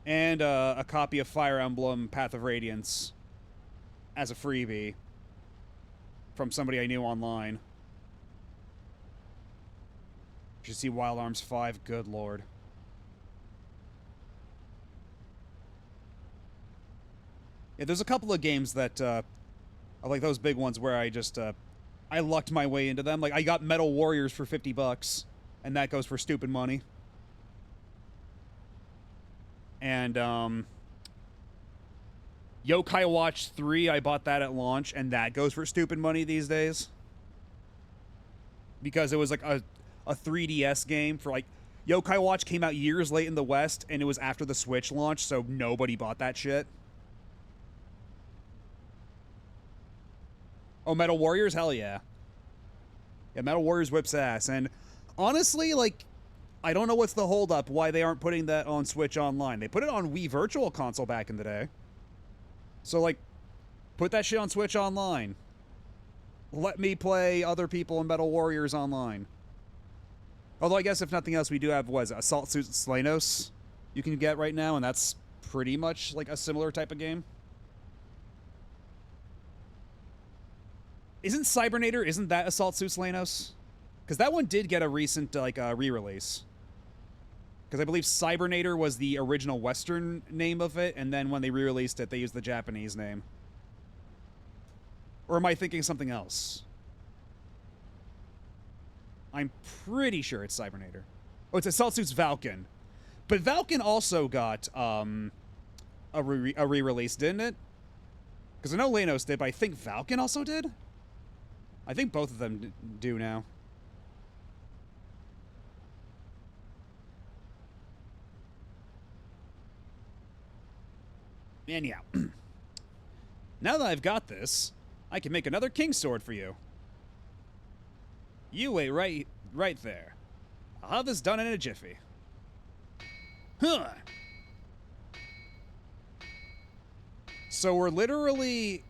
And a copy of Fire Emblem Path of Radiance as a freebie from somebody I knew online. You should see Wild Arms 5, good lord. Yeah, there's a couple of games that, like those big ones where I just, I lucked my way into them. Like, I got Metal Warriors for $50, and that goes for stupid money. And, Yokai Watch 3, I bought that at launch, and that goes for stupid money these days. Because it was like a 3DS game for like, Yokai Watch came out years late in the West, and it was after the Switch launch, so nobody bought that shit. Oh, Metal Warriors? Hell yeah. Yeah, Metal Warriors whips ass. And honestly, like, I don't know what's the holdup, why they aren't putting that on Switch Online. They put it on Wii Virtual Console back in the day. So, like, put that shit on Switch Online. Let me play other people in Metal Warriors Online. Although, I guess if nothing else, we do have, what is it, Assault Suit Slanos you can get right now, and that's pretty much, like, a similar type of game. Isn't Cybernator, isn't that Assault Suit Slanos? Because that one did get a recent, like, re-release. Because I believe Cybernator was the original Western name of it, and then when they re-released it, they used the Japanese name. Or am I thinking something else? I'm pretty sure it's Cybernator. Oh, it's Assault Suits Valken. But Valken also got, a re-release, didn't it? Because I know Lanos did, but I think Valken also did? I think both of them do now. And yeah. Now that I've got this, I can make another King Sword for you. You wait right there. I'll have this done in a jiffy. Huh. So we're literally...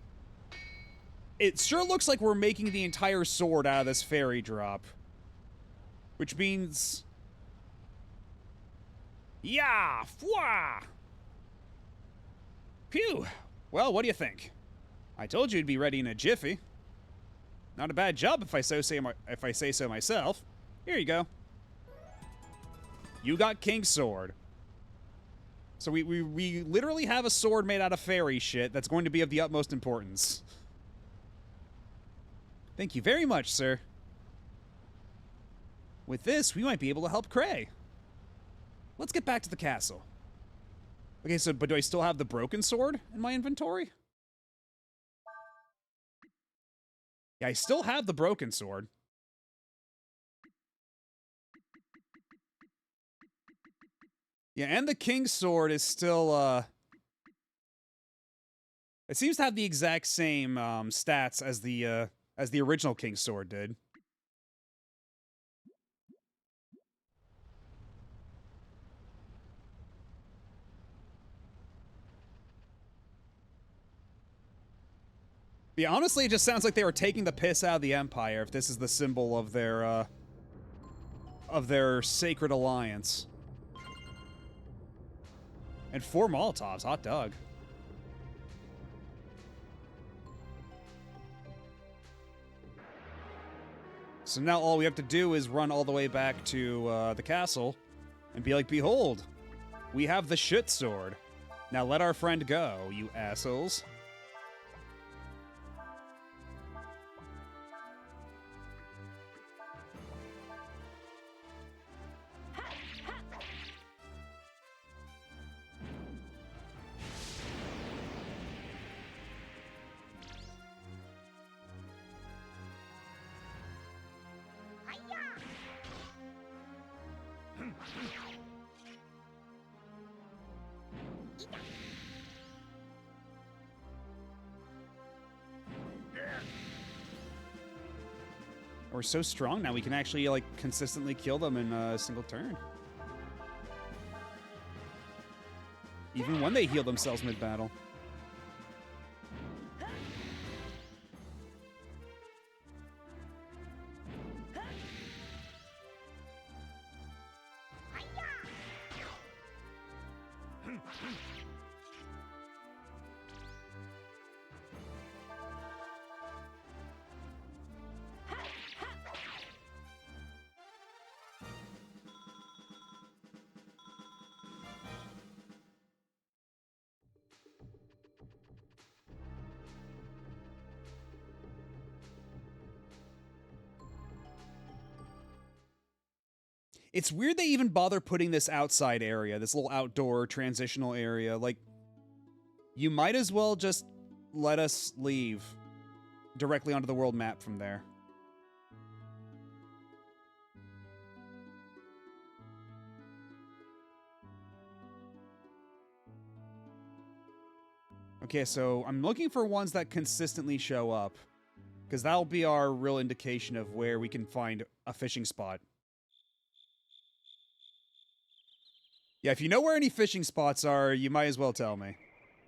It sure looks like we're making the entire sword out of this fairy drop. Which means... Yeah! Fwah! Phew! Well, what do you think? I told you it'd be ready in a jiffy. Not a bad job if I say so myself. Here you go. You got King's Sword. So we literally have a sword made out of fairy shit that's going to be of the utmost importance. Thank you very much, sir. With this, we might be able to help Cray. Let's get back to the castle. Okay, so, but do I still have the broken sword in my inventory? Yeah, I still have the broken sword. Yeah, and the King's Sword is still, it seems to have the exact same, stats as the original King's Sword did. Yeah, honestly, it just sounds like they were taking the piss out of the Empire if this is the symbol of their sacred alliance. And 4 Molotovs, hot dog. So now all we have to do is run all the way back to the castle and be like, behold, we have the shit sword. Now let our friend go, you assholes. We're so strong now, we can actually, like, consistently kill them in a single turn. Even when they heal themselves mid-battle. It's weird they even bother putting this outside area, this little outdoor transitional area. Like, you might as well just let us leave directly onto the world map from there. Okay, so I'm looking for ones that consistently show up, because that'll be our real indication of where we can find a fishing spot. Yeah, if you know where any fishing spots are, you might as well tell me.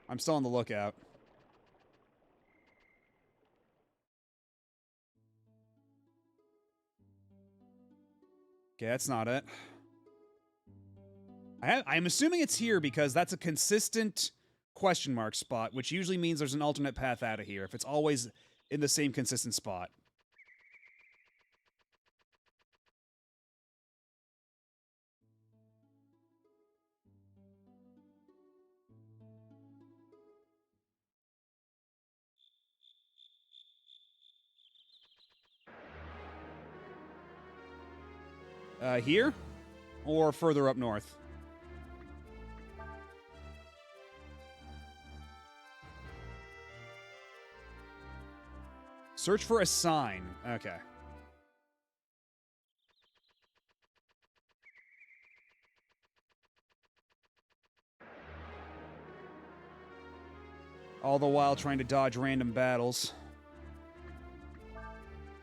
I'm still on the lookout. Okay, that's not it. I'm assuming it's here because that's a consistent question mark spot, which usually means there's an alternate path out of here if it's always in the same consistent spot. Here? Or further up north? Search for a sign. Okay. All the while trying to dodge random battles.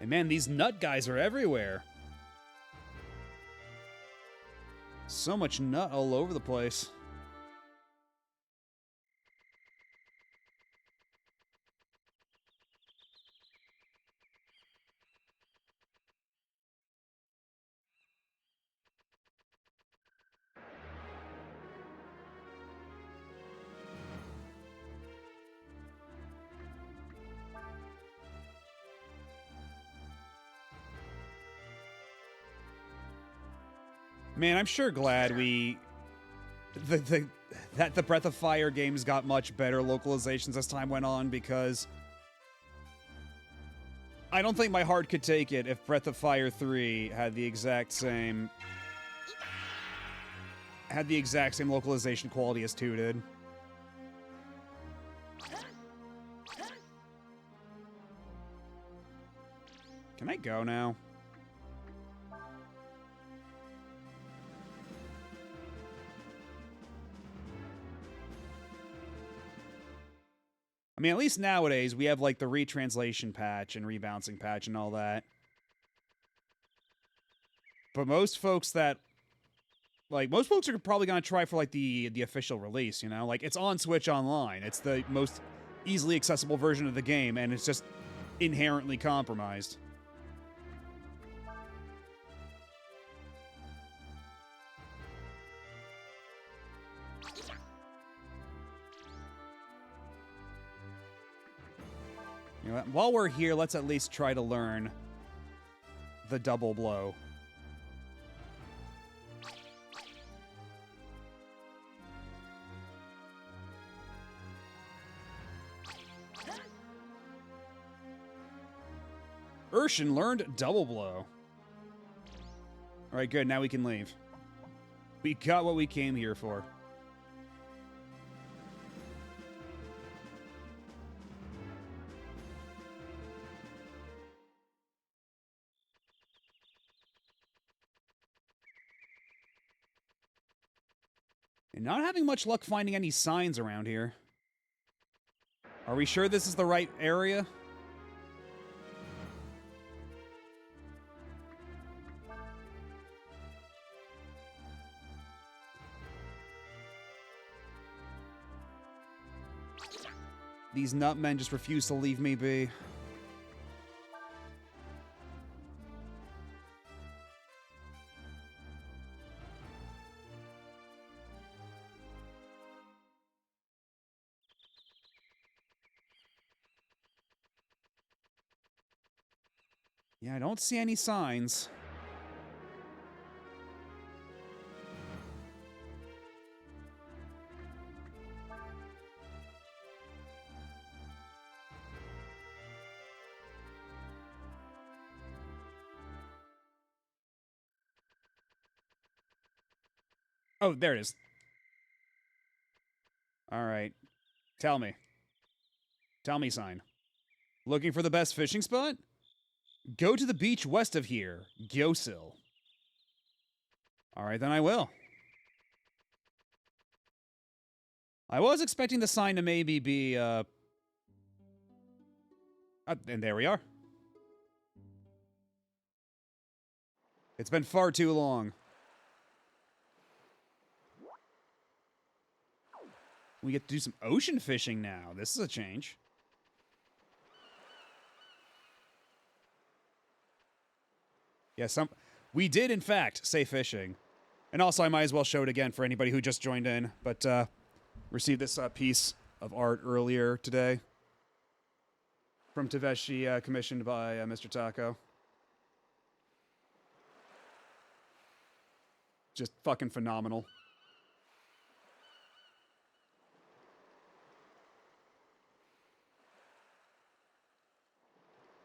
And man, these nut guys are everywhere. So much nut all over the place. Man, I'm sure glad that the Breath of Fire games got much better localizations as time went on, because I don't think my heart could take it if Breath of Fire 3 had the exact same localization quality as 2 did. Can I go now? I mean, at least nowadays, we have, like, the retranslation patch and rebouncing patch and all that. But most folks are probably going to try for, like, the official release, you know? Like, it's on Switch Online. It's the most easily accessible version of the game, and it's just inherently compromised. You know, while we're here, let's at least try to learn the double blow. Urshan learned double blow. Alright, good. Now we can leave. We got what we came here for. And not having much luck finding any signs around here. Are we sure this is the right area? These nutmen just refuse to leave me be. Yeah, I don't see any signs. Oh, there it is. All right. Tell me. Tell me, sign. Looking for the best fishing spot? Go to the beach west of here, Gyosil. All right, then I will. I was expecting the sign to maybe be, and there we are. It's been far too long. We get to do some ocean fishing now. This is a change. Yeah, we did, in fact, say fishing. And also, I might as well show it again for anybody who just joined in. But received this piece of art earlier today from Taveshi, commissioned by Mr. Taco. Just fucking phenomenal.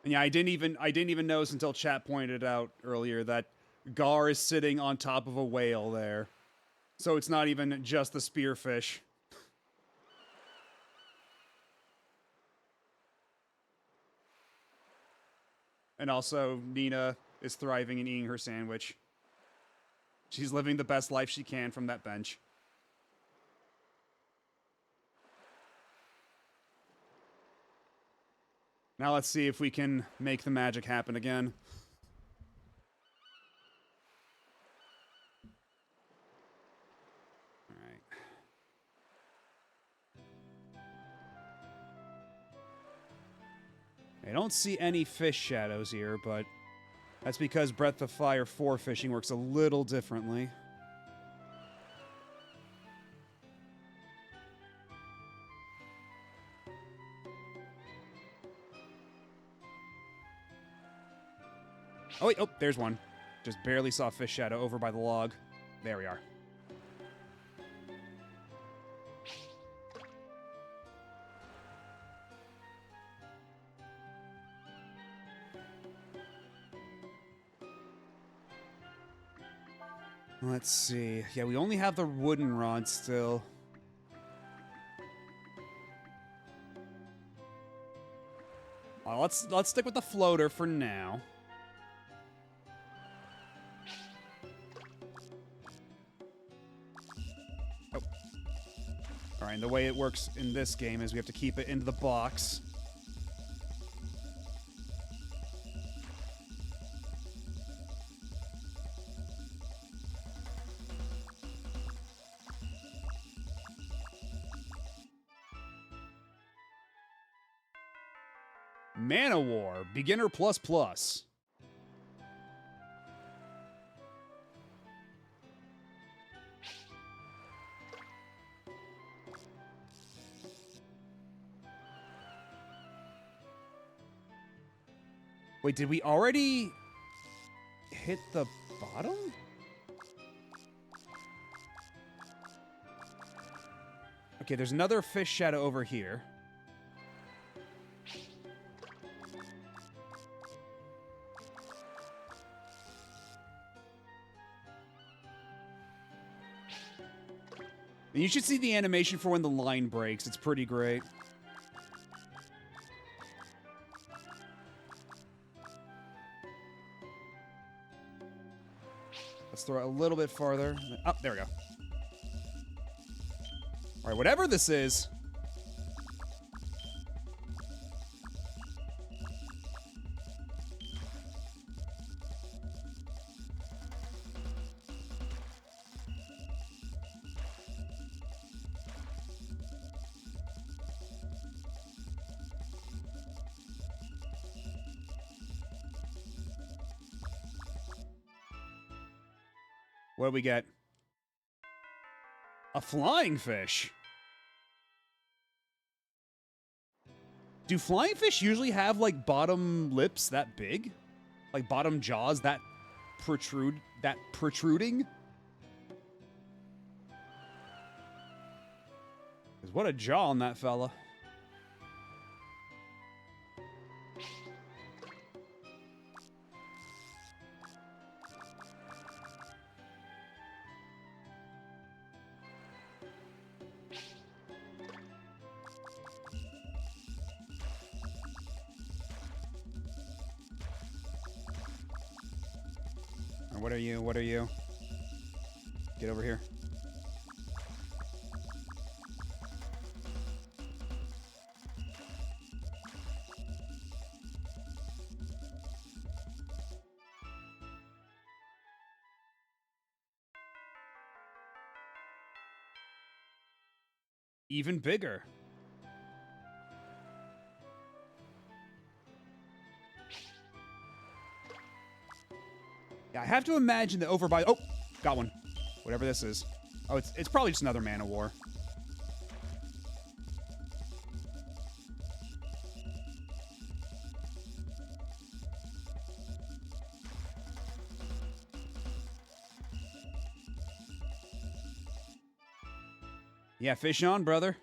And yeah, I didn't even notice until chat pointed out earlier that Gar is sitting on top of a whale there. So it's not even just the spearfish. And also, Nina is thriving and eating her sandwich. She's living the best life she can from that bench. Now let's see if we can make the magic happen again. All right. I don't see any fish shadows here, but that's because Breath of Fire 4 fishing works a little differently. Oh, wait. Oh, there's one. Just barely saw a fish shadow over by the log. There we are. Let's see. Yeah, we only have the wooden rod still. Let's stick with the floater for now. Alright, and the way it works in this game is we have to keep it into the box. Manowar, Beginner Plus Plus. Wait, did we already hit the bottom? Okay, there's another fish shadow over here. And you should see the animation for when the line breaks. It's pretty great. Let's throw it a little bit farther. Oh, there we go. Alright, whatever this is. What do we get? A flying fish. Do flying fish usually have, like, bottom lips that big? Like, bottom jaws that protruding? 'Cause what a jaw on that fella. What are you? What are you? Get over here. Even bigger. Yeah, I have to imagine that over by... Oh! Got one. Whatever this is. Oh, it's probably just another Man of War. Yeah, fish on, brother.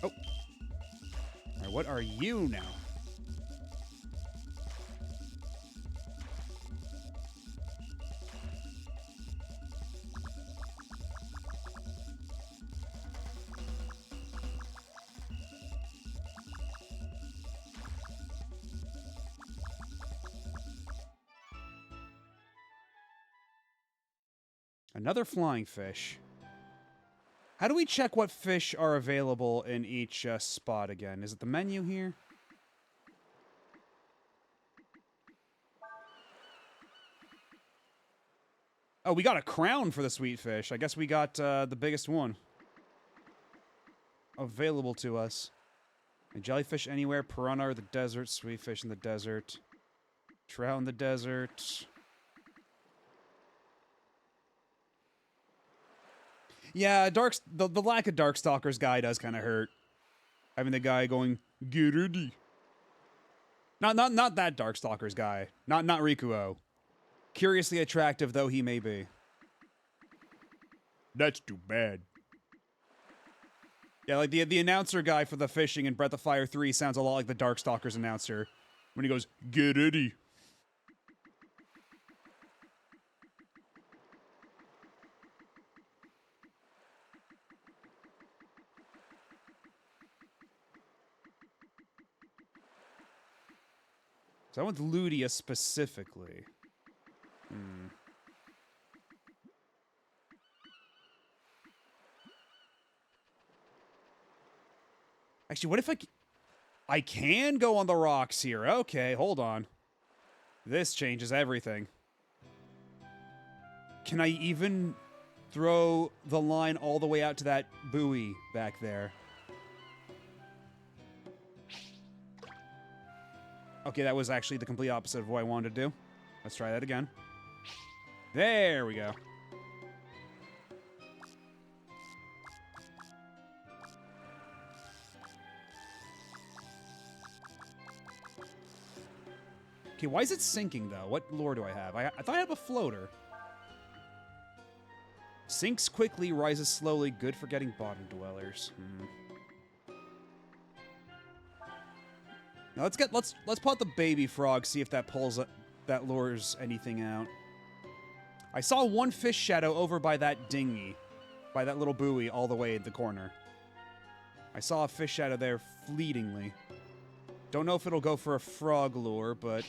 Oh. All right, what are you now? Another flying fish. How do we check what fish are available in each spot again? Is it the menu here? Oh, we got a crown for the sweet fish. I guess we got the biggest one available to us. A jellyfish anywhere, piranha in the desert, sweet fish in the desert, trout in the desert. Yeah, the lack of Darkstalkers guy does kind of hurt. Having the guy going, get ready. Not that Darkstalkers guy. Not Rikuo. Curiously attractive though he may be. That's too bad. Yeah, like the announcer guy for the fishing in Breath of Fire 3 sounds a lot like the Darkstalkers announcer. When he goes, get ready. So I want Ludia specifically. Actually, what if I can go on the rocks here? Okay, hold on. This changes everything. Can I even throw the line all the way out to that buoy back there? Okay, that was actually the complete opposite of what I wanted to do. Let's try that again. There we go. Okay, why is it sinking, though? What lore do I have? I thought I had a floater. Sinks quickly, rises slowly. Good for getting bottom dwellers. Now let's pot the baby frog, see if that that lures anything out. I saw one fish shadow over by that dinghy, by that little buoy all the way at the corner. I saw a fish shadow there fleetingly. Don't know if it'll go for a frog lure, but...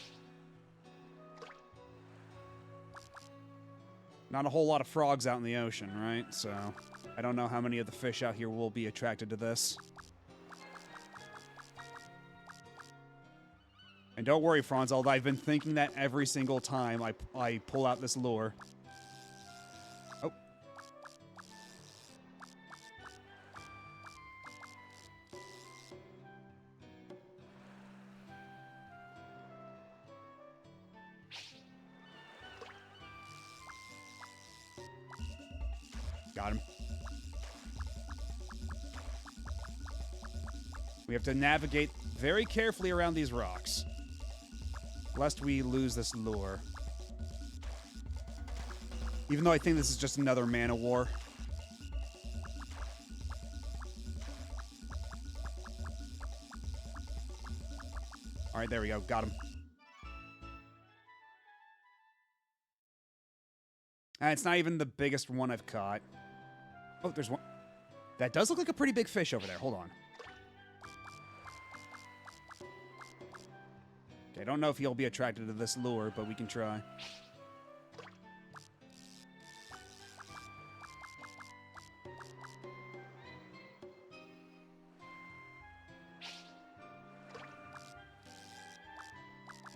Not a whole lot of frogs out in the ocean, right? So, I don't know how many of the fish out here will be attracted to this. And don't worry, Franz, although I've been thinking that every single time I pull out this lure. Oh. Got him. We have to navigate very carefully around these rocks, lest we lose this lure. Even though I think this is just another Man-O-War. Alright, there we go. Got him. And it's not even the biggest one I've caught. Oh, there's one. That does look like a pretty big fish over there. Hold on. Okay, I don't know if he'll be attracted to this lure, but we can try.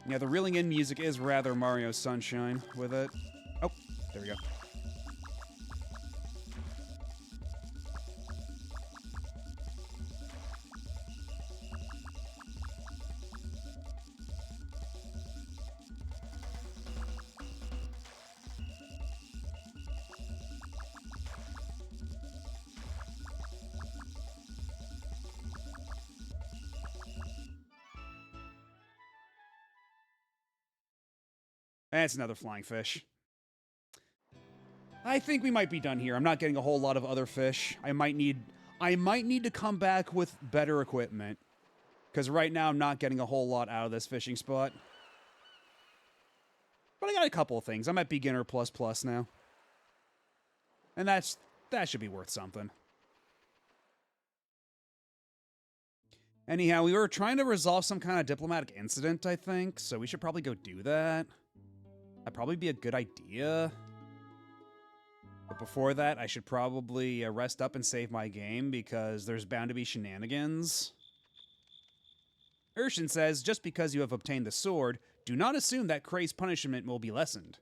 Yeah, the reeling in music is rather Mario Sunshine with it. Oh, there we go. That's another flying fish. I think we might be done here. I'm not getting a whole lot of other fish. I might need to come back with better equipment, because right now I'm not getting a whole lot out of this fishing spot. But I got a couple of things. I'm at beginner plus now. And that should be worth something. Anyhow, we were trying to resolve some kind of diplomatic incident, I think, so we should probably go do that. That'd probably be a good idea. But before that, I should probably rest up and save my game, because there's bound to be shenanigans. Urshan says, just because you have obtained the sword, do not assume that Kray's punishment will be lessened.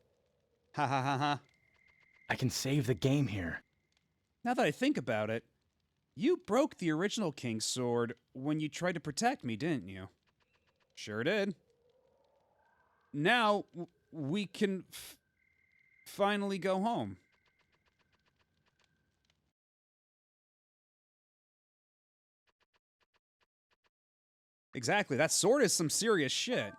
Ha ha ha ha. I can save the game here. Now that I think about it, you broke the original King's sword when you tried to protect me, didn't you? Sure did. Now, we can finally go home. Exactly, that sword is some serious shit.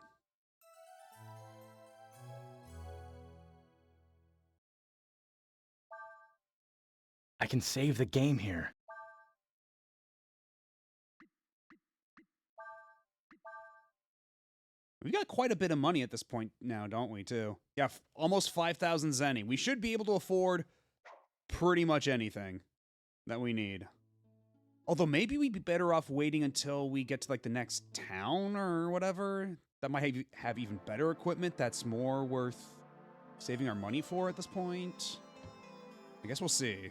I can save the game here. We got quite a bit of money at this point now, don't we, too? Yeah, almost 5,000 zenny. We should be able to afford pretty much anything that we need. Although maybe we'd be better off waiting until we get to, like, the next town or whatever. That might have even better equipment that's more worth saving our money for at this point. I guess we'll see.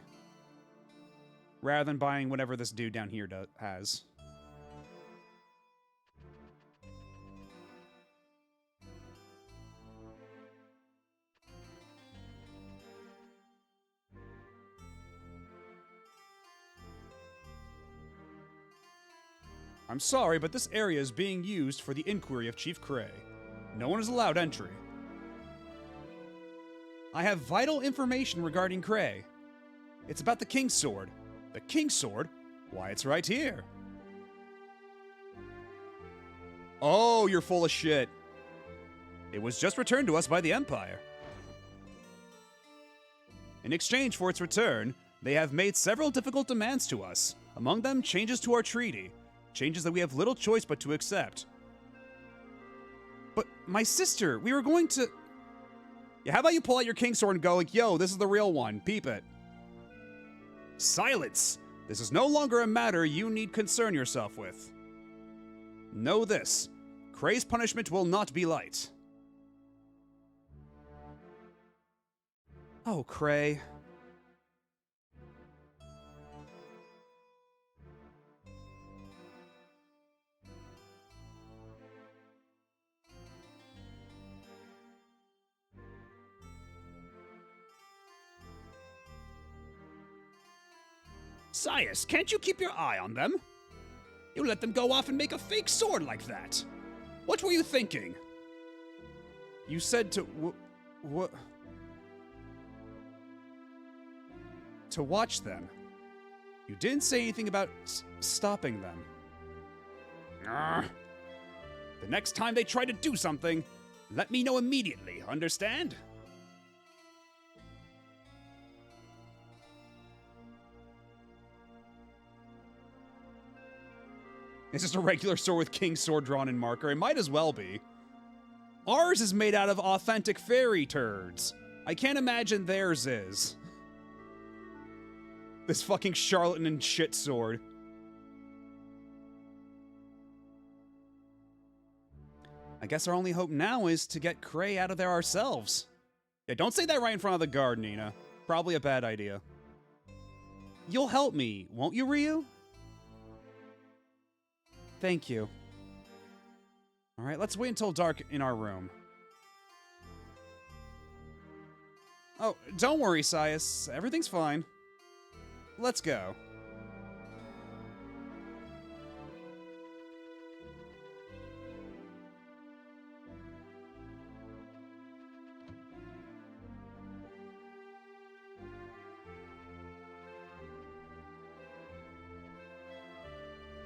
Rather than buying whatever this dude down here has. I'm sorry, but this area is being used for the inquiry of Chief Kray. No one is allowed entry. I have vital information regarding Kray. It's about the King's Sword. The King's Sword? Why, it's right here. Oh, you're full of shit. It was just returned to us by the Empire. In exchange for its return, they have made several difficult demands to us. Among them, changes to our treaty. Changes that we have little choice but to accept. But my sister, we were going to... Yeah, how about you pull out your King's Sword and go like, yo, this is the real one. Peep it. Silence! This is no longer a matter you need concern yourself with. Know this. Kray's punishment will not be light. Oh, Kray. Sias, can't you keep your eye on them? You let them go off and make a fake sword like that. What were you thinking? You said to what? To watch them. You didn't say anything about stopping them. Arrgh. The next time they try to do something, let me know immediately, understand? It's just a regular sword with King's Sword drawn in marker. It might as well be. Ours is made out of authentic fairy turds. I can't imagine theirs is. This fucking charlatan and shit sword. I guess our only hope now is to get Kray out of there ourselves. Yeah, don't say that right in front of the guard, Nina. Probably a bad idea. You'll help me, won't you, Ryu? Thank you. Alright, let's wait until dark in our room. Oh, don't worry, Sias. Everything's fine. Let's go.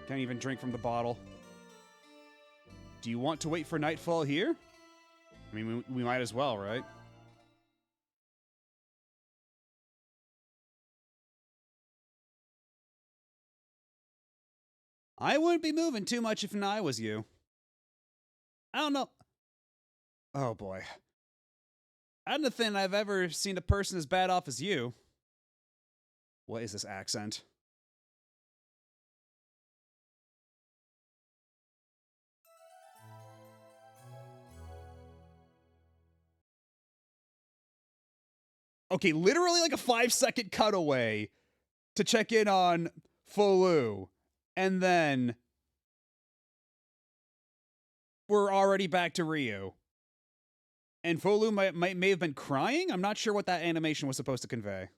Can't even drink from the bottle. Do you want to wait for nightfall here? I mean, we might as well, right? I wouldn't be moving too much if I was you. I don't know. Oh boy. I don't think I've ever seen a person as bad off as you. What is this accent? Okay, literally like a 5-second cutaway to check in on Folu. And then we're already back to Ryu. And Folu may have been crying? I'm not sure what that animation was supposed to convey.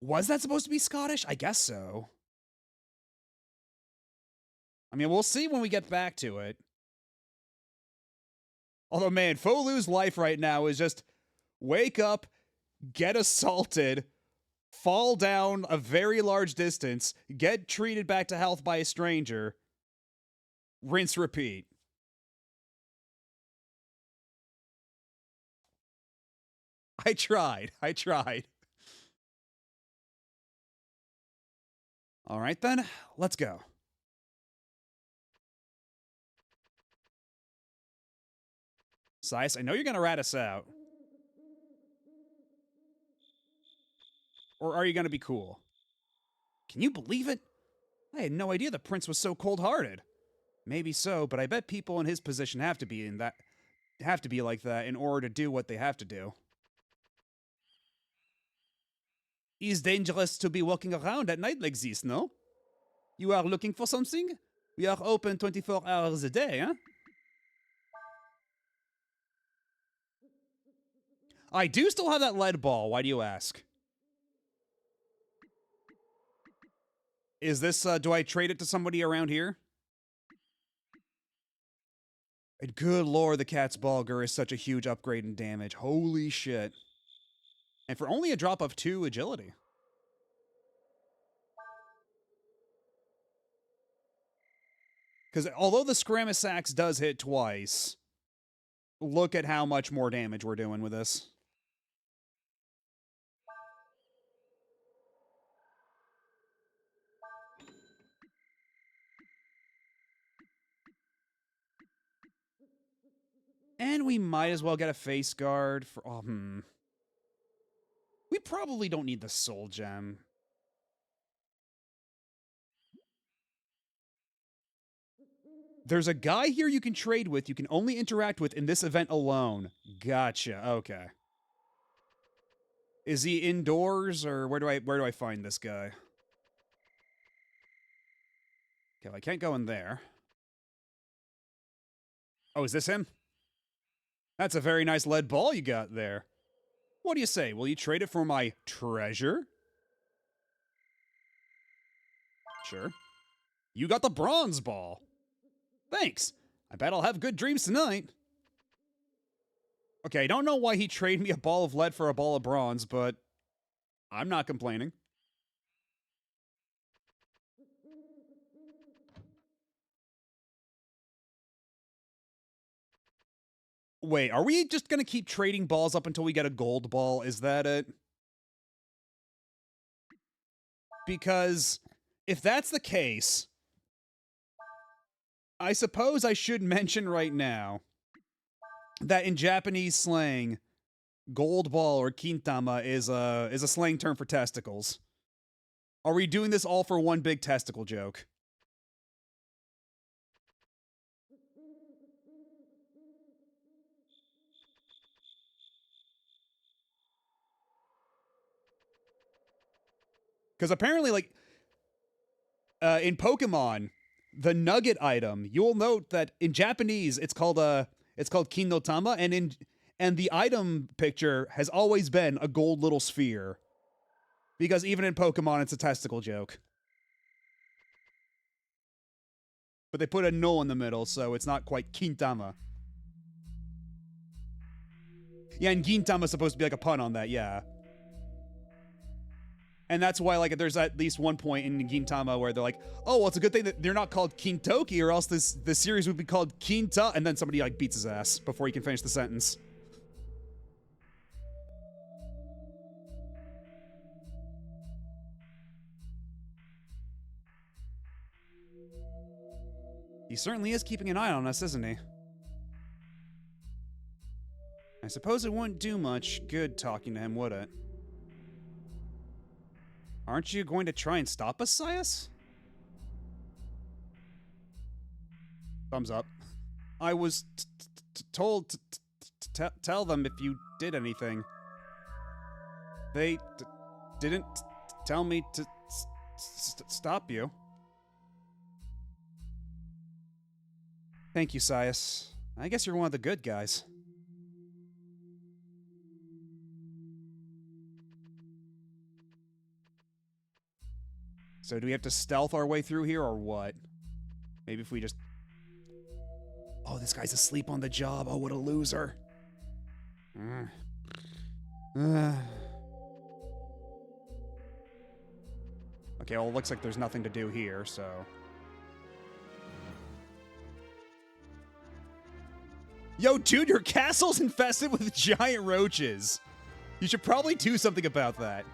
Was that supposed to be Scottish? I guess so. I mean, we'll see when we get back to it. Although, man, Folu's life right now is just wake up, get assaulted, fall down a very large distance, get treated back to health by a stranger, rinse, repeat. I tried. All right, then. Let's go. Sias, I know you're going to rat us out. Or are you going to be cool? Can you believe it? I had no idea the prince was so cold-hearted. Maybe so, but I bet people in his position have to be like that in order to do what they have to do. It's dangerous to be walking around at night like this, no? You are looking for something? We are open 24 hours a day, huh? I do still have that lead ball, why do you ask? Is this, do I trade it to somebody around here? And good lord, the Cat's Bulgur is such a huge upgrade in damage. Holy shit. And for only a drop of 2 agility. Because although the Skaramis Axe does hit twice, look at how much more damage we're doing with this. And we might as well get a face guard for... Oh, We probably don't need the soul gem. There's a guy here you can trade with. You can only interact with in this event alone. Gotcha. Okay. Is he indoors or where do I find this guy? Okay, well, I can't go in there. Oh, is this him? That's a very nice lead ball you got there. What do you say? Will you trade it for my treasure? Sure. You got the bronze ball. Thanks. I bet I'll have good dreams tonight. Okay, I don't know why he traded me a ball of lead for a ball of bronze, but I'm not complaining. Wait, are we just gonna keep trading balls up until we get a gold ball? Is that it? Because if that's the case, I suppose I should mention right now that in Japanese slang, gold ball or kintama is a slang term for testicles. Are we doing this all for one big testicle joke? Because apparently, like, in Pokemon, the nugget item, you'll note that in Japanese it's called kin no tama, and the item picture has always been a gold little sphere. Because even in Pokemon, it's a testicle joke. But they put a no in the middle, so it's not quite Kintama. Yeah, and Gintama's supposed to be like a pun on that, yeah. And that's why, like, there's at least one point in Gintama where they're like, oh, well, it's a good thing that they're not called Kintoki, or else this series would be called Kinta, and then somebody, like, beats his ass before he can finish the sentence. He certainly is keeping an eye on us, isn't he? I suppose it wouldn't do much good talking to him, would it? Aren't you going to try and stop us, Sias? Thumbs up. I was told to tell them if you did anything. They didn't tell me to stop you. Thank you, Sias. I guess you're one of the good guys. So do we have to stealth our way through here, or what? Maybe if we just... Oh, this guy's asleep on the job. Oh, what a loser. Okay, well, it looks like there's nothing to do here, so... Yo, dude, your castle's infested with giant roaches. You should probably do something about that.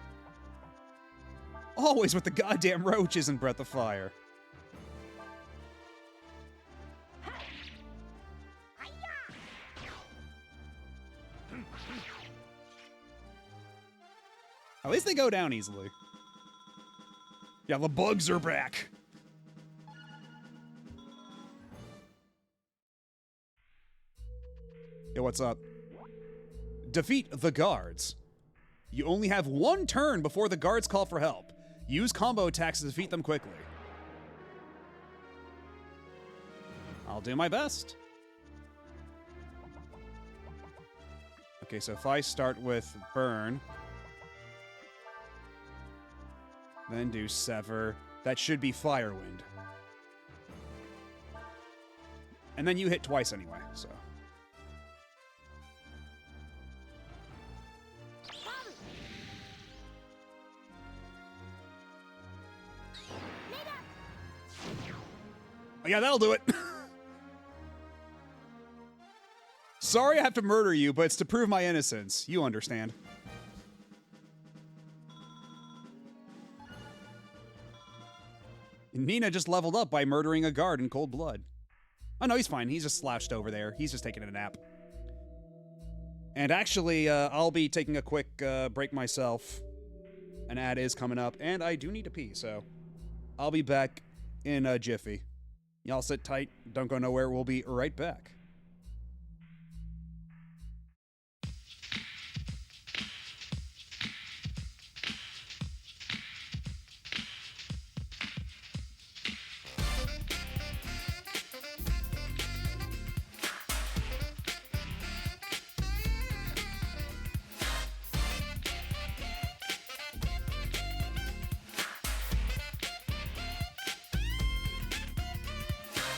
Always with the goddamn roaches in Breath of Fire. At least they go down easily. Yeah, the bugs are back. Yo, what's up? Defeat the guards. You only have one turn before the guards call for help. Use combo attacks to defeat them quickly. I'll do my best. Okay, so if I start with Burn, then do Sever, that should be Firewind. And then you hit twice anyway, so... Oh, yeah, that'll do it. Sorry I have to murder you, but it's to prove my innocence. You understand. Nina just leveled up by murdering a guard in cold blood. Oh, no, he's fine. He's just slouched over there. He's just taking a nap. And actually, I'll be taking a quick break myself. An ad is coming up, and I do need to pee, so I'll be back in a jiffy. Y'all sit tight. Don't go nowhere. We'll be right back.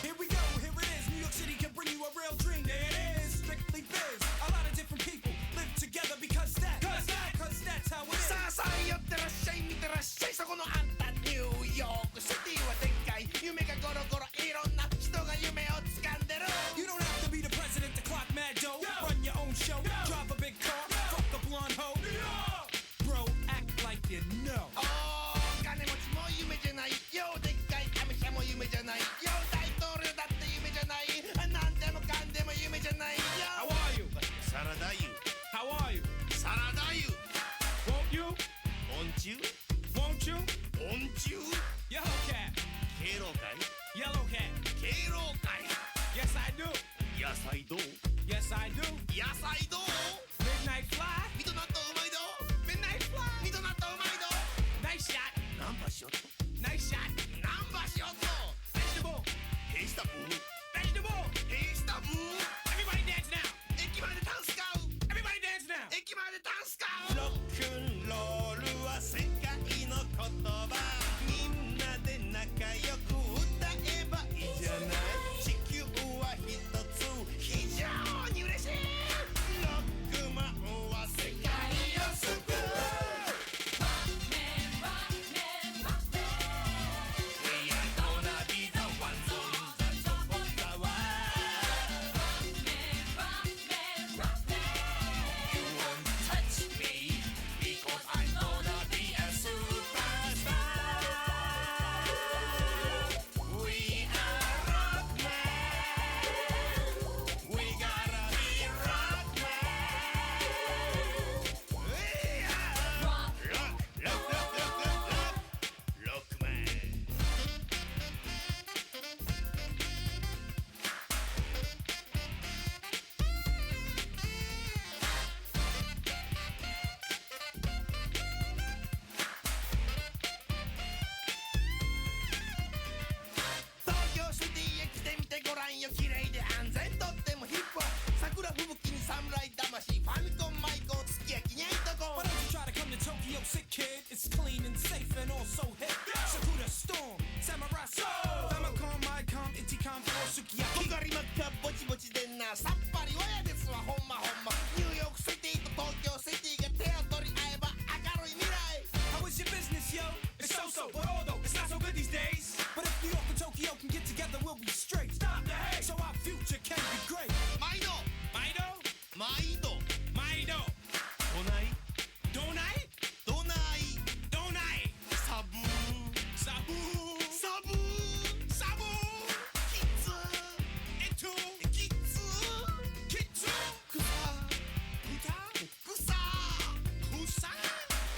Here we go, here it is. New York City can bring you a real dream. There it is, strictly biz. A lot of different people live together because that's how it is. さあさあ寄ってらっしゃい見てらっしゃいそこのあんたニューヨークシティはでっかい夢がゴロゴロいろんな人が夢を掴んでる You don't have to be the president to clock mad dough. Run your own show, drive a big car, fuck a blonde hoe. Bro, act like you know. お金持ちも夢じゃないよでっかいアメ車も夢じゃないよ大統領だって夢じゃないなんでもかんでも夢じゃないよ How are you? サラダ油 How are you? サラダ油 Won't you? 昆虫 Won't you? 昆虫 Yellow cat, 敬老会 yellow cat. 敬老会 Yes, I do. 野菜どう Yes, I do. 野菜どう Midnight fly, ミドナットうまいど midnight fly. ミドナットうまいど Nice shot, ナンバしよっと nice shot. ナンバしよっと Vegetable, ヘイスタブー vegetable. ヘイスタブー Everybody dance now. 駅前でタンス買う Everybody dance now. 駅前でタンス買うロックンロールは世界の言葉みんなで仲良く歌えばいいじゃない地球は一つ非常に嬉しいロックマンは世界を救う We are gonna be the ones on the top of the world You won't touch me because I'm gonna be a superstar. We are Rockman. We gotta be Rockman. We are Rockman. Tokyo City へ来てみてごらんよ綺麗で安全とってもヒップホップ桜吹雪に侍魂ファミコンマイコンすき焼きにゃいとこ Why don't you try to come to Tokyo, sick kid? It's clean and safe and also hip. Sakura Storm, Samurai Soul, Famicom, Icom, Ichicom, or Sukiyaki. とがりまっかぼちぼちでんなさっぱりわやですわほんまニューヨークシティと東京シティが手を取り合えば明るい未来 How is your business, yo? It's so-so, but although it's not so good these days. But if New York and Tokyo can get together, we'll be straight. Stop the hate, so our future can be great. 毎度 Maido, 毎度 Maido, 都内 Donai, 都内 Donai, サブー Sabu, サブー Sabu, キッズ Itu, キッズ Kitsu, 草 Kuta, 草 Kusa,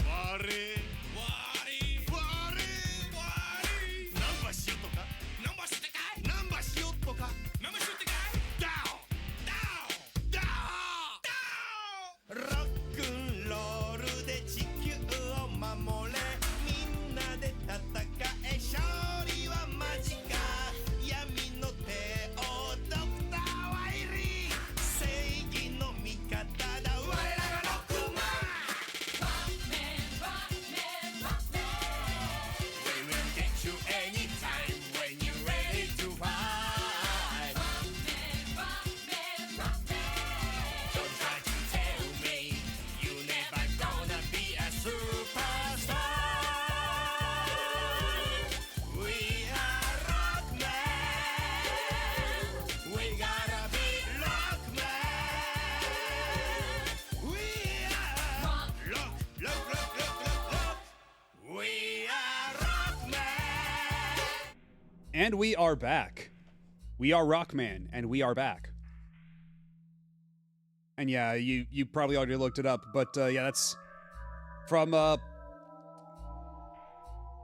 われ Wari, われ Wari. ナンバしよっとか Number shoot the guy, ナンバしよっとか number shoot the guy. ダウ Down, ダ down. ウロックンロールで地球を守れみんなで戦え勝利は間近闇の帝王ドクターワイリー正義の味方だ我らがロックマン We will get you anytime when you're ready to fight Don't try to tell me you never gonna be a superstar We are Rockman We gotta be Rockman We are Rock We are Rockman And we are back. We are Rockman, and we are back. And yeah, you probably already looked it up, but yeah, that's from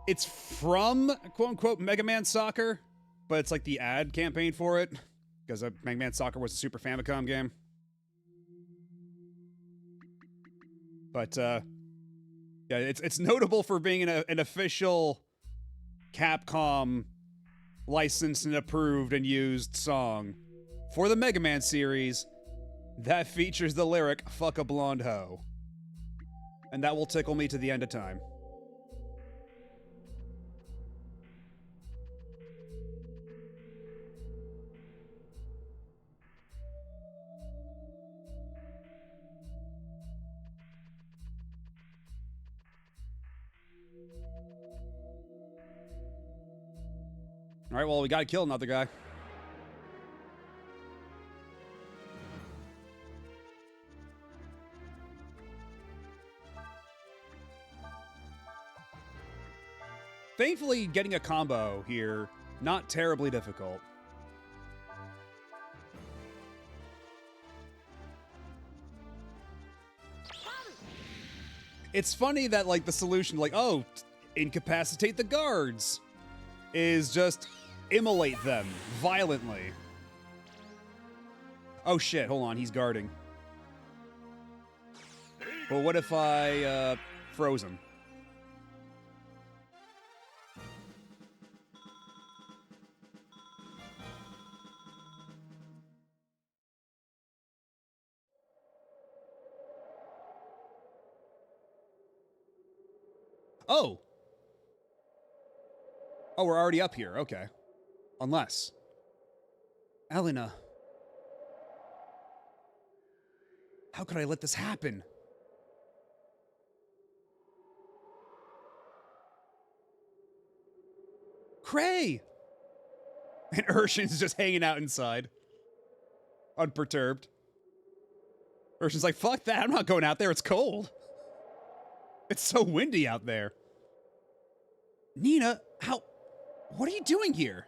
it's from quote unquote Mega Man Soccer. but it's like the ad campaign for it, because Mega Man Soccer was a Super Famicom game. But, yeah, it's notable for being an official Capcom licensed and approved and used song for the Mega Man series that features the lyric, "Fuck a blonde hoe." And that will tickle me to the end of time. All right, well, we gotta kill another guy. Thankfully, getting a combo here, not terribly difficult. It's funny that, like, the solution, like, oh, incapacitate the guards, is just immolate them violently. Oh shit, hold on, he's guarding. Well, what if I, froze him? Oh! Oh, we're already up here, okay. Unless... Elena. How could I let this happen? Cray! And Urshan's just hanging out inside. Unperturbed. Urshan's like, fuck that, I'm not going out there, it's cold. It's so windy out there. Nina, what are you doing here?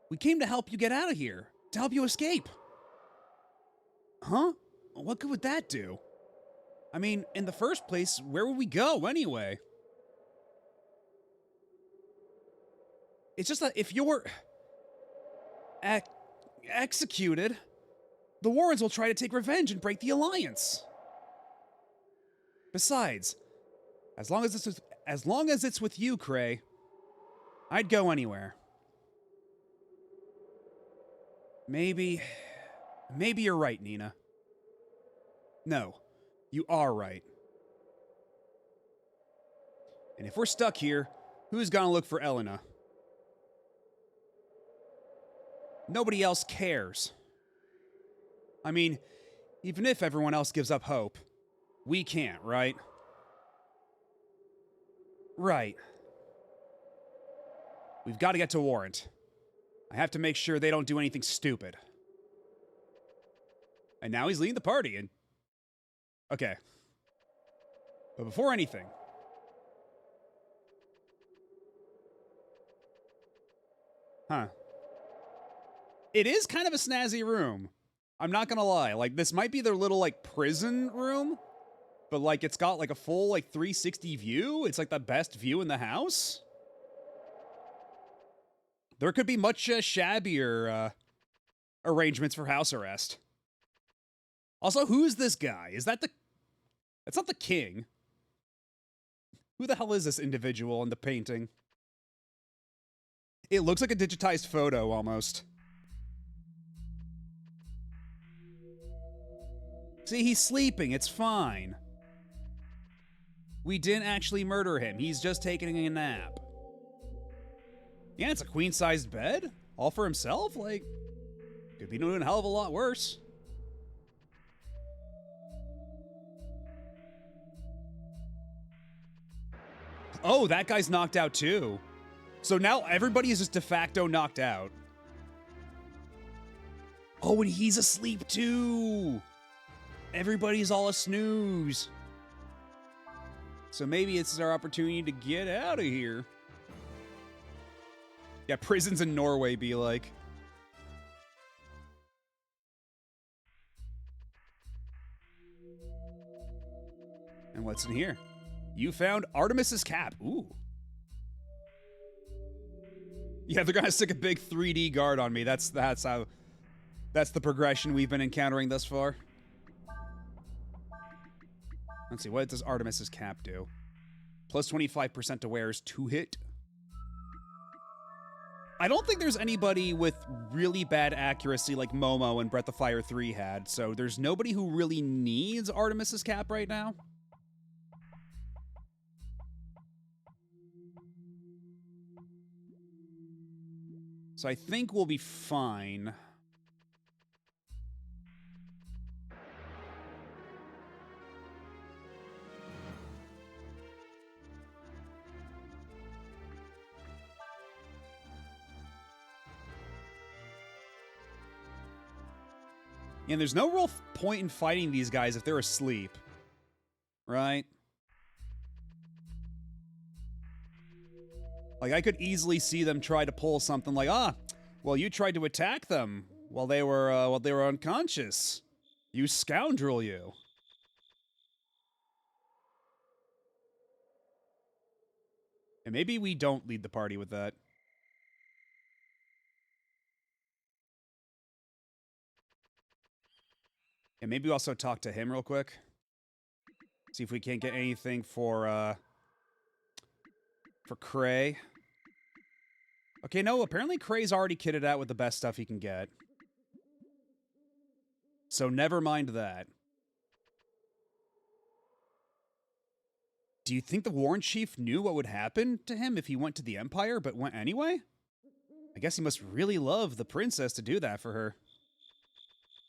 We came to help you get out of here. To help you escape. Huh? What good would that do? I mean, in the first place, where would we go anyway? It's just that if you're... executed, the Warrens will try to take revenge and break the Alliance. Besides, as long as it's with you, Cray, I'd go anywhere. Maybe you're right, Nina. No, you are right. And if we're stuck here, who's gonna look for Elena? Nobody else cares. I mean, even if everyone else gives up hope, we can't, right? Right. We've got to get to Warrant. I have to make sure they don't do anything stupid. And now he's leading the party, and... Okay. But before anything... Huh. It is kind of a snazzy room. I'm not gonna lie. Like, this might be their little, like, prison room. But, like, it's got, like, a full, like, 360 view. It's, like, the best view in the house. There could be much shabbier arrangements for house arrest. Also, who's this guy? Is that the... That's not the king. Who the hell is this individual in the painting? It looks like a digitized photo, almost. See, he's sleeping. It's fine. We didn't actually murder him. He's just taking a nap. Yeah, it's a queen-sized bed. All for himself? Like, could be doing a hell of a lot worse. Oh, that guy's knocked out too. So now everybody is just de facto knocked out. Oh, and he's asleep too. Everybody's all a snooze. So maybe it's our opportunity to get out of here. Yeah, prisons in Norway be like. And what's in here? You found Artemis's cap. Ooh. Yeah, they're gonna stick a big 3D guard on me. That's the progression we've been encountering thus far. Let's see, what does Artemis's cap do? Plus 25% to wares 2-hit. I don't think there's anybody with really bad accuracy like Momo and Breath of Fire 3 had, so there's nobody who really needs Artemis's cap right now. So I think we'll be fine. And there's no real point in fighting these guys if they're asleep. Right? Like, I could easily see them try to pull something like, well, you tried to attack them while they were unconscious. You scoundrel, you. And maybe we don't lead the party with that. And maybe we also talk to him real quick. See if we can't get anything for Cray. Okay, no, apparently Cray's already kitted out with the best stuff he can get. So never mind that. Do you think the Warren Chief knew what would happen to him if he went to the Empire, but went anyway? I guess he must really love the princess to do that for her.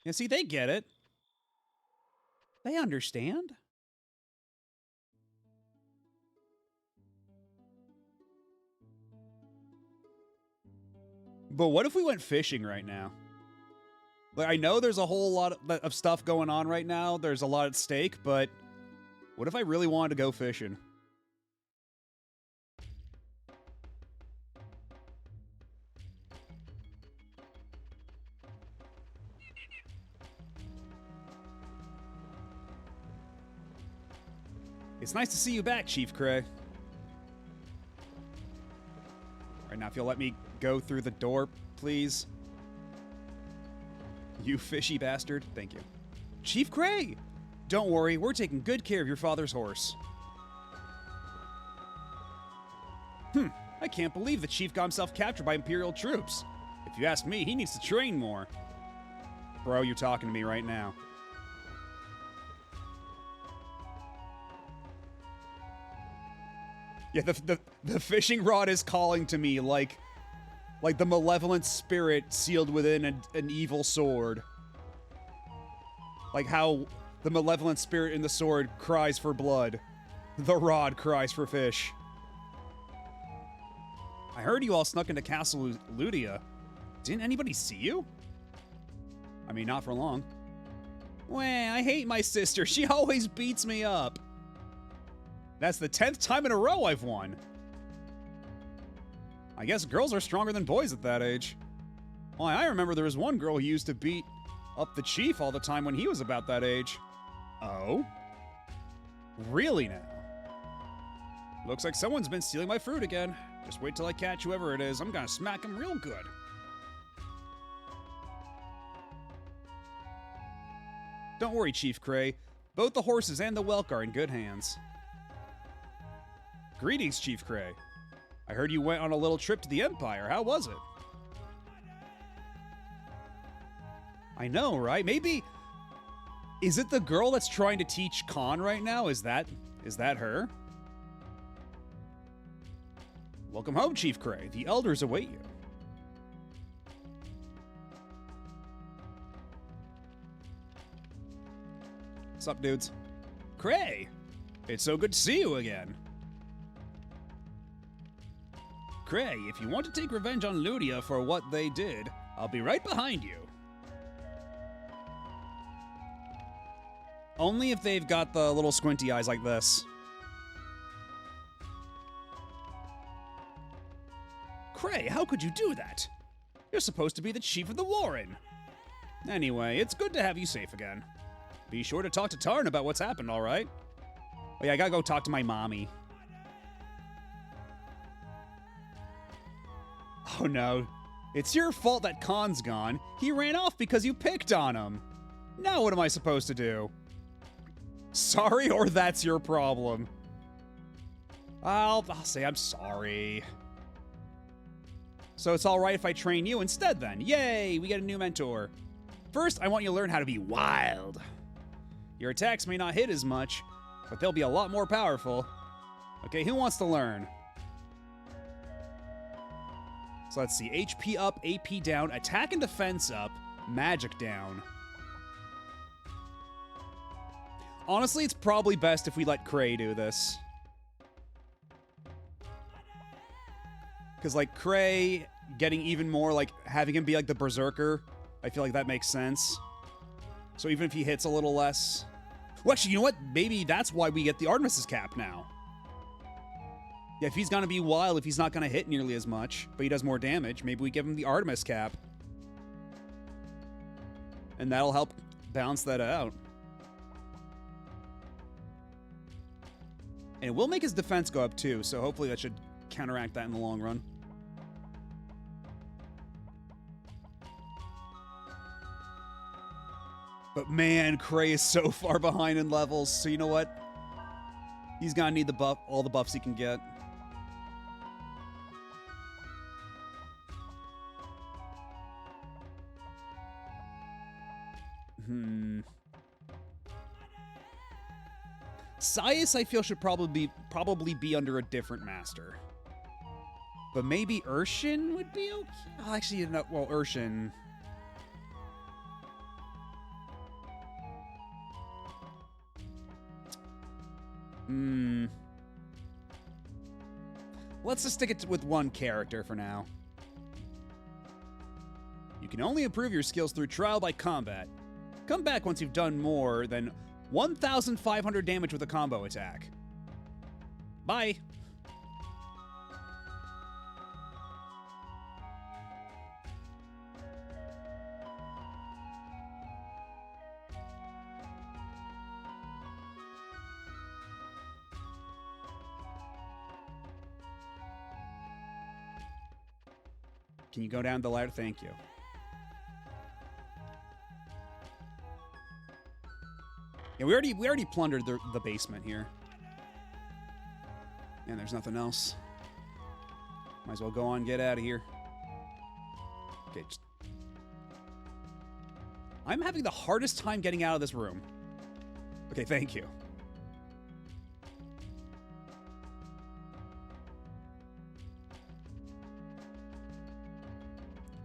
Yeah, see, they get it. They understand. But what if we went fishing right now? Like, I know there's a whole lot of stuff going on right now. There's a lot at stake, but what if I really wanted to go fishing? It's nice to see you back, Chief Cray. All right, now if you'll let me go through the door, please. You fishy bastard. Thank you. Chief Cray! Don't worry, we're taking good care of your father's horse. I can't believe the chief got himself captured by Imperial troops. If you ask me, he needs to train more. Bro, you're talking to me right now. Yeah, the fishing rod is calling to me like the malevolent spirit sealed within an evil sword. Like how the malevolent spirit in the sword cries for blood. The rod cries for fish. I heard you all snuck into Castle Ludia. Didn't anybody see you? I mean, not for long. Wah, I hate my sister. She always beats me up. That's the 10th time in a row I've won. I guess girls are stronger than boys at that age. Why, I remember there was one girl who used to beat up the chief all the time when he was about that age. Oh? Really now? Looks like someone's been stealing my fruit again. Just wait till I catch whoever it is. I'm gonna smack him real good. Don't worry, Chief Cray. Both the horses and the whelk are in good hands. Greetings, Chief Cray. I heard you went on a little trip to the Empire. How was it? I know, right? Maybe... Is it the girl that's trying to teach Khan right now? Is that her? Welcome home, Chief Cray. The elders await you. What's up, dudes? Cray! It's so good to see you again. Cray, if you want to take revenge on Ludia for what they did, I'll be right behind you. Only if they've got the little squinty eyes like this. Cray, how could you do that? You're supposed to be the chief of the Warren. Anyway, it's good to have you safe again. Be sure to talk to Tarn about what's happened, alright? Oh yeah, I gotta go talk to my mommy. Oh no. It's your fault that Khan's gone. He ran off because you picked on him. Now what am I supposed to do? Sorry, or that's your problem? I'll say I'm sorry. So it's alright if I train you instead then. Yay, we get a new mentor. First, I want you to learn how to be wild. Your attacks may not hit as much, but they'll be a lot more powerful. Okay, who wants to learn? So let's see. HP up, AP down, attack and defense up, magic down. Honestly, it's probably best if we let Cray do this. Because, like, Cray getting even more, like, having him be, like, the Berserker, I feel like that makes sense. So even if he hits a little less... Well, actually, you know what? Maybe that's why we get the Artemis's cap now. Yeah, if he's gonna be wild, if he's not gonna hit nearly as much, but he does more damage, maybe we give him the Artemis cap. And that'll help balance that out. And it will make his defense go up too, so hopefully that should counteract that in the long run. But man, Cray is so far behind in levels, so you know what? He's gonna need the buff, all the buffs he can get. Sias, I feel, should probably be under a different master. But maybe Urshin would be okay? Oh, actually, you know, well, Urshin... Let's just stick it with one character for now. You can only improve your skills through trial by combat. Come back once you've done more than 1,500 damage with a combo attack. Bye! Can you go down the ladder? Thank you. Yeah, we already plundered the basement here. And there's nothing else. Might as well go on, get out of here. Okay, I'm having the hardest time getting out of this room. Okay, thank you.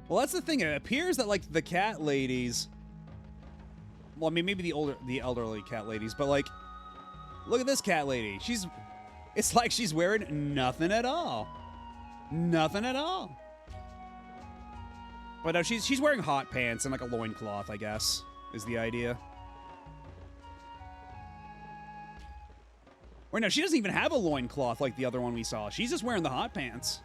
Well, that's the thing. It appears that, like, the cat ladies... Well, I mean, maybe the elderly cat ladies, but, like, look at this cat lady. It's like she's wearing nothing at all. Nothing at all. But no, she's wearing hot pants and, like, a loincloth, I guess, is the idea. Or no, she doesn't even have a loincloth like the other one we saw. She's just wearing the hot pants.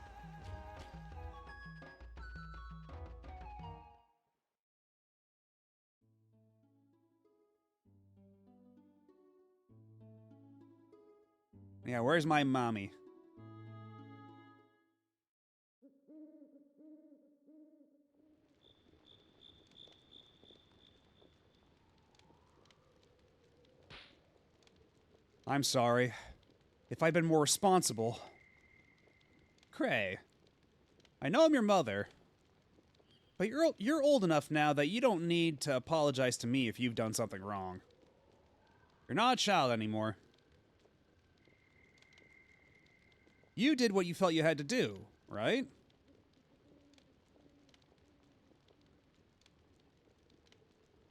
Yeah, where's my mommy? I'm sorry. If I'd been more responsible... Cray, I know I'm your mother, but you're old enough now that you don't need to apologize to me if you've done something wrong. You're not a child anymore. You did what you felt you had to do, right?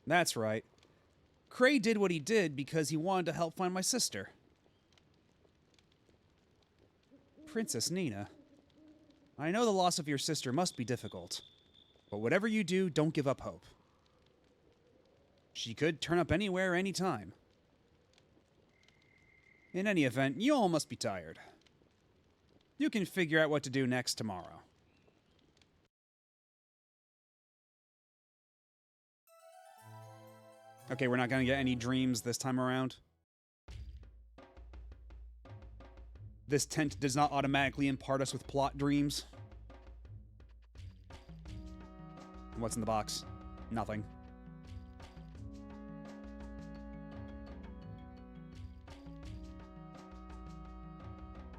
That's right. Cray did what he did because he wanted to help find my sister. Princess Nina. I know the loss of your sister must be difficult, but whatever you do, don't give up hope. She could turn up anywhere, anytime. In any event, you all must be tired. You can figure out what to do next tomorrow. Okay, we're not gonna get any dreams this time around. This tent does not automatically impart us with plot dreams. What's in the box? Nothing.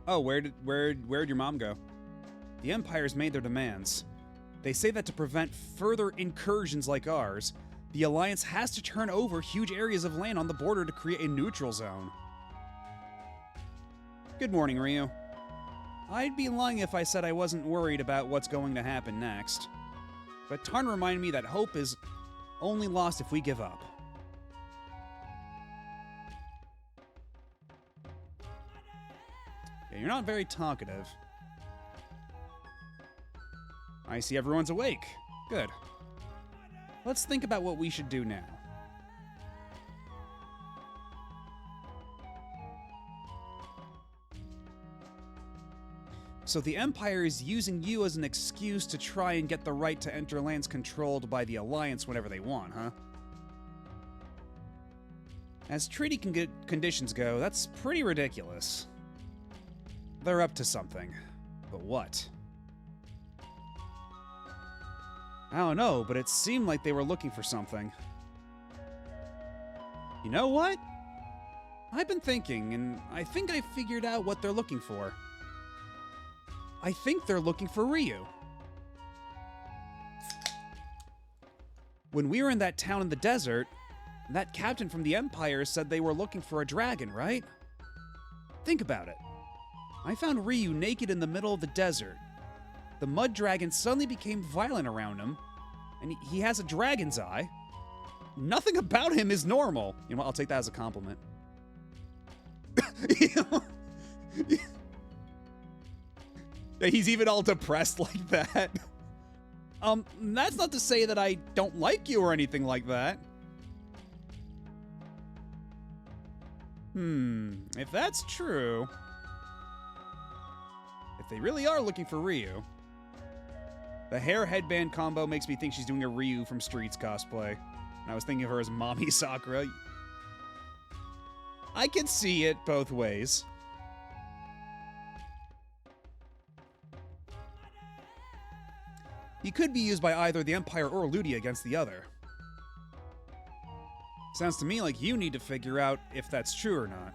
Oh, where'd your mom go? The Empire's made their demands. They say that to prevent further incursions like ours, the Alliance has to turn over huge areas of land on the border to create a neutral zone. Good morning, Ryu. I'd be lying if I said I wasn't worried about what's going to happen next. But Tarn reminded me that hope is only lost if we give up. Yeah, you're not very talkative. I see everyone's awake. Good. Let's think about what we should do now. So the Empire is using you as an excuse to try and get the right to enter lands controlled by the Alliance whenever they want, huh? As treaty conditions go, that's pretty ridiculous. They're up to something. But what? I don't know, but it seemed like they were looking for something. You know what? I've been thinking, and I think I figured out what they're looking for. I think they're looking for Ryu. When we were in that town in the desert, that captain from the Empire said they were looking for a dragon, right? Think about it. I found Ryu naked in the middle of the desert. The mud dragon suddenly became violent around him, and he has a dragon's eye. Nothing about him is normal. You know what? I'll take that as a compliment. He's even all depressed like that. That's not to say that I don't like you or anything like that. If that's true... If they really are looking for Ryu... The hair headband combo makes me think she's doing a Ryu from Streets cosplay. And I was thinking of her as Mommy Sakura. I can see it both ways. He could be used by either the Empire or Ludia against the other. Sounds to me like you need to figure out if that's true or not.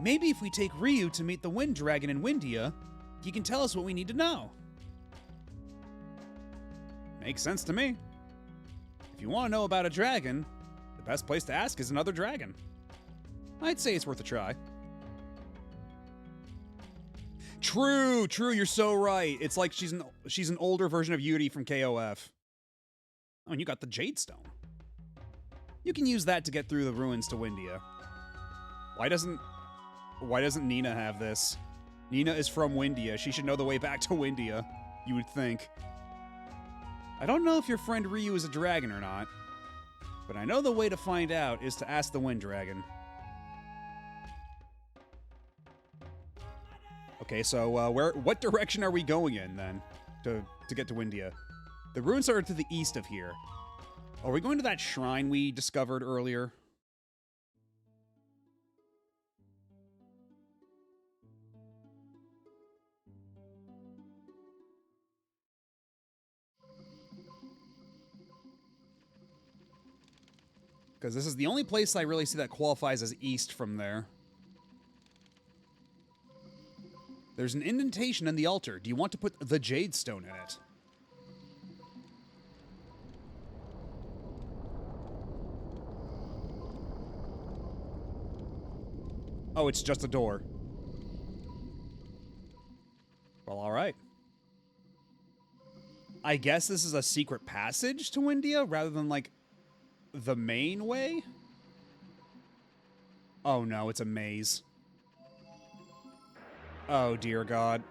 Maybe if we take Ryu to meet the Wind Dragon in Windia, he can tell us what we need to know. Makes sense to me. If you want to know about a dragon, the best place to ask is another dragon. I'd say it's worth a try. True, you're so right. It's like she's an older version of Yuri from KOF. Oh, and you got the Jade Stone. You can use that to get through the ruins to Windia. Why doesn't Nina have this? Nina is from Windia. She should know the way back to Windia, you would think. I don't know if your friend Ryu is a dragon or not, but I know the way to find out is to ask the Wind Dragon. Okay, so what direction are we going in then to get to Windia? The ruins are to the east of here. Are we going to that shrine we discovered earlier? Because this is the only place I really see that qualifies as east from there. There's an indentation in the altar. Do you want to put the Jade Stone in it? Oh, it's just a door. Well, alright. I guess this is a secret passage to Windia rather than, like, the main way? Oh no, it's a maze. Oh dear God.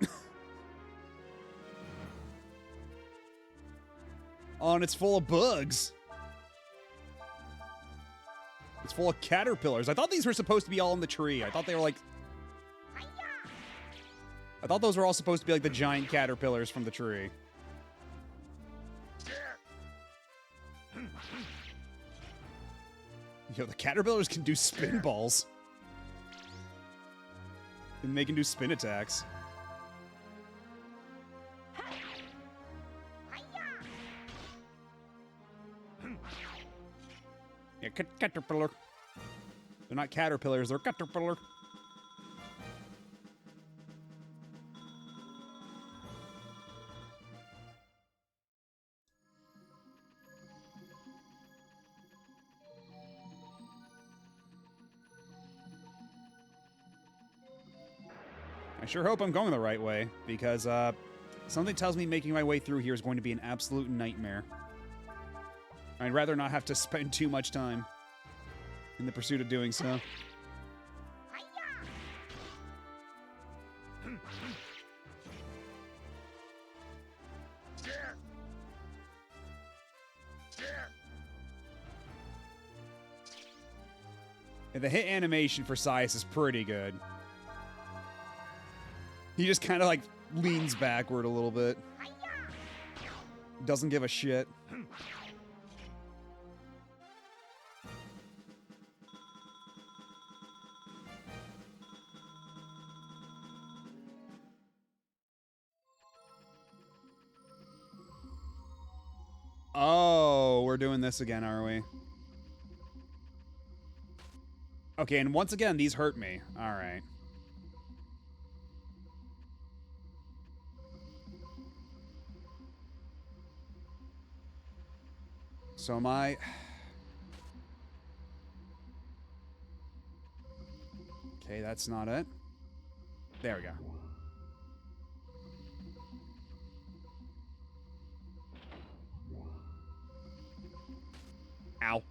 Oh, and it's full of bugs. It's full of caterpillars. I thought these were supposed to be all in the tree. I thought they were like... I thought those were all supposed to be like the giant caterpillars from the tree. Yo, the caterpillars can do spin balls. And they can do spin attacks. caterpillar. They're not caterpillars, they're caterpillar. I sure hope I'm going the right way, because something tells me making my way through here is going to be an absolute nightmare. I'd rather not have to spend too much time in the pursuit of doing so. Yeah, the hit animation for Sias is pretty good. He just kind of like leans backward a little bit. Doesn't give a shit. Oh, we're doing this again, are we? Okay, and once again, these hurt me. All right. So am I... Okay, that's not it. There we go. Ow.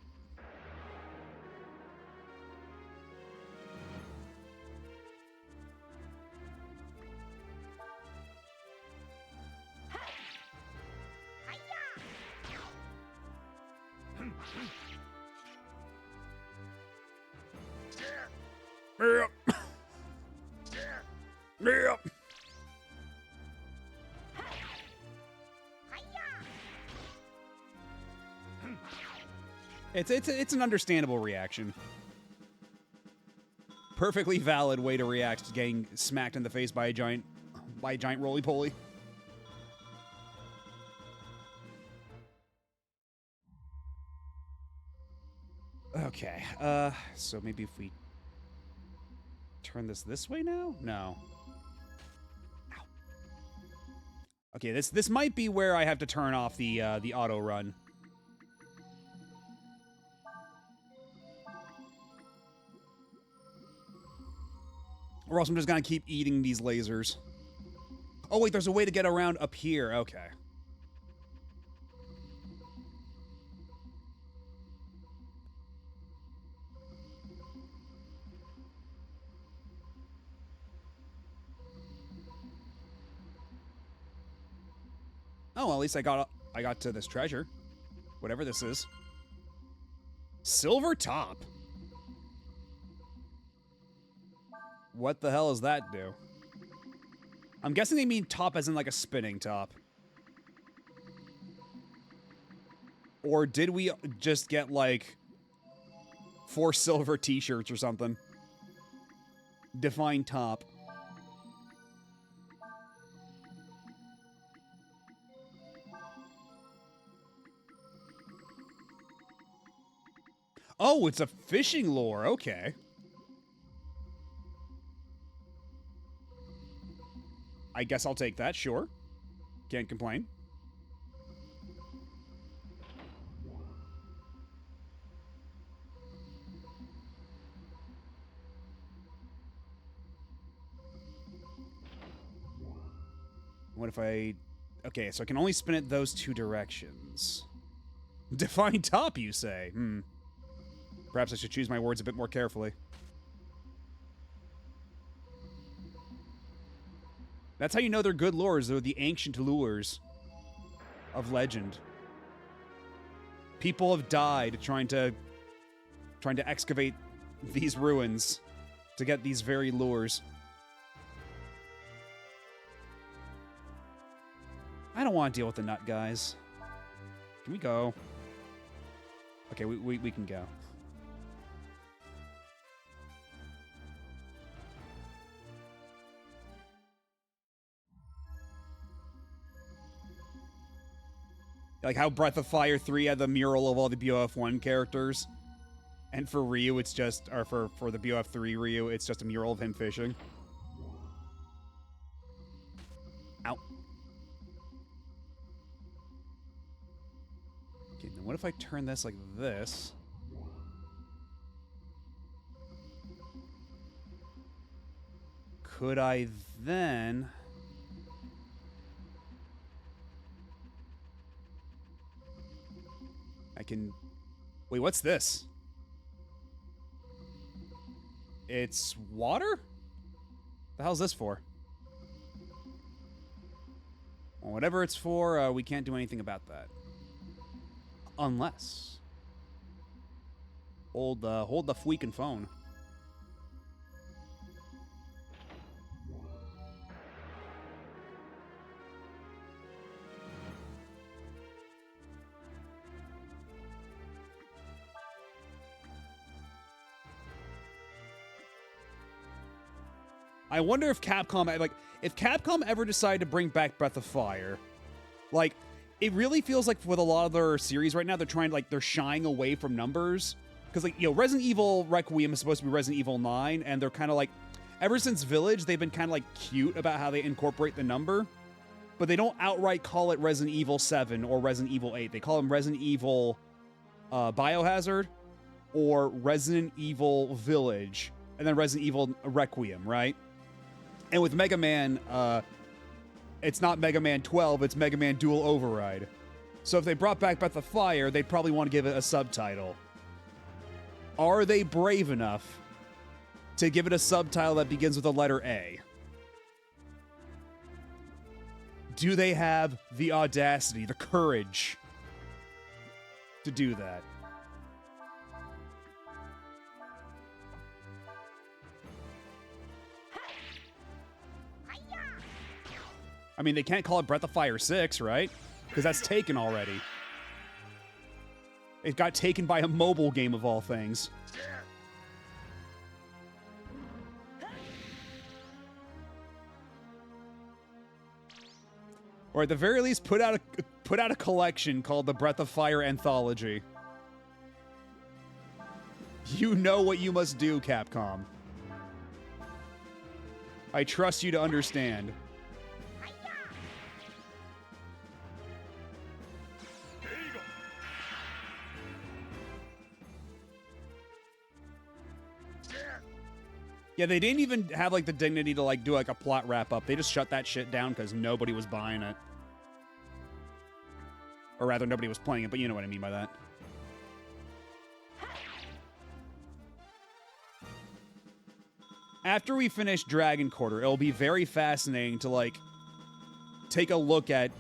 It's an understandable reaction. Perfectly valid way to react to getting smacked in the face by a giant roly-poly. Okay, so maybe if we turn this way now? No. Ow. Okay, this might be where I have to turn off the auto run. Or else I'm just gonna keep eating these lasers. Oh wait, there's a way to get around up here. Okay. Oh, well, at least I got to this treasure. Whatever this is. Silver top. What the hell does that do? I'm guessing they mean top as in like a spinning top. Or did we just get like 4 silver t-shirts or something? Define top. Oh, it's a fishing lure. Okay. I guess I'll take that, sure. Can't complain. What if I... Okay, so I can only spin it those 2 directions. Define top, you say? Perhaps I should choose my words a bit more carefully. That's how you know they're good lures. They're the ancient lures of legend. People have died trying to excavate these ruins to get these very lures. I don't want to deal with the nut guys. Can we go? Okay, we can go. Like how Breath of Fire 3 had the mural of all the BOF1 characters. And for Ryu, it's just, or for the BOF3 Ryu, it's just a mural of him fishing. Ow. Okay, then what if I turn this like this? Could I then... I can... Wait, what's this? It's water? The hell's this for? Well, whatever it's for, we can't do anything about that. Unless... Hold the freaking phone. I wonder if Capcom, like, if Capcom ever decided to bring back Breath of Fire, like, it really feels like with a lot of their series right now, they're trying to, like, they're shying away from numbers. Because, like, you know, Resident Evil Requiem is supposed to be Resident Evil 9, and they're kind of like, ever since Village, they've been kind of, like, cute about how they incorporate the number. But they don't outright call it Resident Evil 7 or Resident Evil 8. They call them Resident Evil Biohazard or Resident Evil Village, and then Resident Evil Requiem, right? And with Mega Man, it's not Mega Man 12, it's Mega Man Dual Override. So if they brought back Breath of Fire, they'd probably want to give it a subtitle. Are they brave enough to give it a subtitle that begins with the letter A? Do they have the audacity, the courage to do that? I mean, they can't call it Breath of Fire 6, right? Because that's taken already. It got taken by a mobile game of all things. Or at the very least, put out a collection called the Breath of Fire Anthology. You know what you must do, Capcom. I trust you to understand. Yeah, they didn't even have, like, the dignity to, like, do, like, a plot wrap-up. They just shut that shit down because nobody was buying it. Or rather, nobody was playing it, but you know what I mean by that. After we finish Dragon Quarter, it'll be very fascinating to, like, take a look at...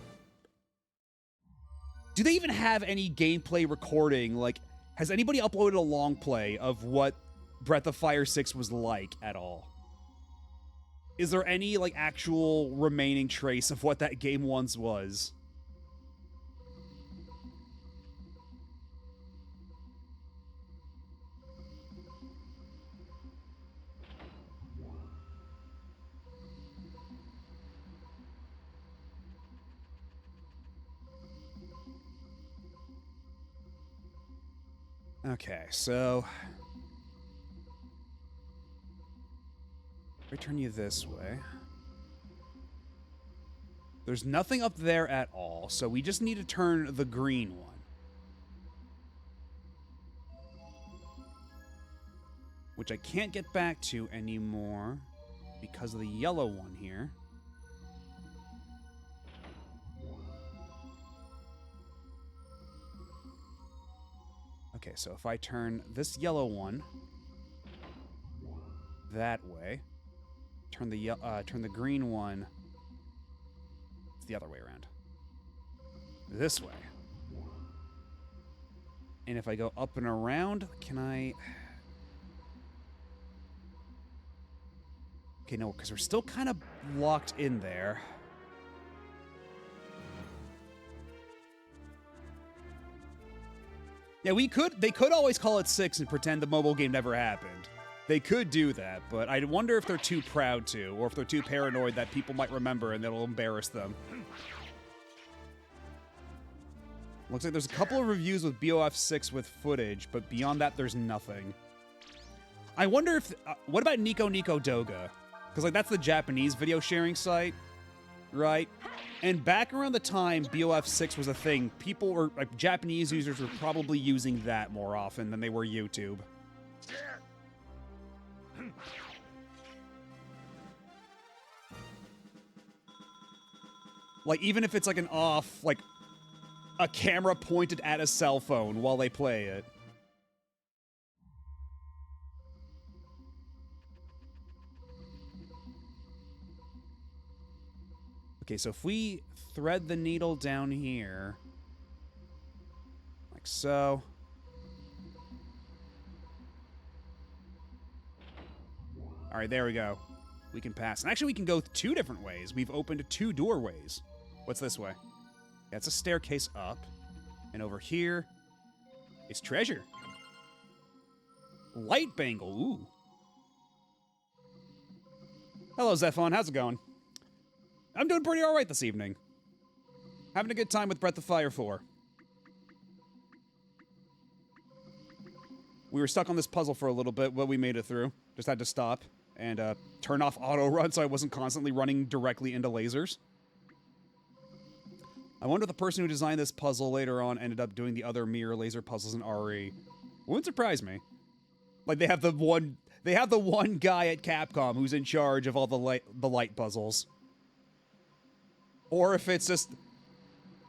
Do they even have any gameplay recording? Like, has anybody uploaded a long play of what Breath of Fire 6 was like at all? Is there any, like, actual remaining trace of what that game once was? Okay, so... if I turn you this way... There's nothing up there at all, so we just need to turn the green one. Which I can't get back to anymore because of the yellow one here. Okay, so if I turn this yellow one that way, turn the green one the other way around. This way. And if I go up and around, can I... Okay, no, because we're still kind of locked in there. Yeah, they could always call it 6 and pretend the mobile game never happened. They could do that, but I wonder if they're too proud to, or if they're too paranoid that people might remember and it'll embarrass them. Looks like there's a couple of reviews with BOF 6 with footage, but beyond that, there's nothing. I wonder if... what about Nico Nico Doga? Because, like, that's the Japanese video sharing site, right? And back around the time BOF 6 was a thing, people were... like, Japanese users were probably using that more often than they were YouTube. Like, even if it's, like, an off... like, a camera pointed at a cell phone while they play it. Okay, so if we thread the needle down here, like so. All right, there we go. We can pass. And actually, we can go 2 different ways. We've opened 2 doorways. What's this way? That's a staircase up. And over here is treasure. Light bangle. Ooh. Hello, Zephon. How's it going? I'm doing pretty alright this evening. Having a good time with Breath of Fire 4. We were stuck on this puzzle for a little bit, but we made it through. Just had to stop and turn off auto run so I wasn't constantly running directly into lasers. I wonder if the person who designed this puzzle later on ended up doing the other mirror laser puzzles in RE. Wouldn't surprise me. Like they have the one guy at Capcom who's in charge of all the light puzzles. Or if it's just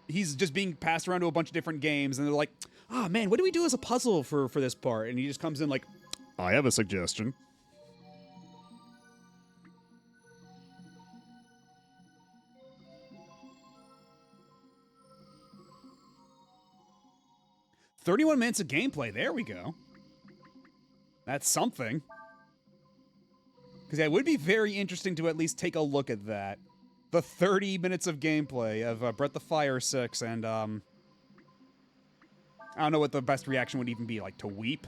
he's just being passed around to a bunch of different games and they're like, "Ah, man, what do we do as a puzzle for this part?" And he just comes in like, "I have a suggestion." "31 minutes of gameplay. There we go. That's something. Because yeah, it would be very interesting to at least take a look at that. The 30 minutes of gameplay of Breath of Fire 6 and, I don't know what the best reaction would even be, like, to weep?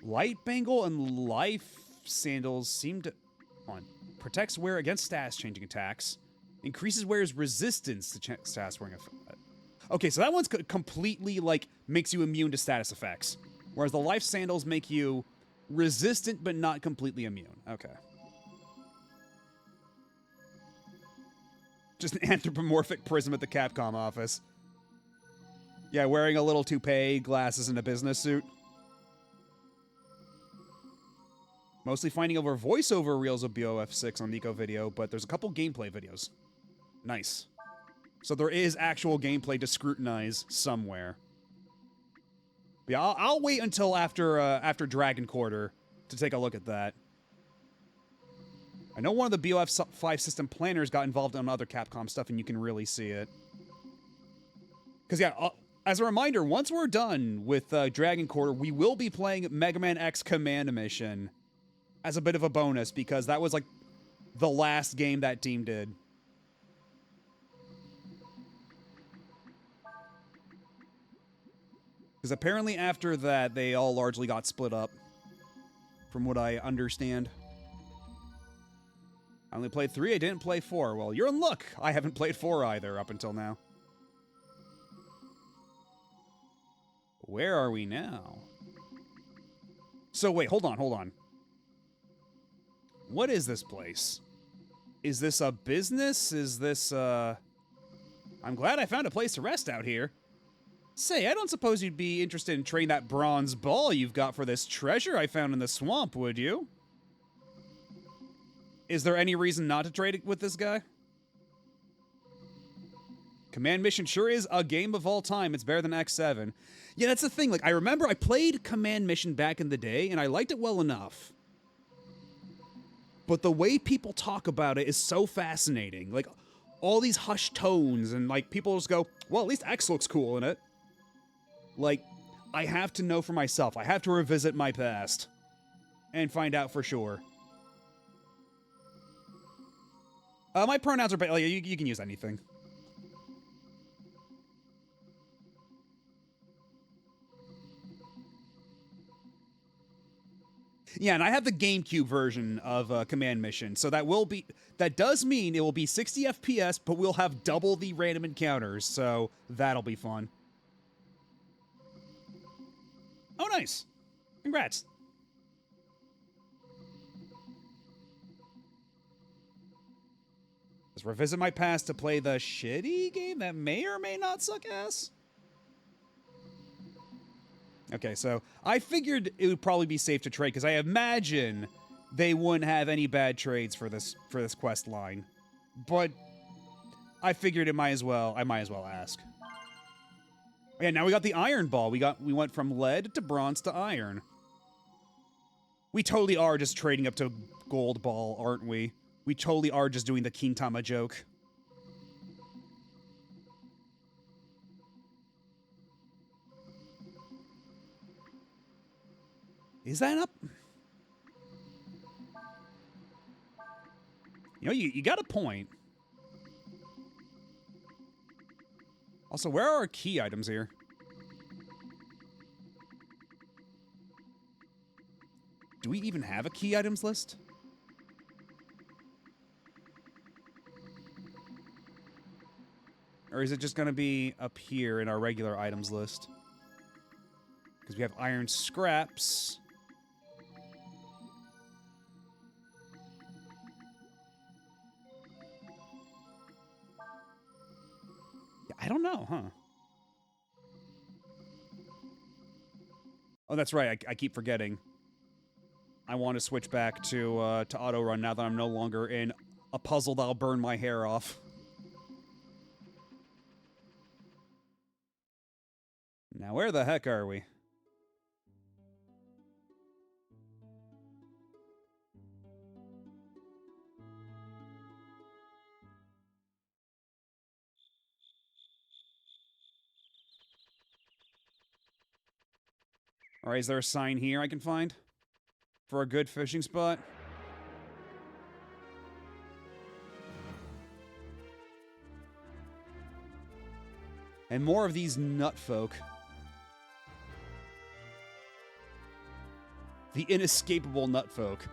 Light Bangle and Life Sandals seem to... on. Protects wearer against status changing attacks. Increases wearer's resistance to status wearing effect. Okay, so that one's completely, like, makes you immune to status effects. Whereas the Life Sandals make you resistant but not completely immune. Okay. Just an anthropomorphic Prism at the Capcom office. Yeah, wearing a little toupee, glasses, and a business suit. Mostly finding over voiceover reels of BOF 6 on Nico Video, but there's a couple gameplay videos. Nice. So there is actual gameplay to scrutinize somewhere. But yeah, I'll wait until after Dragon Quarter to take a look at that. I know one of the BOF 5 system planners got involved in other Capcom stuff, and you can really see it. Because yeah, as a reminder, once we're done with Dragon Quarter, we will be playing Mega Man X Command Mission as a bit of a bonus, because that was like the last game that team did. Because apparently after that, they all largely got split up, from what I understand. I only played 3, I didn't play 4. Well, you're in luck. I haven't played 4 either up until now. Where are we now? So wait, hold on. What is this place? Is this a business? Is this, I'm glad I found a place to rest out here. Say, I don't suppose you'd be interested in trading that bronze ball you've got for this treasure I found in the swamp, would you? Is there any reason not to trade it with this guy? Command Mission sure is a game of all time. It's better than X7. Yeah, that's the thing. Like, I remember I played Command Mission back in the day, and I liked it well enough. But the way people talk about it is so fascinating. Like, all these hushed tones, and, like, people just go, well, at least X looks cool in it. Like, I have to know for myself. I have to revisit my past and find out for sure. My pronouns are... like, you can use anything. Yeah, and I have the GameCube version of Command Mission, so that does mean it will be 60 FPS, but we'll have double the random encounters, so that'll be fun. Oh, nice. Congrats. Let's revisit my past to play the shitty game that may or may not suck ass. Okay, so I figured it would probably be safe to trade because I imagine they wouldn't have any bad trades for this quest line. But I figured I might as well ask. Yeah, now we got the iron ball. We went from lead to bronze to iron. We totally are just trading up to gold ball, aren't we? We totally are just doing the Kintama joke. Is that up? You know, you got a point. Also, where are our key items here? Do we even have a key items list? Or is it just going to be up here in our regular items list? Because we have iron scraps. Yeah, I don't know, huh? Oh, that's right. I keep forgetting. I want to switch back to auto run now that I'm no longer in a puzzle that'll burn my hair off. Now, where the heck are we? Alright, is there a sign here I can find? For a good fishing spot? And more of these nut folk. The inescapable nut folk.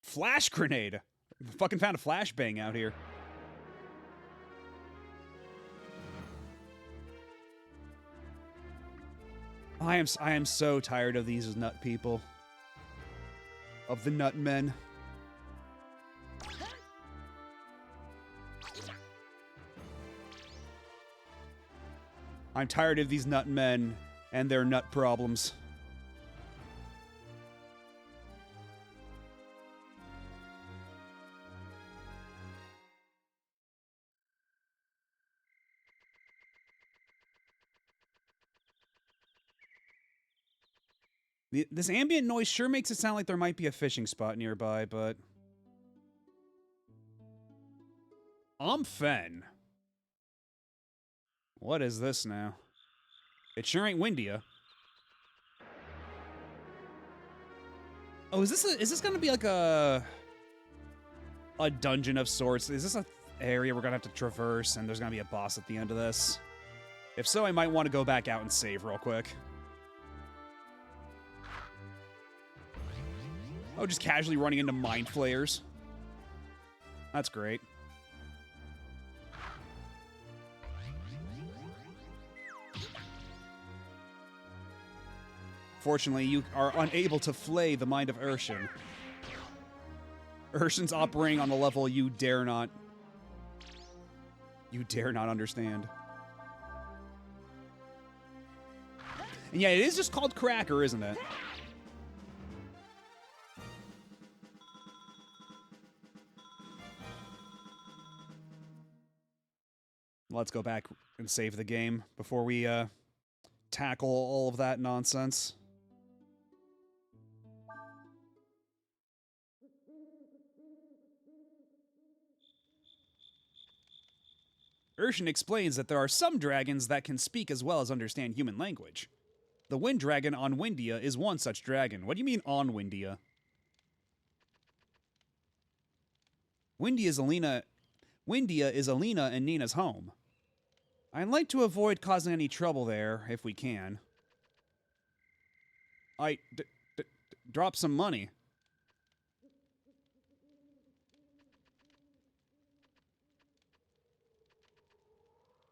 Flash grenade! Fucking found a flashbang out here. I am so tired of these nut people. Of the nut men. I'm tired of these nut men and their nut problems. This ambient noise sure makes it sound like there might be a fishing spot nearby, but... Fen. What is this now? It sure ain't Windia. Oh, is this gonna be like a dungeon of sorts? Is this a area we're gonna have to traverse and there's gonna be a boss at the end of this? If so, I might want to go back out and save real quick. Oh, just casually running into mind flayers. That's great. Fortunately, you are unable to flay the mind of Urshan. Urshan's operating on a level you dare not understand. And yeah, it is just called Cracker, isn't it? Let's go back and save the game before we tackle all of that nonsense. Urshan explains that there are some dragons that can speak as well as understand human language. The wind dragon on Windia is one such dragon. What do you mean on Windia? Windia is Alina and Nina's home. I'd like to avoid causing any trouble there, if we can. Drop some money.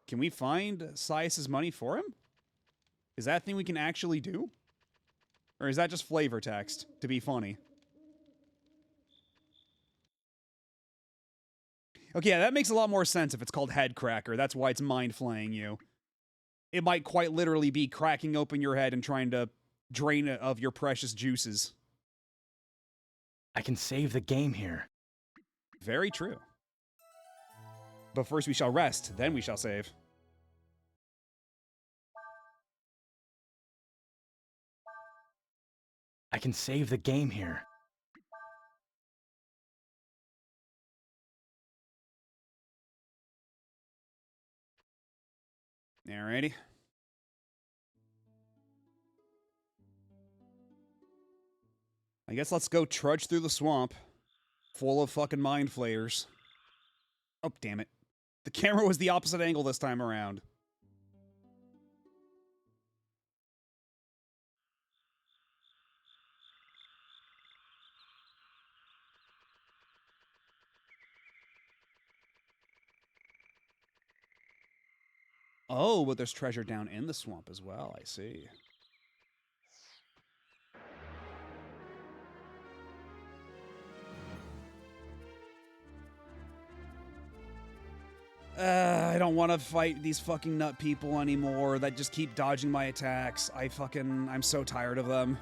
Can we find Sias's money for him? Is that a thing we can actually do? Or is that just flavor text to be funny? Okay, yeah, that makes a lot more sense if it's called Head Cracker. That's why it's mind flaying you. It might quite literally be cracking open your head and trying to drain it of your precious juices. I can save the game here. Very true. But first we shall rest, then we shall save. I can save the game here. Alrighty. I guess let's go trudge through the swamp. Full of fucking mind flayers. Oh, damn it. The camera was the opposite angle this time around. Oh, but there's treasure down in the swamp as well, I see. I don't want to fight these fucking nut people anymore that just keep dodging my attacks. I'm so tired of them.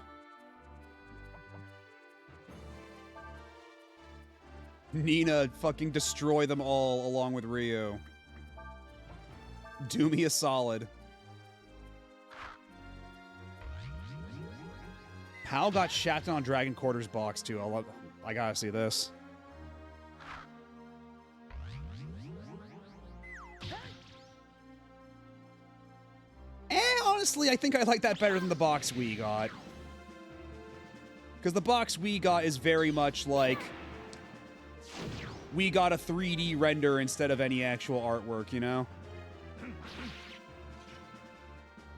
Nina, fucking destroy them all along with Ryu. Do me a solid. Hal got Shatton on Dragon Quarters box too. I gotta see this. Honestly, I think I like that better than the box we got. Because the box we got is very much like we got a 3D render instead of any actual artwork, you know?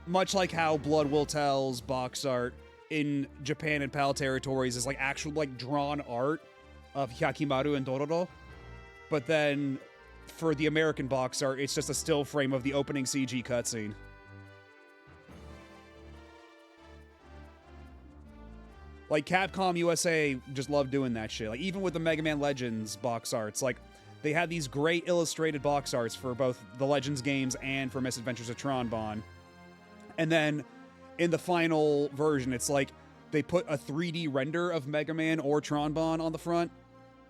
Much like how Blood Will Tell's box art in Japan and PAL territories is like actual like drawn art of Hyakimaru and Dororo. But then for the American box art, it's just a still frame of the opening CG cutscene. Like, Capcom USA just love doing that shit. Like, even with the Mega Man Legends box arts, like, they had these great illustrated box arts for both the Legends games and for Misadventures of Tron Bonne. And then, in the final version, it's like, they put a 3D render of Mega Man or Tron Bonne on the front,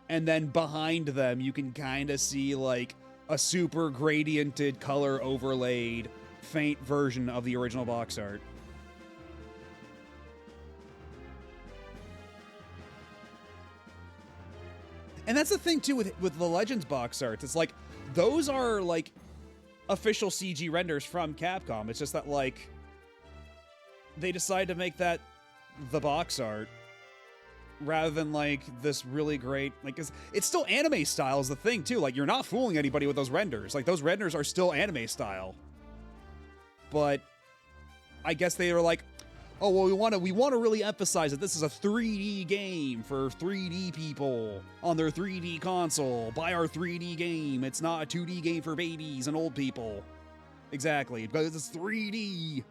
and then behind them, you can kind of see, like, a super gradiented, color overlaid, faint version of the original box art. And that's the thing, too, with the Legends box arts. It's like, those are, like, official CG renders from Capcom. It's just that, like, they decide to make that the box art rather than, like, this really great, like, it's still anime style is the thing, too. Like, you're not fooling anybody with those renders. Like, those renders are still anime style. But I guess they were like, oh, well, we want to really emphasize that this is a 3D game for 3D people on their 3D console. Buy our 3D game. It's not a 2D game for babies and old people. Exactly, because it's 3D.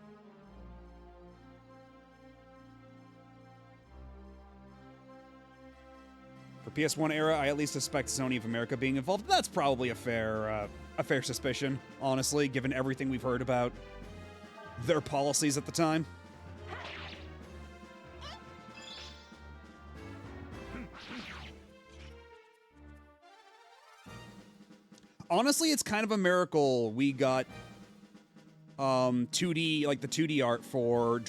For PS1 era, I at least suspect Sony of America being involved. That's probably a fair suspicion, honestly, given everything we've heard about their policies at the time. Honestly, it's kind of a miracle we got 2D, like the 2D art for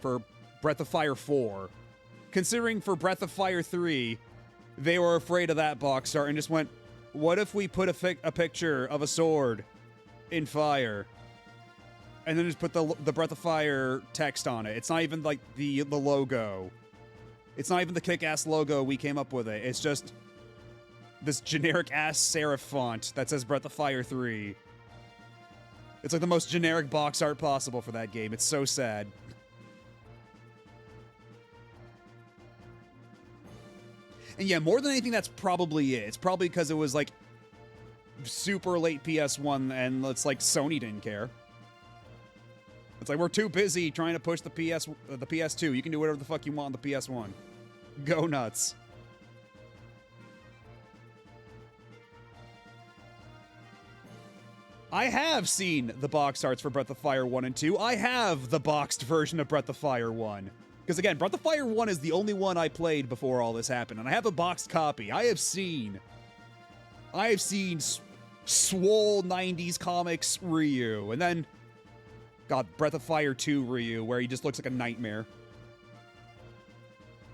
for Breath of Fire 4. Considering for Breath of Fire 3, they were afraid of that box art and just went, what if we put a picture of a sword in fire. And then just put the Breath of Fire text on it. It's not even like the logo. It's not even the kick-ass logo we came up with it. It's just this generic-ass serif font that says Breath of Fire 3. It's like the most generic box art possible for that game. It's so sad. And yeah, more than anything, that's probably it. It's probably because it was like super late PS1 and it's like Sony didn't care. It's like, we're too busy trying to push the PS2. You can do whatever the fuck you want on the PS1. Go nuts. I have seen the box arts for Breath of Fire 1 and 2. I have the boxed version of Breath of Fire 1. Because again, Breath of Fire 1 is the only one I played before all this happened, and I have a boxed copy. I have seen swole 90s comics Ryu, and then God, Breath of Fire 2 Ryu, where he just looks like a nightmare.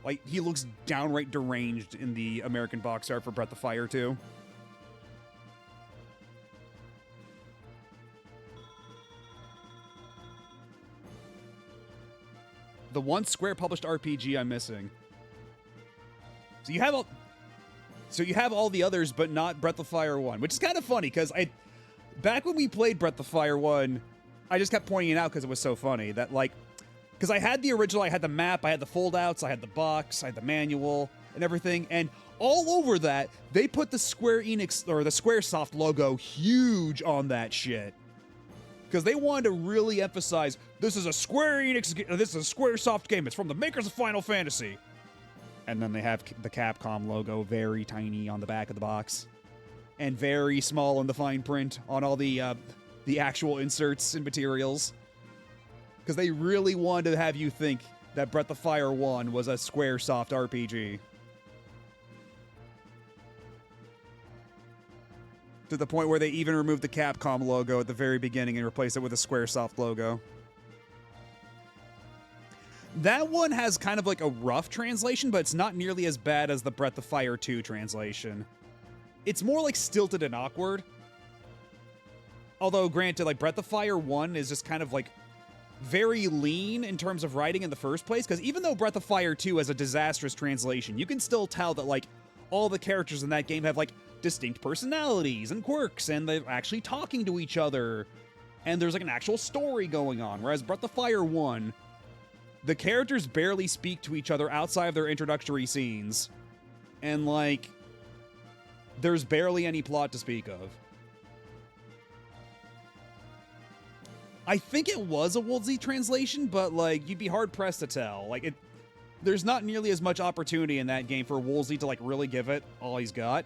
Like, he looks downright deranged in the American box art for Breath of Fire 2. The one Square published RPG I'm missing. So you have all the others, but not Breath of Fire 1, which is kind of funny, because back when we played Breath of Fire 1, I just kept pointing it out because it was so funny that, like, because I had the original, I had the map, I had the foldouts, I had the box, I had the manual and everything, and all over that, they put the Square Enix or the Squaresoft logo huge on that shit. Because they wanted to really emphasize, this is a Square Enix, this is a Squaresoft game, it's from the makers of Final Fantasy. And then they have the Capcom logo very tiny on the back of the box. And very small in the fine print on all the actual inserts and materials. Because they really wanted to have you think that Breath of Fire 1 was a Squaresoft RPG. To the point where they even removed the Capcom logo at the very beginning and replaced it with a Squaresoft logo. That one has kind of like a rough translation, but it's not nearly as bad as the Breath of Fire 2 translation. It's more like stilted and awkward. Although, granted, like, Breath of Fire 1 is just kind of, like, very lean in terms of writing in the first place, because even though Breath of Fire 2 has a disastrous translation, you can still tell that, like, all the characters in that game have, like, distinct personalities and quirks, and they're actually talking to each other, and there's, like, an actual story going on, whereas Breath of Fire 1, the characters barely speak to each other outside of their introductory scenes, and, like, there's barely any plot to speak of. I think it was a Woolsey translation, but, like, you'd be hard-pressed to tell. Like, there's not nearly as much opportunity in that game for Woolsey to, like, really give it all he's got.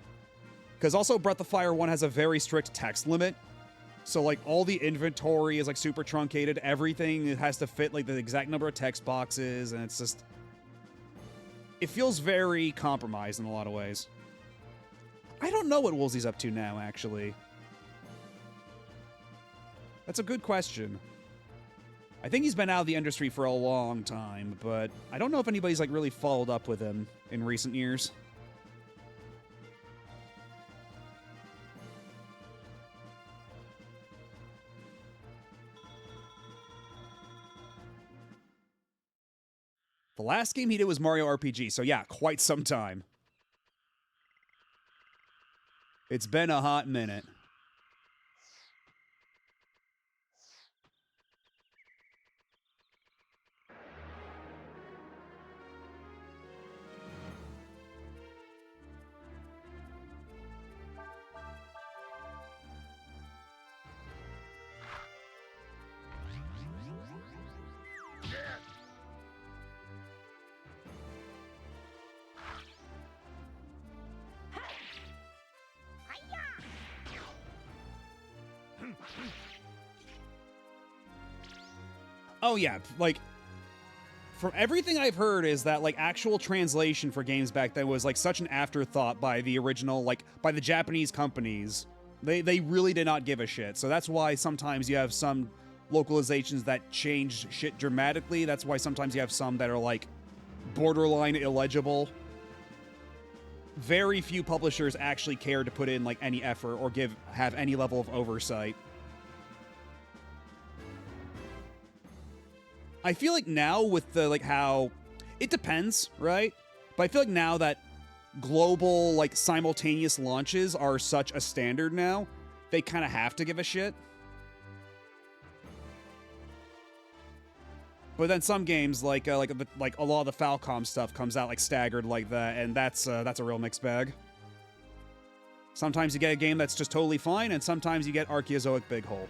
Because also Breath of Fire 1 has a very strict text limit. So, like, all the inventory is, like, super truncated. Everything has to fit, like, the exact number of text boxes, and it's just... It feels very compromised in a lot of ways. I don't know what Woolsey's up to now, actually. That's a good question. I think he's been out of the industry for a long time, but I don't know if anybody's, like, really followed up with him in recent years. The last game he did was Mario RPG, so yeah, quite some time. It's been a hot minute. Oh yeah, like, from everything I've heard is that, like, actual translation for games back then was, like, such an afterthought by the original, like, by the Japanese companies. They really did not give a shit. So that's why sometimes you have some localizations that change shit dramatically. That's why sometimes you have some that are, like, borderline illegible. Very few publishers actually care to put in, like, any effort or have any level of oversight. I feel like now with the, like, how... It depends, right? But I feel like now that global, like, simultaneous launches are such a standard now, they kind of have to give a shit. But then some games, like a lot of the Falcom stuff comes out, like, staggered like that, and that's a real mixed bag. Sometimes you get a game that's just totally fine, and sometimes you get Archaeozoic Big Hole.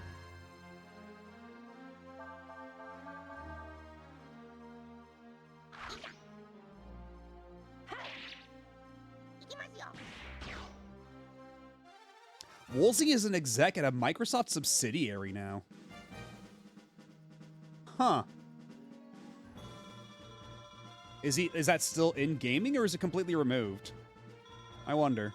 Woolsey is an exec at a Microsoft subsidiary now. Huh. Is that still in gaming, or is it completely removed? I wonder.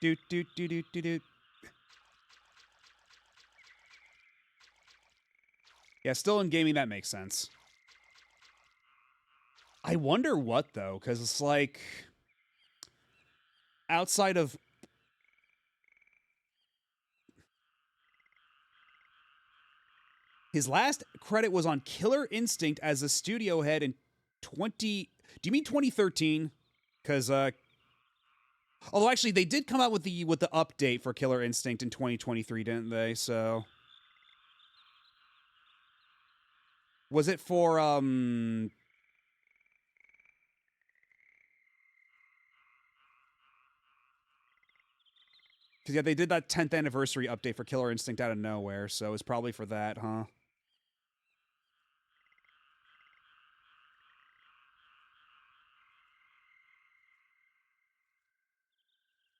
Doot doot doot doot doot doot. Yeah, still in gaming, that makes sense. I wonder what, though, because it's like... Outside of... His last credit was on Killer Instinct as a studio head in 20... Do you mean 2013? Because, although, actually, they did come out with the update for Killer Instinct in 2023, didn't they? So... Was it for, Because, yeah, they did that 10th anniversary update for Killer Instinct out of nowhere, so it's probably for that, huh?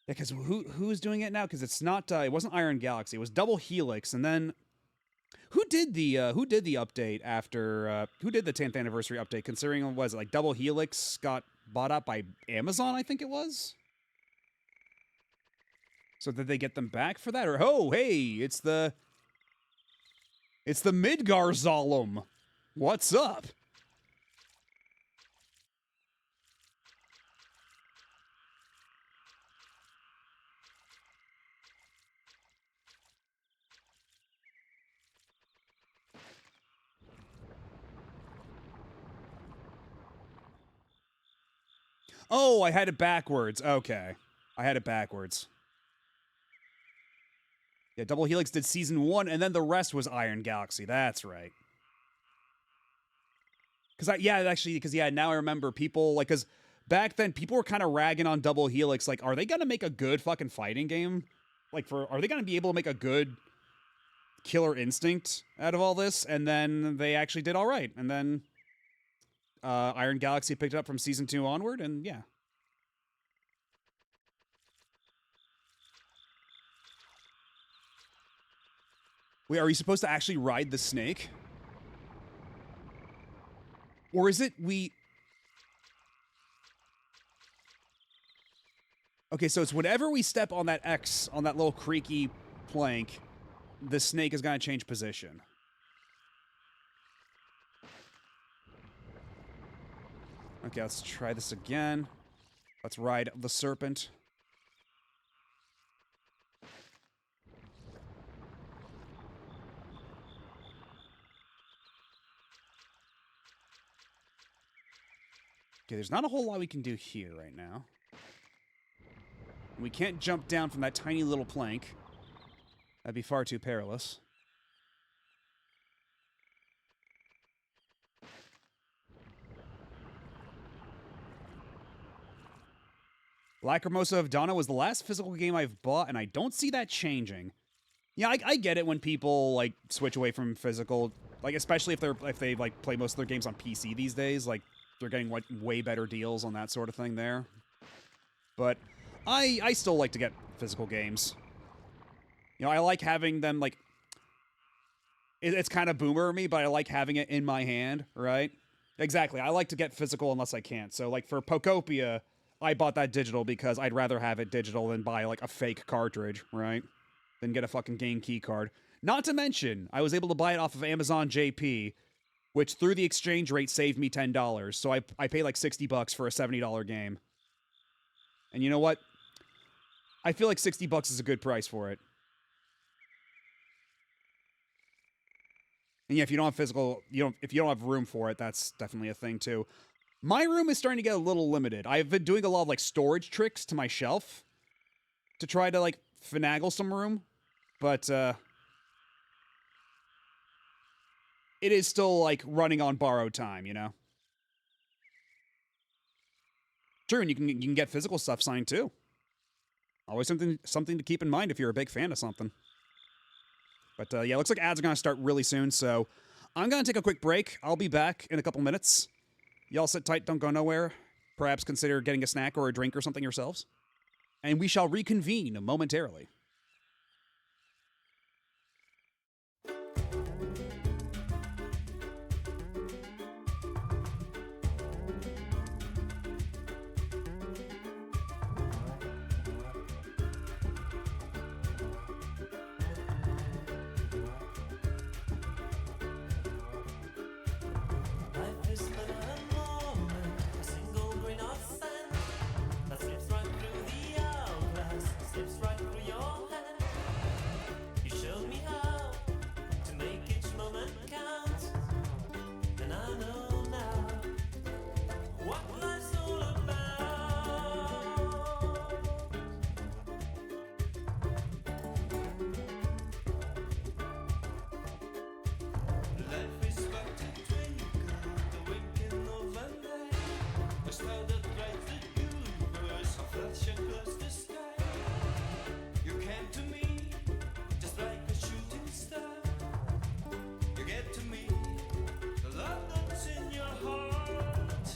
Yeah, because who's doing it now? Because it's not, it wasn't Iron Galaxy, it was Double Helix, and then... Who did the update after, who did the 10th anniversary update, considering, what was it, like, Double Helix got bought up by Amazon, I think it was? So did they get them back for that? Or, oh, hey, it's the Midgar Zolom. What's up? Oh, I had it backwards. Okay. I had it backwards. Yeah, Double Helix did Season 1, and then the rest was Iron Galaxy. That's right. Because, now I remember people, like, because back then, people were kind of ragging on Double Helix, like, are they going to make a good fucking fighting game? Like, are they going to be able to make a good Killer Instinct out of all this? And then they actually did all right. And then... Iron Galaxy picked it up from Season 2 onward, and yeah. Wait, are you supposed to actually ride the snake? Or is it we... Okay, so it's whenever we step on that X, on that little creaky plank, the snake is going to change position. Okay, let's try this again. Let's ride the serpent. Okay, there's not a whole lot we can do here right now. We can't jump down from that tiny little plank. That'd be far too perilous. Lacrimosa of Donna was the last physical game I've bought, and I don't see that changing. Yeah, I get it when people, like, switch away from physical, like, especially if they like play most of their games on PC these days, like, they're getting, like, way better deals on that sort of thing there. But I still like to get physical games. You know, I like having them, like, it's kind of boomer me, but I like having it in my hand, right? Exactly, I like to get physical unless I can't. So, like, for Pokopia, I bought that digital because I'd rather have it digital than buy, like, a fake cartridge, right? Than get a fucking game key card. Not to mention, I was able to buy it off of Amazon JP, which through the exchange rate saved me $10. So I paid like $60 for a $70 game. And you know what? I feel like $60 is a good price for it. And yeah, if you don't have physical, if you don't have room for it, that's definitely a thing too. My room is starting to get a little limited. I've been doing a lot of like storage tricks to my shelf to try to like finagle some room, but it is still like running on borrowed time, you know. True, and you can get physical stuff signed too. Always something to keep in mind if you're a big fan of something. But yeah, looks like ads are gonna start really soon, so I'm gonna take a quick break. I'll be back in a couple minutes. Y'all sit tight, don't go nowhere. Perhaps consider getting a snack or a drink or something yourselves. And we shall reconvene momentarily. Life is but a moment, a single grain of sand that slips right through the hourglass, slips right through your hand. You showed me how to make each moment count, and I know now what life's all about. Life is but a twinkle, the winking of an eye, a star that lights the universe, a flash across the sky. You came to me just like a shooting star. You get to me the love that's in your heart.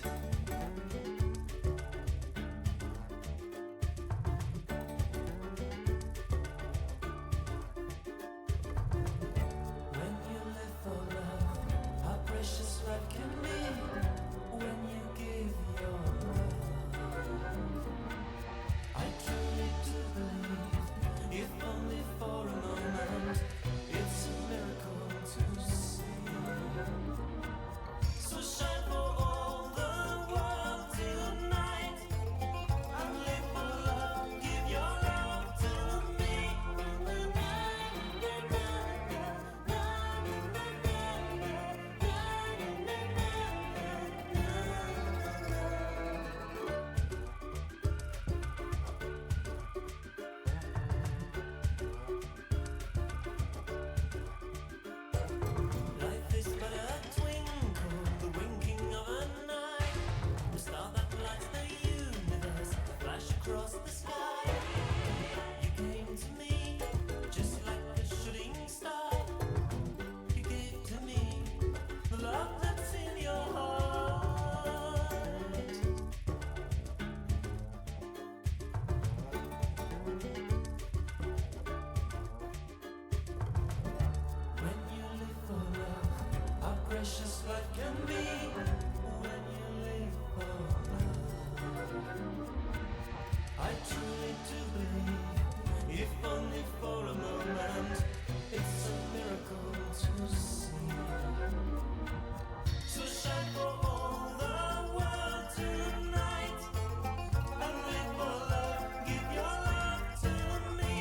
When you live for love, how precious life can be. When you give your love, I truly do believe, if only for a moment, it's a miracle to see. So shine for all the world tonight, and live for love, give your love to me. Life is but a twinkle, the winking of an eye, a star that lights the universe, a flash across the sky. You came to me just like a shooting star. You gave to me the love that's in your heart. When you live for love, how precious life can be. When you live for love, I truly do believe, if only for a moment, it's a miracle to see. So shine for all the world tonight, and live for love, give your love to me.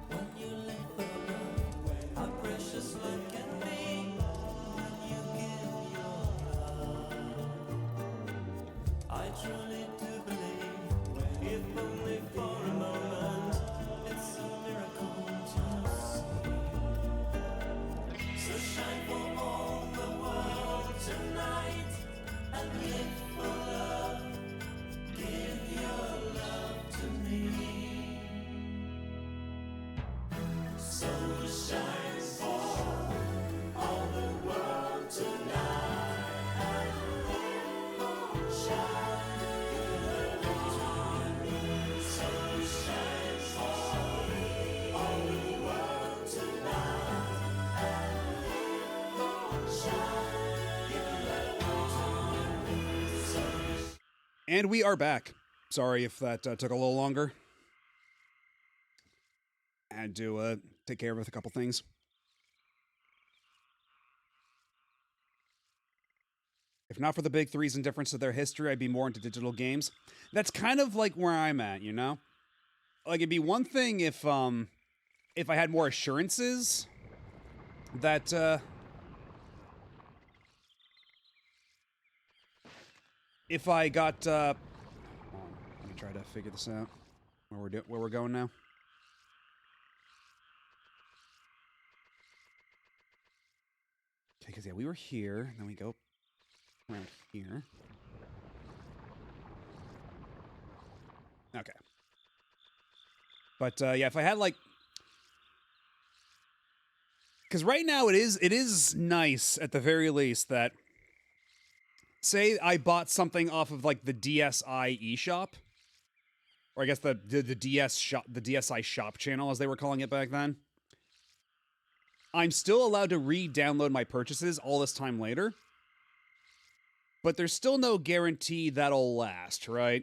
When you live for love, how precious life can be. When you give your love, I truly do believe, if only for a moment, it's a miracle to see. So shine for all the world tonight, and live for love, give your love to me. So shine for all the world tonight, and live for shine your light. So shine for all the world tonight, and live for shine your light. So And we are back. Sorry if that took a little longer. Had to take care of with a couple things. If not for the big three's indifference to their history, I'd be more into digital games. That's kind of like where I'm at, you know? Like, it'd be one thing if I had more assurances that, if I got, hold on, let me try to figure this out, where we're going now. Okay, because, yeah, we were here, and then we go around here. Okay. But, yeah, if I had, like... Because right now it is nice, at the very least, that... Say I bought something off of, like, the DSi eShop. Or I guess the DS shop, the DSi shop channel, as they were calling it back then. I'm still allowed to re-download my purchases all this time later. But there's still no guarantee that'll last, right?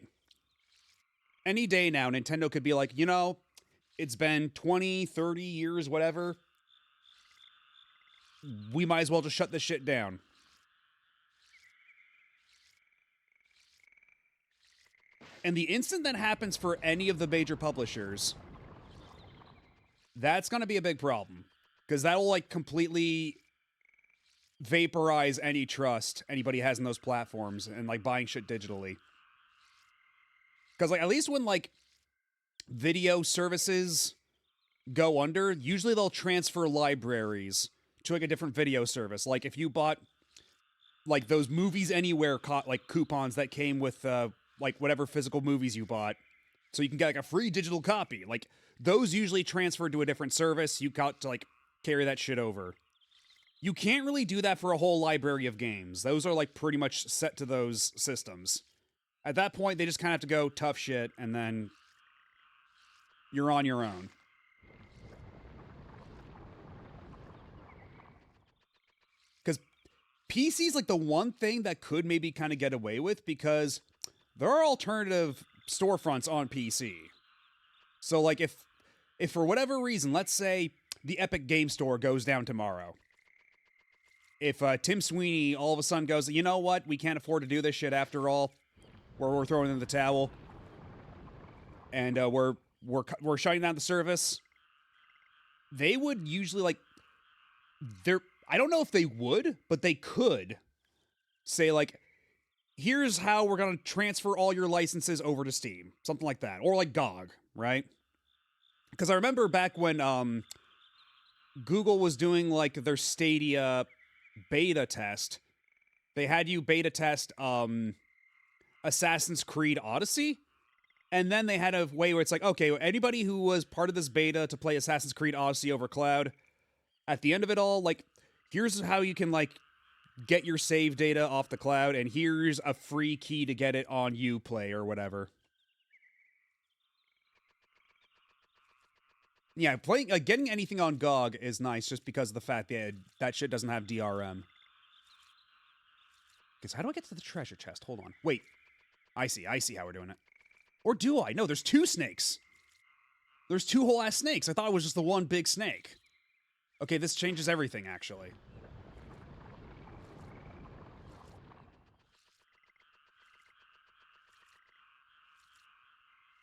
Any day now, Nintendo could be like, you know, it's been 20, 30 years, whatever. We might as well just shut this shit down. And the instant that happens for any of the major publishers, that's going to be a big problem. Because that will, like, completely vaporize any trust anybody has in those platforms and, like, buying shit digitally. Because, like, at least when, like, video services go under, usually they'll transfer libraries to, like, a different video service. Like, if you bought, like, those Movies Anywhere, like, coupons that came with, like, whatever physical movies you bought, so you can get, like, a free digital copy. Like, those usually transfer to a different service. You got to, like, carry that shit over. You can't really do that for a whole library of games. Those are, like, pretty much set to those systems. At that point, they just kind of have to go tough shit, and then you're on your own. Because PC's, like, the one thing that could maybe kind of get away with, because there are alternative storefronts on PC. So, like, if for whatever reason, let's say the Epic Game Store goes down tomorrow. If Tim Sweeney all of a sudden goes, you know what, we can't afford to do this shit after all, we're throwing in the towel, and we're shutting down the service, they would usually, like, I don't know if they would, but they could say, like, here's how we're going to transfer all your licenses over to Steam. Something like that. Or like GOG, right? Because I remember back when Google was doing, like, their Stadia beta test, they had you beta test Assassin's Creed Odyssey, and then they had a way where it's like, okay, anybody who was part of this beta to play Assassin's Creed Odyssey over cloud, at the end of it all, like, here's how you can, like, get your save data off the cloud, and here's a free key to get it on Uplay or whatever. Yeah, getting anything on GOG is nice just because of the fact that that shit doesn't have DRM. Because how do I get to the treasure chest? Hold on. Wait. I see how we're doing it. Or do I? No, there's two snakes. There's two whole ass snakes. I thought it was just the one big snake. Okay, this changes everything, actually.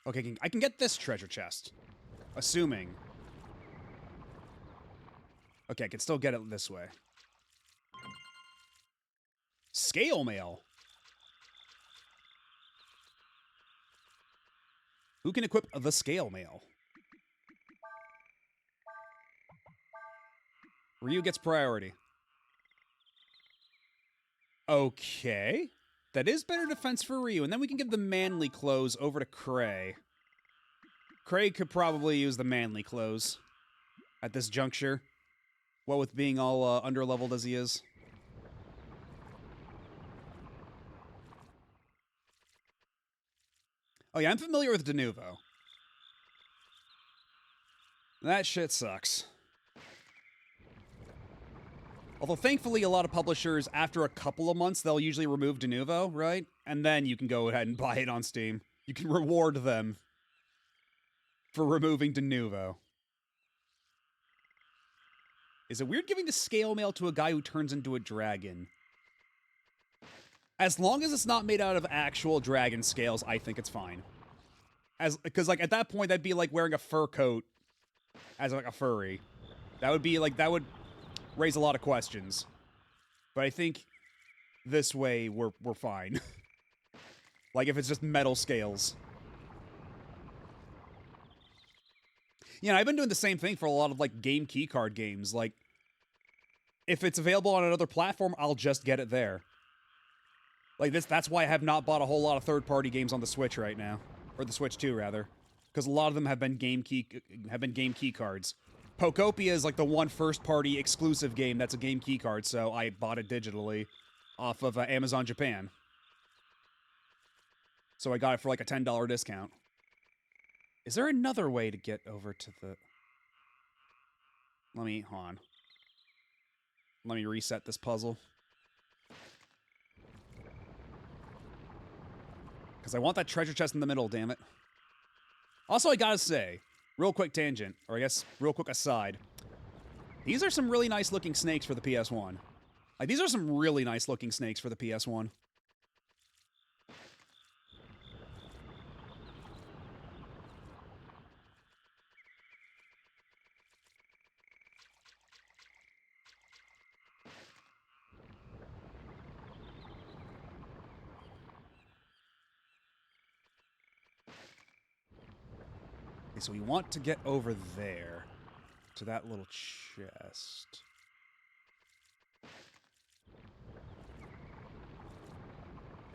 Okay, I can get this treasure chest. Assuming. Okay, I can still get it this way. Scale mail. Who can equip the scale mail? Ryu gets priority. Okay. That is better defense for Ryu. And then we can give the manly clothes over to Cray. Cray could probably use the manly clothes at this juncture. What with being all underleveled as he is. Oh yeah, I'm familiar with Denuvo. That shit sucks. Although, thankfully, a lot of publishers, after a couple of months, they'll usually remove Denuvo, right? And then you can go ahead and buy it on Steam. You can reward them for removing Denuvo. Is it weird giving the scale mail to a guy who turns into a dragon? As long as it's not made out of actual dragon scales, I think it's fine. Because, like, at that point, that'd be like wearing a fur coat as, like, a furry. That would be, like, that would raise a lot of questions. But I think this way, we're fine. Like, if it's just metal scales. Yeah, I've been doing the same thing for a lot of, like, game keycard games. Like, if it's available on another platform, I'll just get it there. Like, that's why I have not bought a whole lot of third-party games on the Switch right now. Or the Switch 2, rather. Because a lot of them have been game key cards. Pokopia is like the one first-party exclusive game that's a game key card, so I bought it digitally off of Amazon Japan. So I got it for like a $10 discount. Is there another way to get over to the... Hold on. Let me reset this puzzle. Because I want that treasure chest in the middle, damn it. Also, I gotta say, real quick tangent, or I guess real quick aside. These are some really nice looking snakes for the PS1. Like, these are some really nice looking snakes for the PS1. Okay, so we want to get over there to that little chest.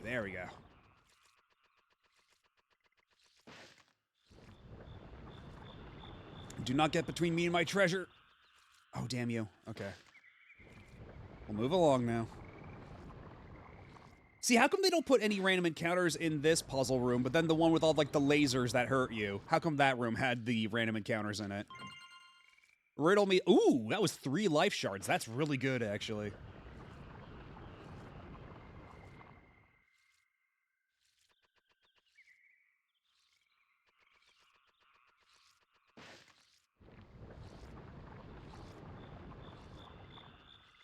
There we go. Do not get between me and my treasure. Oh, damn you. Okay. We'll move along now. See, how come they don't put any random encounters in this puzzle room, but then the one with all, like, the lasers that hurt you? How come that room had the random encounters in it? Riddle me. Ooh, that was 3 life shards. That's really good, actually.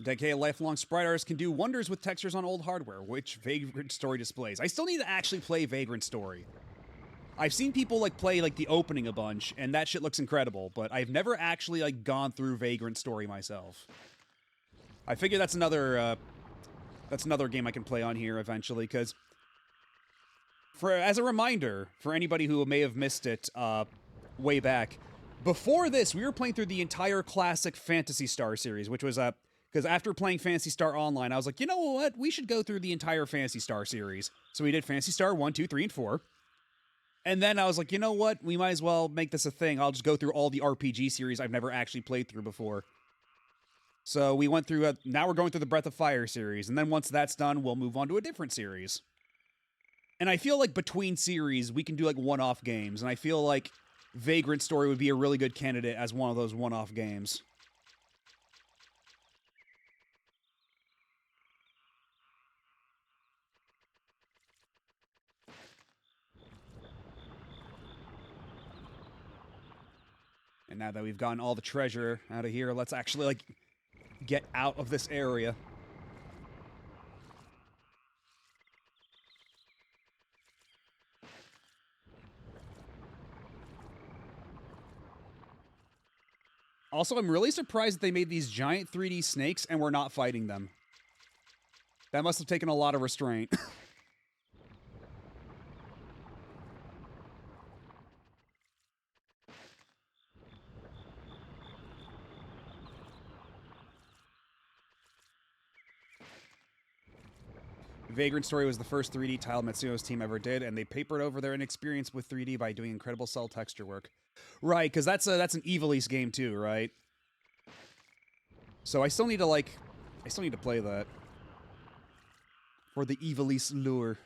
Decade lifelong sprite artists can do wonders with textures on old hardware, which Vagrant Story displays. I still need to actually play Vagrant Story. I've seen people, like, play, like, the opening a bunch, and that shit looks incredible, but I've never actually, like, gone through Vagrant Story myself. I figure that's another game I can play on here eventually, because as a reminder, for anybody who may have missed it, way back, before this, we were playing through the entire classic Phantasy Star series, which was, because after playing Phantasy Star Online, I was like, you know what? We should go through the entire Phantasy Star series. So we did Phantasy Star 1, 2, 3, and 4. And then I was like, you know what? We might as well make this a thing. I'll just go through all the RPG series I've never actually played through before. So we went through, now we're going through the Breath of Fire series. And then once that's done, we'll move on to a different series. And I feel like between series, we can do, like, one-off games. And I feel like Vagrant Story would be a really good candidate as one of those one-off games. And now that we've gotten all the treasure out of here, let's actually, like, get out of this area. Also, I'm really surprised that they made these giant 3D snakes and we're not fighting them. That must have taken a lot of restraint. Vagrant Story was the first 3D tile Matsuno's team ever did, and they papered over their inexperience with 3D by doing incredible cell texture work. Right, because that's an Ivalice game too, right? So I still need to play that. For the Ivalice lure.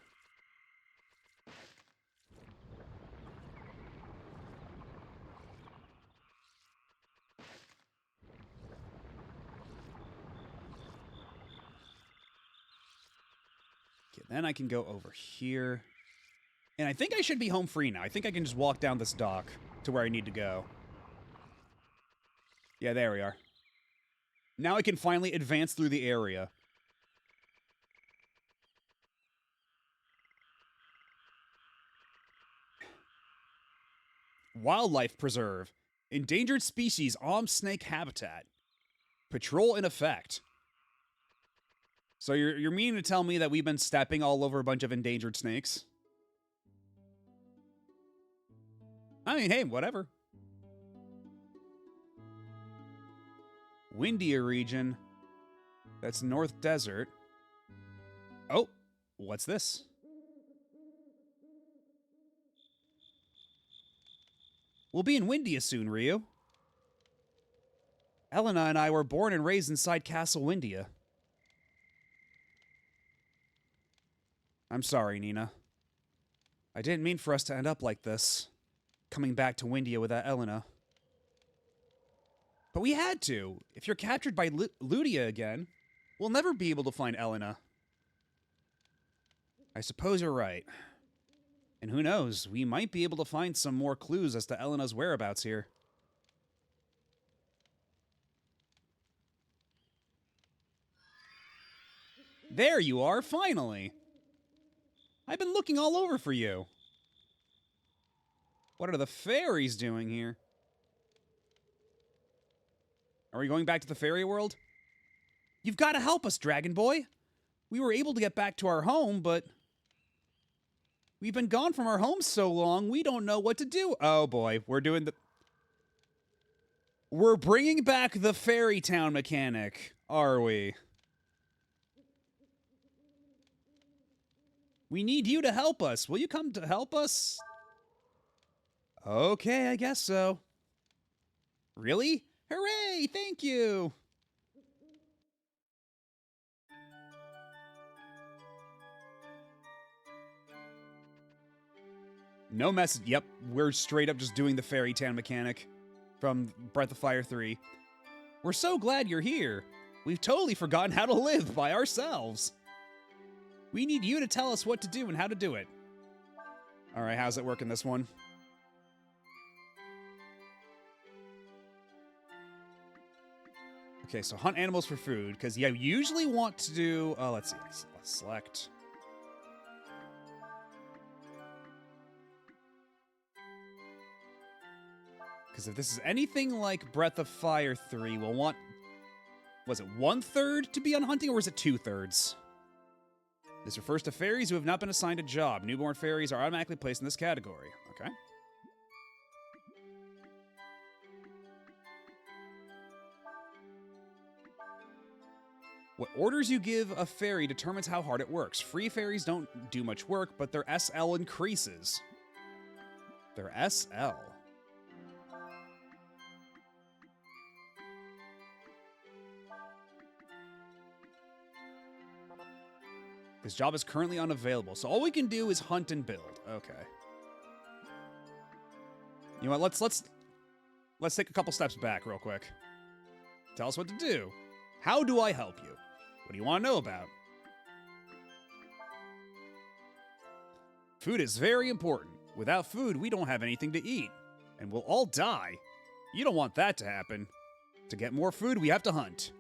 Then I can go over here. And I think I should be home free now. I think I can just walk down this dock to where I need to go. Yeah, there we are. Now I can finally advance through the area. Wildlife Preserve. Endangered species snake habitat. Patrol in effect. So you're meaning to tell me that we've been stepping all over a bunch of endangered snakes? I mean, hey, whatever. Windia region. That's North Desert. Oh, what's this? We'll be in Windia soon, Ryu. Elena and I were born and raised inside Castle Windia. I'm sorry, Nina. I didn't mean for us to end up like this. Coming back to Windia without Elena. But we had to. If you're captured by Ludia again, we'll never be able to find Elena. I suppose you're right. And who knows, we might be able to find some more clues as to Elena's whereabouts here. There you are, finally! I've been looking all over for you. What are the fairies doing here? Are we going back to the fairy world? You've got to help us, Dragon Boy! We were able to get back to our home, but we've been gone from our home so long, we don't know what to do. Oh boy, we're bringing back the Fairy Town mechanic, are we? We need you to help us. Will you come to help us? Okay, I guess so. Really? Hooray! Thank you! No message. Yep, we're straight up just doing the Fairy Town mechanic from Breath of Fire 3. We're so glad you're here. We've totally forgotten how to live by ourselves. We need you to tell us what to do and how to do it. Alright, how's it working this one? Okay, so hunt animals for food, because yeah, you usually want to do... Oh, let's see. Let's select... Because if this is anything like Breath of Fire 3, we'll want... Was it 1/3 to be on hunting, or was it 2/3? This refers to fairies who have not been assigned a job. Newborn fairies are automatically placed in this category. Okay. What orders you give a fairy determines how hard it works. Free fairies don't do much work, but their SL increases. Their SL. This job is currently unavailable, so all we can do is hunt and build. Okay. You know what? Let's take a couple steps back real quick. Tell us what to do. How do I help you? What do you want to know about? Food is very important. Without food, we don't have anything to eat, and we'll all die. You don't want that to happen. To get more food, we have to hunt.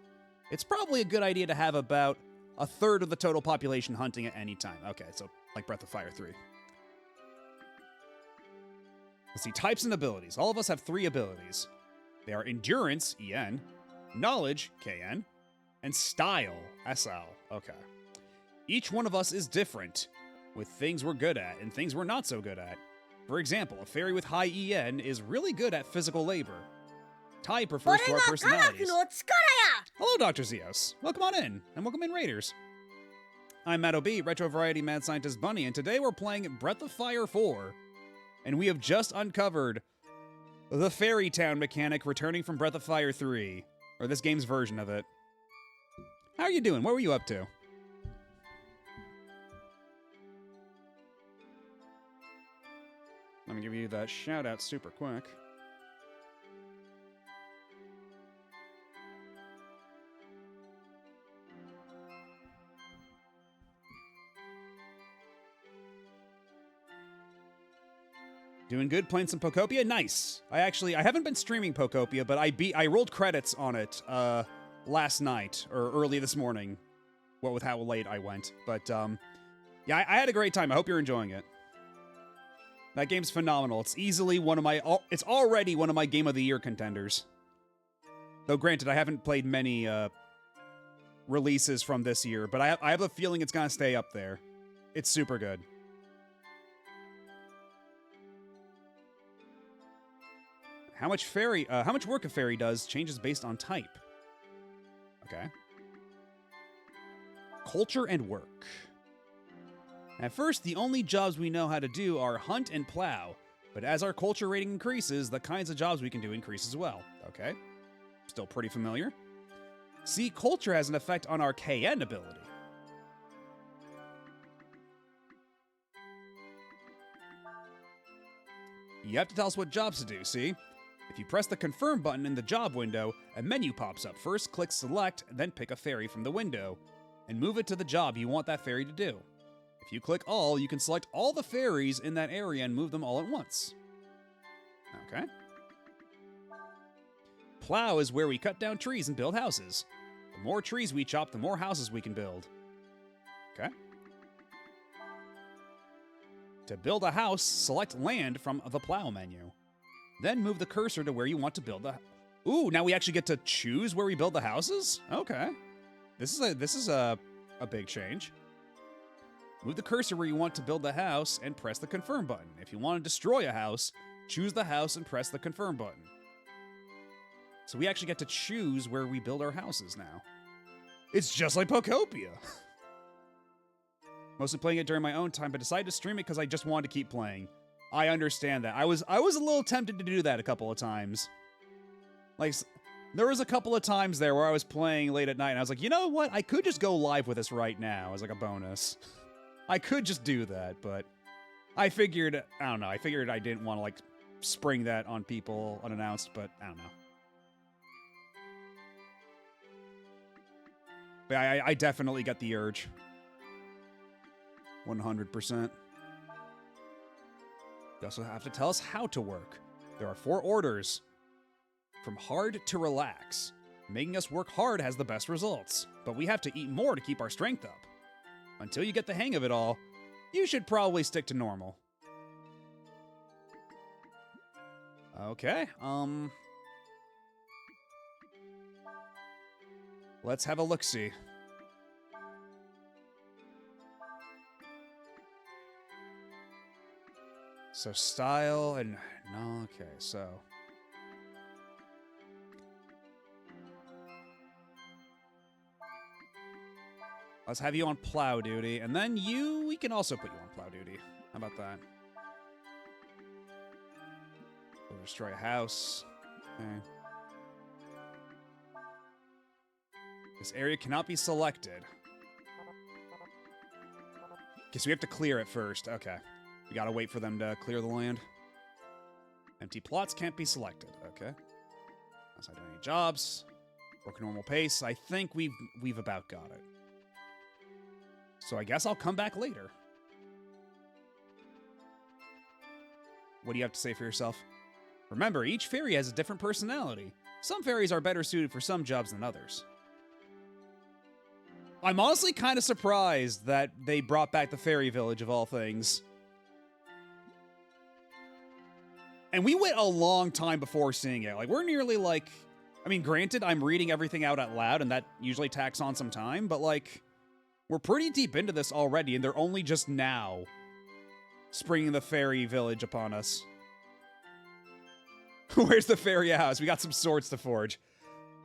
It's probably a good idea to have about 1/3 of the total population hunting at any time. Okay, so like Breath of Fire 3. Let's see, types and abilities. All of us have 3 abilities. They are Endurance, EN, Knowledge, KN, and Style, SL. Okay. Each one of us is different, with things we're good at and things we're not so good at. For example, a fairy with high EN is really good at physical labor. Tai prefers to our personalities. Hello, Dr. Zeos. Welcome on in, and welcome in, Raiders. I'm Matt O.B., Retro Variety Mad Scientist Bunny, and today we're playing Breath of Fire 4. And we have just uncovered the Fairy Town mechanic returning from Breath of Fire 3. Or this game's version of it. How are you doing? What were you up to? Let me give you that shout out super quick. Doing good, playing some Pokopia? Nice. I haven't been streaming Pokopia, but I rolled credits on it last night or early this morning. Well, with how late I went. But, yeah, I had a great time. I hope you're enjoying it. That game's phenomenal. It's easily one of my... It's already one of my Game of the Year contenders. Though, granted, I haven't played many releases from this year, but I have a feeling it's going to stay up there. It's super good. How much work a fairy does changes based on type. Okay. Culture and work. At first, the only jobs we know how to do are hunt and plow, but as our culture rating increases, the kinds of jobs we can do increase as well. Okay. Still pretty familiar. See, culture has an effect on our KN ability. You have to tell us what jobs to do, see? If you press the confirm button in the job window, a menu pops up. First, click select, then pick a fairy from the window, and move it to the job you want that fairy to do. If you click all, you can select all the fairies in that area and move them all at once. Okay. Plow is where we cut down trees and build houses. The more trees we chop, the more houses we can build. Okay. To build a house, select land from the plow menu. Then move the cursor to where you want to build the... Ooh, now we actually get to choose where we build the houses? Okay. This is a big change. Move the cursor where you want to build the house and press the confirm button. If you want to destroy a house, choose the house and press the confirm button. So we actually get to choose where we build our houses now. It's just like Pokopia. Mostly playing it during my own time, but decided to stream it because I just wanted to keep playing. I understand that. I was a little tempted to do that a couple of times. Like, there was a couple of times there where I was playing late at night, and I was like, you know what? I could just go live with this right now as like a bonus. I could just do that, but I figured, I don't know, I figured I didn't want to, like, spring that on people unannounced, but I don't know. But I definitely got the urge. 100%. You also have to tell us how to work. There are 4 orders. From hard to relax. Making us work hard has the best results, but we have to eat more to keep our strength up. Until you get the hang of it all, you should probably stick to normal. Okay, let's have a look-see. So style and... No, okay, so... Let's have you on plow duty, and then we can also put you on plow duty. How about that? We'll destroy a house. Okay. This area cannot be selected. Okay, so we have to clear it first. Okay. We gotta wait for them to clear the land. Empty plots can't be selected. Okay. That's not doing any jobs. Work normal pace. I think we've about got it. So I guess I'll come back later. What do you have to say for yourself? Remember, each fairy has a different personality. Some fairies are better suited for some jobs than others. I'm honestly kind of surprised that they brought back the fairy village of all things. And we went a long time before seeing it. Like, we're nearly like... I mean, granted, I'm reading everything out loud, and that usually tacks on some time, but like... We're pretty deep into this already, and they're only just now springing the fairy village upon us. Where's the fairy house? We got some swords to forge.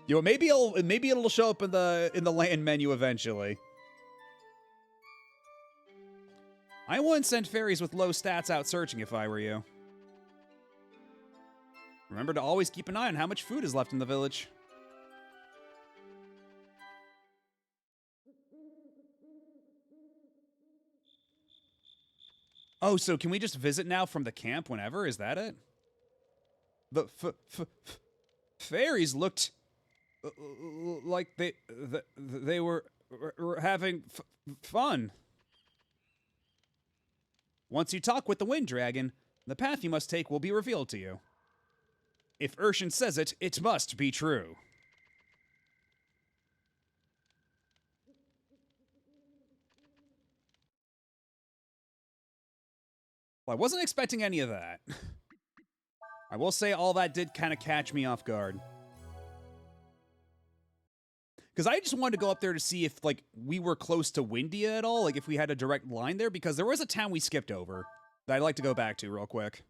You know, maybe it'll show up in the land menu eventually. I wouldn't send fairies with low stats out searching if I were you. Remember to always keep an eye on how much food is left in the village. Oh, so can we just visit now from the camp whenever? Is that it? The fairies looked like they were having fun. Once you talk with the Wind Dragon, the path you must take will be revealed to you. If Urshan says it, it must be true. Well, I wasn't expecting any of that. I will say all that did kind of catch me off guard. Because I just wanted to go up there to see if, like, we were close to Windia at all, like, if we had a direct line there, because there was a town we skipped over that I'd like to go back to real quick.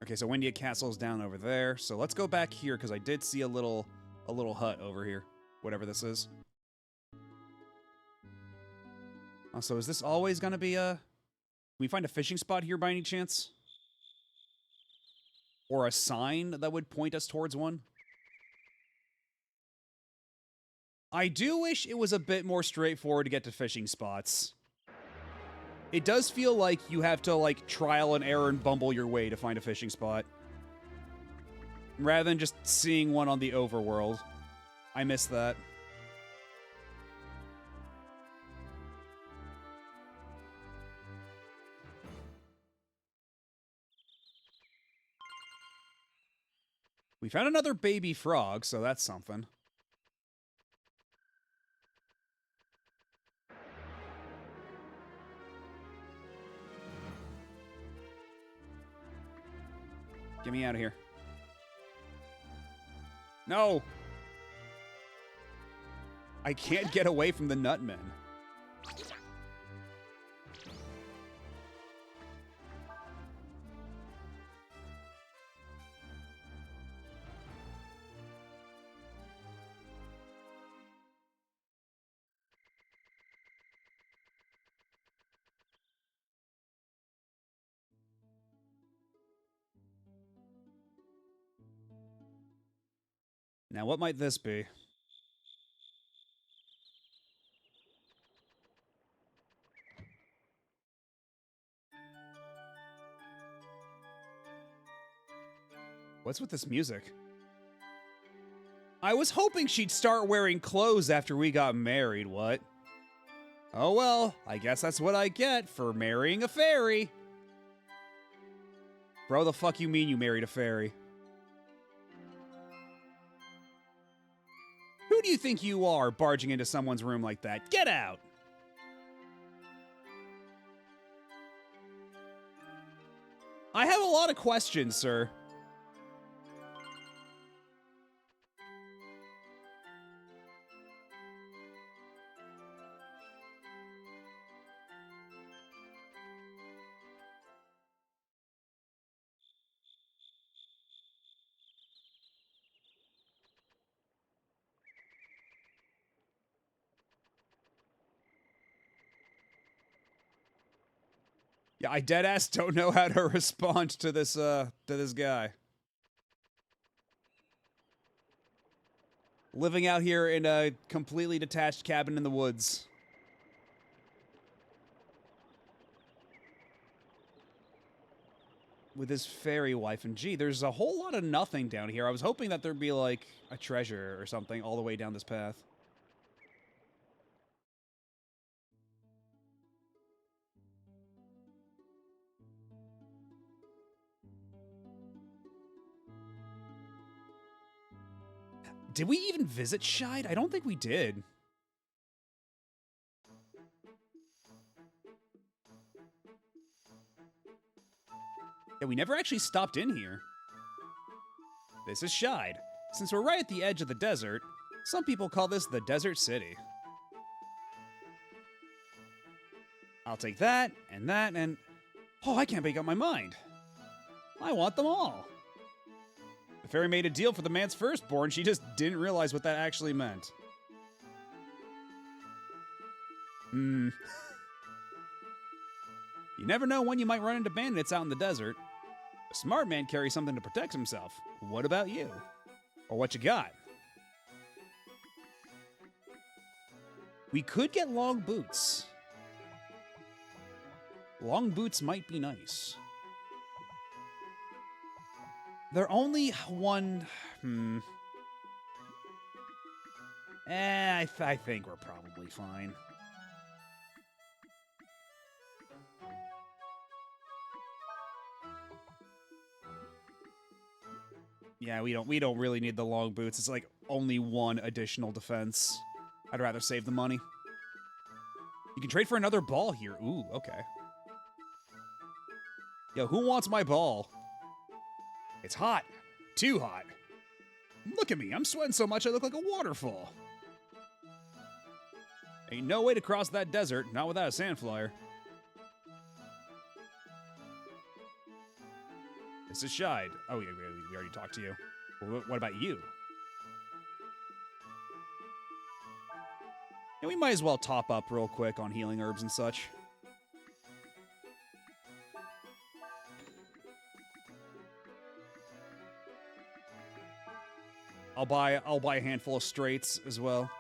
Okay, so Windia Castle's down over there. So let's go back here, because I did see a little hut over here. Whatever this is. Oh, so is this always going to be a... Can we find a fishing spot here by any chance? Or a sign that would point us towards one? I do wish it was a bit more straightforward to get to fishing spots. It does feel like you have to, like, trial and error and bumble your way to find a fishing spot. Rather than just seeing one on the overworld. I miss that. We found another baby frog, so that's something. Get me out of here. No! I can't get away from the Nutmen. Now, what might this be? What's with this music? I was hoping she'd start wearing clothes after we got married, what? Oh well, I guess that's what I get for marrying a fairy. Bro, the fuck you mean you married a fairy? Who do you think you are, barging into someone's room like that? Get out! I have a lot of questions, sir. Yeah, I deadass don't know how to respond to this guy. Living out here in a completely detached cabin in the woods. With his fairy wife, and gee, there's a whole lot of nothing down here. I was hoping that there'd be, like, a treasure or something all the way down this path. Did we even visit Scheid? I don't think we did. Yeah, we never actually stopped in here. This is Scheid. Since we're right at the edge of the desert, some people call this the Desert City. I'll take that, and... Oh, I can't make up my mind. I want them all. The fairy made a deal for the man's firstborn. She just didn't realize what that actually meant. You never know when you might run into bandits out in the desert. A smart man carries something to protect himself. What about you? Or what you got? We could get long boots. Long boots might be nice. They're only one... I think we're probably fine. Yeah, we don't really need the long boots. It's like only one additional defense. I'd rather save the money. You can trade for another ball here. Ooh, okay. Yo, who wants my ball? It's hot. Too hot. Look at me. I'm sweating so much I look like a waterfall. Ain't no way to cross that desert, not without a sand flyer. This is Shide. Oh, yeah, we already talked to you. Well, what about you? Yeah, we might as well top up real quick on healing herbs and such. I'll buy a handful of straights as well.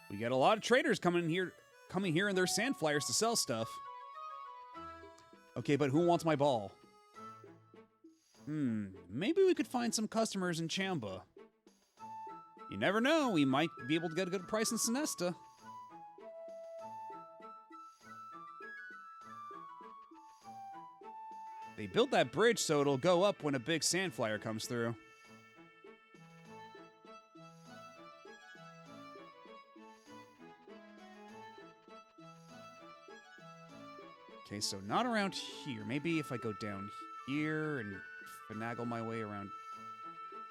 We get a lot of traders coming here in their sand flyers to sell stuff. Okay, but who wants my ball? Maybe we could find some customers in Chamba. You never know, we might be able to get a good price in Sinesta. They built that bridge so it'll go up when a big sand flyer comes through. Okay, so not around here. Maybe if I go down here and finagle my way around...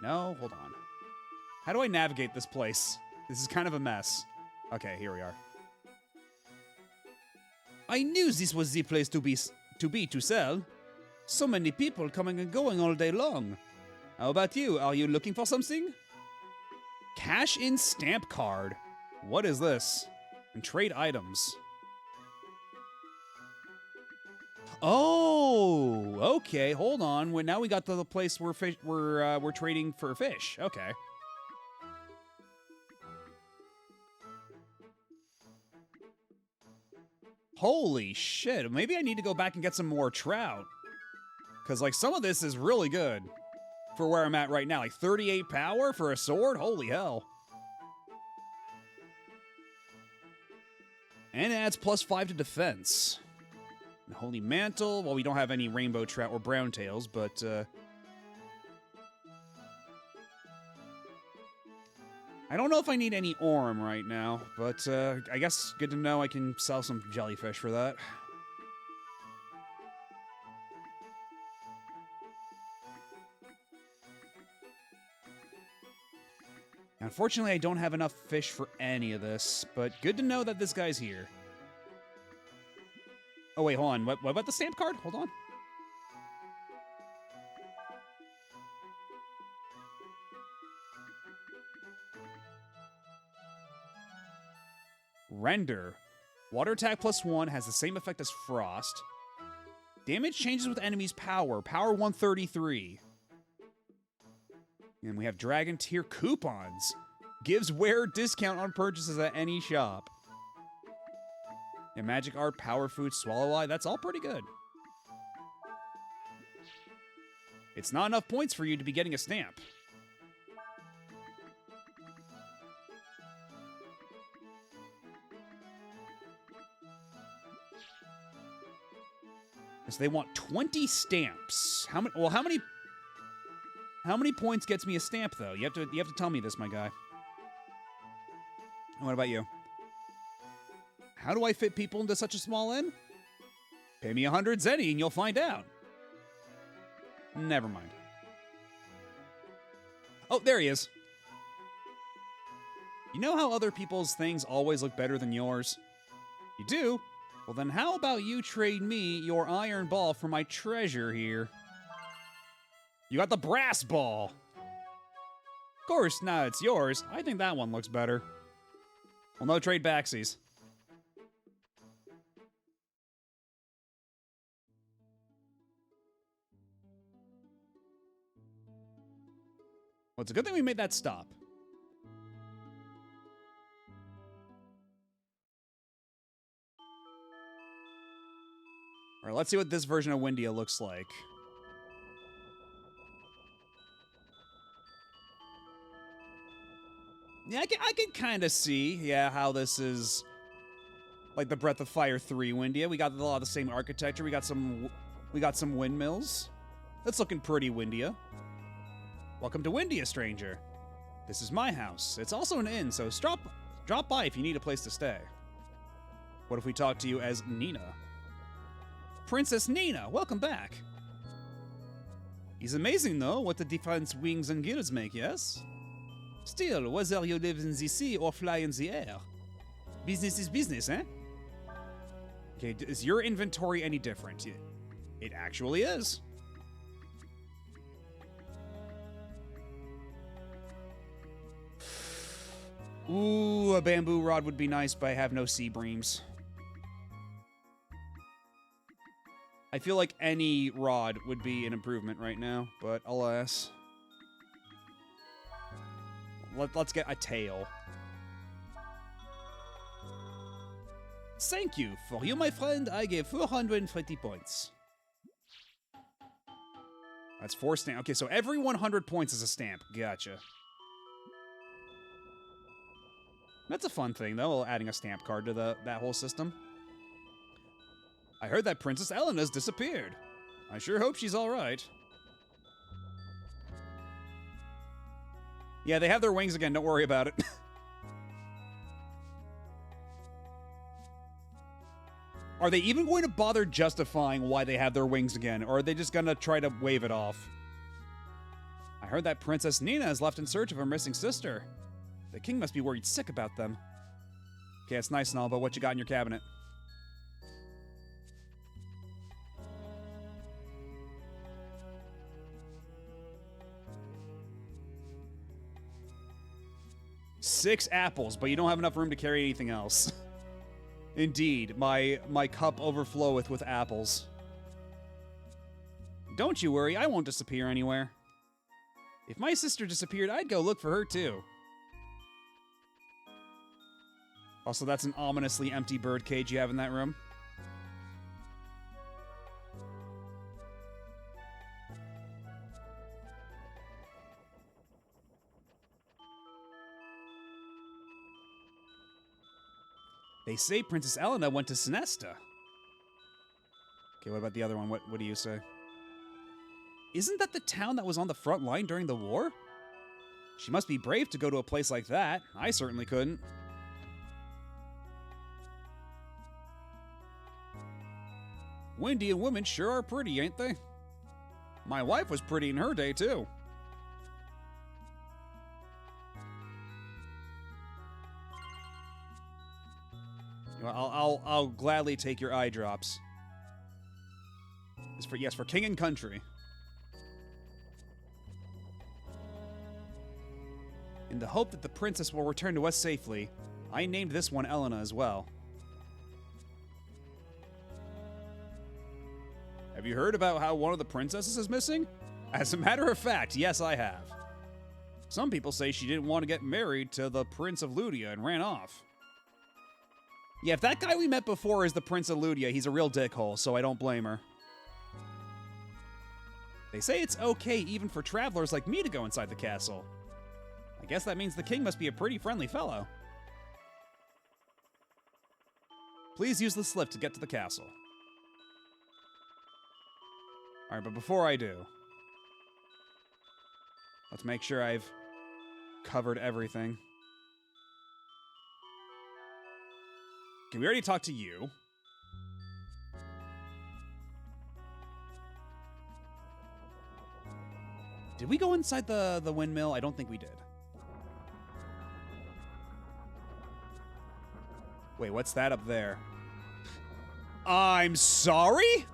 No, hold on. How do I navigate this place? This is kind of a mess. Okay, here we are. I knew this was the place to sell. So many people coming and going all day long. How about you? Are you looking for something? Cash in stamp card. What is this? And trade items. Oh, okay. Hold on. Now we got to the place where we're trading for fish. Okay. Holy shit. Maybe I need to go back and get some more trout. Because, like, some of this is really good for where I'm at right now. Like, 38 power for a sword? Holy hell. And it adds +5 to defense. And Holy Mantle. Well, we don't have any rainbow trout or brown tails, but, I don't know if I need any Orm right now, but, I guess good to know I can sell some jellyfish for that. Unfortunately, I don't have enough fish for any of this, but good to know that this guy's here. Oh, wait, hold on. What about the stamp card? Hold on. Render. Water attack +1 has the same effect as Frost. Damage changes with enemies' power. Power 133. And we have Dragon Tier coupons. Gives wearer discount on purchases at any shop. And Magic Art, Power Food, Swallow Eye. That's all pretty good. It's not enough points for you to be getting a stamp. So they want 20 stamps. How many? Well, how many points gets me a stamp, though? You have to tell me this, my guy. And what about you? How do I fit people into such a small inn? Pay me 100 zenny and you'll find out. Never mind. Oh, there he is. You know how other people's things always look better than yours? You do? Well, then how about you trade me your iron ball for my treasure here? You got the brass ball. Of course, now it's yours. I think that one looks better. Well, no trade backsies. Well, it's a good thing we made that stop. All right, let's see what this version of Windia looks like. Yeah, I can kind of see, yeah, how this is like the Breath of Fire 3 Windia. We got a lot of the same architecture. We got some windmills. That's looking pretty Windia. Welcome to Windia, stranger. This is my house. It's also an inn, so drop by if you need a place to stay. What if we talk to you as Nina? Princess Nina, welcome back. It's amazing, though, what the different wings and gills make, yes? Still, whether you live in the sea or fly in the air, business is business, eh? Okay, is your inventory any different? It actually is. Ooh, a bamboo rod would be nice, but I have no sea breams. I feel like any rod would be an improvement right now, but alas. Let's get a tail. Thank you. For you, my friend, I give 420 points. That's 4 stamp. Okay, so every 100 points is a stamp. Gotcha. That's a fun thing, though, adding a stamp card to that whole system. I heard that Princess Elena's disappeared. I sure hope she's all right. Yeah, they have their wings again. Don't worry about it. Are they even going to bother justifying why they have their wings again, or are they just going to try to wave it off? I heard that Princess Nina has left in search of her missing sister. The king must be worried sick about them. Okay, it's nice and all, but what you got in your cabinet? Six apples, but you don't have enough room to carry anything else. Indeed, my cup overfloweth with apples. Don't you worry, I won't disappear anywhere. If my sister disappeared, I'd go look for her too. Also, that's an ominously empty bird cage you have in that room. They say Princess Elena went to Sinesta. Okay, what about the other one? What do you say? Isn't that the town that was on the front line during the war? She must be brave to go to a place like that. I certainly couldn't. Windian women sure are pretty, ain't they? My wife was pretty in her day, too. I'll gladly take your eye drops. Yes, for king and country. In the hope that the princess will return to us safely, I named this one Elena as well. Have you heard about how one of the princesses is missing? As a matter of fact, yes, I have. Some people say she didn't want to get married to the Prince of Ludia and ran off. Yeah, if that guy we met before is the Prince of Ludia, he's a real dickhole, so I don't blame her. They say it's okay even for travelers like me to go inside the castle. I guess that means the king must be a pretty friendly fellow. Please use this lift to get to the castle. Alright, but before I do, let's make sure I've covered everything. Okay, we already talked to you. Did we go inside the windmill? I don't think we did. Wait, what's that up there? I'm sorry?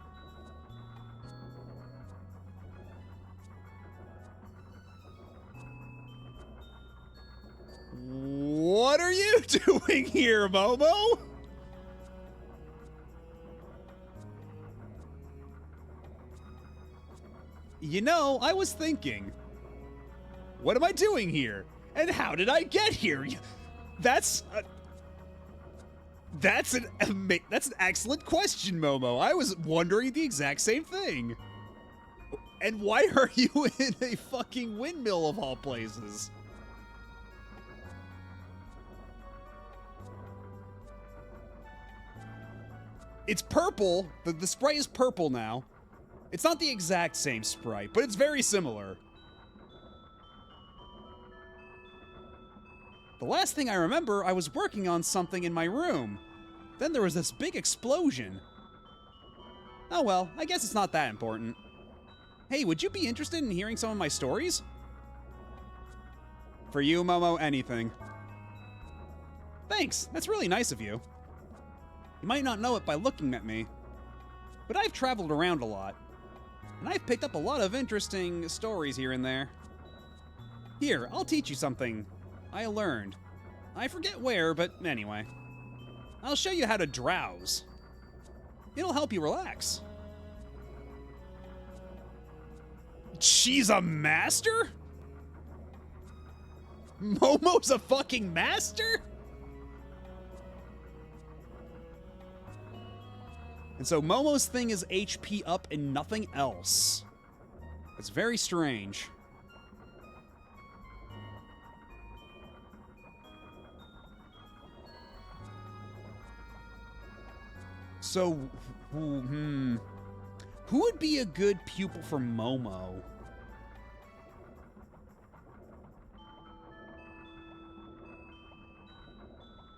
What are you doing here, Momo? You know, I was thinking, what am I doing here? And how did I get here? That's an excellent question, Momo. I was wondering the exact same thing. And why are you in a fucking windmill of all places? It's purple. The sprite is purple now. It's not the exact same sprite, but it's very similar. The last thing I remember, I was working on something in my room. Then there was this big explosion. Oh well, I guess it's not that important. Hey, would you be interested in hearing some of my stories? For you, Momo, anything. Thanks, that's really nice of you. You might not know it by looking at me, but I've traveled around a lot, and I've picked up a lot of interesting stories here and there. Here, I'll teach you something I learned. I forget where, but anyway. I'll show you how to drowse. It'll help you relax. She's a master? Momo's a fucking master? And so Momo's thing is HP up and nothing else. That's very strange. So, who would be a good pupil for Momo?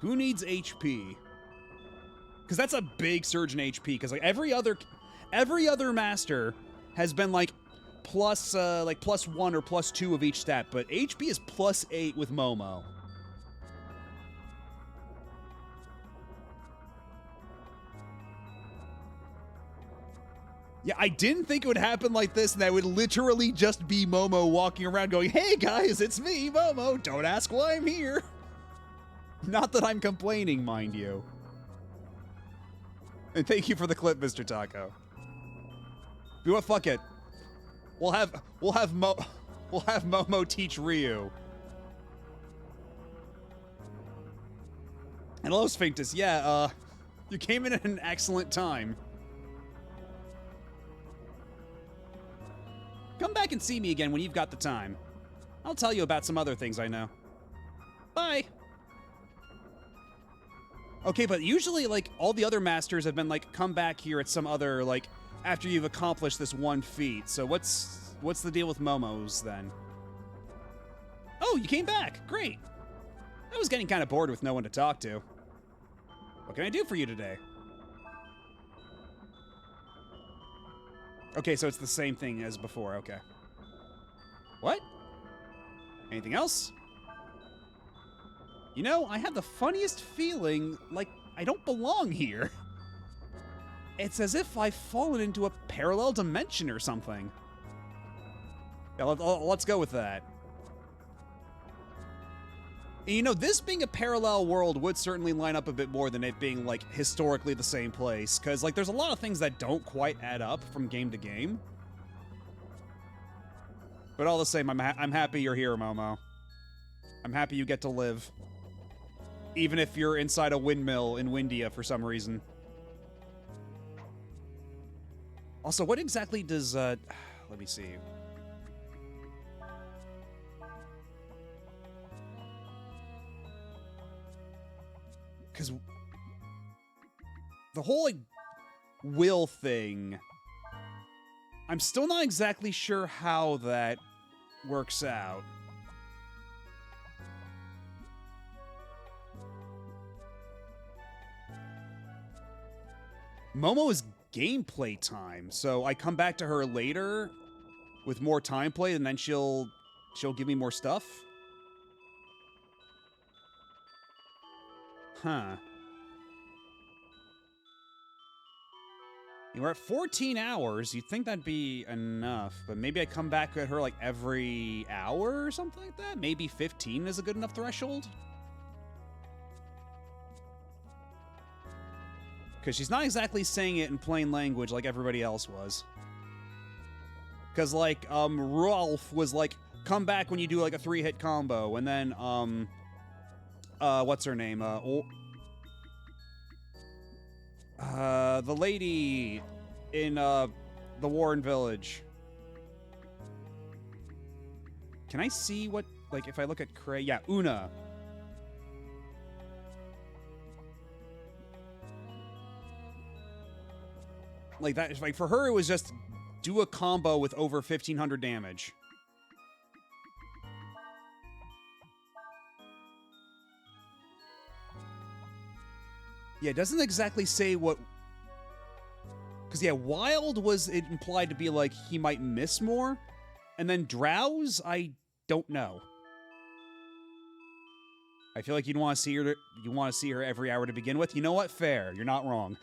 Who needs HP? Because that's a big surge in HP. Because like every other master has been like plus 1 or plus 2 of each stat, but HP is plus 8 with Momo. Yeah, I didn't think it would happen like this, and that would literally just be Momo walking around going, "Hey guys, it's me, Momo. Don't ask why I'm here." Not that I'm complaining, mind you. And thank you for the clip, Mr. Taco. You know what? Fuck it. We'll have Momo teach Ryu. And hello, Sphinctus. Yeah, you came in at an excellent time. Come back and see me again when you've got the time. I'll tell you about some other things I know. Bye. Okay, but usually, like, all the other masters have been, like, come back here at some other, like, after you've accomplished this one feat. So what's the deal with Momo's, then? Oh, you came back. Great. I was getting kind of bored with no one to talk to. What can I do for you today? Okay, so it's the same thing as before. Okay. What? Anything else? You know, I have the funniest feeling like I don't belong here. It's as if I've fallen into a parallel dimension or something. Yeah, let's go with that. And you know, this being a parallel world would certainly line up a bit more than it being, like, historically the same place. Because, like, there's a lot of things that don't quite add up from game to game. But all the same, I'm happy you're here, Momo. I'm happy you get to live. Even if you're inside a windmill in Windia for some reason. Also, what exactly does, let me see. Because the whole, like, will thing, I'm still not exactly sure how that works out. Momo is gameplay time, so I come back to her later with more time played, and then she'll give me more stuff. Huh. We're at 14 hours. You'd think that'd be enough, but maybe I come back at her like every hour or something like that? Maybe 15 is a good enough threshold? Because she's not exactly saying it in plain language like everybody else was. Because, like, Rolf was like, come back when you do, like, a 3-hit combo, and then, what's her name? The lady in, the Warren Village. Can I see what, like, if I look at Cray? Yeah, Una. Like that, like for her, it was just do a combo with over 1500 damage. Yeah, it doesn't exactly say what... Because, yeah, Wild was it implied to be like he might miss more. And then Drowse, I don't know. I feel like you'd want to see her. You want to see her every hour to begin with. You know what? Fair. You're not wrong.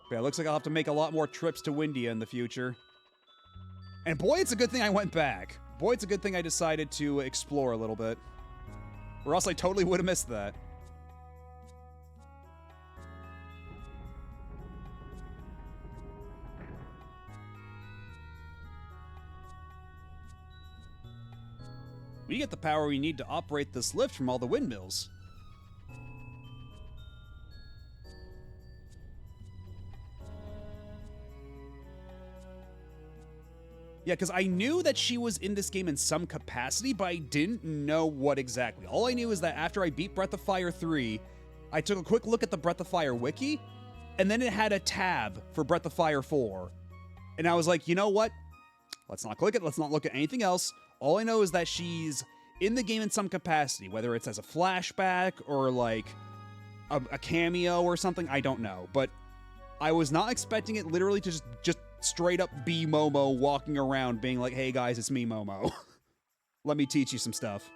Yeah, it looks like I'll have to make a lot more trips to Windia in the future. And boy, it's a good thing I went back. Boy, it's a good thing I decided to explore a little bit. Or else I totally would have missed that. We get the power we need to operate this lift from all the windmills. Yeah, because I knew that she was in this game in some capacity, but I didn't know what exactly. All I knew is that after I beat Breath of Fire 3, I took a quick look at the Breath of Fire wiki, and then it had a tab for Breath of Fire 4. And I was like, you know what? Let's not click it. Let's not look at anything else. All I know is that she's in the game in some capacity, whether it's as a flashback or like a cameo or something, I don't know. But I was not expecting it literally to just straight up be Momo walking around being like, hey guys, it's me, Momo. Let me teach you some stuff.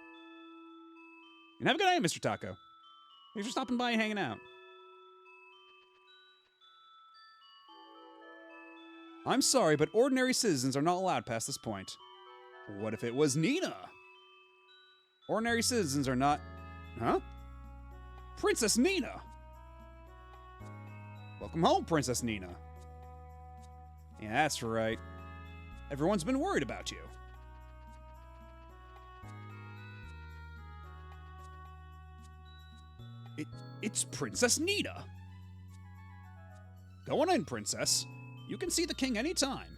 And have a good night, Mr. Taco. Thanks for stopping by and hanging out. I'm sorry, but ordinary citizens are not allowed past this point. What if it was Nina? Ordinary citizens are not... Huh? Princess Nina! Welcome home, Princess Nina. Yeah, that's right. Everyone's been worried about you. It's Princess Nina. Go on in, Princess. You can see the king anytime.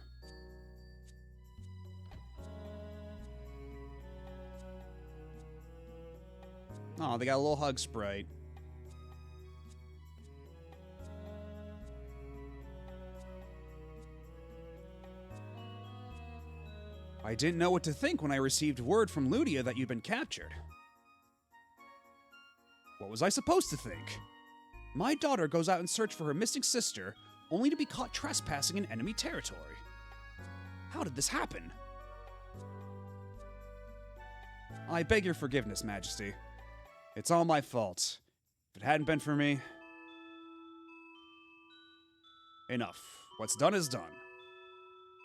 Oh, they got a little hug sprite. I didn't know what to think when I received word from Ludia that you'd been captured. What was I supposed to think? My daughter goes out in search for her missing sister, only to be caught trespassing in enemy territory. How did this happen? I beg your forgiveness, Majesty. It's all my fault. If it hadn't been for me... Enough. What's done is done.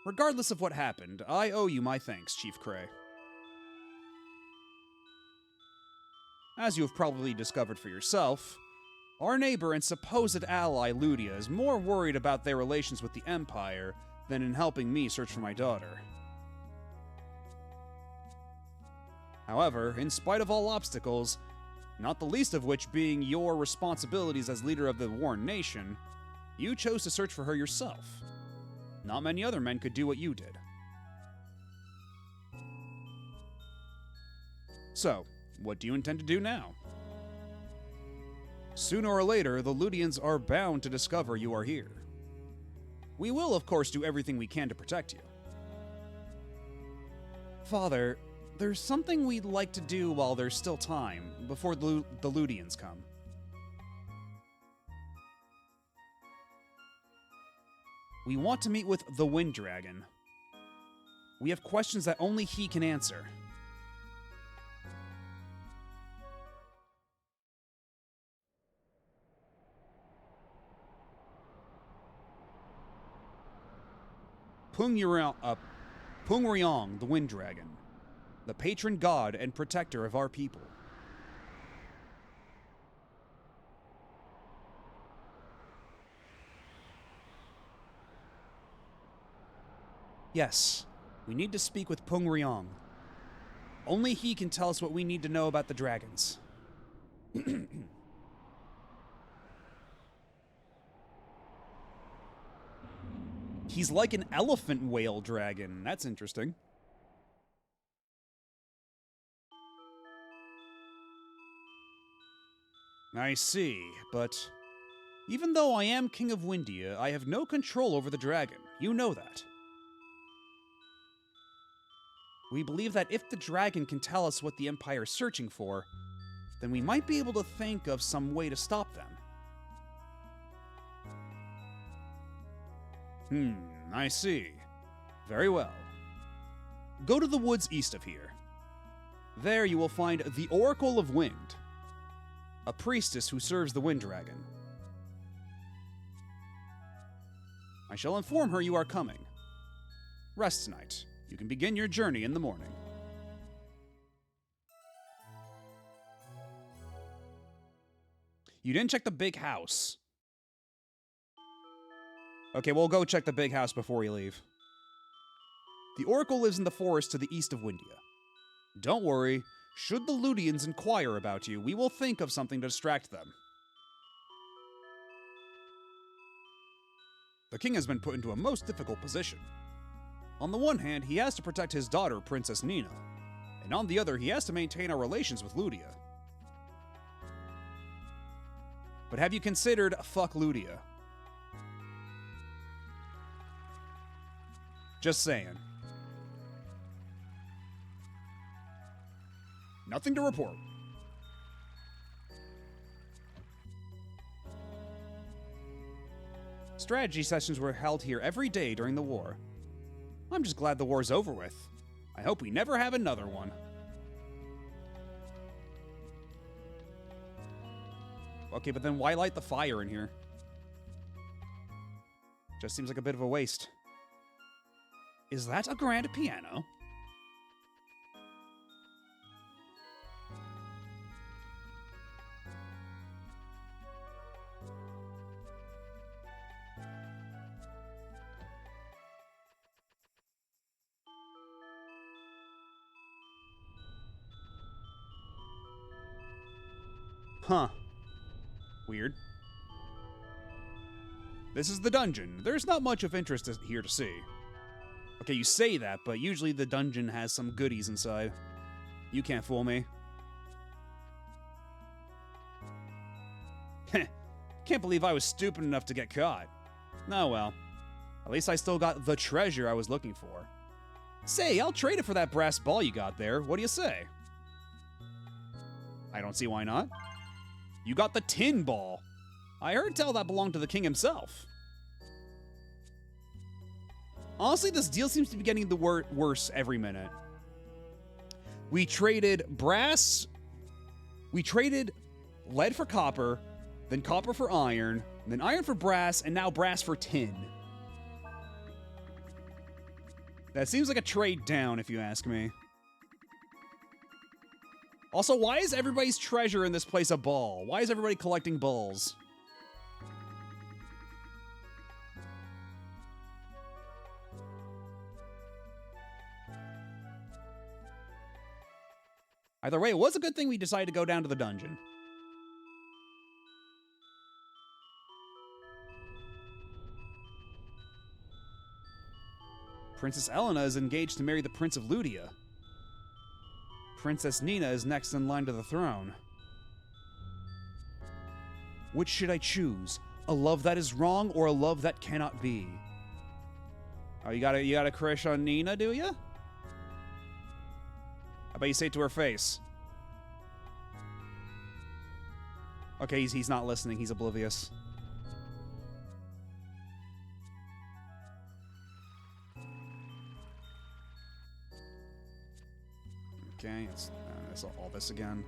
Regardless of what happened, I owe you my thanks, Chief Cray. As you have probably discovered for yourself, our neighbor and supposed ally Ludia is more worried about their relations with the Empire than in helping me search for my daughter. However, in spite of all obstacles, not the least of which being your responsibilities as leader of the Warren Nation, you chose to search for her yourself. Not many other men could do what you did. So, what do you intend to do now? Sooner or later, the Ludians are bound to discover you are here. We will, of course, do everything we can to protect you. Father, there's something we'd like to do while there's still time, before the Ludians come. We want to meet with the Wind Dragon. We have questions that only he can answer. Pungryong, the Wind Dragon, the patron god and protector of our people. Yes, we need to speak with Pungryong. Only he can tell us what we need to know about the dragons. He's like an elephant whale dragon. That's interesting. I see, but even though I am King of Windia, I have no control over the dragon. You know that. We believe that if the dragon can tell us what the Empire is searching for, then we might be able to think of some way to stop them. I see. Very well. Go to the woods east of here. There you will find the Oracle of Wind, a priestess who serves the Wind Dragon. I shall inform her you are coming. Rest tonight. You can begin your journey in the morning. You didn't check the big house. Okay, we'll go check the big house before we leave. The Oracle lives in the forest to the east of Windia. Don't worry, should the Ludians inquire about you, we will think of something to distract them. The king has been put into a most difficult position. On the one hand, he has to protect his daughter, Princess Nina, and on the other, he has to maintain our relations with Ludia. But have you considered fuck Ludia? Just saying. Nothing to report. Strategy sessions were held here every day during the war. I'm just glad the war's over with. I hope we never have another one. Okay, but then why light the fire in here? Just seems like a bit of a waste. Is that a grand piano? Huh. Weird. This is the dungeon. There's not much of interest here to see. Okay, you say that, but usually the dungeon has some goodies inside. You can't fool me. Heh. Can't believe I was stupid enough to get caught. Oh well. At least I still got the treasure I was looking for. Say, I'll trade it for that brass ball you got there. What do you say? I don't see why not. You got the tin ball. I heard tell that belonged to the king himself. Honestly, this deal seems to be getting worse every minute. We traded brass. We traded lead for copper, then copper for iron, then iron for brass, and now brass for tin. That seems like a trade down, if you ask me. Also, why is everybody's treasure in this place a ball? Why is everybody collecting balls? Either way, it was a good thing we decided to go down to the dungeon. Princess Elena is engaged to marry the Prince of Ludia. Princess Nina is next in line to the throne. Which should I choose? A love that is wrong or a love that cannot be? Oh, you got a crush on Nina, do you? How about you say it to her face? Okay, he's not listening. He's oblivious. Okay, it's all this again.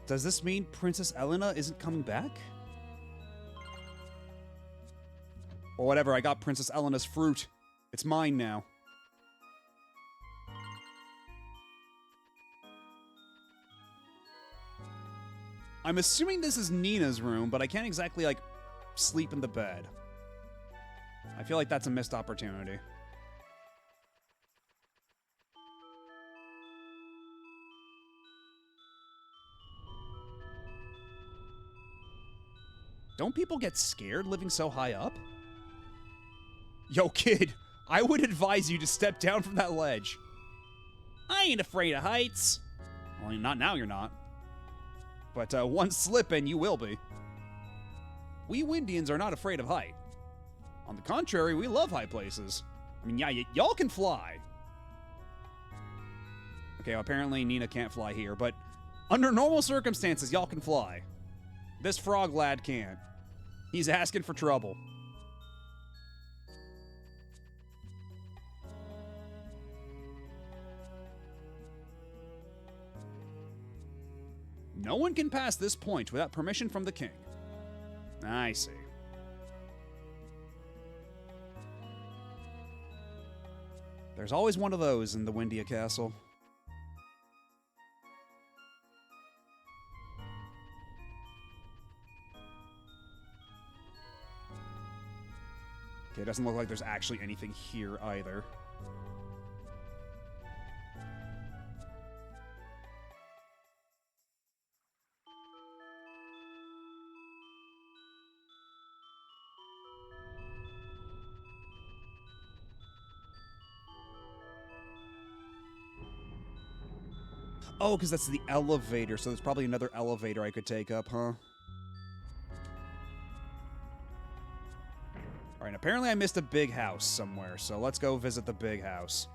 Does this mean Princess Elena isn't coming back? Or whatever, I got Princess Elena's fruit. It's mine now. I'm assuming this is Nina's room, but I can't exactly, like, sleep in the bed. I feel like that's a missed opportunity. Don't people get scared living so high up? Yo, kid, I would advise you to step down from that ledge. I ain't afraid of heights. Well, not now, you're not. But one slip and you will be. We Windians are not afraid of height. On the contrary, we love high places. I mean, yeah, y'all can fly. Okay, well, apparently Nina can't fly here, but under normal circumstances, y'all can fly. This frog lad can't. He's asking for trouble. No one can pass this point without permission from the king. I see. There's always one of those in the Windia Castle. Okay, it doesn't look like there's actually anything here either. Oh, because that's the elevator, so there's probably another elevator I could take up, huh? Alright, apparently I missed a big house somewhere, so let's go visit the big house.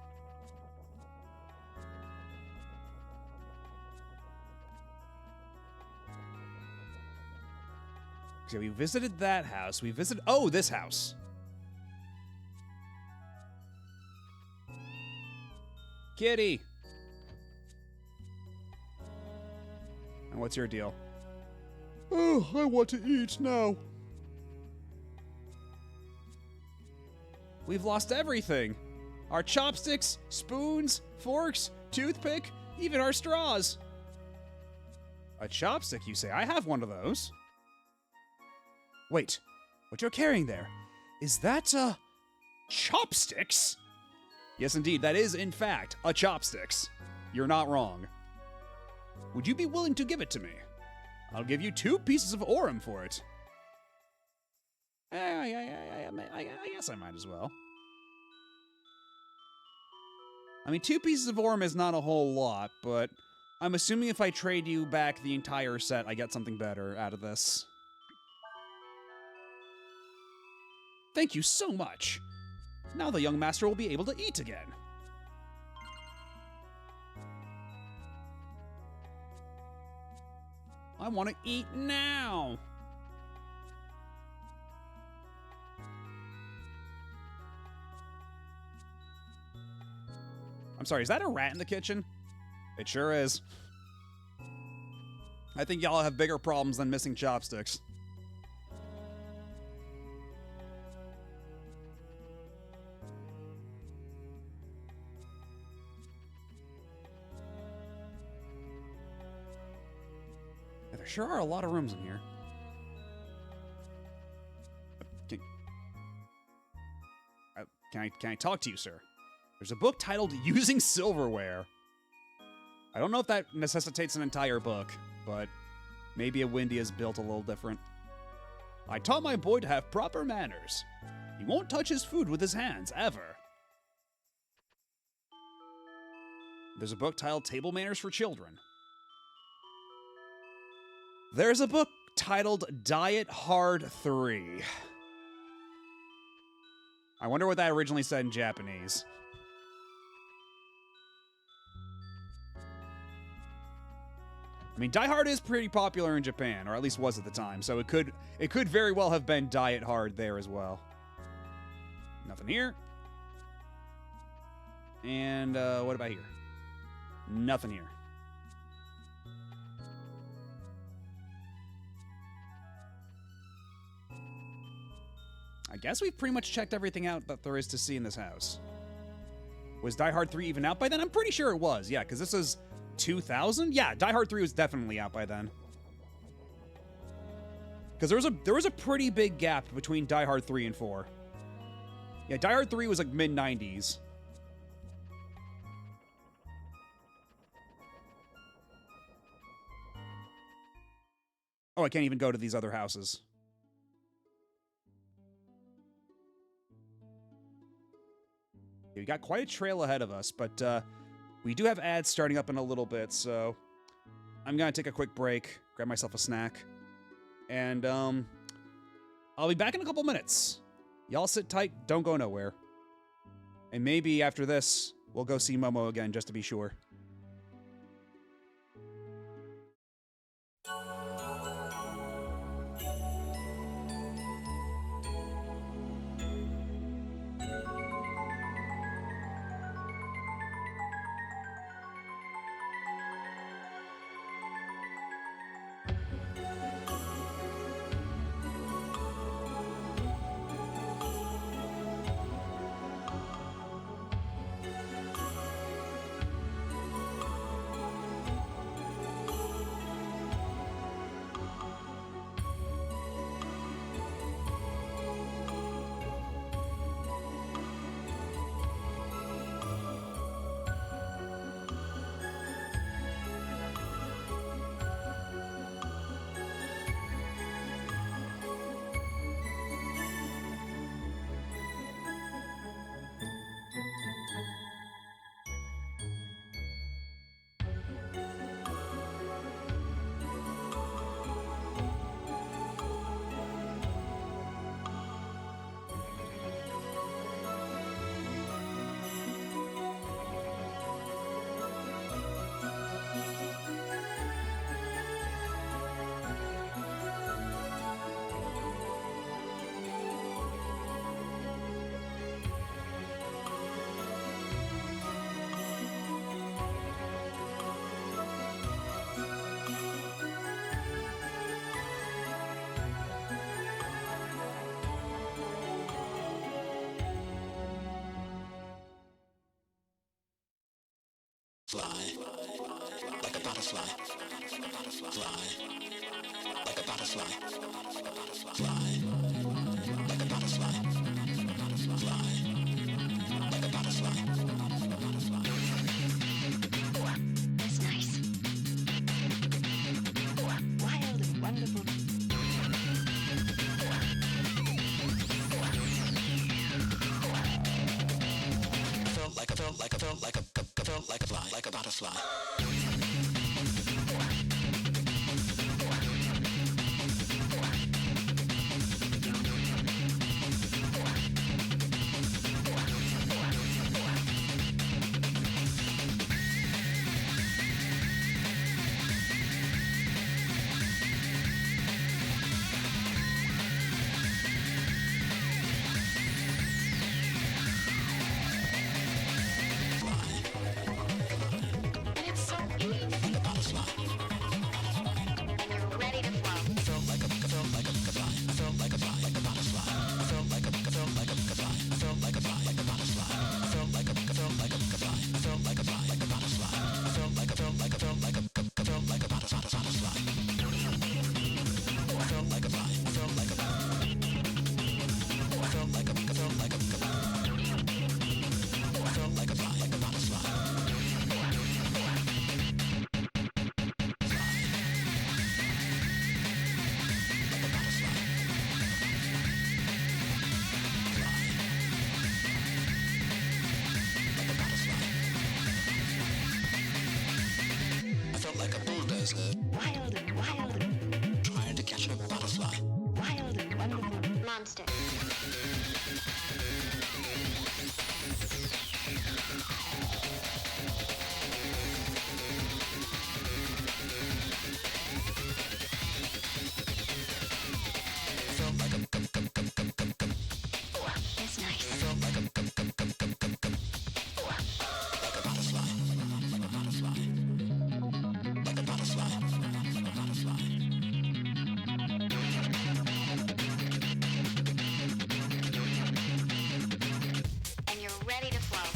So we visited that house, we visited... Oh, this house! Kitty! And what's your deal? Oh, I want to eat now. We've lost everything. Our chopsticks, spoons, forks, toothpick, even our straws. A chopstick, you say? I have one of those. Wait, what you're carrying there, is that, chopsticks? Yes, indeed, that is, in fact, a chopsticks. You're not wrong. Would you be willing to give it to me? I'll give you 2 pieces of Aurum for it. I guess I might as well. I mean, 2 pieces of Aurum is not a whole lot, but I'm assuming if I trade you back the entire set, I get something better out of this. Thank you so much. Now the young master will be able to eat again. I want to eat now. I'm sorry, is that a rat in the kitchen? It sure is. I think y'all have bigger problems than missing chopsticks. There sure are a lot of rooms in here. Can I talk to you, sir? There's a book titled Using Silverware. I don't know if that necessitates an entire book, but maybe a Windia is built a little different. I taught my boy to have proper manners. He won't touch his food with his hands, ever. There's a book titled Table Manners for Children. There's a book titled Diet Hard 3. I wonder what that originally said in Japanese. I mean, Die Hard is pretty popular in Japan, or at least was at the time, so it could very well have been Diet Hard there as well. Nothing here. And what about here? Nothing here. I guess we've pretty much checked everything out that there is to see in this house. Was Die Hard 3 even out by then? I'm pretty sure it was, yeah, because this is 2000? Yeah, Die Hard 3 was definitely out by then. Because there was a pretty big gap between Die Hard 3 and 4. Yeah, Die Hard 3 was like mid-90s. Oh, I can't even go to these other houses. . 。We got quite a trail ahead of us, but we do have ads starting up in a little bit, so I'm gonna take a quick break, grab myself a snack, and I'll be back in a couple minutes. Y'all sit tight, don't go nowhere. And maybe after this, we'll go see Momo again just to be sure. Fly like a butterfly. Fly like a butterfly. Fly like a butterfly. Fly like a butterfly. That's nice. Wild and wonderful. Felt like a fly, like a butterfly. Wild and Trying to catch a butterfly. wild and wonderful monster. That's nice. And you're ready to flow.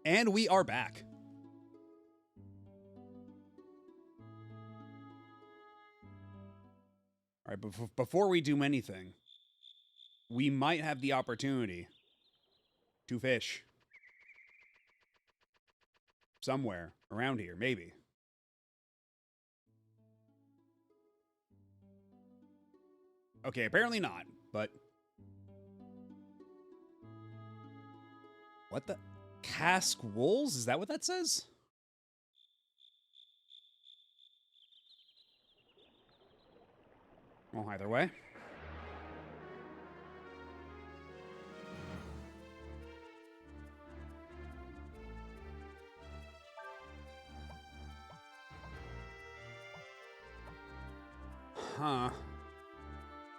And we are back. All right, before we do anything, we might have the opportunity to fish. Somewhere around here, maybe. Okay, apparently not, but... What the... Cask Wolves? Is that what that says? Well, either way. Huh.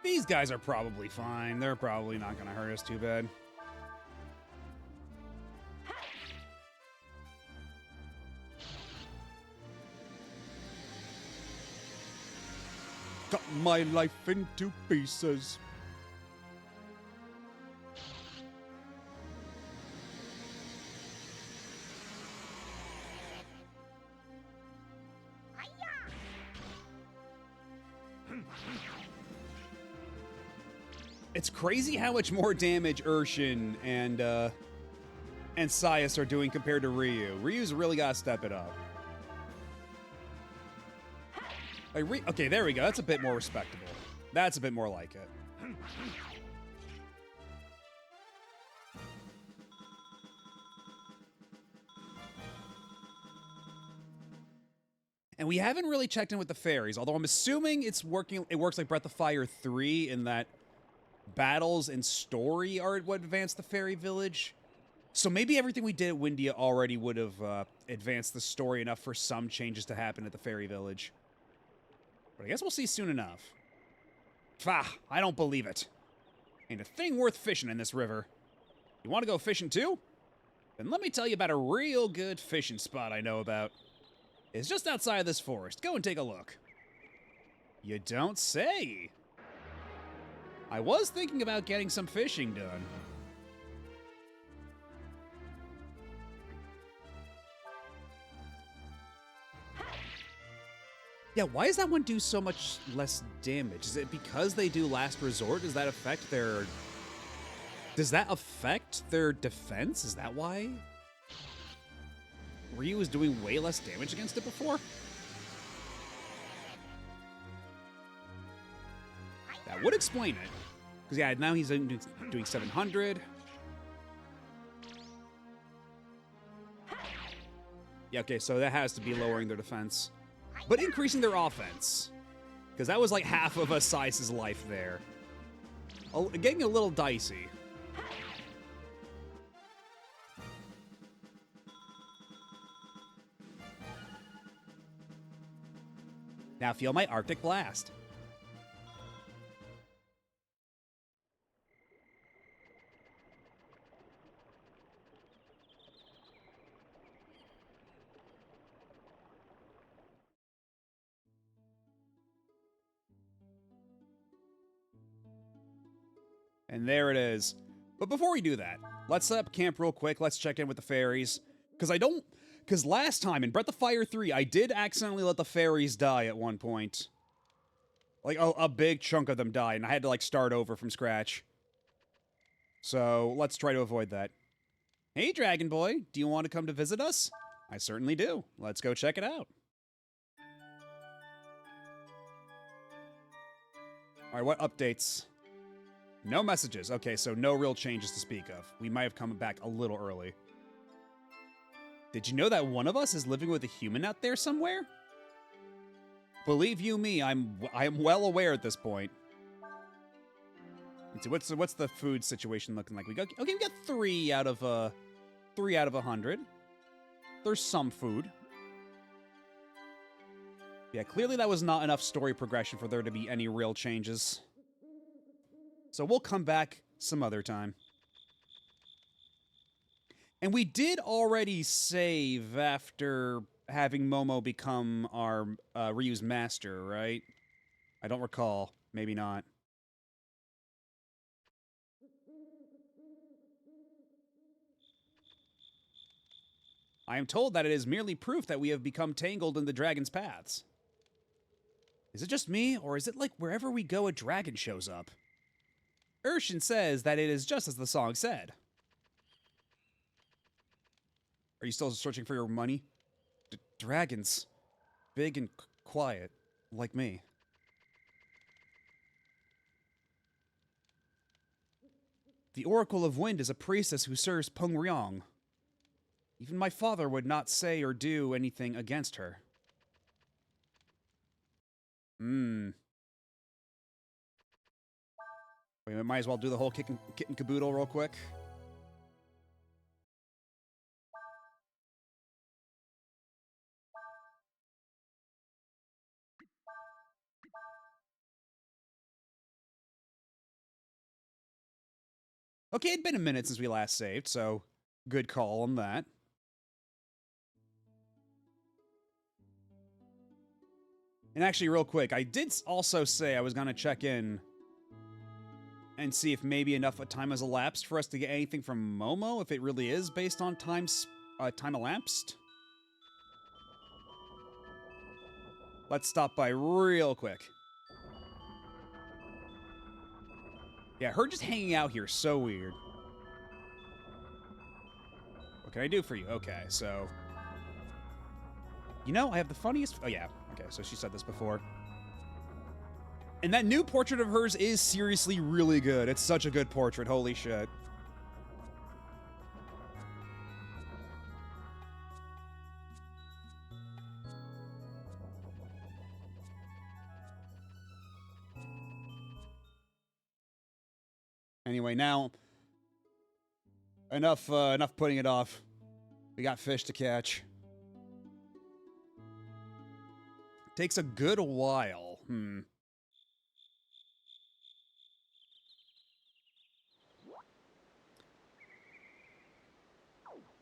These guys are probably fine. They're probably not going to hurt us too bad. Cut my life into pieces. It's crazy how much more damage Urshin and Sias are doing compared to Ryu. Ryu's really got to step it up. Like, okay, there we go. That's a bit more respectable. That's a bit more like it. And we haven't really checked in with the fairies, although I'm assuming it's working. It works like Breath of Fire 3 in that battles and story are what advance the fairy village. So maybe everything we did at Windia already would have advanced the story enough for some changes to happen at the fairy village. But I guess we'll see soon enough. Pah, I don't believe it. Ain't a thing worth fishing in this river. You want to go fishing too? Then let me tell you about a real good fishing spot I know about. It's just outside of this forest. Go and take a look. You don't say. I was thinking about getting some fishing done. Yeah, why does that one do so much less damage? Is it because they do Last Resort? Does that affect their... Does that affect their defense? Is that why Ryu was doing way less damage against it before? That would explain it. Because, yeah, now he's doing 700. Yeah, okay, so that has to be lowering their defense. But increasing their offense. Because that was like half of Sias's life there. Getting a little dicey. Now feel my Arctic Blast. And there it is. But before we do that, let's set up camp real quick. Let's check in with the fairies. Because last time in Breath of Fire 3, I did accidentally let the fairies die at one point. Like, a big chunk of them died, and I had to, like, start over from scratch. So, let's try to avoid that. Hey, Dragon Boy, do you want to come to visit us? I certainly do. Let's go check it out. Alright, what updates? No messages. Okay, so no real changes to speak of. We might have come back a little early. Did you know that one of us is living with a human out there somewhere? Believe you me, I am well aware at this point. Let's see, what's the food situation looking like? We got 3 out of 100. There's some food. Yeah, clearly that was not enough story progression for there to be any real changes. So we'll come back some other time. And we did already save after having Momo become our Ryu's master, right? I don't recall. Maybe not. I am told that it is merely proof that we have become tangled in the dragon's paths. Is it just me, or is it like wherever we go a dragon shows up? Urshin says that it is just as the song said. Are you still searching for your money? Dragons. Big and quiet, like me. The Oracle of Wind is a priestess who serves Peng Ryong. Even my father would not say or do anything against her. We might as well do the whole kit and caboodle real quick. Okay, it'd been a minute since we last saved, so good call on that. And actually, real quick, I did also say I was going to check in and see if maybe enough time has elapsed for us to get anything from Momo, if it really is based on time elapsed. Let's stop by real quick. Yeah, her just hanging out here, so weird. What can I do for you? Okay, so... You know, I have the funniest... Oh, yeah. Okay, so she said this before. And that new portrait of hers is seriously really good. It's such a good portrait. Holy shit. Anyway, now... Enough putting it off. We got fish to catch. Takes a good while.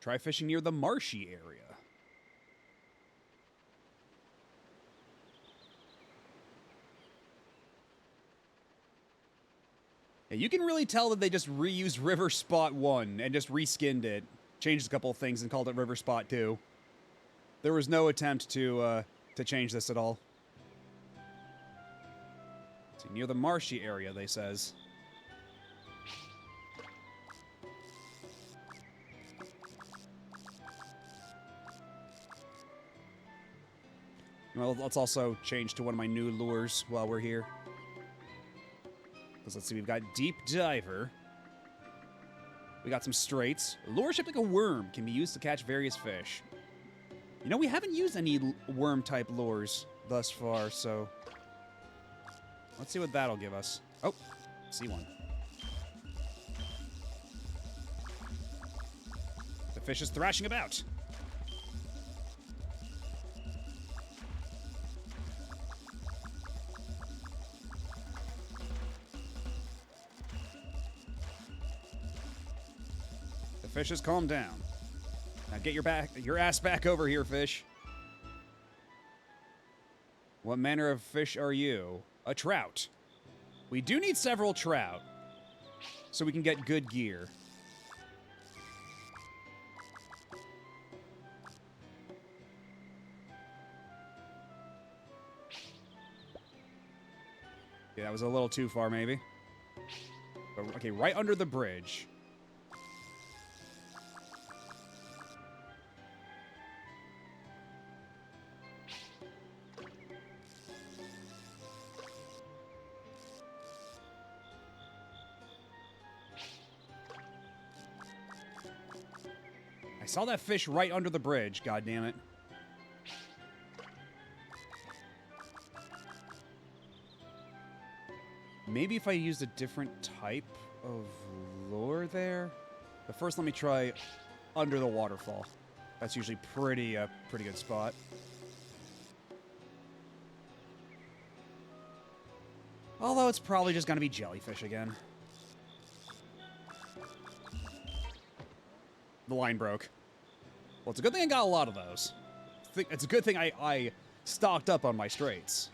Try fishing near the marshy area. Yeah, you can really tell that they just reused River Spot 1 and just reskinned it. Changed a couple of things and called it River Spot 2. There was no attempt to change this at all. See, near the marshy area, they says. Well, let's also change to one of my new lures while we're here. Because let's see, we've got Deep Diver. We got some straights. Lure shaped like a worm can be used to catch various fish. You know, we haven't used any worm-type lures thus far, so... Let's see what that'll give us. Oh, see one. The fish is thrashing about. The fish has calmed down. Now get your ass back over here, fish. What manner of fish are you? A trout. We do need several trout, so we can get good gear. Yeah, that was a little too far, maybe. But, okay, right under the bridge. I saw that fish right under the bridge, goddammit. Maybe if I used a different type of lure there? But first let me try under the waterfall. That's usually pretty good spot. Although it's probably just gonna be jellyfish again. The line broke. Well, it's a good thing I got a lot of those. It's a good thing I stocked up on my straights.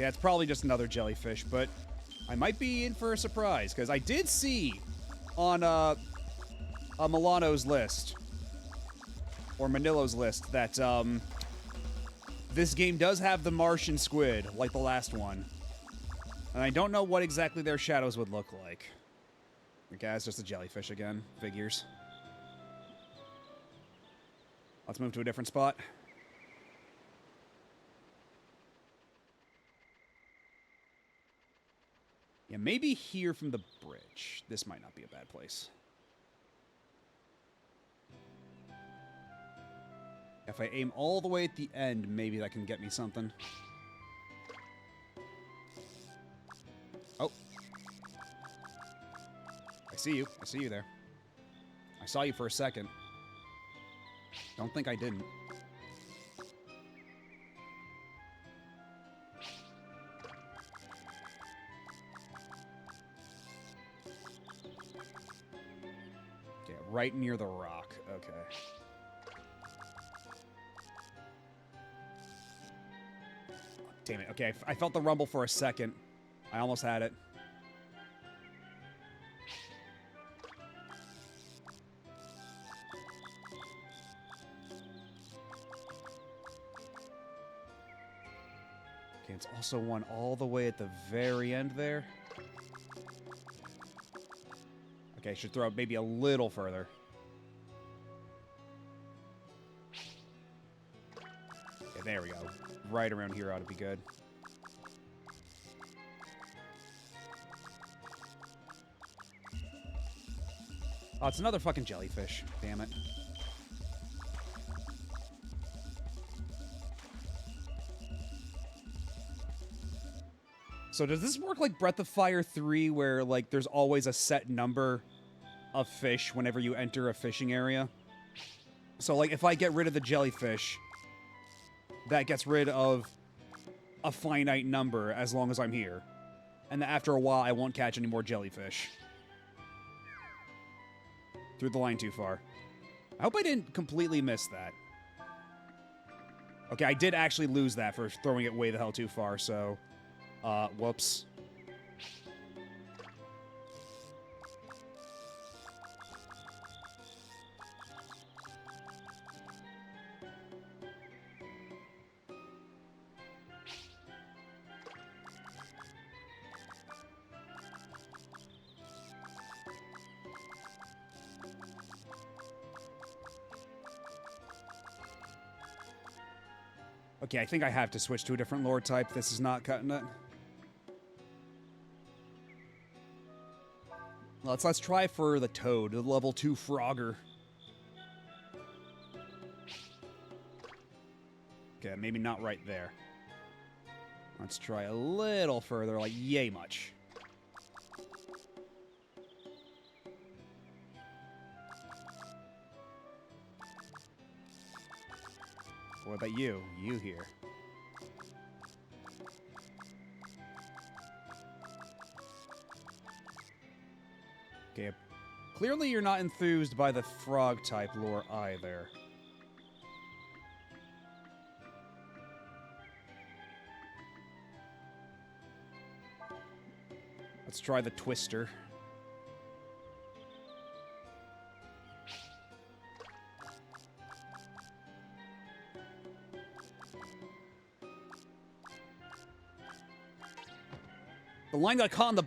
Okay, that's probably just another jellyfish, but I might be in for a surprise, because I did see on Milano's list, or Manilo's list, that this game does have the Martian squid, like the last one. And I don't know what exactly their shadows would look like. Okay, it's just a jellyfish again. Figures. Let's move to a different spot. Yeah, maybe here from the bridge. This might not be a bad place. If I aim all the way at the end, maybe that can get me something. Oh. I see you. I see you there. I saw you for a second. Don't think I didn't. Okay, right near the rock. Okay. Damn it. Okay, I felt the rumble for a second. I almost had it. Okay, it's also one all the way at the very end there. Okay, I should throw it maybe a little further. Okay, there we go. Right around here ought to be good. Oh, it's another fucking jellyfish. Damn it. So does this work like Breath of Fire 3, where, like, there's always a set number of fish whenever you enter a fishing area? So, like, if I get rid of the jellyfish, that gets rid of a finite number as long as I'm here. And after a while, I won't catch any more jellyfish. Threw the line too far. I hope I didn't completely miss that. Okay, I did actually lose that for throwing it way the hell too far, so... whoops. Okay, I think I have to switch to a different lore type. This is not cutting it. Let's try for the Toad, the level 2 Frogger. Okay, maybe not right there. Let's try a little further, like yay much. What about you? You here. Okay, clearly you're not enthused by the frog-type lore either. Let's try the Twister. The line got caught in the...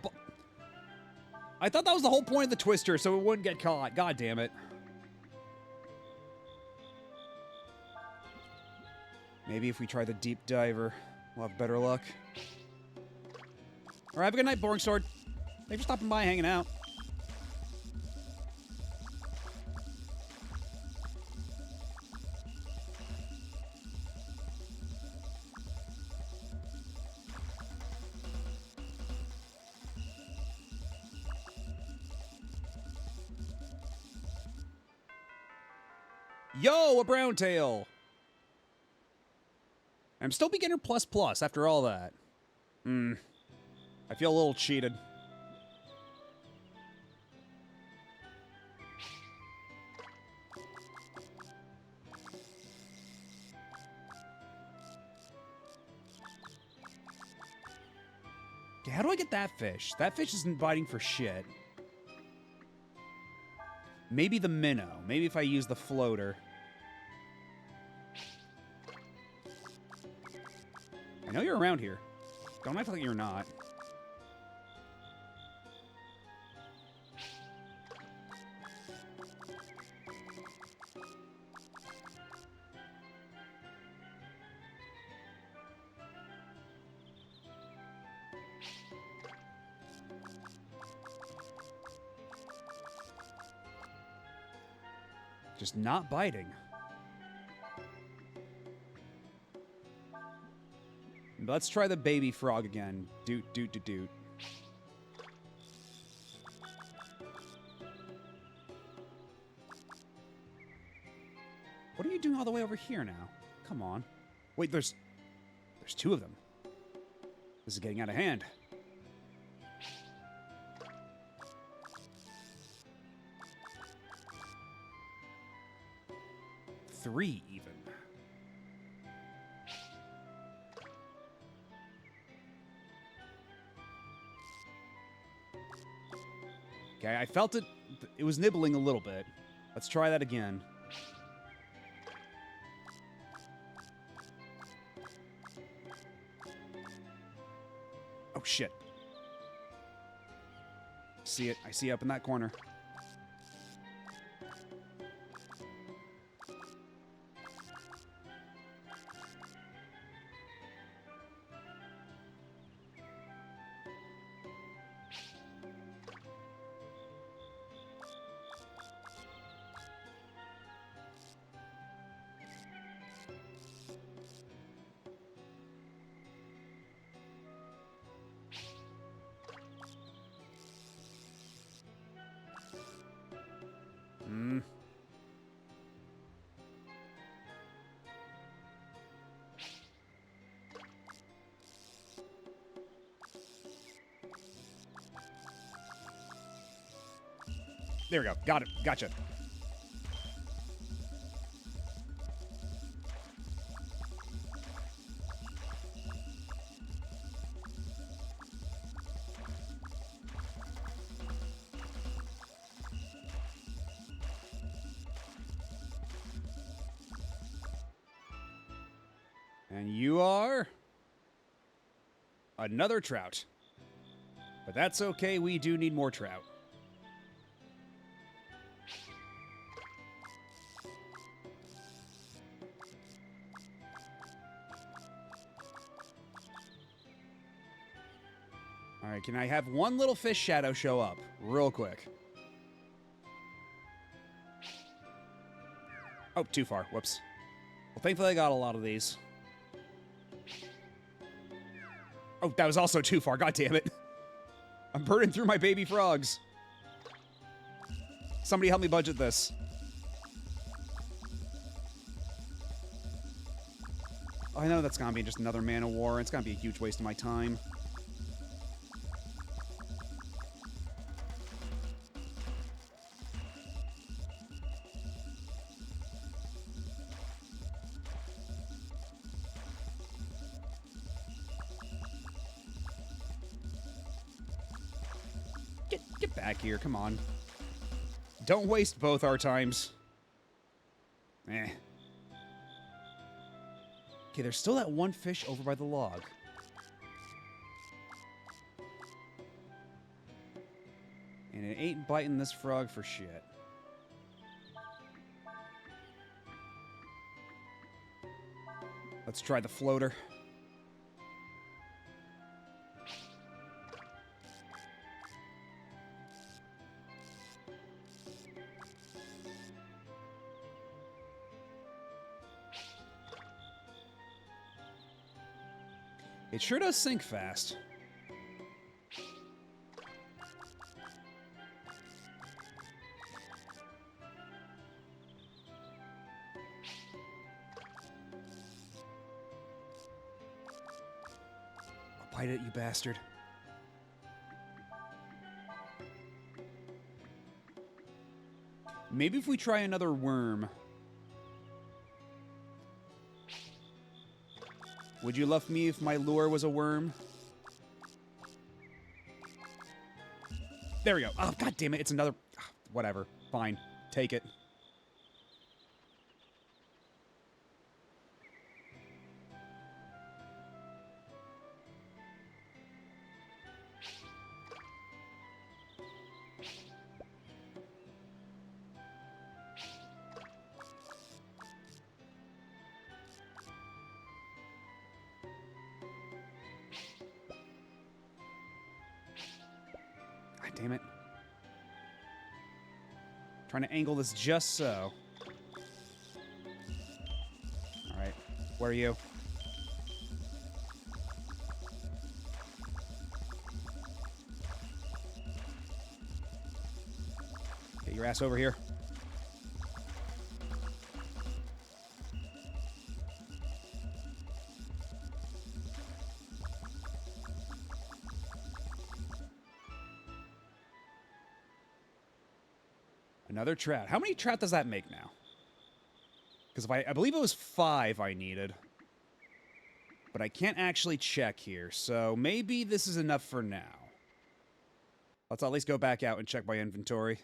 I thought that was the whole point of the Twister, so it wouldn't get caught. God damn it. Maybe if we try the Deep Diver, we'll have better luck. Alright, have a good night, Boring Sword. Thanks for stopping by and hanging out. Yo, a brown tail! I'm still beginner plus plus after all that. I feel a little cheated. Okay, how do I get that fish? That fish isn't biting for shit. Maybe the minnow. Maybe if I use the floater. I know you're around here. Don't act like you're not. Just not biting. Let's try the baby frog again. Doot, doot, doot, doot. What are you doing all the way over here now? Come on. Wait, there's two of them. This is getting out of hand. Three, even. Okay, I felt it. It was nibbling a little bit. Let's try that again. Oh, shit. See it. I see it up in that corner. There we go. Got it. Gotcha. And you are another trout. But that's okay. We do need more trout. All right, can I have one little fish shadow show up real quick? Oh, too far. Whoops. Well, thankfully I got a lot of these. Oh, that was also too far. God damn it. I'm burning through my baby frogs. Somebody help me budget this. I know that's gonna be just another Man of War. It's gonna be a huge waste of my time. Get back here, come on. Don't waste both our times. Eh. Okay, there's still that one fish over by the log. And it ain't biting this frog for shit. Let's try the floater. It sure does sink fast. I'll bite it, you bastard. Maybe if we try another worm. Would you love me if my lure was a worm? There we go. Oh, god damn it. It's another... Whatever. Fine. Take it. God damn it. Trying to angle this just so. Alright. Where are you? Get your ass over here. Another trout. How many trout does that make now? Because if I believe it was 5 I needed. But I can't actually check here, so maybe this is enough for now. Let's at least go back out and check my inventory.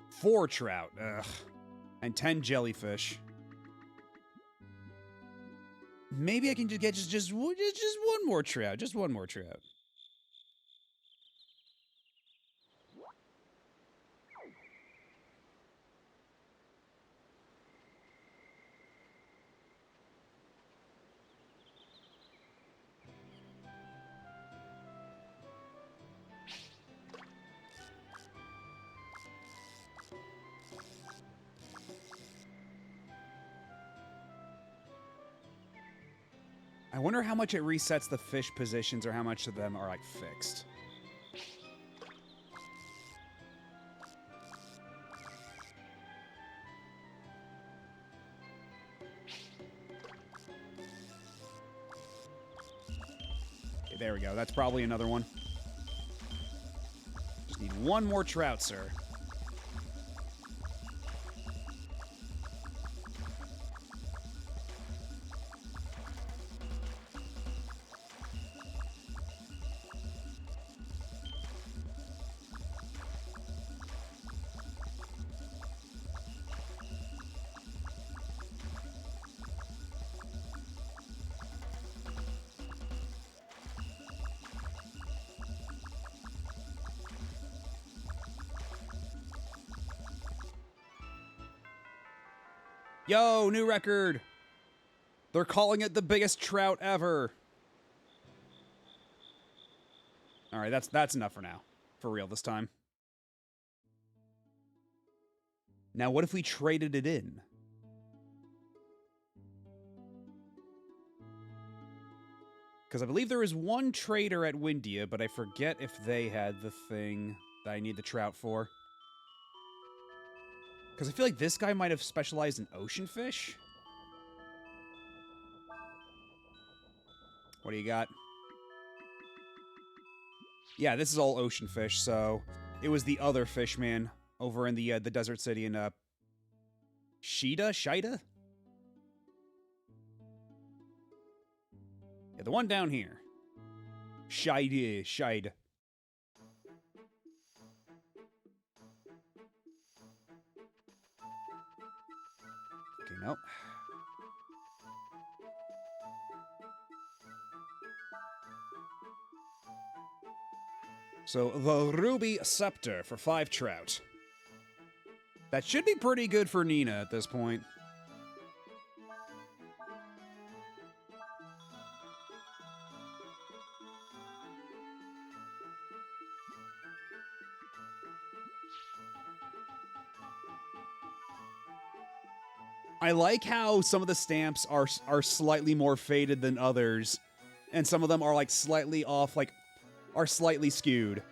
Four trout. Ugh. And 10 jellyfish. Maybe I can just get just one more trout. Just one more trout. I wonder how much it resets the fish positions or how much of them are, like, fixed. Okay, there we go. That's probably another one. Just need one more trout, sir. Yo, new record. They're calling it the biggest trout ever. All right, that's enough for now. For real this time. Now, what if we traded it in? Because I believe there is one trader at Windia, but I forget if they had the thing that I need the trout for. Because I feel like this guy might have specialized in ocean fish. What do you got? Yeah, this is all ocean fish, so it was the other fish man over in the desert city in Shida? Yeah, the one down here. Shide. Okay, nope. So, the Ruby Scepter for 5 trout. That should be pretty good for Nina at this point. I like how some of the stamps are slightly more faded than others, and some of them are like slightly off, like are slightly skewed.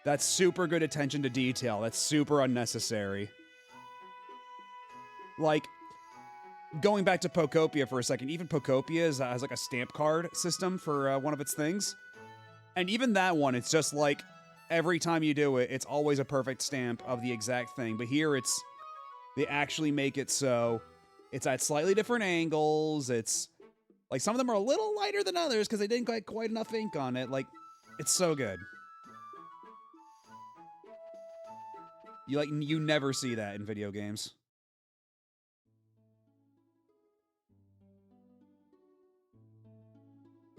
That's super good attention to detail. That's super unnecessary. Like, going back to Pokopia for a second, even Pokopia has like a stamp card system for one of its things. And even that one, it's just like, every time you do it, it's always a perfect stamp of the exact thing. But here they actually make it so it's at slightly different angles, it's Like, some of them are a little lighter than others because they didn't get quite enough ink on it. Like, it's so good. You never see that in video games.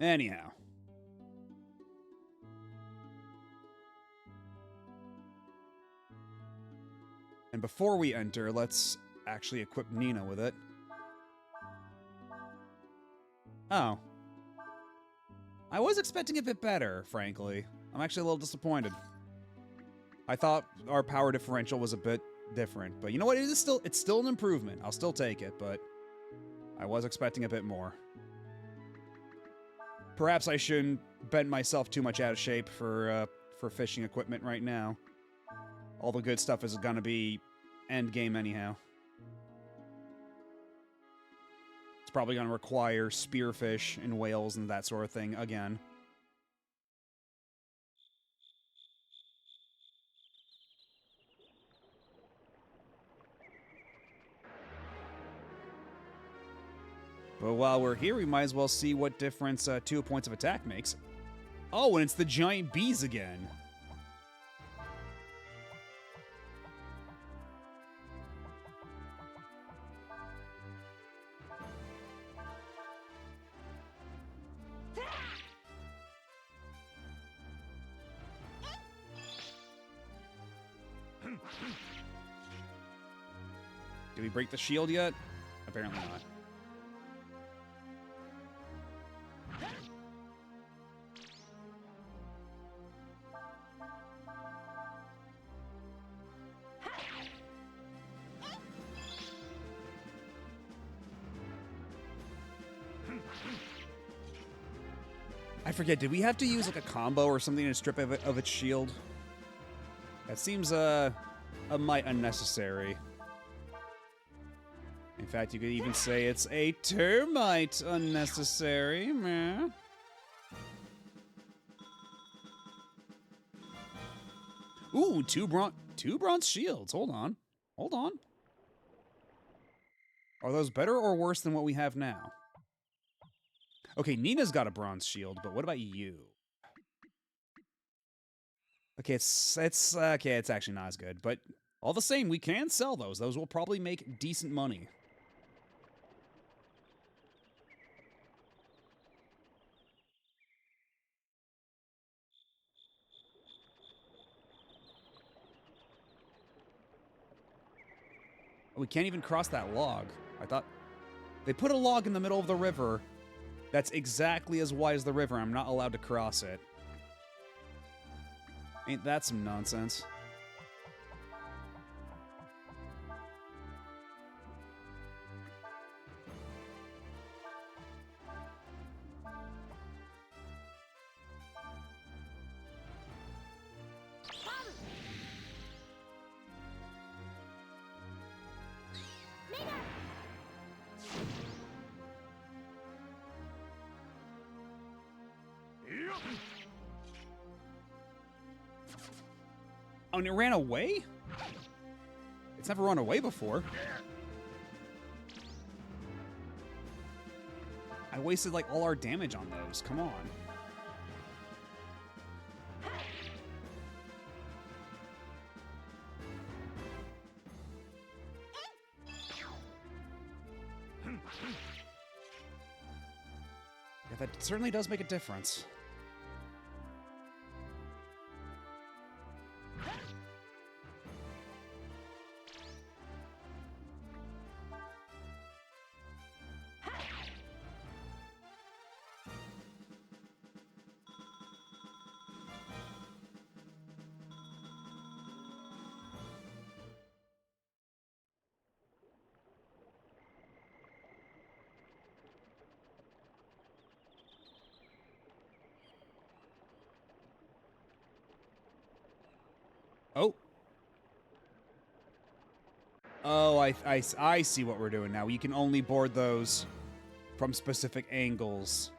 Anyhow. And before we enter, let's actually equip Nina with it. Oh. I was expecting a bit better, frankly. I'm actually a little disappointed. I thought our power differential was a bit different, but you know what? It's still an improvement. I'll still take it, but I was expecting a bit more. Perhaps I shouldn't bend myself too much out of shape for fishing equipment right now. All the good stuff is gonna be end game anyhow. It's probably gonna require spearfish and whales and that sort of thing again. But while we're here, we might as well see what difference 2 points of attack makes. Oh, and it's the giant bees again. Did we break the shield yet? Apparently not. I forget, did we have to use like a combo or something to strip of its shield? That seems a mite unnecessary. In fact, you could even say it's a termite unnecessary. Meh. Ooh, two bronze shields. Hold on. Hold on. Are those better or worse than what we have now? Okay, Nina's got a bronze shield, but what about you? Okay, it's actually not as good, but all the same, we can sell those. Those will probably make decent money. We can't even cross that log. I thought they put a log in the middle of the river that's exactly as wide as the river. I'm not allowed to cross it. Ain't that some nonsense? Oh, and it ran away? It's never run away before. I wasted, like, all our damage on those. Come on. Yeah, that certainly does make a difference. Oh. Oh, I see what we're doing now. You can only board those from specific angles.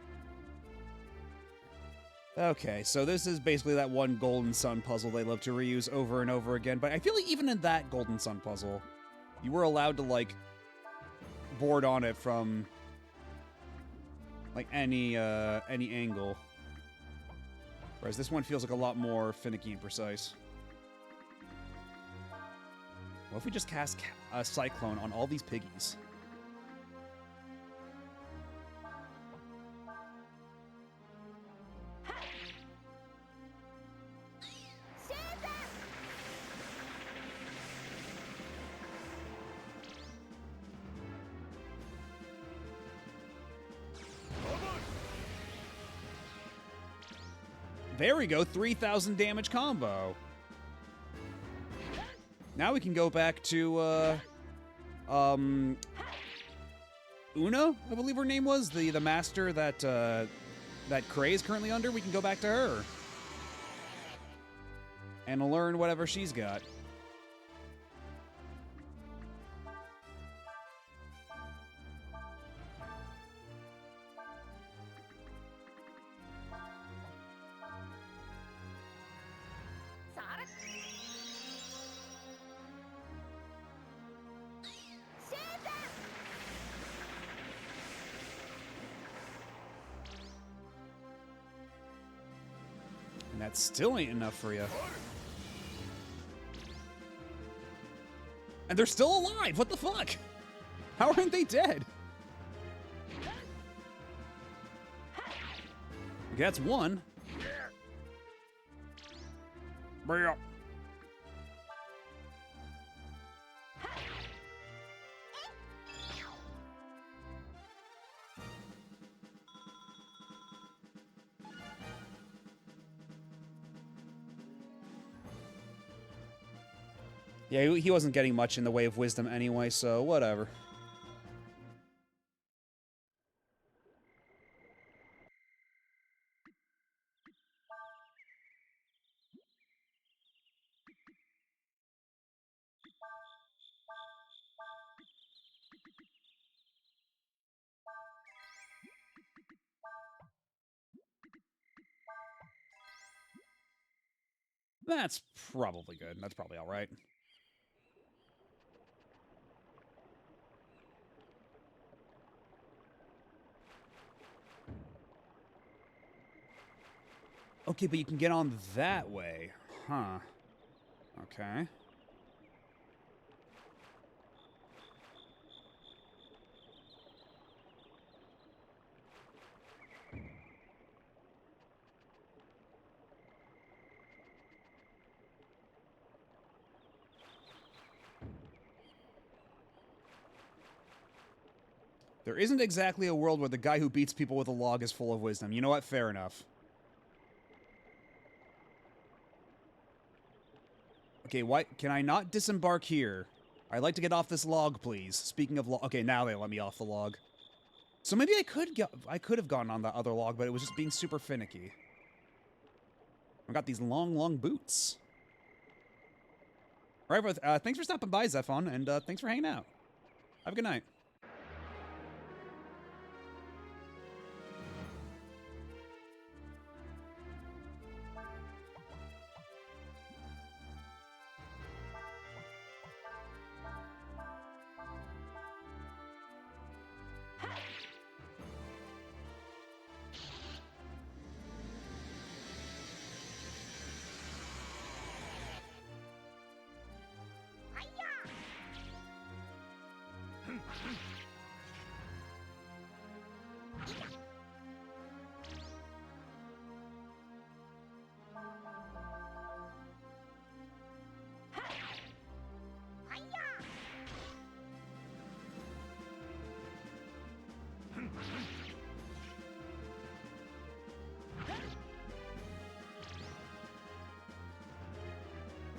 Okay, so this is basically that one Golden Sun puzzle they love to reuse over and over again. But I feel like even in that Golden Sun puzzle, you were allowed to, like, board on it from Like any angle. Whereas this one feels like a lot more finicky and precise. What if we just cast a Cyclone on all these piggies? There we go, 3,000 damage combo. Now we can go back to, Una, I believe her name was, the master that, that Cray is currently under. We can go back to her. And learn whatever she's got. And that still ain't enough for you. And they're still alive! What the fuck? How aren't they dead? Okay, that's one. Bring it up. Yeah, he wasn't getting much in the way of wisdom anyway, so whatever. That's probably good. That's probably all right. Okay, but you can get on that way. Huh. Okay. There isn't exactly a world where the guy who beats people with a log is full of wisdom. You know what? Fair enough. Okay, why can I not disembark here? I'd like to get off this log, please. Speaking of log, okay, now they let me off the log. So maybe I could have gone on that other log, but it was just being super finicky. I got these long, long boots. All right, but thanks for stopping by, Zephon, and thanks for hanging out. Have a good night.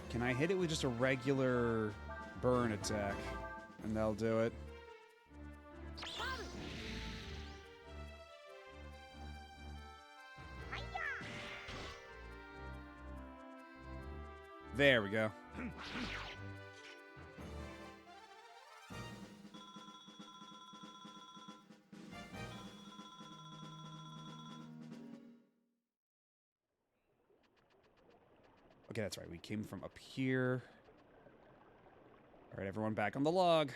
Can I hit it with just a regular burn attack? And that'll do it. There we go. Okay, that's right. We came from up here. All right, everyone back on the log.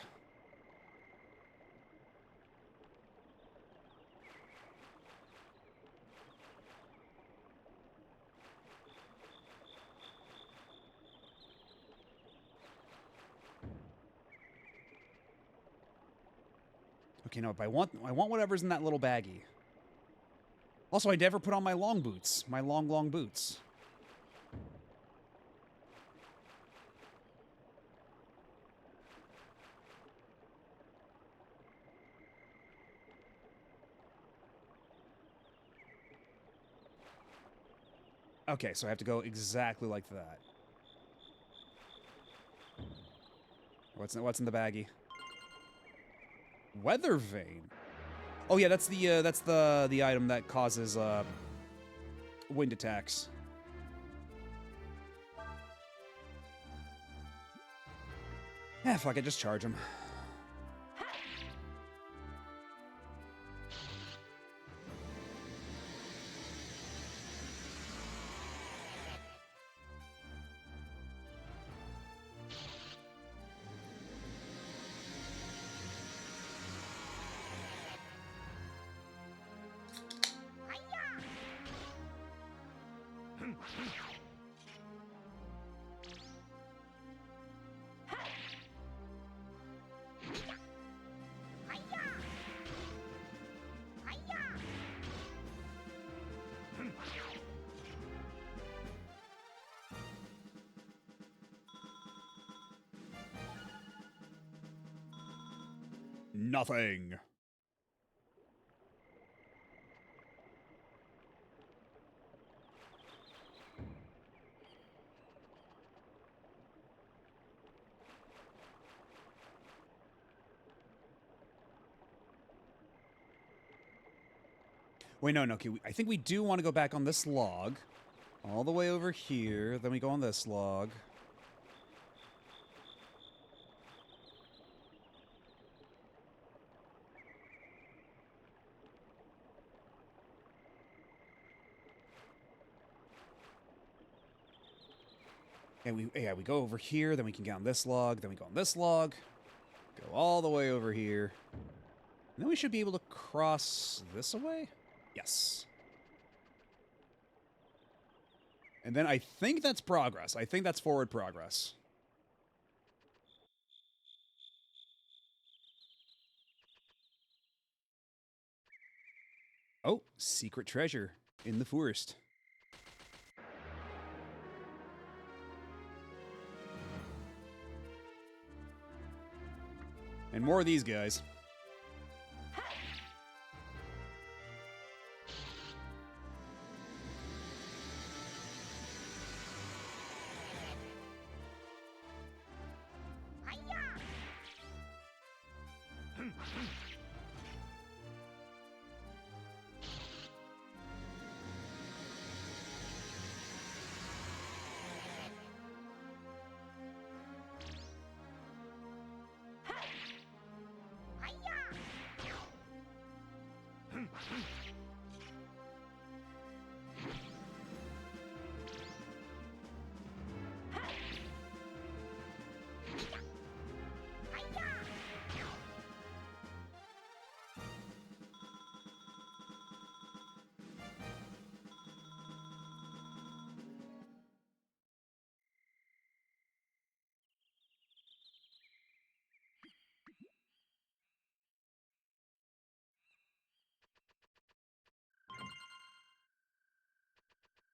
Okay, no, but I want whatever's in that little baggie. Also, I never put on my long boots. My long boots. Okay, so I have to go exactly like that. What's in the baggie? Weather vane. Oh yeah, that's the item that causes wind attacks. Yeah, fuck it, just charge him. Nothing. Wait, no, okay, I think we do want to go back on this log. All the way over here, then we go on this log. And we go over here, then we can get on this log, then we go on this log. Go all the way over here. And then we should be able to cross this away? Yes. And then I think that's progress. I think that's forward progress. Oh, secret treasure in the forest. And more of these guys.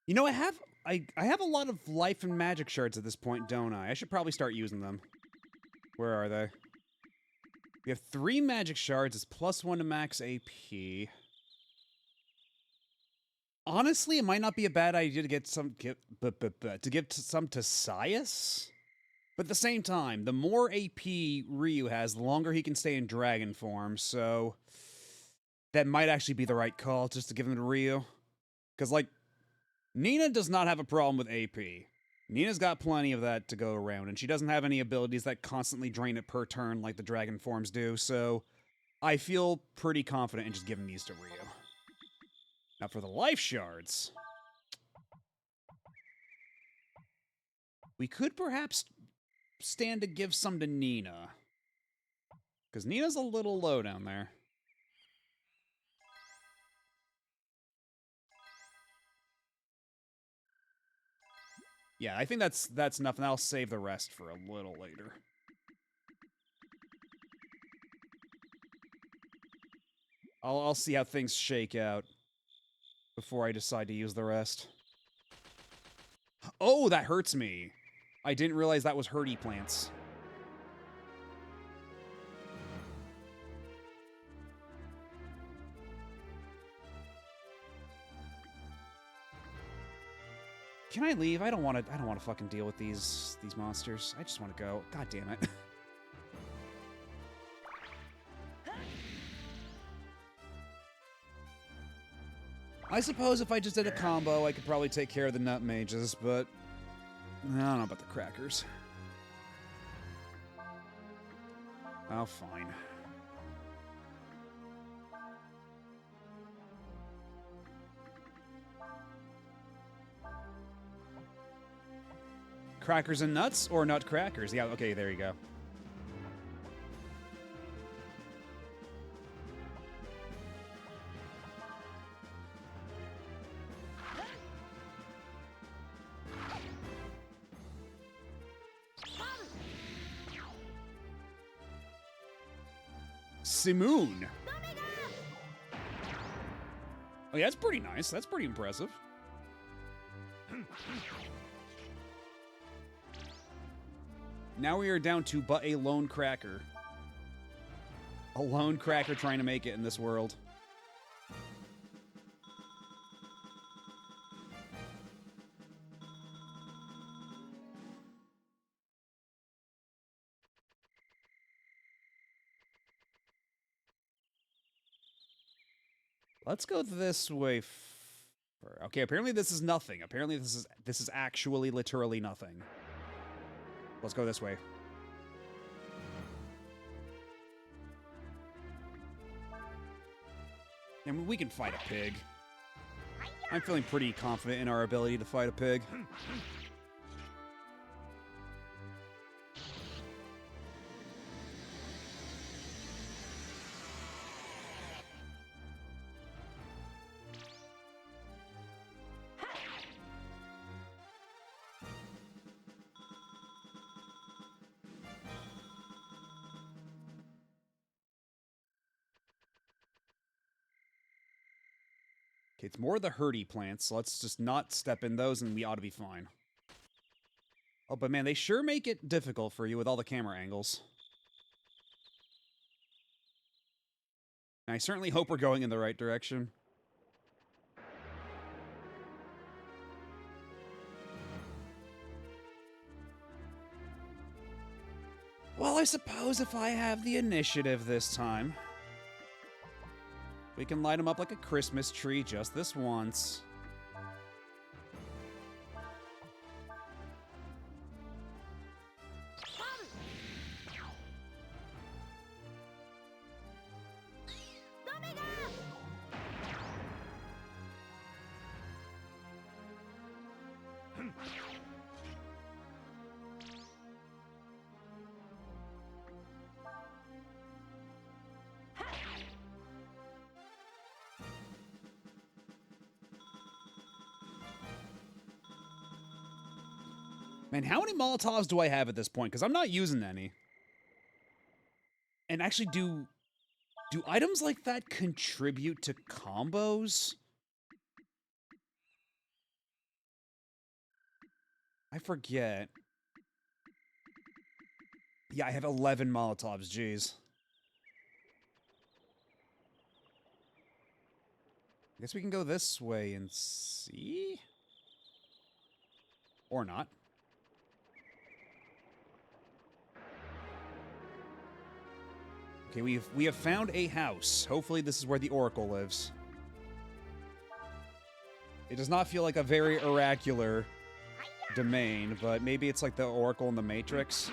You know, I have a lot of life and magic shards at this point, don't I? I should probably start using them. Where are they? We have 3 magic shards. It's +1 to max AP. Honestly, it might not be a bad idea to get some to give some to Sias. But at the same time, the more AP Ryu has, the longer he can stay in dragon form. So that might actually be the right call, just to give him to Ryu. Because, like, Nina does not have a problem with AP. Nina's got plenty of that to go around, and she doesn't have any abilities that constantly drain it per turn like the dragon forms do, so I feel pretty confident in just giving these to Ryu. Now for the life shards, we could perhaps stand to give some to Nina, because Nina's a little low down there. Yeah, I think that's enough, and I'll save the rest for a little later. I'll see how things shake out before I decide to use the rest. Oh, that hurts me. I didn't realize that was hurdy plants. Can I leave? I don't want to fucking deal with these monsters. I just want to go. God damn it. I suppose if I just did a combo, I could probably take care of the nut mages, but I don't know about the crackers. Oh, fine. Crackers and nuts or nut crackers? Yeah, okay, there you go. Simoon. Oh yeah, that's pretty nice. That's pretty impressive. Now we are down to but a lone cracker. A lone cracker trying to make it in this world. Let's go this way. Okay, apparently this is nothing. Apparently this is actually literally nothing. Let's go this way. And we can fight a pig. I'm feeling pretty confident in our ability to fight a pig. Okay, it's more the hurdy plants, so let's just not step in those and we ought to be fine. Oh, but man, they sure make it difficult for you with all the camera angles. And I certainly hope we're going in the right direction. Well, I suppose if I have the initiative this time, we can light them up like a Christmas tree just this once. Man, how many Molotovs do I have at this point? Because I'm not using any. And actually, do items like that contribute to combos? I forget. Yeah, I have 11 Molotovs, jeez. I guess we can go this way and see? Or not. Okay, we have found a house. Hopefully this is where the Oracle lives. It does not feel like a very oracular domain, but maybe it's like the Oracle in the Matrix.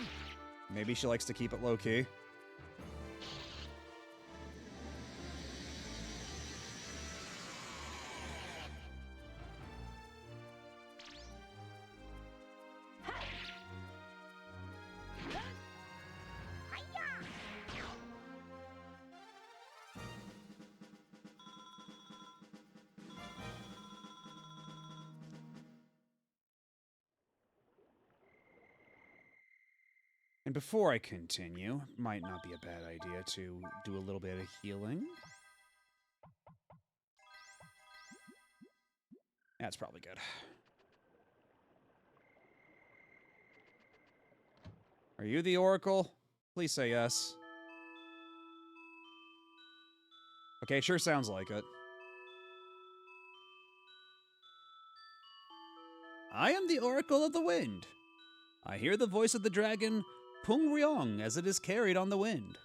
Maybe she likes to keep it low-key. And before I continue, might not be a bad idea to do a little bit of healing. That's probably good. Are you the Oracle? Please say yes. Okay, sure sounds like it. I am the Oracle of the Wind. I hear the voice of the dragon Pung Ryong as it is carried on the wind.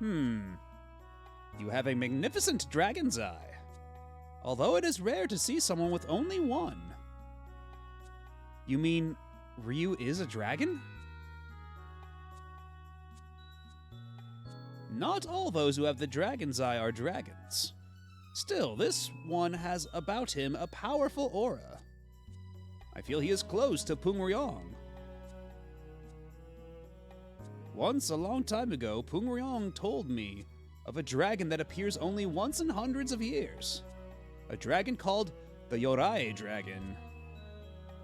You have a magnificent dragon's eye. Although it is rare to see someone with only one. You mean Ryu is a dragon? Not all those who have the dragon's eye are dragons. Still, this one has about him a powerful aura. I feel he is close to Pung Ryong. Once, a long time ago, Pung Ryong told me of a dragon that appears only once in hundreds of years. A dragon called the Yorai Dragon.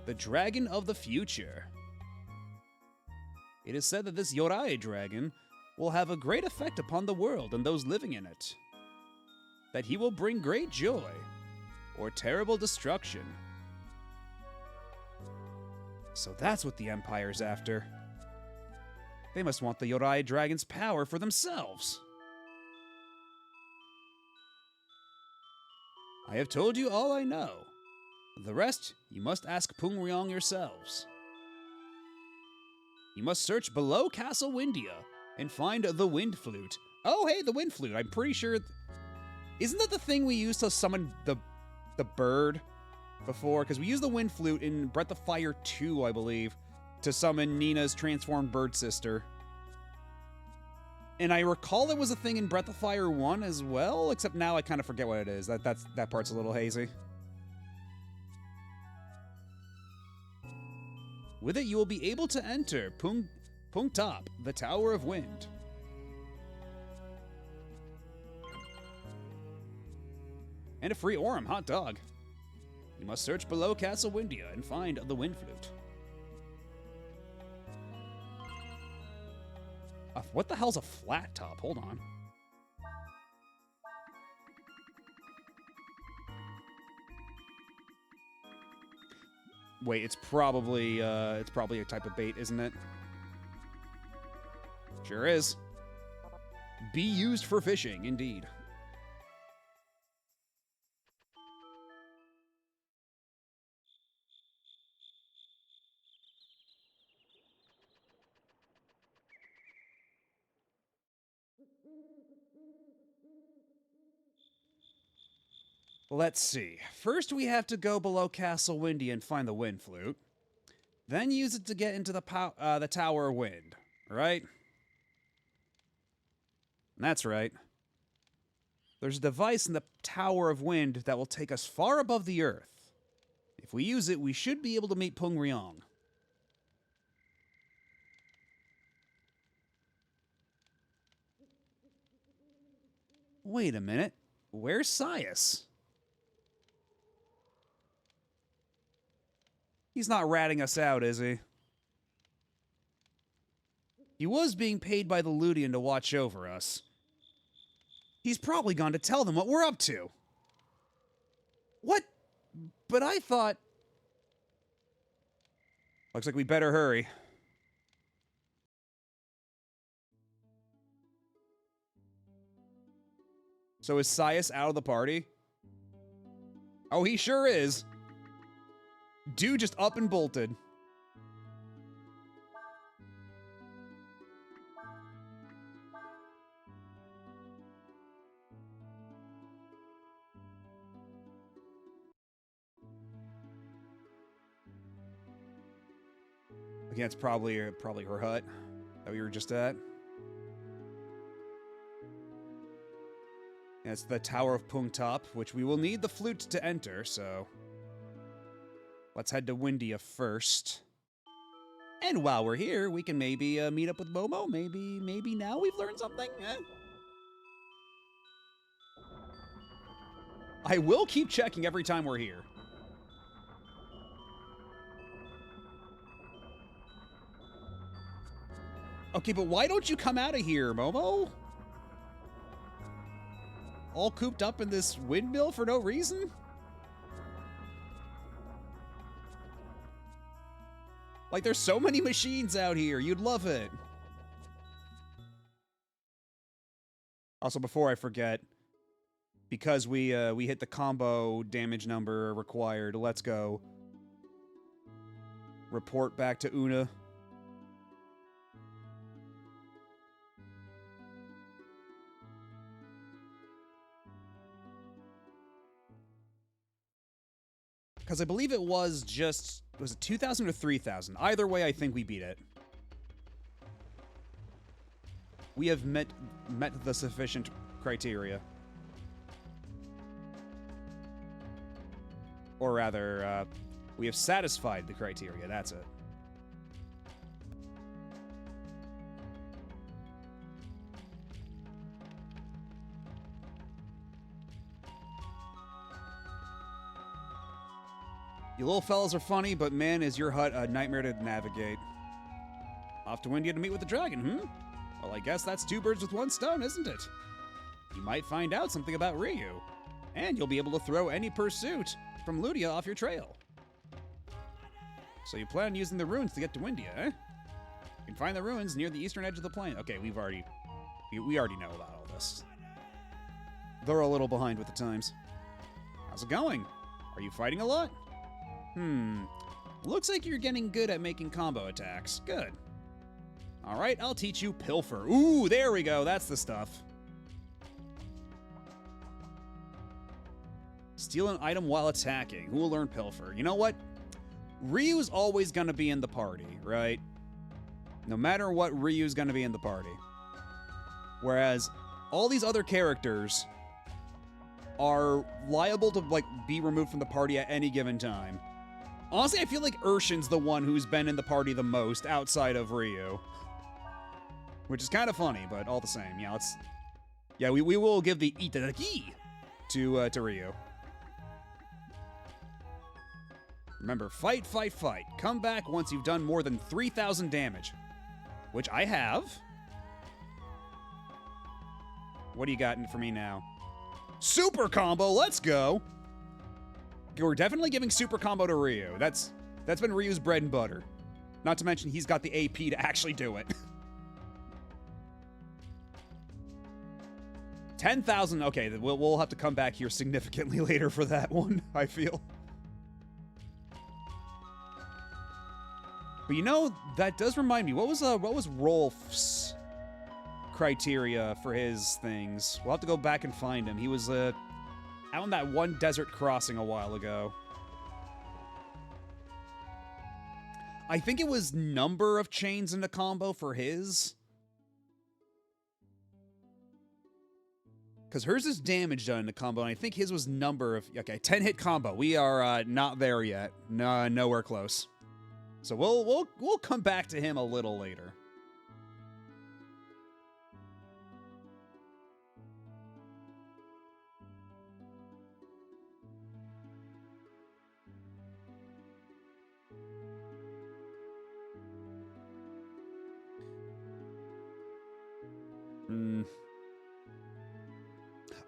The dragon of the future. It is said that this Yorai dragon will have a great effect upon the world and those living in it. That he will bring great joy or terrible destruction. So that's what the Empire's after. They must want the Yorai dragon's power for themselves. I have told you all I know. The rest, you must ask Pung Ryong yourselves. You must search below Castle Windia and find the Wind Flute. Oh, hey, the Wind Flute. I'm pretty sure... Isn't that the thing we used to summon the bird before? Because we used the Wind Flute in Breath of Fire 2, I believe, to summon Nina's transformed bird sister. And I recall it was a thing in Breath of Fire 1 as well, except now I kind of forget what it is. That part's a little hazy. With it, you will be able to enter Pung Top, the Tower of Wind. And a free Aurum hot dog. You must search below Castle Windia and find the Wind Flute. What the hell's a flat top? Hold on. Wait, it's probably a type of bait, isn't it? Sure is. Be used for fishing, indeed. Let's see. First, we have to go below Castle Windy and find the Wind Flute. Then use it to get into the Tower of Wind, right? That's right. There's a device in the Tower of Wind that will take us far above the earth. If we use it, we should be able to meet Pung Ryong. Wait a minute. Where's Sias? He's not ratting us out, is he? He was being paid by the Ludian to watch over us. He's probably gone to tell them what we're up to. What? But I thought... Looks like we better hurry. So is Sias out of the party? Oh, he sure is. Dude just up and bolted. Again, it's probably her hut that we were just at. And it's the Tower of Pung Top, which we will need the flute to enter, so... Let's head to Windia first. And while we're here, we can maybe meet up with Momo. Maybe now we've learned something. I will keep checking every time we're here. Okay, but why don't you come out of here, Momo? all cooped up in this windmill for no reason? Like, there's so many machines out here. You'd love it. Also, before I forget, because we hit the combo damage number required, let's go report back to Una. Because I believe it was it 2,000 or 3,000? Either way, I think we beat it. We have met the sufficient criteria. Or rather, we have satisfied the criteria, that's it. You little fellas are funny, but man, is your hut a nightmare to navigate. Off to Windia to meet with the dragon, Well, I guess that's two birds with one stone, isn't it? You might find out something about Ryu, and you'll be able to throw any pursuit from Ludia off your trail. So you plan on using the ruins to get to Windia, eh? You can find the ruins near the eastern edge of the plain. Okay, we already know about all this. They're a little behind with the times. How's it going? Are you fighting a lot? Looks like you're getting good at making combo attacks. Good. Alright, I'll teach you Pilfer. Ooh, there we go. That's the stuff. Steal an item while attacking. Who will learn Pilfer? You know what? Ryu's always gonna be in the party, right? No matter what, Ryu's gonna be in the party. Whereas, all these other characters are liable to, like, be removed from the party at any given time. Honestly, I feel like Urshin's the one who's been in the party the most outside of Ryu. Which is kind of funny, but all the same. Yeah, let's... Yeah, we will give the Itadaki to Ryu. Remember, fight, fight, fight. Come back once you've done more than 3,000 damage. Which I have. What do you got for me now? Super combo, let's go! Okay, we're definitely giving super combo to Ryu. That's been Ryu's bread and butter. Not to mention he's got the AP to actually do it. 10,000, okay, we'll have to come back here significantly later for that one, I feel. But you know, that does remind me, what was Rolf's criteria for his things? We'll have to go back and find him. He was out on that one desert crossing a while ago. I think it was number of chains in a combo for his. Because hers is damage done in the combo, and I think his was number of... Okay, 10-hit combo. We are not there yet. No, nowhere close. So we'll come back to him a little later.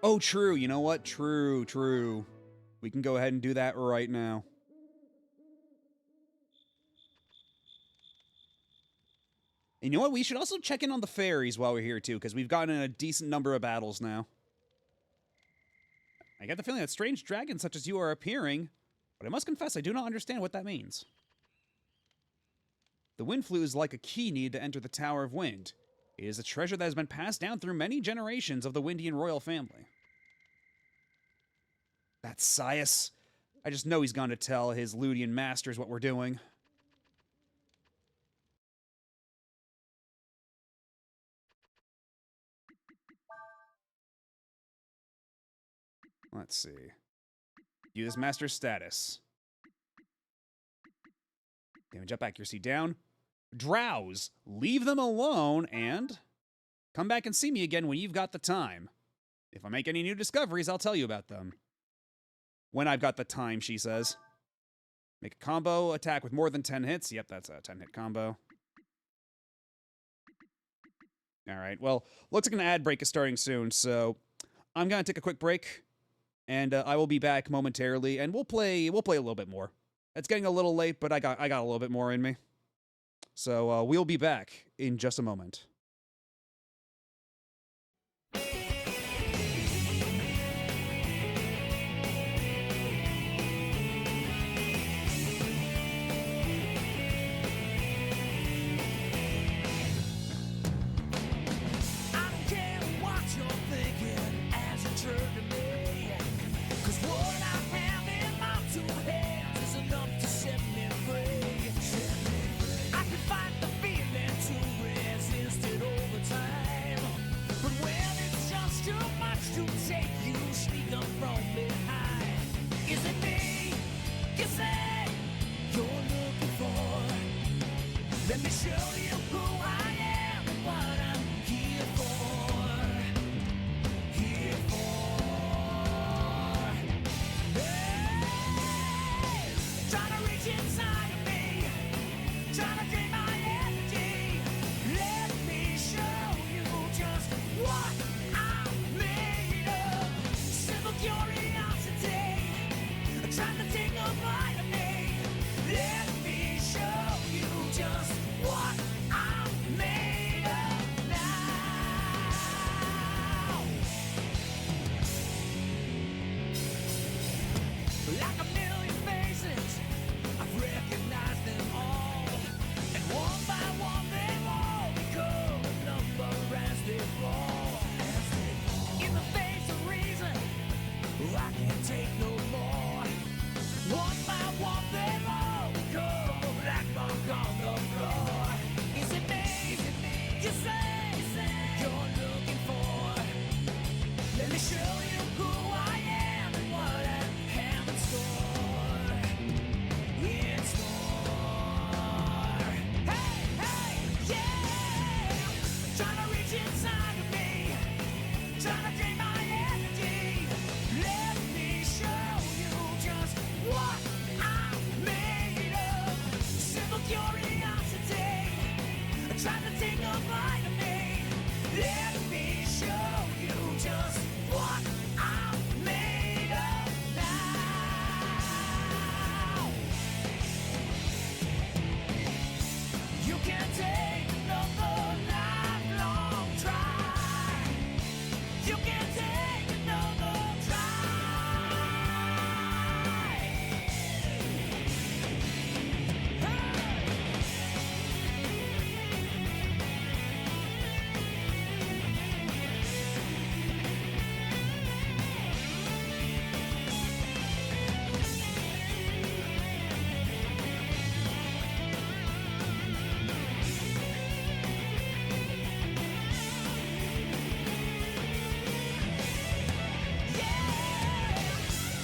Oh, true. You know what? True. We can go ahead and do that right now. And you know what? We should also check in on the fairies while we're here, too, because we've gotten a decent number of battles now. I get the feeling that strange dragons such as you are appearing, but I must confess I do not understand what that means. The wind flute is like a key needed to enter the Tower of Wind. It is a treasure that has been passed down through many generations of the Windian royal family. That's Sias. I just know he's gone to tell his Ludian masters what we're doing. Let's see. View this master's status. Damage up, accuracy down. Drowse. Leave them alone and come back and see me again when you've got the time. If I make any new discoveries, I'll tell you about them. When I've got the time, she says. Make a combo attack with more than 10 hits. Yep, that's a 10-hit combo. All right, well, looks like an ad break is starting soon, so I'm gonna take a quick break, and I will be back momentarily, and we'll play a little bit more. It's getting a little late, but I got a little bit more in me. So we'll be back in just a moment. I don't care what you're thinking as you turn to me. 'Cause what I have in my two hands is enough to set me free. I can fight the feeling to resist it over time. But when it's just too much to take, you sneak up from behind. Is it me you say you're looking for? Let me show you who I am and what I'm here for. Here for. Hey, trying to reach inside of me, trying to drain my energy. Let me show you just what I'm made of. Simple curiosity, trying to take a bite of me. Let me show you just what I'm made of now. Like a million faces, I've recognized them all. And one by one they all become a number as they fall. In the face of reason, I can't take no more. One by one they all become a black mark on the floor. Is it me? You say you're looking for? Let me show you who I am and what I have in store. In store. Hey, hey, yeah. Trying to reach inside of me, trying to drain my energy. Let me show you just what I'm made of. Simple curiosity, trying to take a bite of me. Let me show you just what I'm made of now. You can take another lifelong try. You can take another try.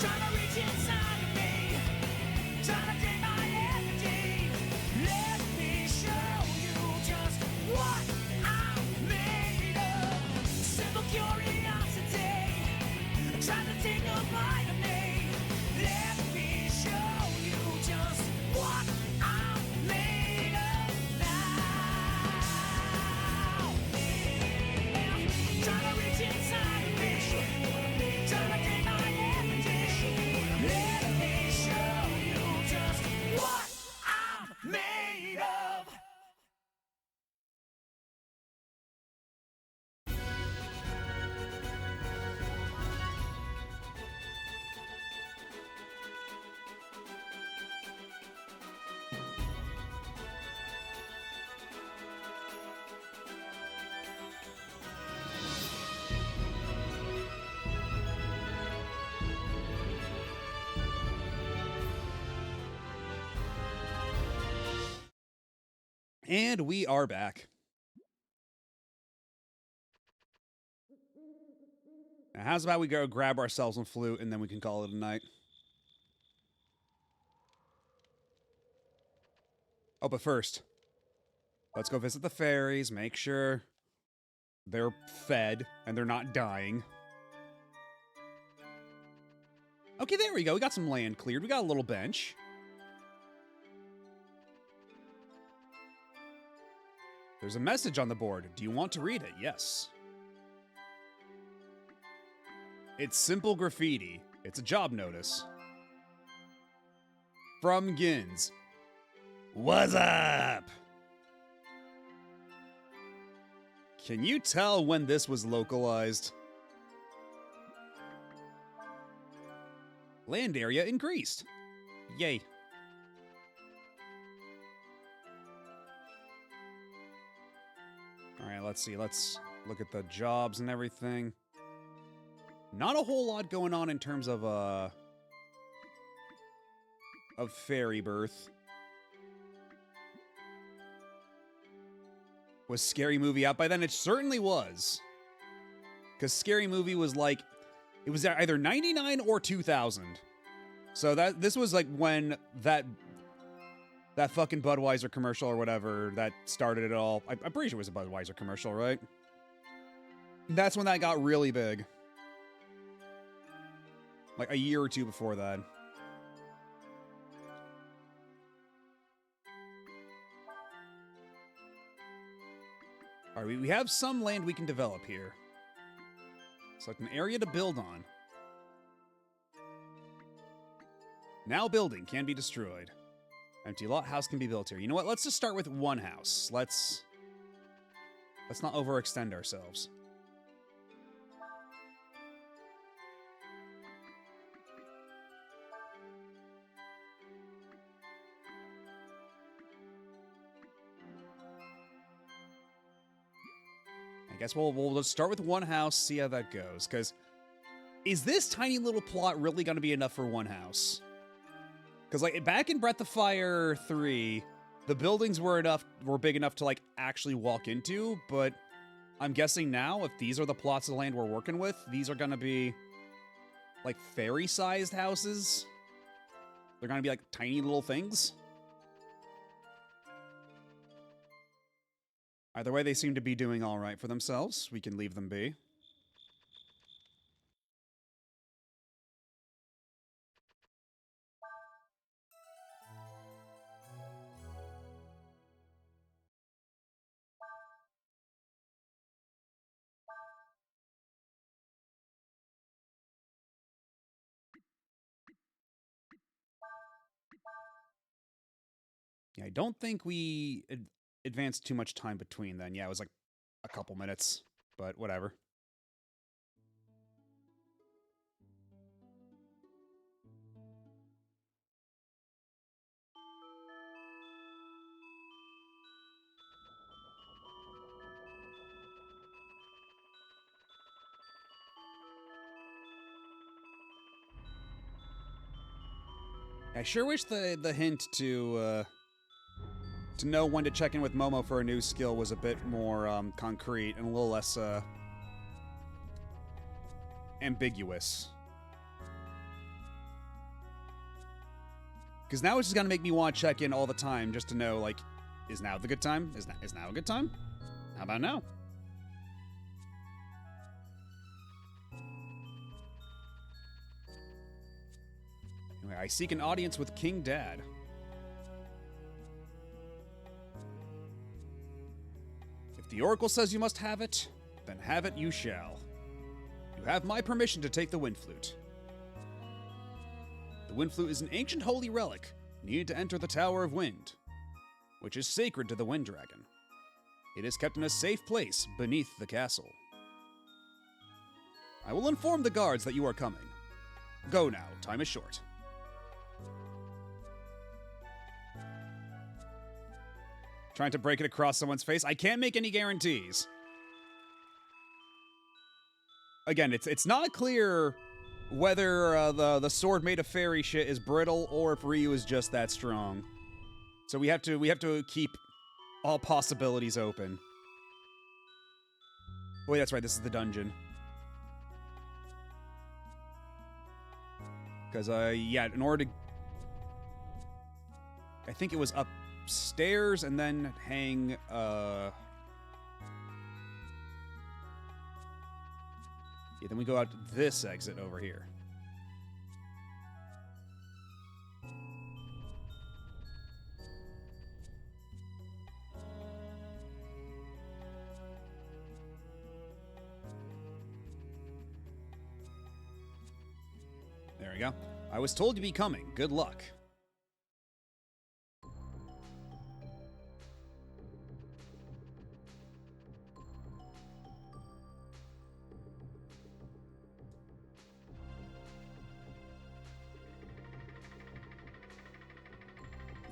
Trying to reach inside of me, trying to drain my energy. Let me show you just what I'm made of. Simple curiosity, trying to take a bite of me. Let me show you just what I'm made of now. Trying to reach inside of me, trying to drain my energy. Let me show you just what I'm made of. And we are back. Now, how's about we go grab ourselves some flute and then we can call it a night? Oh, but first, let's go visit the fairies, make sure they're fed and they're not dying. Okay, there we go. We got some land cleared. We got a little bench. There's a message on the board. Do you want to read it? Yes. It's simple graffiti. It's a job notice. From Gins. What's up? Can you tell when this was localized? Land area increased. Yay. All right, let's see. Let's look at the jobs and everything. Not a whole lot going on in terms of Fairy Birth. Was Scary Movie out by then? It certainly was. Because Scary Movie was like, it was either 99 or 2000. So this was like when that fucking Budweiser commercial or whatever that started it all. I'm pretty sure it was a Budweiser commercial, right? That's when that got really big. Like a year or two before that. All right, we have some land we can develop here. Select an area to build on. Now building can be destroyed. Empty lot house can be built here. You know what? Let's just start with one house. Let's not overextend ourselves. I guess we'll just start with one house, see how that goes. Because is this tiny little plot really going to be enough for one house? Because like back in Breath of Fire 3, the buildings were big enough to like actually walk into. But I'm guessing now, if these are the plots of land we're working with, these are going to be like fairy-sized houses. They're going to be like tiny little things. Either way, they seem to be doing all right for themselves. We can leave them be. Yeah, I don't think we advanced too much time between then. Yeah, it was like a couple minutes, but whatever. I sure wish the hint to know when to check in with Momo for a new skill was a bit more concrete and a little less ambiguous. Because now it's just gonna make me want to check in all the time just to know, like, is now the good time? Is now a good time? How about now? Anyway, I seek an audience with King Dad. If the Oracle says you must have it, then have it you shall. You have my permission to take the Wind Flute. The Wind Flute is an ancient holy relic needed to enter the Tower of Wind, which is sacred to the Wind Dragon. It is kept in a safe place beneath the castle. I will inform the guards that you are coming. Go now, time is short. Trying to break it across someone's face. I can't make any guarantees. Again, it's not clear whether the sword made of fairy shit is brittle or if Ryu is just that strong. So we have to keep all possibilities open. Wait, that's right. This is the dungeon. Because yeah, in order to, I think it was upstairs and then hang yeah, then we go out this exit over here. There we go. I was told to be coming. Good luck.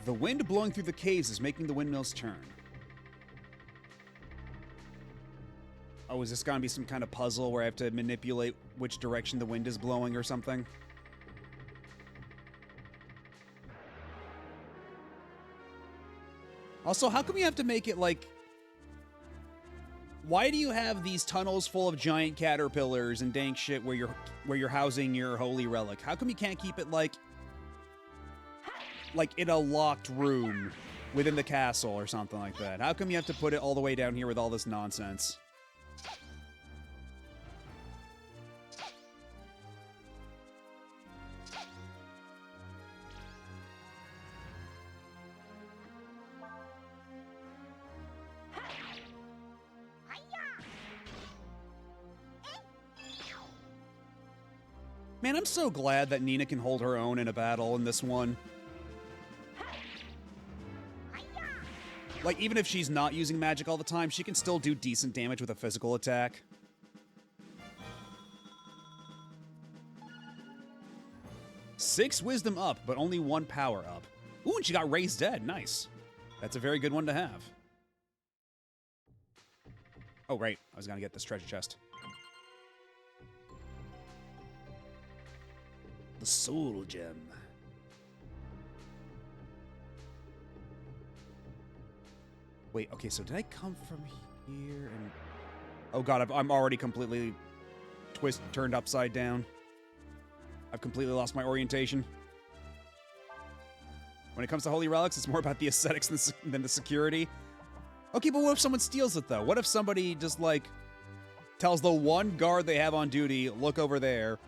The wind blowing through the caves is making the windmills turn. Oh, is this gonna be some kind of puzzle where I have to manipulate which direction the wind is blowing or something? Also, how come you have to make it like... Why do you have these tunnels full of giant caterpillars and dank shit where you're housing your holy relic? How come you can't keep it like in a locked room within the castle or something like that? How come you have to put it all the way down here with all this nonsense? Man, I'm so glad that Nina can hold her own in a battle in this one. Like, even if she's not using magic all the time, she can still do decent damage with a physical attack. Six wisdom up, but only 1 power up. Ooh, and she got raised dead. Nice. That's a very good one to have. Oh, right. I was gonna get this treasure chest. The soul gem. Wait, okay, so did I come from here and... Oh god, I'm already completely turned upside down. I've completely lost my orientation. When it comes to holy relics, it's more about the aesthetics than the security. Okay, but what if someone steals it, though? What if somebody just, like, tells the one guard they have on duty, look over there,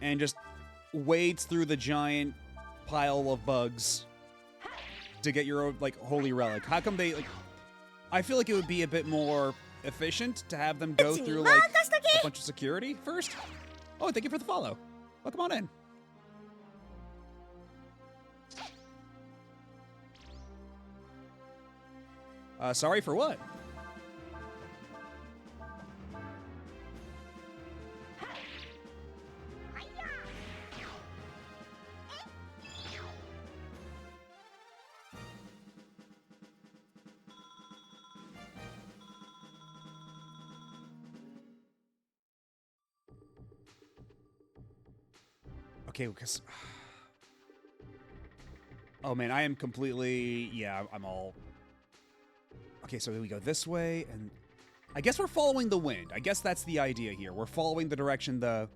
and just wades through the giant pile of bugs to get your, like, holy relic? How come they, like... I feel like it would be a bit more efficient to have them go through, like, a bunch of security first. Oh, thank you for the follow. Welcome on in. Sorry for what? Okay, because... Oh man, I am completely... Yeah, I'm all... Okay, so we go this way, and... I guess we're following the wind. I guess that's the idea here. We're following the direction the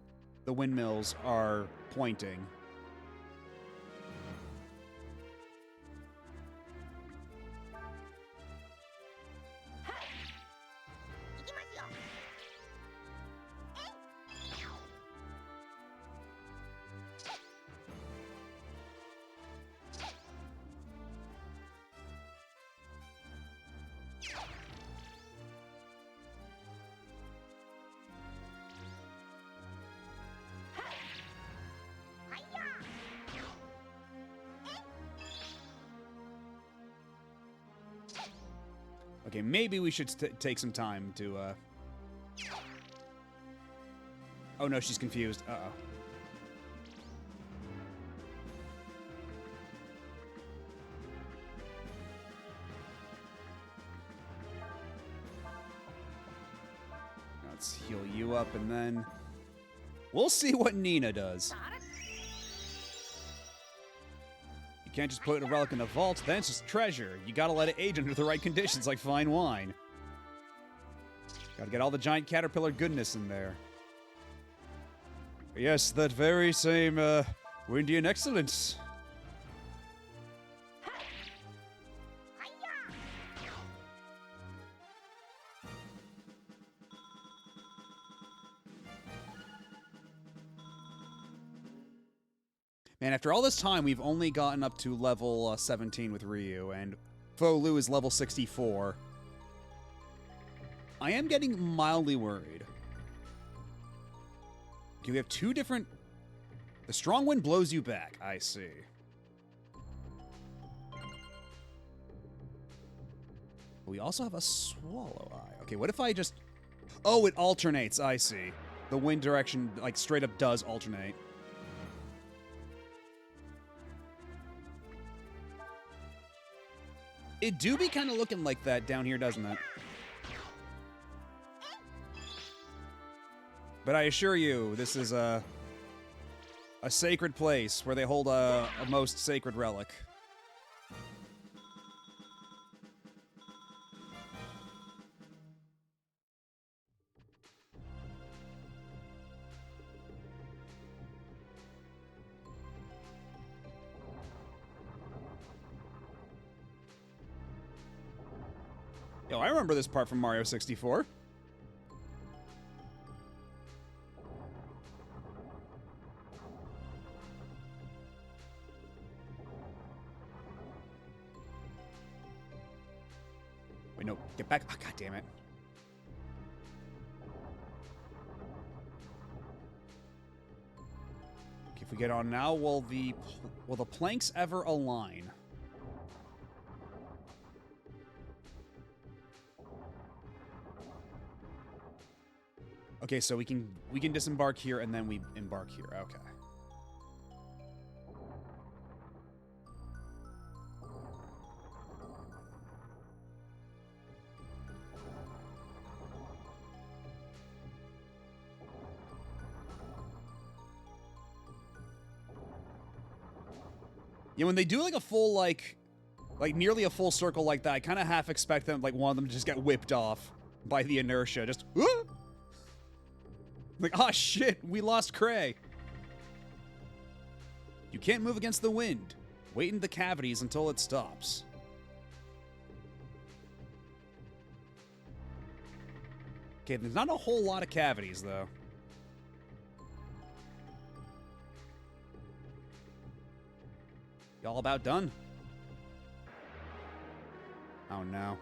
windmills are pointing. Okay, maybe we should take some time to, Oh no, she's confused. Uh-oh. Let's heal you up, and then... We'll see what Nina does. You can't just put a relic in the vault, then it's just treasure. You gotta let it age under the right conditions, like fine wine. Gotta get all the giant caterpillar goodness in there. Yes, that very same, Windian excellence. Man, after all this time, we've only gotten up to level 17 with Ryu, and Fo Lu is level 64. I am getting mildly worried. Okay, we have two different The strong wind blows you back. I see. We also have a swallow eye. Okay, what if I just... Oh, it alternates. I see. The wind direction, like, straight up does alternate. It do be kind of looking like that down here, doesn't it? But I assure you, this is a sacred place where they hold a most sacred relic. Yo, I remember this part from Mario 64. Wait, no, get back. Oh, God damn it. Okay, if we get on now, will the planks ever align? Okay, so we can disembark here and then we embark here. Okay. Yeah, when they do like a full like nearly a full circle like that, I kind of half expect them one of them to just get whipped off by the inertia. Just like, oh shit, we lost Cray. You can't move against the wind. Wait in the cavities until it stops. Okay, there's not a whole lot of cavities, though. Y'all about done? Oh, no.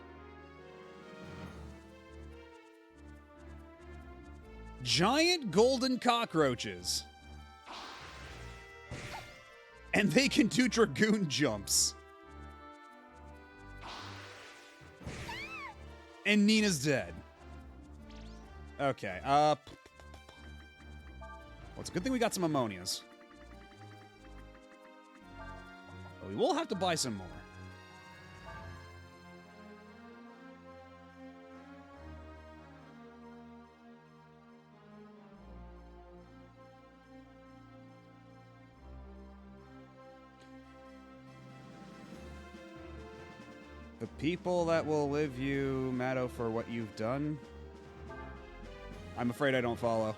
Giant golden cockroaches. And they can do Dragoon jumps. And Nina's dead. Okay, well, it's a good thing we got some ammonias. But we will have to buy some more. The people that will live you, Matto, for what you've done? I'm afraid I don't follow.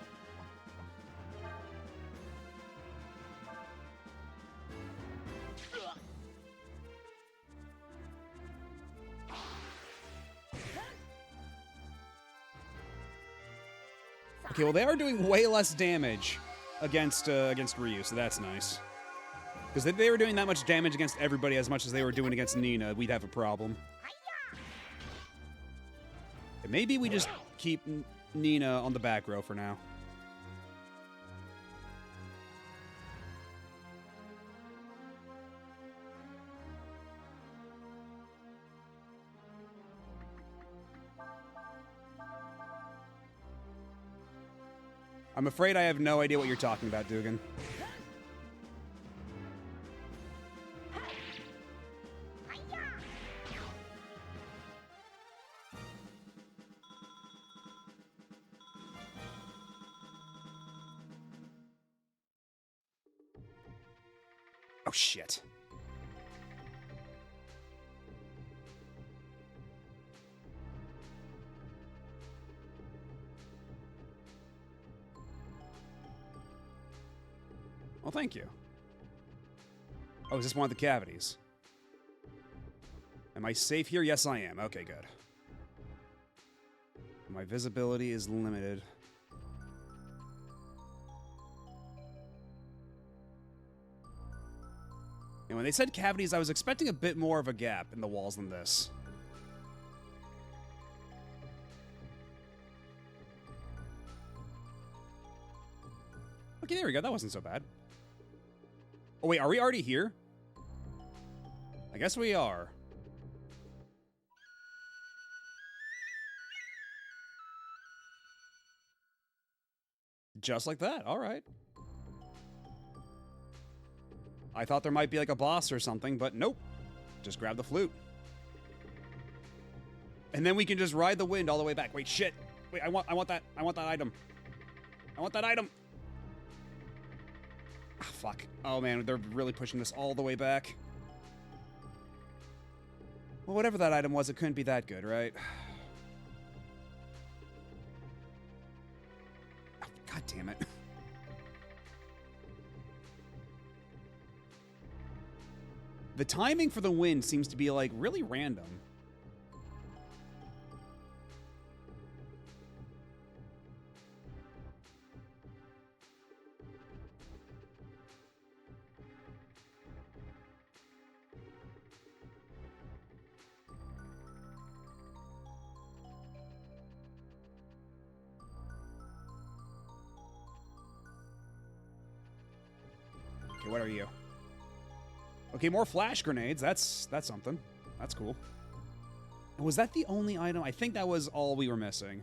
Okay, well, they are doing way less damage against Ryu, so that's nice. Because if they were doing that much damage against everybody as much as they were doing against Nina, we'd have a problem. And maybe we just keep Nina on the back row for now. I'm afraid I have no idea what you're talking about, Dugan. Oh, shit. Well, thank you. Oh, is this one of the cavities? Am I safe here? Yes, I am. Okay, good. My visibility is limited. And when they said cavities, I was expecting a bit more of a gap in the walls than this. Okay, there we go. That wasn't so bad. Oh, wait, are we already here? I guess we are. Just like that. All right. I thought there might be like a boss or something, but nope. Just grab the flute. And then we can just ride the wind all the way back. Wait, shit. Wait, I want that. I want that item. I want that item. Ah, fuck. Oh, man, they're really pushing this all the way back. Well, whatever that item was, it couldn't be that good, right? Oh, God damn it. The timing for the wind seems to be, like, really random. Okay, what are you? Okay, more flash grenades. That's something. That's cool. Was that the only item? I think that was all we were missing.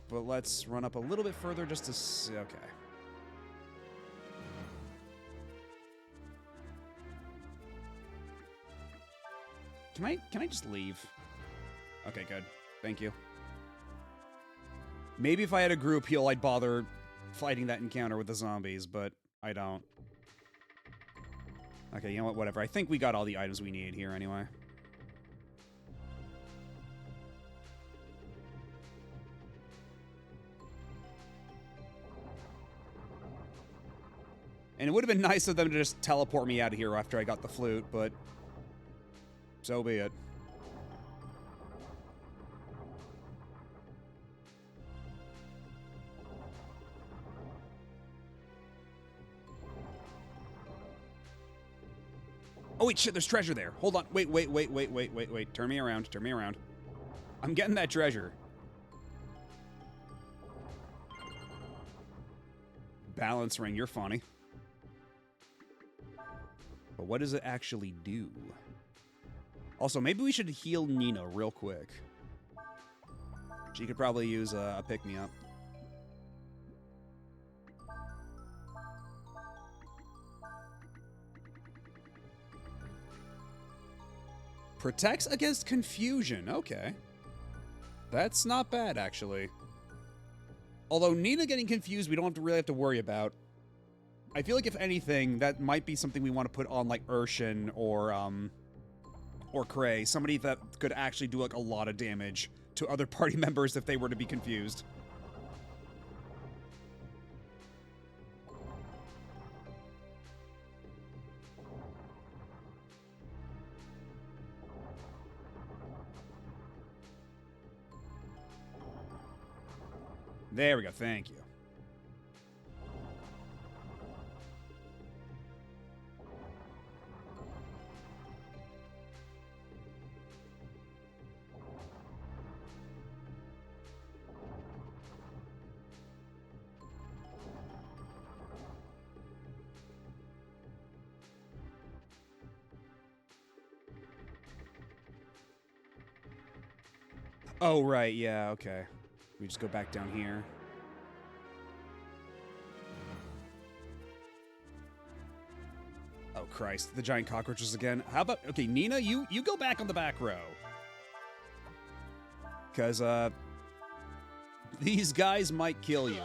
But let's run up a little bit further just to see. Okay. Can I just leave? Okay, good. Thank you. Maybe if I had a group heal, I'd bother fighting that encounter with the zombies, but I don't. Okay, you know what? Whatever. I think we got all the items we need here anyway. And it would have been nice of them to just teleport me out of here after I got the flute, but so be it. Oh, wait, shit, there's treasure there. Hold on. Wait. Turn me around. Turn me around. I'm getting that treasure. Balance ring, you're funny. But what does it actually do? Also, maybe we should heal Nina real quick. She could probably use a pick-me-up. Protects against confusion. Okay. That's not bad, actually. Although Nina getting confused, we don't really have to worry about. I feel like, if anything, that might be something we want to put on, like, Urshan or Cray. Somebody that could actually do, like, a lot of damage to other party members if they were to be confused. There we go, thank you. Oh, right, yeah, okay. We just go back down here. Oh, Christ. The giant cockroaches again. How about... Okay, Nina, you go back on the back row. Because, these guys might kill you.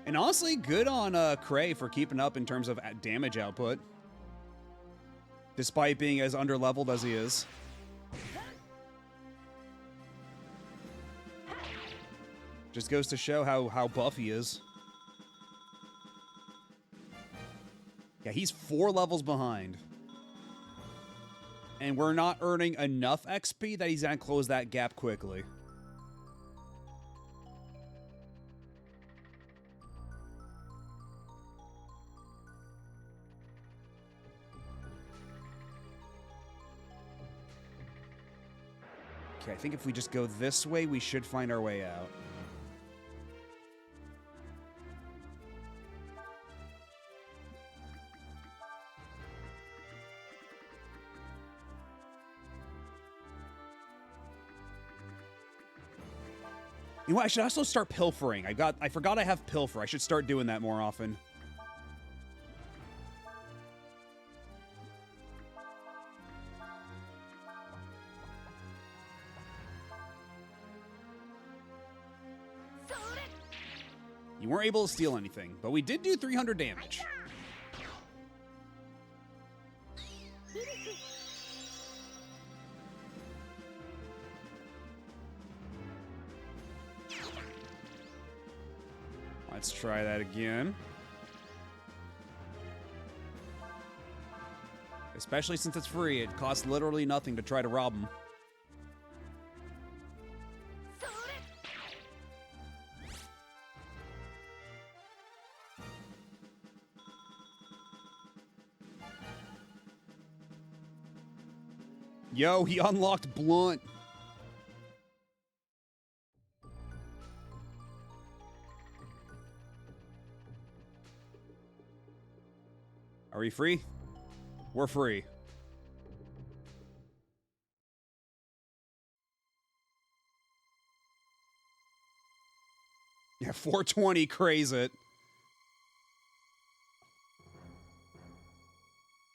And honestly, good on Cray for keeping up in terms of damage output. Despite being as underleveled as he is. Just goes to show how buff he is. Yeah, he's 4 levels behind. And we're not earning enough XP that he's gonna close that gap quickly. Okay, I think if we just go this way, we should find our way out. You know what? I should also start pilfering. I forgot I have pilfer. I should start doing that more often. You weren't able to steal anything, but we did do 300 damage. Let's try that again. Especially since it's free, it costs literally nothing to try to rob them. Yo, he unlocked Blunt. Are we free? We're free. Yeah, 420, craze it.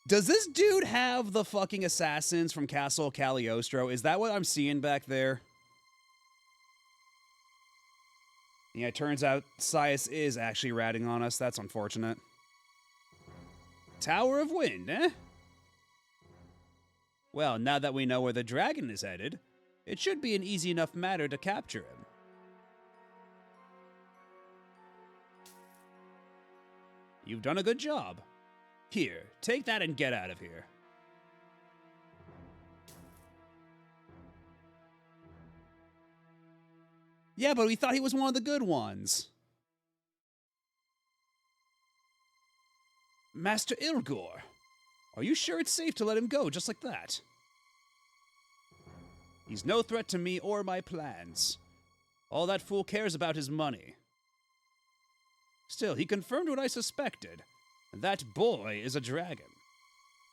Does this dude have the fucking assassins from Castle Cagliostro? Is that what I'm seeing back there? Yeah, it turns out Sias is actually ratting on us. That's unfortunate. Tower of Wind, eh? Well, now that we know where the dragon is headed, it should be an easy enough matter to capture him. You've done a good job. Here, take that and get out of here. Yeah, but we thought he was one of the good ones. Master Ilgor, are you sure it's safe to let him go just like that? He's no threat to me or my plans. All that fool cares about is money. Still, he confirmed what I suspected. That boy is a dragon.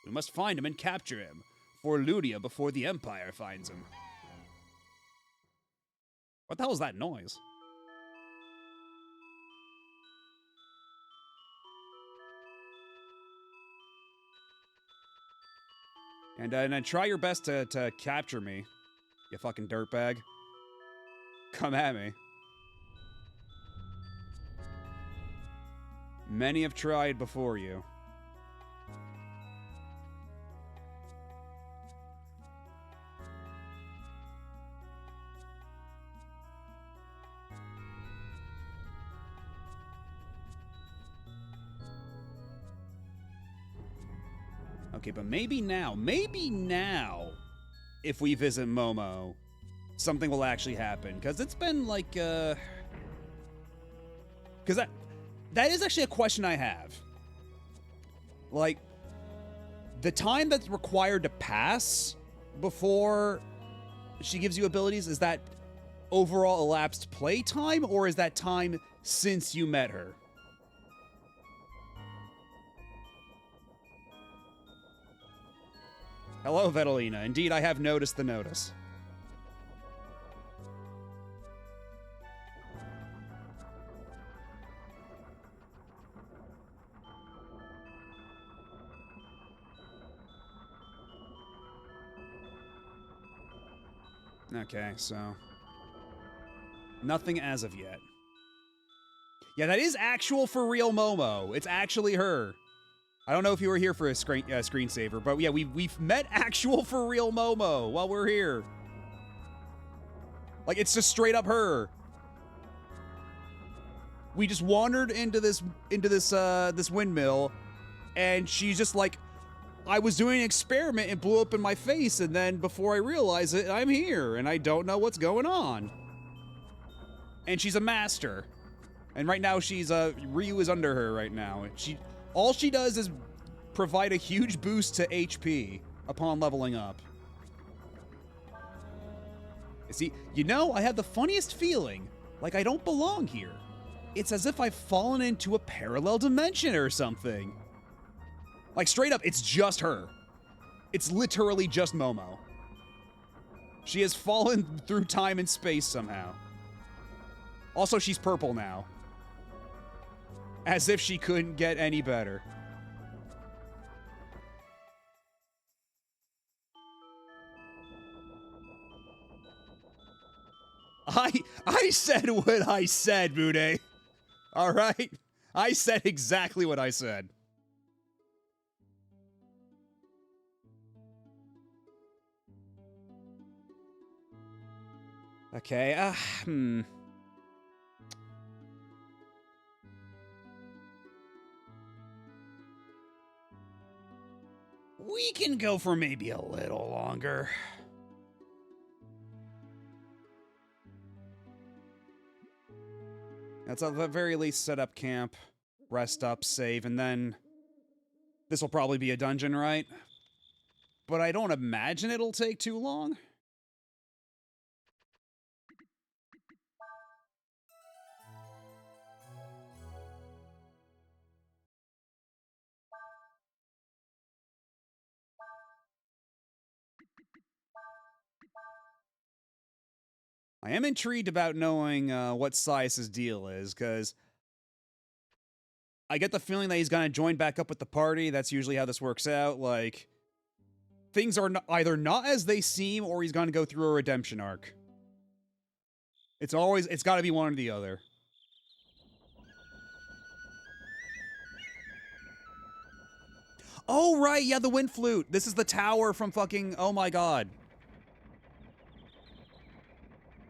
We must find him and capture him for Ludia before the Empire finds him. What the hell is that noise? And then try your best to capture me, you fucking dirtbag. Come at me. Many have tried before you. Okay, but maybe now, if we visit Momo, something will actually happen. Because it's been like, because that is actually a question I have. Like, the time that's required to pass before she gives you abilities, is that overall elapsed play time, or is that time since you met her? Hello, Vetelina. Indeed, I have noticed the notice. Okay, so nothing as of yet. Yeah, that is actual for real Momo. It's actually her. I don't know if you were here for a screensaver, but yeah, we've met actual for real Momo while we're here. Like, it's just straight up her. We just wandered into this windmill, and she's just like, I was doing an experiment and blew up in my face, and then before I realize it, I'm here, and I don't know what's going on. And she's a master. And right now she's, Ryu is under her right now. All she does is provide a huge boost to HP upon leveling up. See, you know, I have the funniest feeling, like I don't belong here. It's as if I've fallen into a parallel dimension or something. Like, straight up, it's just her. It's literally just Momo. She has fallen through time and space somehow. Also, she's purple now. As if she couldn't get any better. I said what I said, Bude. All right? I said exactly what I said. Okay, We can go for maybe a little longer. Let's at the very least set up camp, rest up, save, and then this will probably be a dungeon, right? But I don't imagine it'll take too long. I am intrigued about knowing what Sias's deal is, because I get the feeling that he's going to join back up with the party. That's usually how this works out. Like, things are either not as they seem, or he's going to go through a redemption arc. It's got to be one or the other. Oh, right, yeah, the wind flute. This is the tower from fucking, oh my god.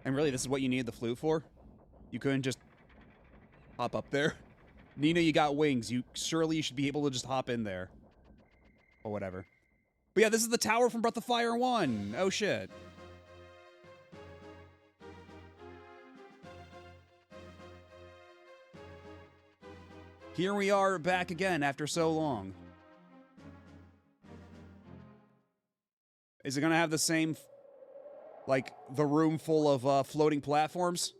And really, this is what you needed the flute for? You couldn't just hop up there? Nina, you got wings. Surely you should be able to just hop in there. Or whatever. But yeah, this is the tower from Breath of Fire 1. Oh shit. Here we are back again after so long. Is it gonna have the same, like, the room full of floating platforms?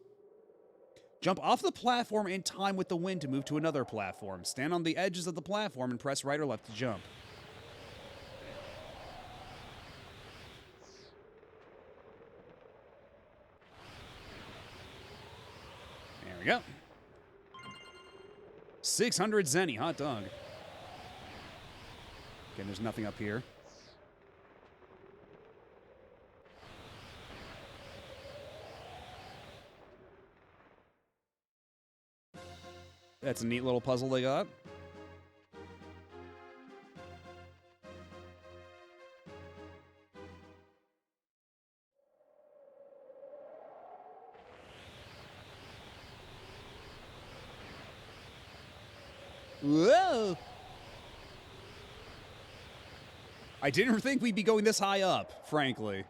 Jump off the platform in time with the wind to move to another platform. Stand on the edges of the platform and press right or left to jump. There we go. 600 Zenny, hot dog. Okay, there's nothing up here. That's a neat little puzzle they got. Whoa! I didn't think we'd be going this high up, frankly.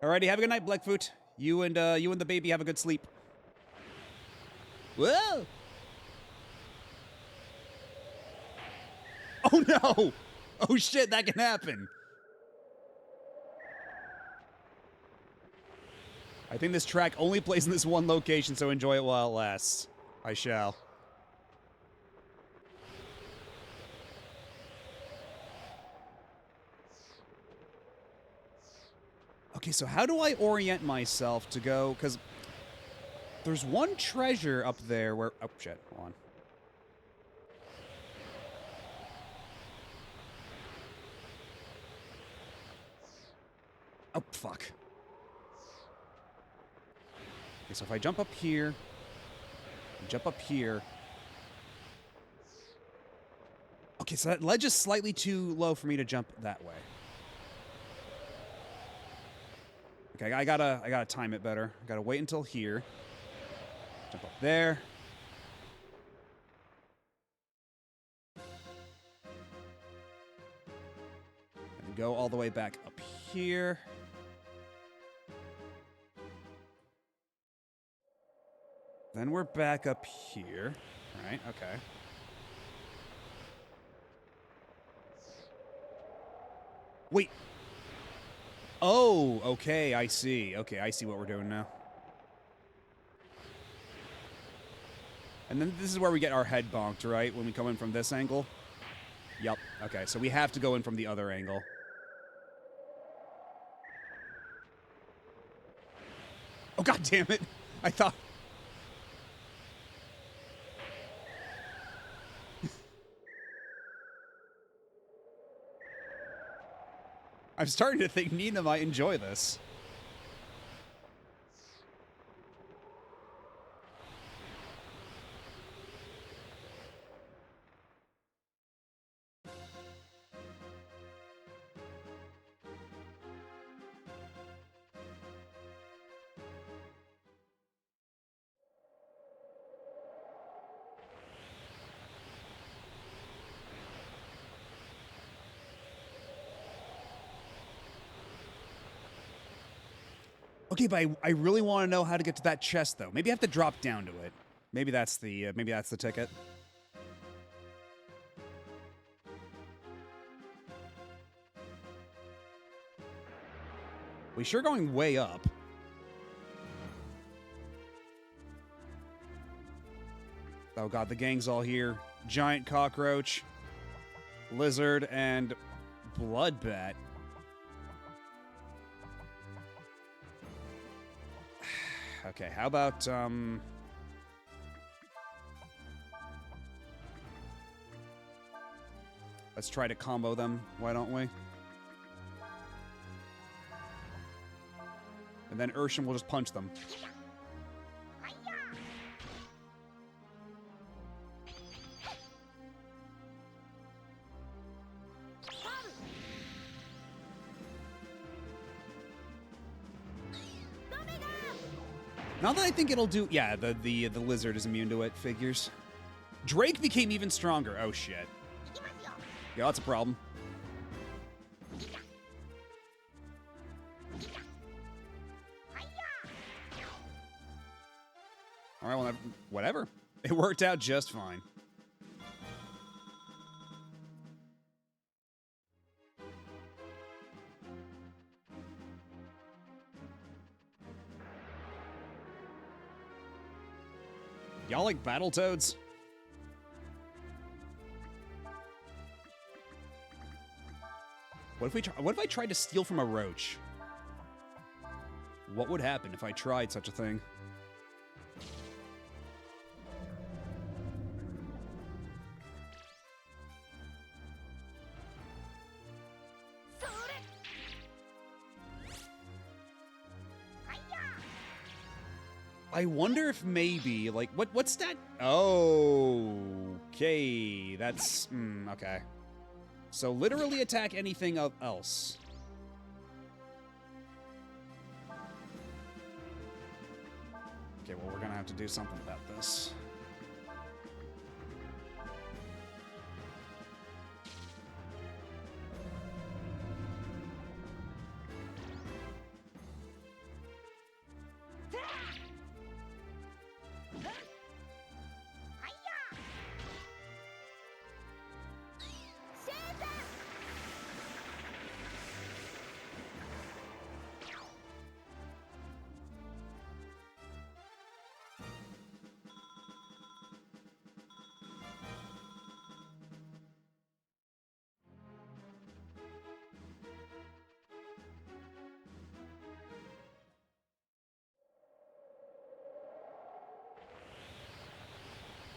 Alrighty, have a good night, Blackfoot. You and the baby have a good sleep. Whoa! Oh no! Oh shit, that can happen. I think this track only plays in this one location, so enjoy it while it lasts. I shall. Okay, so how do I orient myself to go? Because there's one treasure up there where... Oh, shit. Hold on. Oh, fuck. Okay, so if I jump up here... Jump up here... Okay, so that ledge is slightly too low for me to jump that way. Okay, I gotta time it better. I gotta wait until here. Jump up there. And go all the way back up here. Then we're back up here. Right, okay. Wait. Oh, okay, I see. Okay, I see what we're doing now. And then this is where we get our head bonked, right? When we come in from this angle? Yup. Okay, so we have to go in from the other angle. Oh, god damn it! I thought... I'm starting to think Nina might enjoy this. Okay, but I really want to know how to get to that chest, though. Maybe I have to drop down to it. Maybe that's the ticket. We're sure going way up. Oh god, the gang's all here. Giant cockroach, lizard, and bloodbat. Okay, how about, let's try to combo them, why don't we? And then Urshan will just punch them. Now that I think it'll do... Yeah, the lizard is immune to it, figures. Drake became even stronger. Oh, shit. Yeah, that's a problem. Alright, well, whatever. It worked out just fine. Y'all like Battletoads? What if I tried to steal from a roach? What would happen if I tried such a thing? I wonder if maybe, like, what's that? Oh, okay, that's, okay. So literally attack anything else. Okay, well, we're gonna have to do something about this.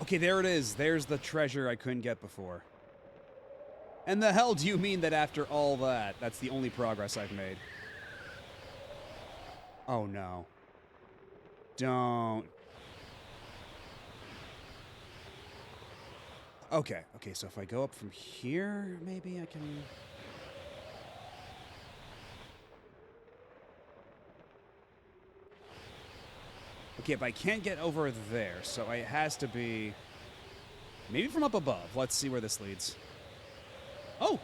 Okay, there it is. There's the treasure I couldn't get before. And the hell do you mean that after all that, that's the only progress I've made? Oh no. Don't. Okay, so if I go up from here, maybe I can... Okay, but I can't get over there, so it has to be... Maybe from up above. Let's see where this leads. Oh!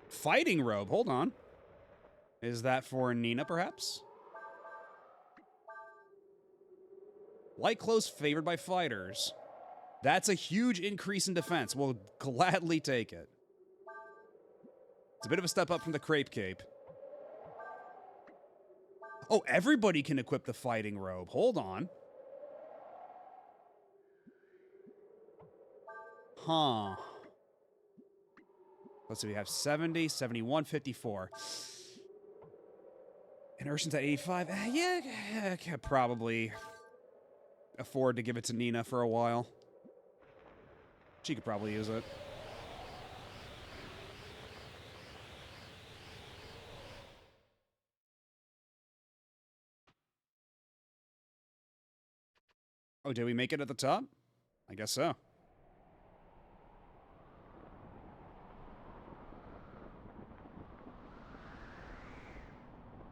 Fighting robe, hold on. Is that for Nina, perhaps? Light close favored by fighters. That's a huge increase in defense. We'll gladly take it. It's a bit of a step up from the crepe cape. Oh, everybody can equip the fighting robe. Hold on. Huh. Let's see, we have 70, 71, 54. And Urshan's at 85. Yeah, I could probably afford to give it to Nina for a while. She could probably use it. Oh, did we make it at the top? I guess so.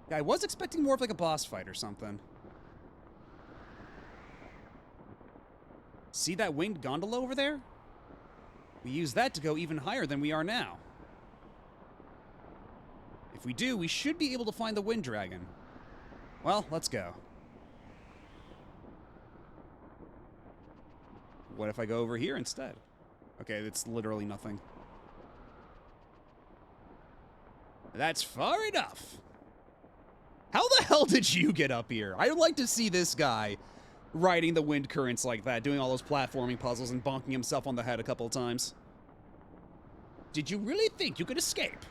Yeah, I was expecting more of like a boss fight or something. See that winged gondola over there? We use that to go even higher than we are now. If we do, we should be able to find the wind dragon. Well, let's go. What if I go over here instead? Okay, it's literally nothing. That's far enough. How the hell did you get up here? I'd like to see this guy riding the wind currents like that, doing all those platforming puzzles and bonking himself on the head a couple of times. Did you really think you could escape?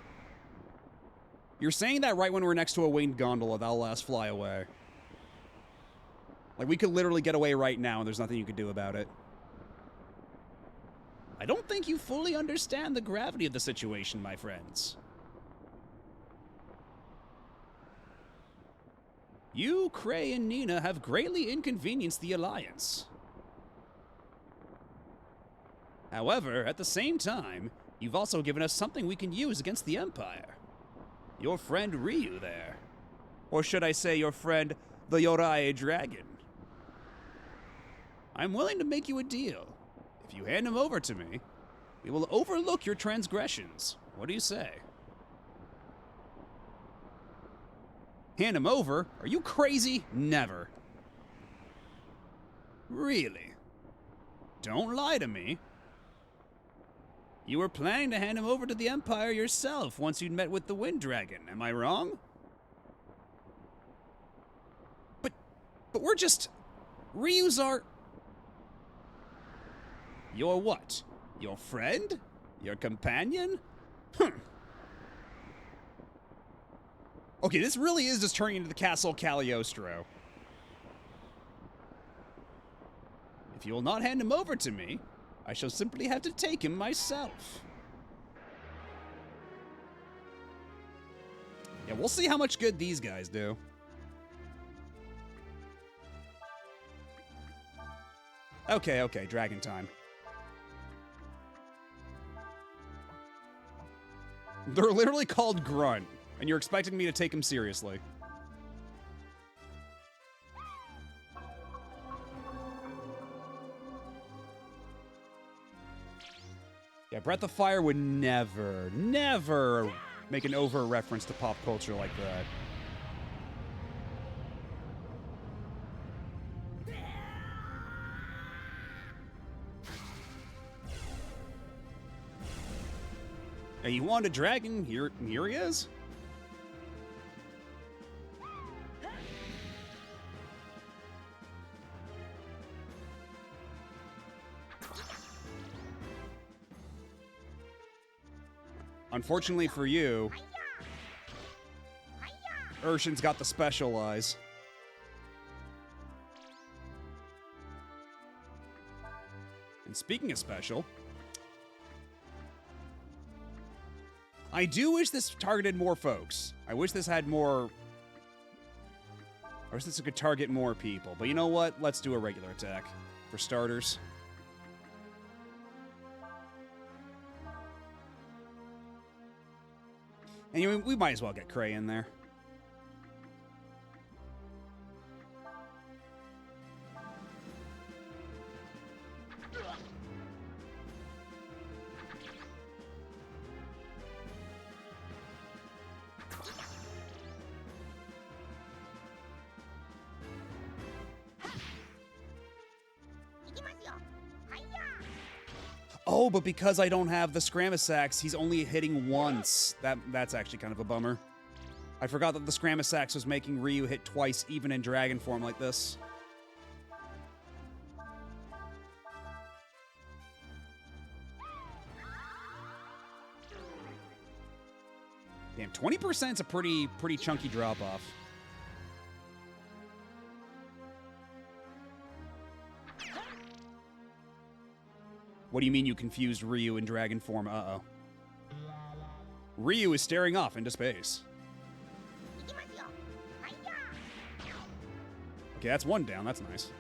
You're saying that right when we're next to a winged gondola that'll let us fly away. Like, we could literally get away right now and there's nothing you could do about it. I don't think you fully understand the gravity of the situation, my friends. You, Cray, and Nina have greatly inconvenienced the Alliance. However, at the same time, you've also given us something we can use against the Empire. Your friend Ryu there. Or should I say your friend, the Yorai Dragon. I'm willing to make you a deal. If you hand him over to me, we will overlook your transgressions. What do you say? Hand him over? Are you crazy? Never. Really? Don't lie to me. You were planning to hand him over to the Empire yourself once you'd met with the Wind Dragon, am I wrong? But we're just... Ryu's our... Your what? Your friend? Your companion? Okay, this really is just turning into the Castle Cagliostro. If you will not hand him over to me, I shall simply have to take him myself. Yeah, we'll see how much good these guys do. Okay, dragon time. They're literally called Grunt, and you're expecting me to take them seriously. Yeah, Breath of Fire would never make an over reference to pop culture like that. Hey, you want a dragon? Here he is. Unfortunately for you, Urshan's got the special eyes. And speaking of special, I do wish this targeted more folks. I wish this had more... I wish this could target more people. But you know what? Let's do a regular attack, for starters. Anyway, we might as well get Cray in there. Oh, but because I don't have the Scramisax, he's only hitting once. That's actually kind of a bummer. I forgot that the Scramisax was making Ryu hit twice, even in dragon form like this. Damn, 20% is a pretty chunky drop-off. What do you mean you confused Ryu in dragon form? Uh-oh. Ryu is staring off into space. Okay, that's one down. That's nice.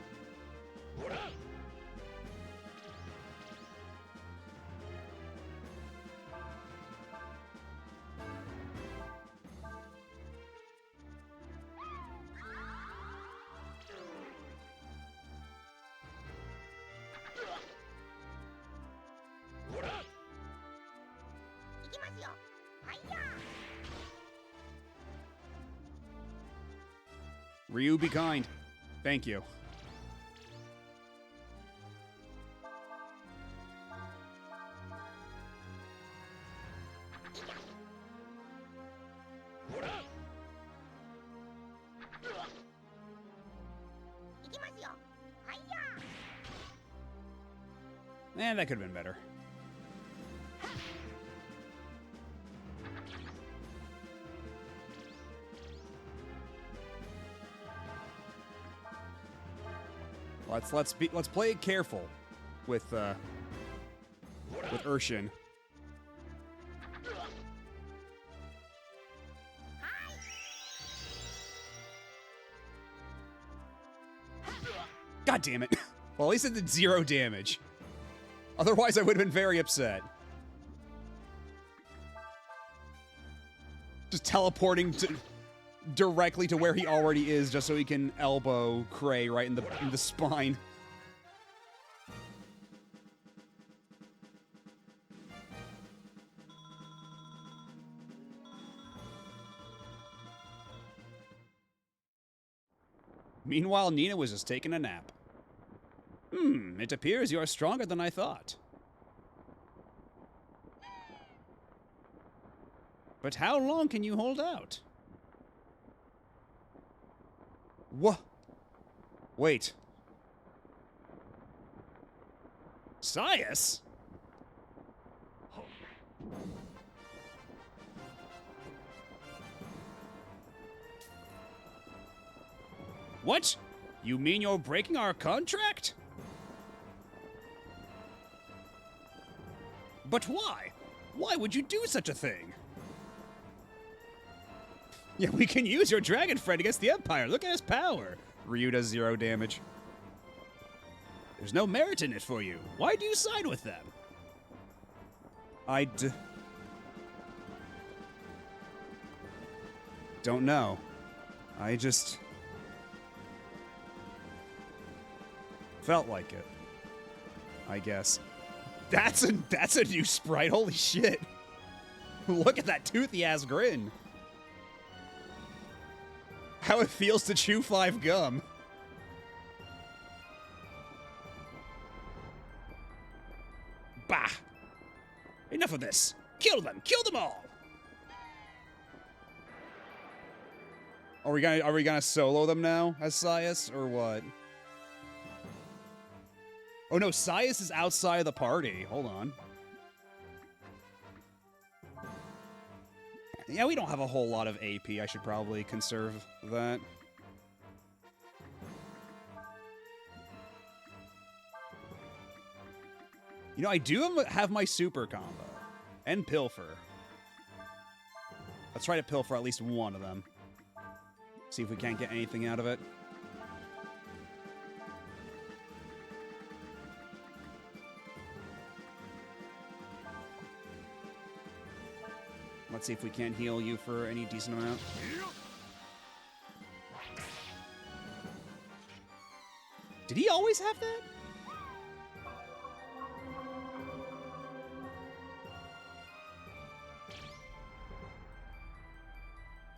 Ryu, be kind. Thank you. That could have been better. Let's play it careful with Urshin. God damn it. Well, at least it did 0 damage. Otherwise, I would have been very upset. Just teleporting directly to where he already is, just so he can elbow Cray right in the spine. Meanwhile, Nina was just taking a nap. It appears you are stronger than I thought. But how long can you hold out? What? Wait. Sias? What? You mean you're breaking our contract? But why? Why would you do such a thing? Yeah, we can use your dragon friend against the Empire. Look at his power. Ryu does 0 damage. There's no merit in it for you. Why do you side with them? Don't know. I just felt like it, I guess. That's a new sprite. Holy shit. Look at that toothy ass grin. How it feels to chew 5 gum. Bah! Enough of this. Kill them! Kill them all! Are we gonna solo them now as Sias or what? Oh no, Sias is outside of the party. Hold on. Yeah, we don't have a whole lot of AP. I should probably conserve that. You know, I do have my super combo. And Pilfer. Let's try to Pilfer at least one of them. See if we can't get anything out of it. Let's see if we can't heal you for any decent amount. Did he always have that?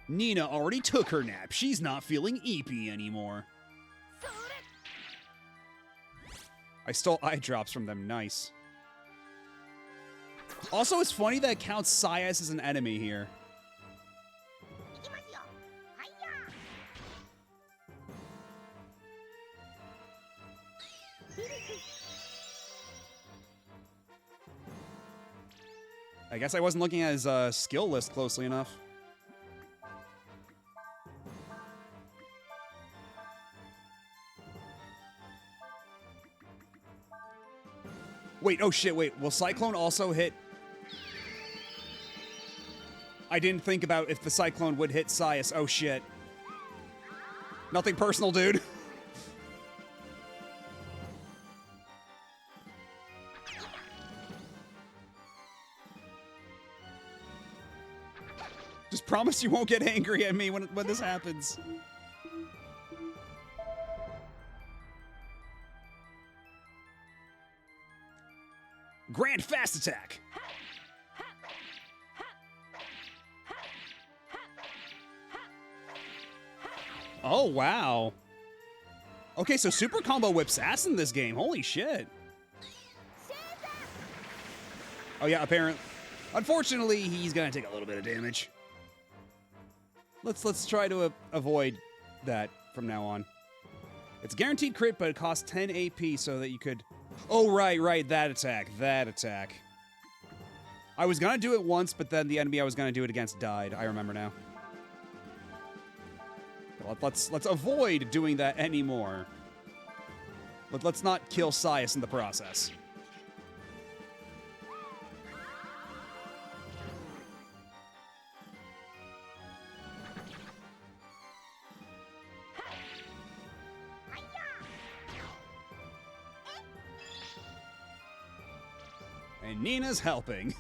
Nina already took her nap. She's not feeling eepy anymore. I stole eye drops from them. Nice. Also, it's funny that it counts Sias as an enemy here. I guess I wasn't looking at his skill list closely enough. Wait, oh shit, wait. Will Cyclone also hit? I didn't think about if the Cyclone would hit Sias. Oh shit. Nothing personal, dude. Just promise you won't get angry at me when this happens. Grand Fast Attack. Oh, wow. Okay, so Super Combo whips ass in this game. Holy shit. Oh, yeah, apparently. Unfortunately, he's gonna take a little bit of damage. Let's try to avoid that from now on. It's guaranteed crit, but it costs 10 AP so that you could... Oh, right, that attack. I was gonna do it once, but then the enemy I was gonna do it against died. I remember now. Let's avoid doing that anymore. But let's not kill Sias in the process. And Nina's helping.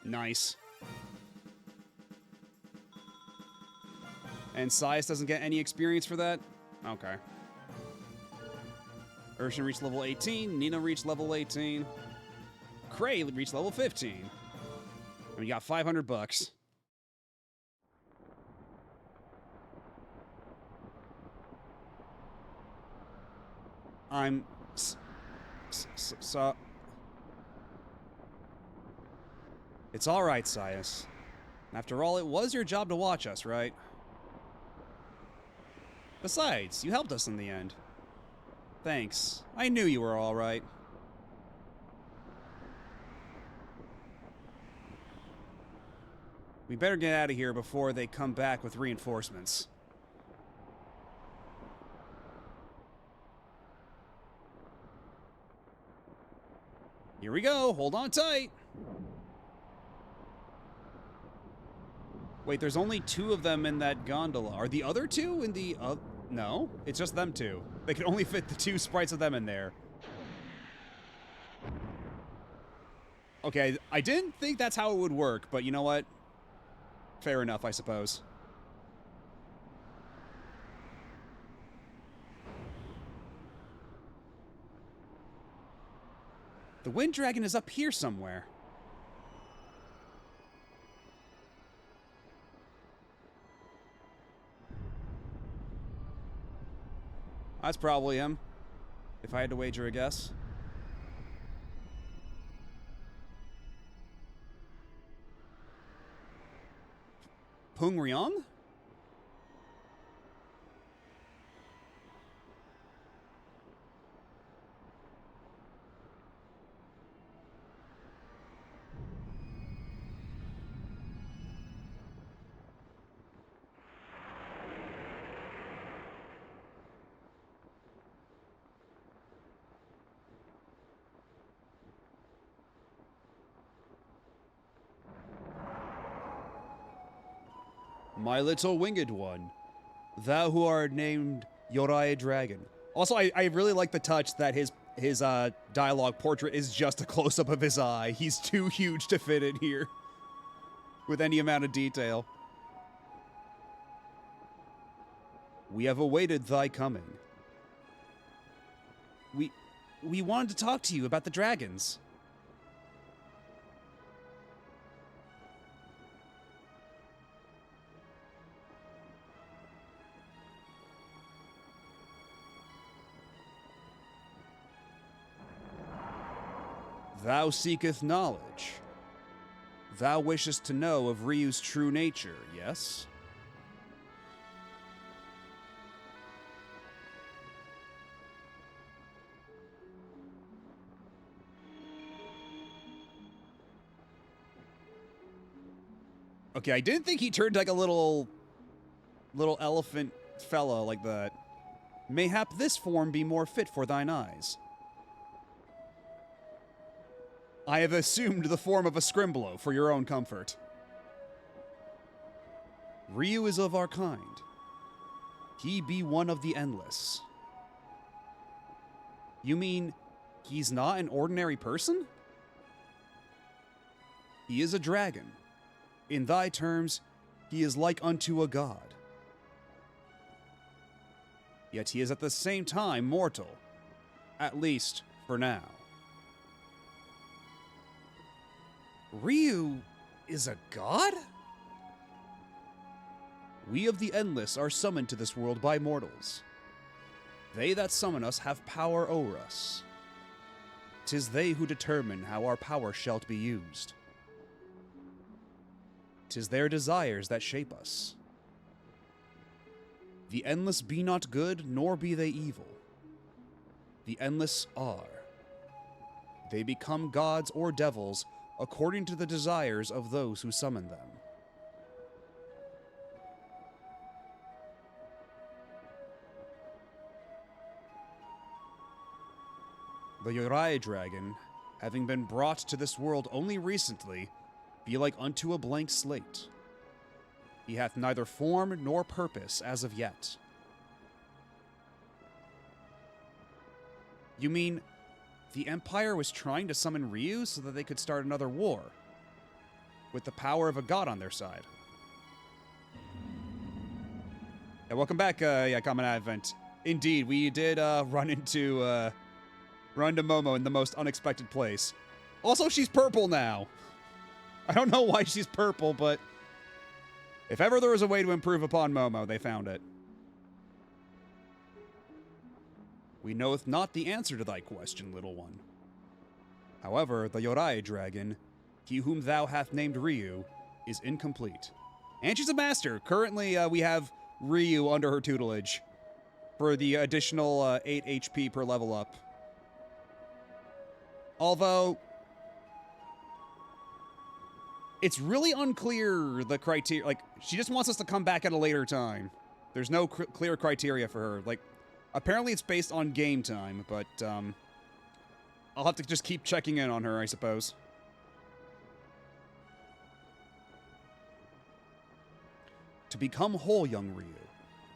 Nice. And Sias doesn't get any experience for that? Okay. Urshan reached level 18. Nina reached level 18. Cray reached level 15. And we got 500 bucks. I'm... so... It's all right, Sias. After all, it was your job to watch us, right? Besides, you helped us in the end. Thanks. I knew you were all right. We better get out of here before they come back with reinforcements. Here we go. Hold on tight. Wait, there's only 2 of them in that gondola. Are the other 2 in the... no, it's just them 2. They can only fit the 2 sprites of them in there. Okay, I didn't think that's how it would work, but you know what? Fair enough, I suppose. The Wind Dragon is up here somewhere. That's probably him, if I had to wager a guess. Pung Ryong? My little winged one, thou who art named Yorai Dragon. Also, I really like the touch that his dialogue portrait is just a close-up of his eye. He's too huge to fit in here with any amount of detail. We have awaited thy coming. We wanted to talk to you about the dragons. Thou seeketh knowledge. Thou wishest to know of Ryu's true nature, yes? Okay, I didn't think he turned like a little elephant fellow like that. Mayhap this form be more fit for thine eyes. I have assumed the form of a scrimblow for your own comfort. Ryu is of our kind. He be one of the endless. You mean he's not an ordinary person? He is a dragon. In thy terms, he is like unto a god. Yet he is at the same time mortal, at least for now. Ryu is a god? We of the Endless are summoned to this world by mortals. They that summon us have power o'er us. 'Tis they who determine how our power shalt be used. 'Tis their desires that shape us. The Endless be not good, nor be they evil. The Endless are. They become gods or devils according to the desires of those who summon them. The Yorai dragon, having been brought to this world only recently, be like unto a blank slate. He hath neither form nor purpose as of yet. You mean the Empire was trying to summon Ryu so that they could start another war, with the power of a god on their side? Yeah, welcome back, Common Advent. Indeed, we did run into Momo in the most unexpected place. Also, she's purple now. I don't know why she's purple, but if ever there was a way to improve upon Momo, they found it. We knoweth not the answer to thy question, little one. However, the Yorai dragon, he whom thou hath named Ryu, is incomplete. And she's a master. Currently, we have Ryu under her tutelage for the additional 8 HP per level up. Although, it's really unclear the criteria. Like, she just wants us to come back at a later time. There's no clear criteria for her. Like, apparently it's based on game time, but I'll have to just keep checking in on her, I suppose. To become whole, young Ryu,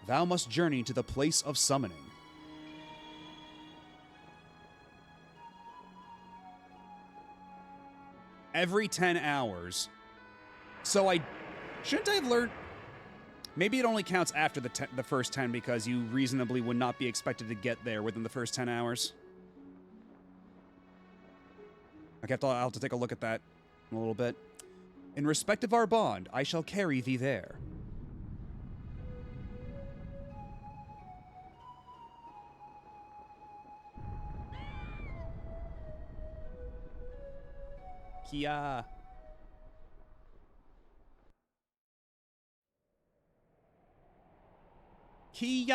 thou must journey to the place of summoning. Every 10 hours. So shouldn't I have learned? Maybe it only counts after the first 10 because you reasonably would not be expected to get there within the first 10 hours. I'll have to take a look at that in a little bit. In respect of our bond, I shall carry thee there. Kia. Kia.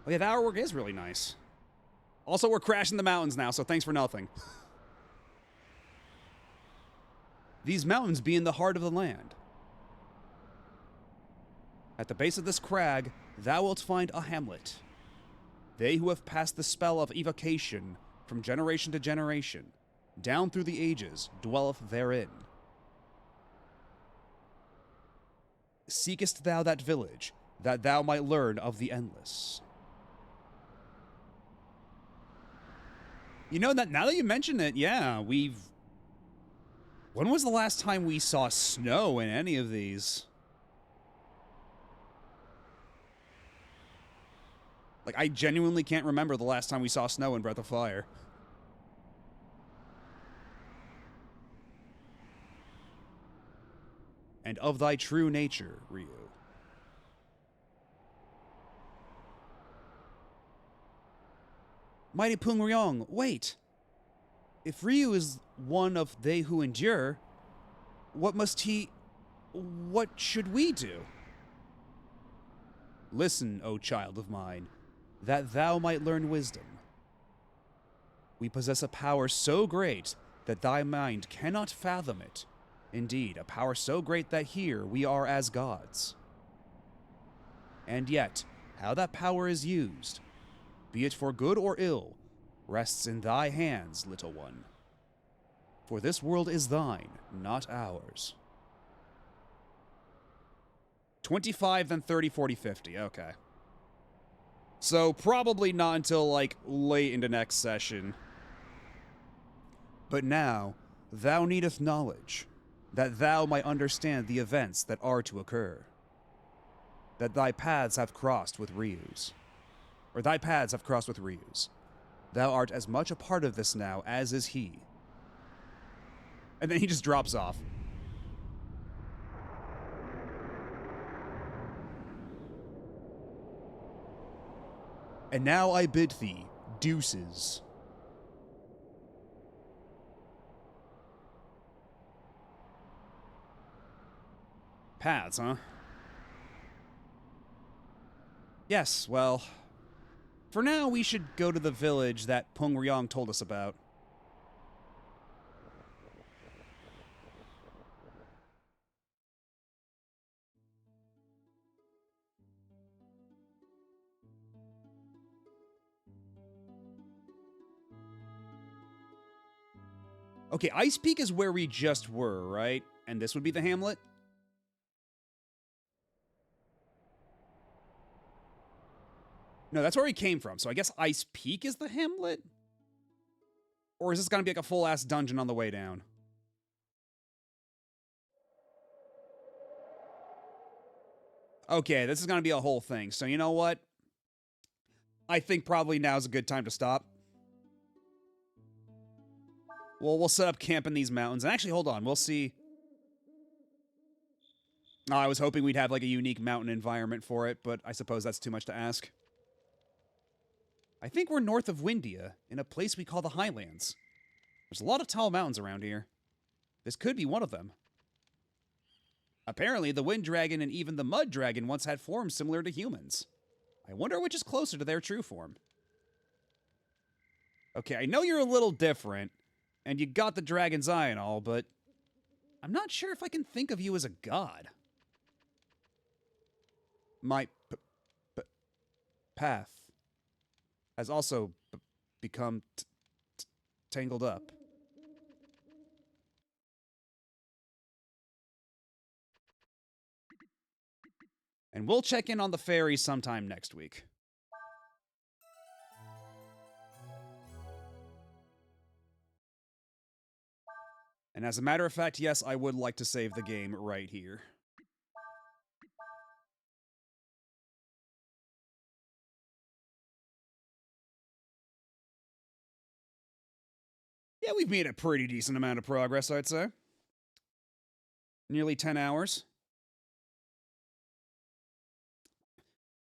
Oh yeah, that artwork is really nice. Also, we're crashing the mountains now, so thanks for nothing. These mountains be in the heart of the land. At the base of this crag, thou wilt find a hamlet. They who have passed the spell of evocation from generation to generation, down through the ages, dwelleth therein. seekest thou that village, that thou might learn of the endless? You know, that now that you mention it, yeah, we've... When was the last time we saw snow in any of these? Like, I genuinely can't remember the last time we saw snow in Breath of Fire. And of thy true nature, Ryu. Mighty Pung Ryong, wait! If Ryu is one of they who endure, what should we do? Listen, O child of mine, that thou might learn wisdom. We possess a power so great that thy mind cannot fathom it. Indeed, a power so great that here we are as gods. And yet, how that power is used, be it for good or ill, rests in thy hands, little one. For this world is thine, not ours. 25, then 30, 40, 50. Okay. So probably not until, like, late into next session. But now, thou needeth knowledge, that thou might understand the events that are to occur. That thy paths have crossed with Ryu's. Or thy paths have crossed with Ryu's. Thou art as much a part of this now as is he. And then he just drops off. And now I bid thee, deuces. Paths, huh? Yes, well... For now, we should go to the village that Pung Ryong told us about. Okay, Ice Peak is where we just were, right? And this would be the hamlet? No, that's where we came from, so I guess Ice Peak is the hamlet? Or is this gonna be like a full-ass dungeon on the way down? Okay, this is gonna be a whole thing, so you know what? I think probably now's a good time to stop. Well, we'll set up camp in these mountains, and actually, hold on, we'll see... Oh, I was hoping we'd have, like, a unique mountain environment for it, but I suppose that's too much to ask. I think we're north of Windia, in a place we call the Highlands. There's a lot of tall mountains around here. This could be one of them. Apparently, the Wind Dragon and even the Mud Dragon once had forms similar to humans. I wonder which is closer to their true form. Okay, I know you're a little different, and you got the dragon's eye and all, but I'm not sure if I can think of you as a god. My path has also become tangled up. And we'll check in on the fairies sometime next week. And as a matter of fact, yes, I would like to save the game right here. Yeah, we've made a pretty decent amount of progress, I'd say. Nearly 10 hours.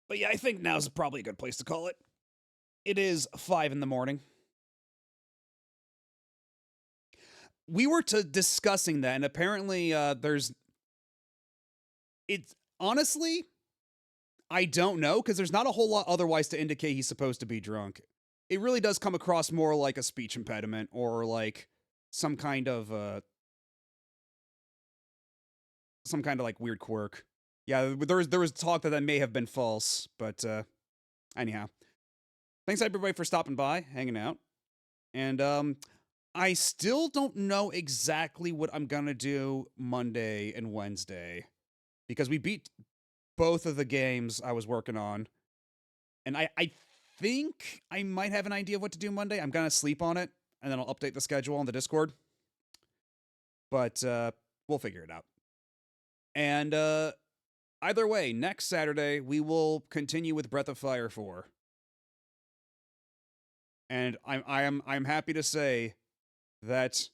But yeah, I think now's probably a good place to call it. It is 5 in the morning. We were discussing that, and apparently there's... It's... Honestly, I don't know, because there's not a whole lot otherwise to indicate he's supposed to be drunk. It really does come across more like a speech impediment, or like some kind of like weird quirk. Yeah, there was talk that may have been false, but anyhow. Thanks everybody for stopping by, hanging out. And I still don't know exactly what I'm gonna do Monday and Wednesday. because we beat both of the games I was working on. And I think I might have an idea of what to do Monday. I'm going to sleep on it, and then I'll update the schedule on the Discord. But we'll figure it out. And either way, next Saturday, we will continue with Breath of Fire 4. And I'm happy to say that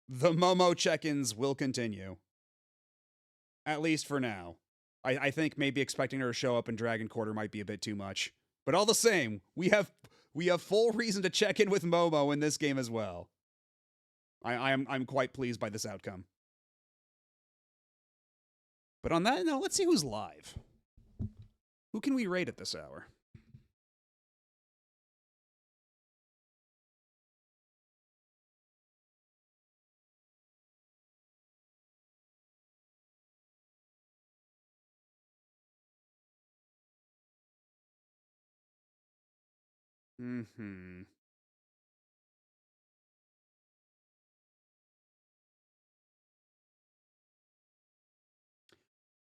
the Momo check-ins will continue. At least for now. I think maybe expecting her to show up in Dragon Quarter might be a bit too much. But all the same, we have full reason to check in with Momo in this game as well. I'm quite pleased by this outcome. But on that note, let's see who's live. Who can we raid at this hour?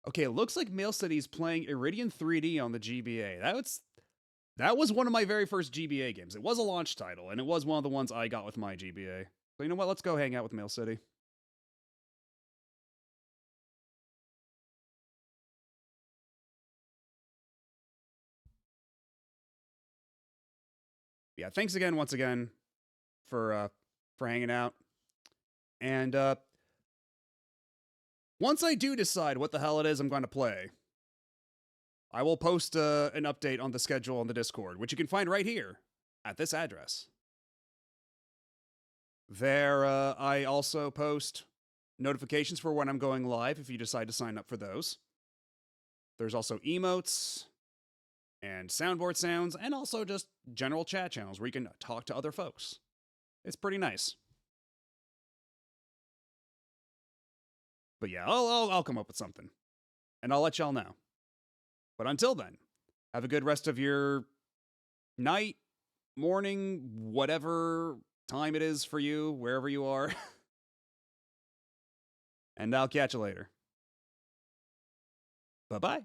Okay, it looks like Mail City's playing Iridian 3D on the GBA. That was one of my very first GBA games. It was a launch title, and it was one of the ones I got with my GBA. So you know what? Let's go hang out with Mail City. Yeah, thanks again, once again, for hanging out. And once I do decide what the hell it is I'm going to play, I will post an update on the schedule on the Discord, which you can find right here at this address. There, I also post notifications for when I'm going live if you decide to sign up for those. There's also emotes and soundboard sounds, and also just general chat channels where you can talk to other folks. It's pretty nice. But yeah, I'll come up with something, and I'll let y'all know. But until then, have a good rest of your night, morning, whatever time it is for you, wherever you are. And I'll catch you later. Bye-bye.